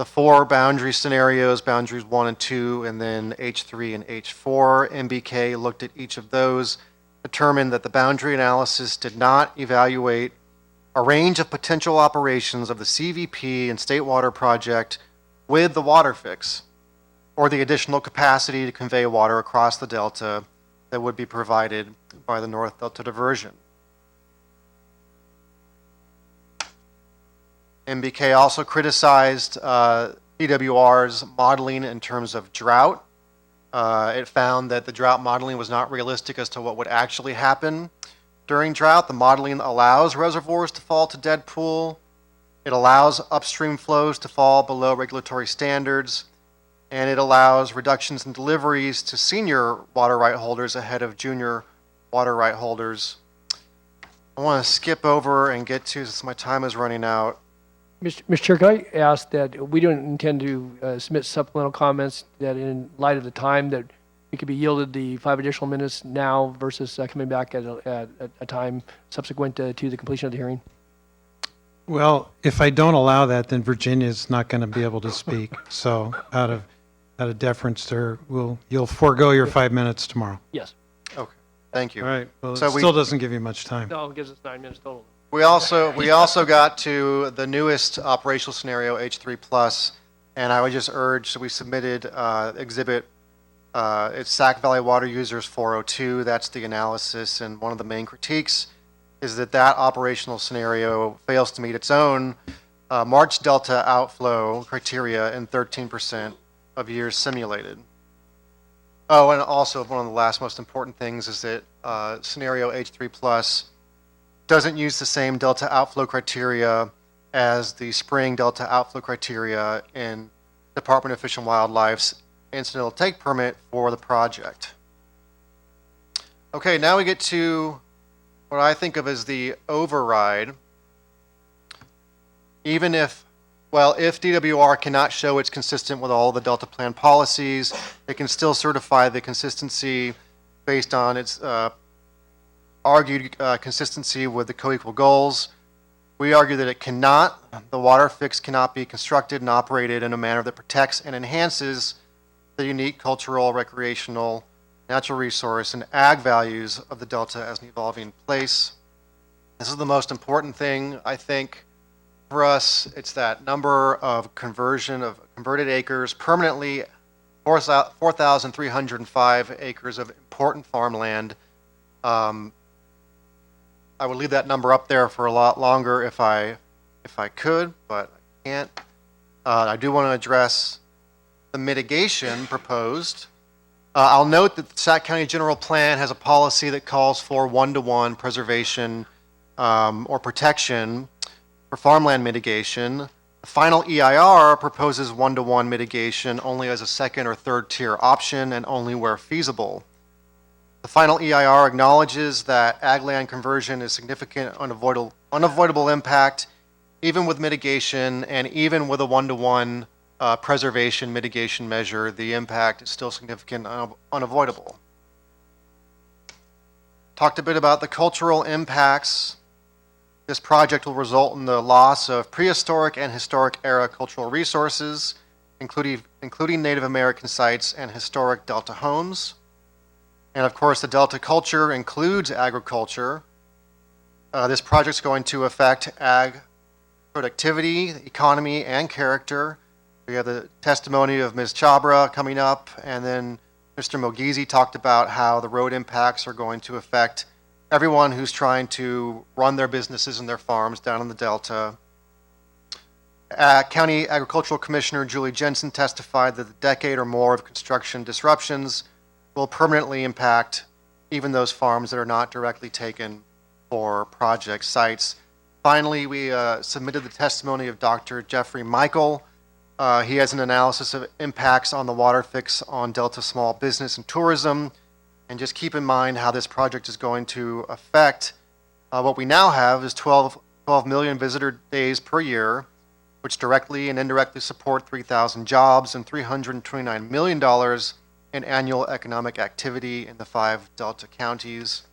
4 boundary scenarios, boundaries 1 and 2, and then H3 and H4. MBK looked at each of those, determined that the boundary analysis did not evaluate a range of potential operations of the CVP and State Water Project with the WaterFix, or the additional capacity to convey water across the delta that would be provided by the North Delta diversion. MBK also criticized DWR's modeling in terms of drought. It found that the drought modeling was not realistic as to what would actually happen during drought. The modeling allows reservoirs to fall to dead pool. It allows upstream flows to fall below regulatory standards. And it allows reductions in deliveries to senior water right holders ahead of junior water right holders. I want to skip over and get to, since my time is running out. Mr. Chair, can I ask that we don't intend to submit supplemental comments, that in light of the time that we could be yielded the 5 additional minutes now versus coming back at a time subsequent to the completion of the hearing? Well, if I don't allow that, then Virginia's not going to be able to speak. So out of deference to her, you'll forego your 5 minutes tomorrow. Yes. Okay, thank you. All right, well, So it still doesn't give you much time. No, it gives us 9 minutes total. We also got to the newest operational scenario, H3+, and I would just urge, so we submitted exhibit, it's Sac Valley Water Users 402, that's the analysis, and one of the main critiques is that operational scenario fails to meet its own March Delta outflow criteria in 13% of years simulated. Oh, and also one of the last most important things is that scenario H3+ doesn't use the same delta outflow criteria as the spring delta outflow criteria in Department of Fish and Wildlife's incidental take permit for the project. Okay, now we get to what I think of as the override. Even if DWR cannot show it's consistent with all the Delta Plan policies, it can still certify the consistency based on its argued consistency with the co-equal goals. We argue that it cannot. The WaterFix cannot be constructed and operated in a manner that protects and enhances the unique cultural, recreational, natural resource, and ag values of the Delta as an evolving place. This is the most important thing, I think, for us. It's that number of converted acres permanently, 4,305 acres of important farmland. I would leave that number up there for a lot longer if I could, but I can't. I do want to address the mitigation proposed. I'll note that the Sac County General Plan has a policy that calls for one-to-one preservation or protection for farmland mitigation. The final EIR proposes one-to-one mitigation only as a second or third tier option and only where feasible. The final EIR acknowledges that ag land conversion is significant unavoidable impact, even with mitigation and even with a one-to-one preservation mitigation measure, the impact is still significant and unavoidable. Talked a bit about the cultural impacts. This project will result in the loss of prehistoric and historic era cultural resources, including Native American sites and historic Delta homes. And of course, the Delta culture includes agriculture. This project is going to affect ag productivity, economy, and character. We have the testimony of Ms. Chabra coming up, and then Mr. Mogizi talked about how the road impacts are going to affect everyone who's trying to run their businesses and their farms down in the Delta. County Agricultural Commissioner Julie Jensen testified that the decade or more of construction disruptions will permanently impact even those farms that are not directly taken for project sites. Finally, we submitted the testimony of Dr. Jeffrey Michael. He has an analysis of impacts on the WaterFix on Delta small business and tourism. And just keep in mind how this project is going to affect what we now have is 12 million visitor days per year, which directly and indirectly support 3,000 jobs and $329 million in annual economic activity in the 5 Delta counties.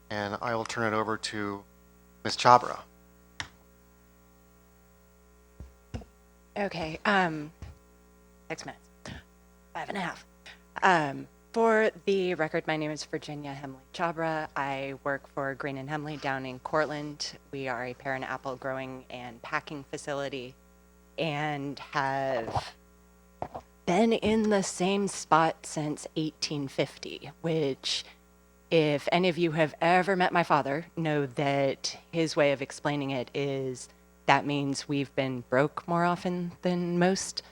And I will turn it over to Ms. Chabra. Okay, 6 minutes, 5.5. For the record, my name is Virginia Hemley Chabra. I work for Green and Hemley down in Cortland. We are a pear and apple growing and packing facility and have been in the same spot since 1850, which, if any of you have ever met my father, know that his way of explaining it is that means we've been broke more often than most.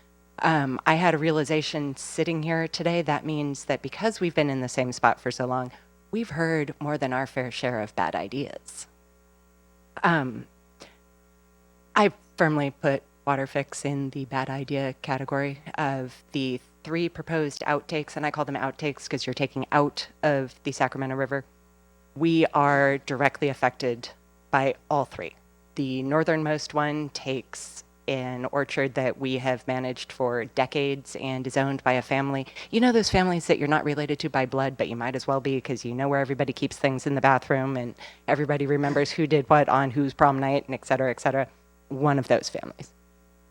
I had a realization sitting here today. That means that because we've been in the same spot for so long, we've heard more than our fair share of bad ideas. I firmly put WaterFix in the bad idea category of the 3 proposed outtakes, and I call them outtakes because you're taking out of the Sacramento River. We are directly affected by all 3. The northernmost one takes an orchard that we have managed for decades and is owned by a family. You know those families that you're not related to by blood, but you might as well be because you know where everybody keeps things in the bathroom and everybody remembers who did what on whose prom night and et cetera, et cetera. One of those families.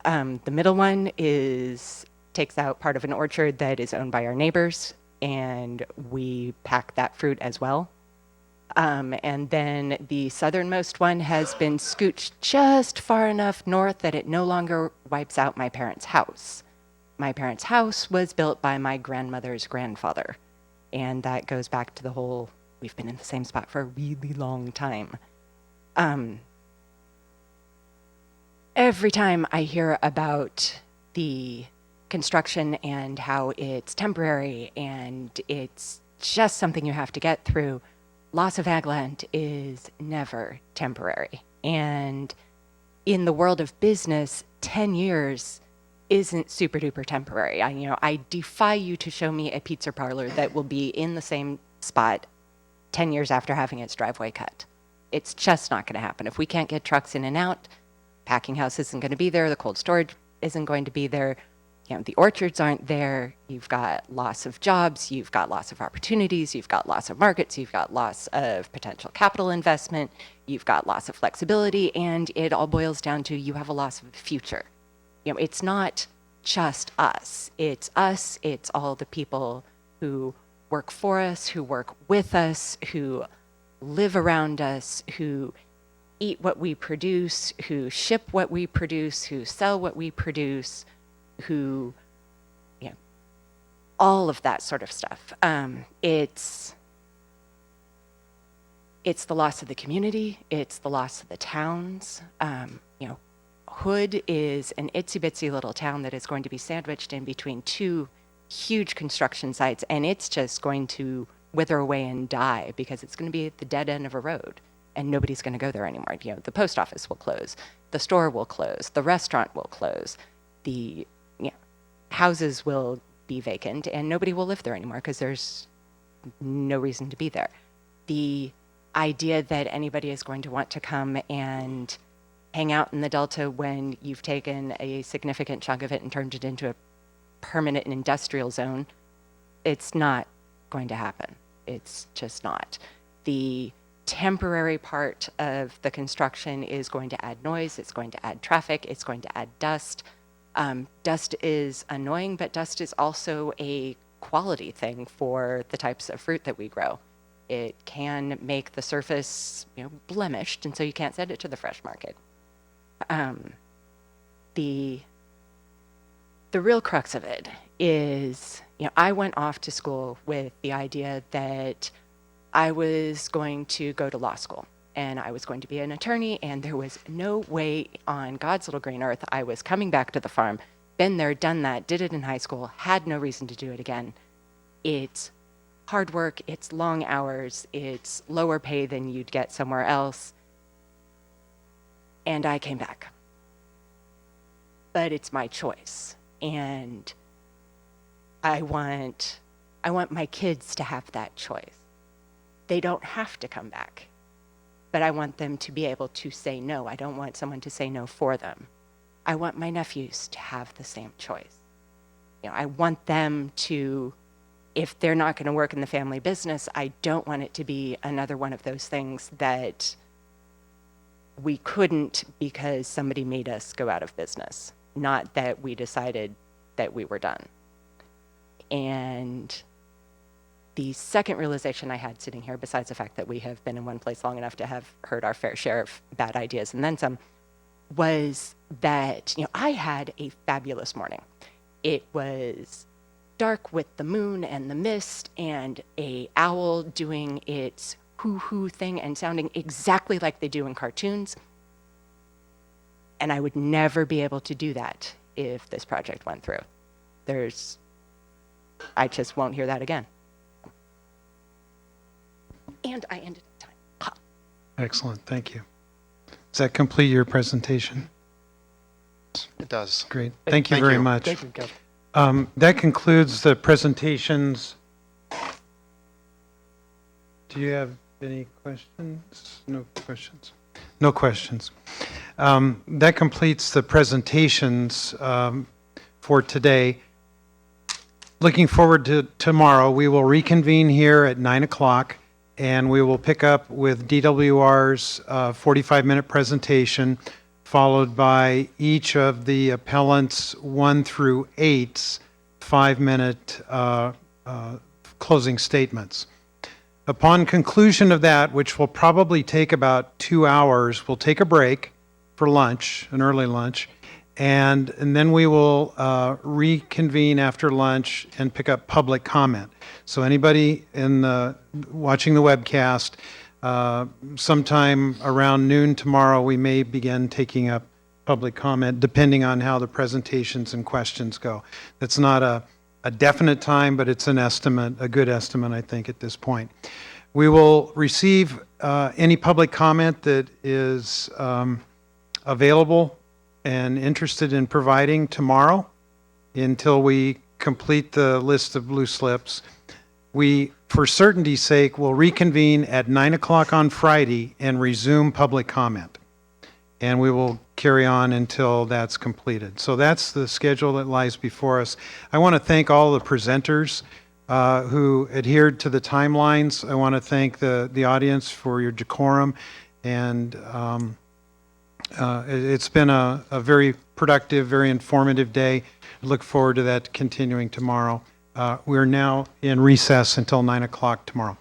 The middle one takes out part of an orchard that is owned by our neighbors, and we pack that fruit as well. And then the southernmost one has been scooched just far enough north that it no longer wipes out my parents' house. My parents' house was built by my grandmother's grandfather, and that goes back to the whole, we've been in the same spot for a really long time. Every time I hear about the construction and how it's temporary and it's just something you have to get through, loss of ag land is never temporary. And in the world of business, 10 years isn't super duper temporary. I defy you to show me a pizza parlor that will be in the same spot 10 years after having its driveway cut. It's just not going to happen. If we can't get trucks in and out, packing house isn't going to be there, the cold storage isn't going to be there, the orchards aren't there, you've got loss of jobs, you've got loss of opportunities, you've got loss of markets, you've got loss of potential capital investment, you've got loss of flexibility, and it all boils down to you have a loss of the future. It's not just us, it's all the people who work for us, who work with us, who live around us, who eat what we produce, who ship what we produce, who sell what we produce, who, all of that sort of stuff. It's the loss of the community. It's the loss of the towns. Hood is an itsy-bitsy little town that is going to be sandwiched in between 2 huge construction sites, and it's just going to wither away and die because it's going to be at the dead end of a road, and nobody's going to go there anymore. The post office will close, the store will close, the restaurant will close, the houses will be vacant, and nobody will live there anymore because there's no reason to be there. The idea that anybody is going to want to come and hang out in the Delta when you've taken a significant chunk of it and turned it into a permanent industrial zone, it's not going to happen. It's just not. The temporary part of the construction is going to add noise, it's going to add traffic, it's going to add dust. Dust is annoying, but dust is also a quality thing for the types of fruit that we grow. It can make the surface, blemished, and so you can't send it to the fresh market. The real crux of it is, I went off to school with the idea that I was going to go to law school and I was going to be an attorney, and there was no way on God's little green earth I was coming back to the farm. Been there, done that, did it in high school, had no reason to do it again. It's hard work, it's long hours, it's lower pay than you'd get somewhere else. And I came back. But it's my choice. And I want my kids to have that choice. They don't have to come back, but I want them to be able to say no. I don't want someone to say no for them. I want my nephews to have the same choice. I want them to, if they're not going to work in the family business, I don't want it to be another one of those things that we couldn't because somebody made us go out of business, not that we decided that we were done. And the second realization I had sitting here, besides the fact that we have been in one place long enough to have heard our fair share of bad ideas and then some, was that, I had a fabulous morning. It was dark with the moon and the mist and a owl doing its hoo-hoo thing and sounding exactly like they do in cartoons. And I would never be able to do that if this project went through. I just won't hear that again. And I ended up time. Ha. Excellent, thank you. Does that complete your presentation? It does. Great, thank you very much. Thank you, Council. That concludes the presentations. Do you have any questions? No questions. No questions. That completes the presentations for today. Looking forward to tomorrow. We will reconvene here at 9 o'clock, and we will pick up with DWR's 45-minute presentation, followed by each of the appellants 1 through 8's 5-minute closing statements. Upon conclusion of that, which will probably take about 2 hours, we'll take a break for lunch, an early lunch, and then we will reconvene after lunch and pick up public comment. So anybody watching the webcast, sometime around noon tomorrow, we may begin taking up public comment, depending on how the presentations and questions go. That's not a definite time, but it's an estimate, a good estimate, I think, at this point. We will receive any public comment that is available and interested in providing tomorrow until we complete the list of blue slips. We, for certainty's sake, will reconvene at 9 o'clock on Friday and resume public comment. And we will carry on until that's completed. So that's the schedule that lies before us. I want to thank all the presenters who adhered to the timelines. I want to thank the audience for your decorum. And it's been a very productive, very informative day. I look forward to that continuing tomorrow. We're now in recess until 9 o'clock tomorrow.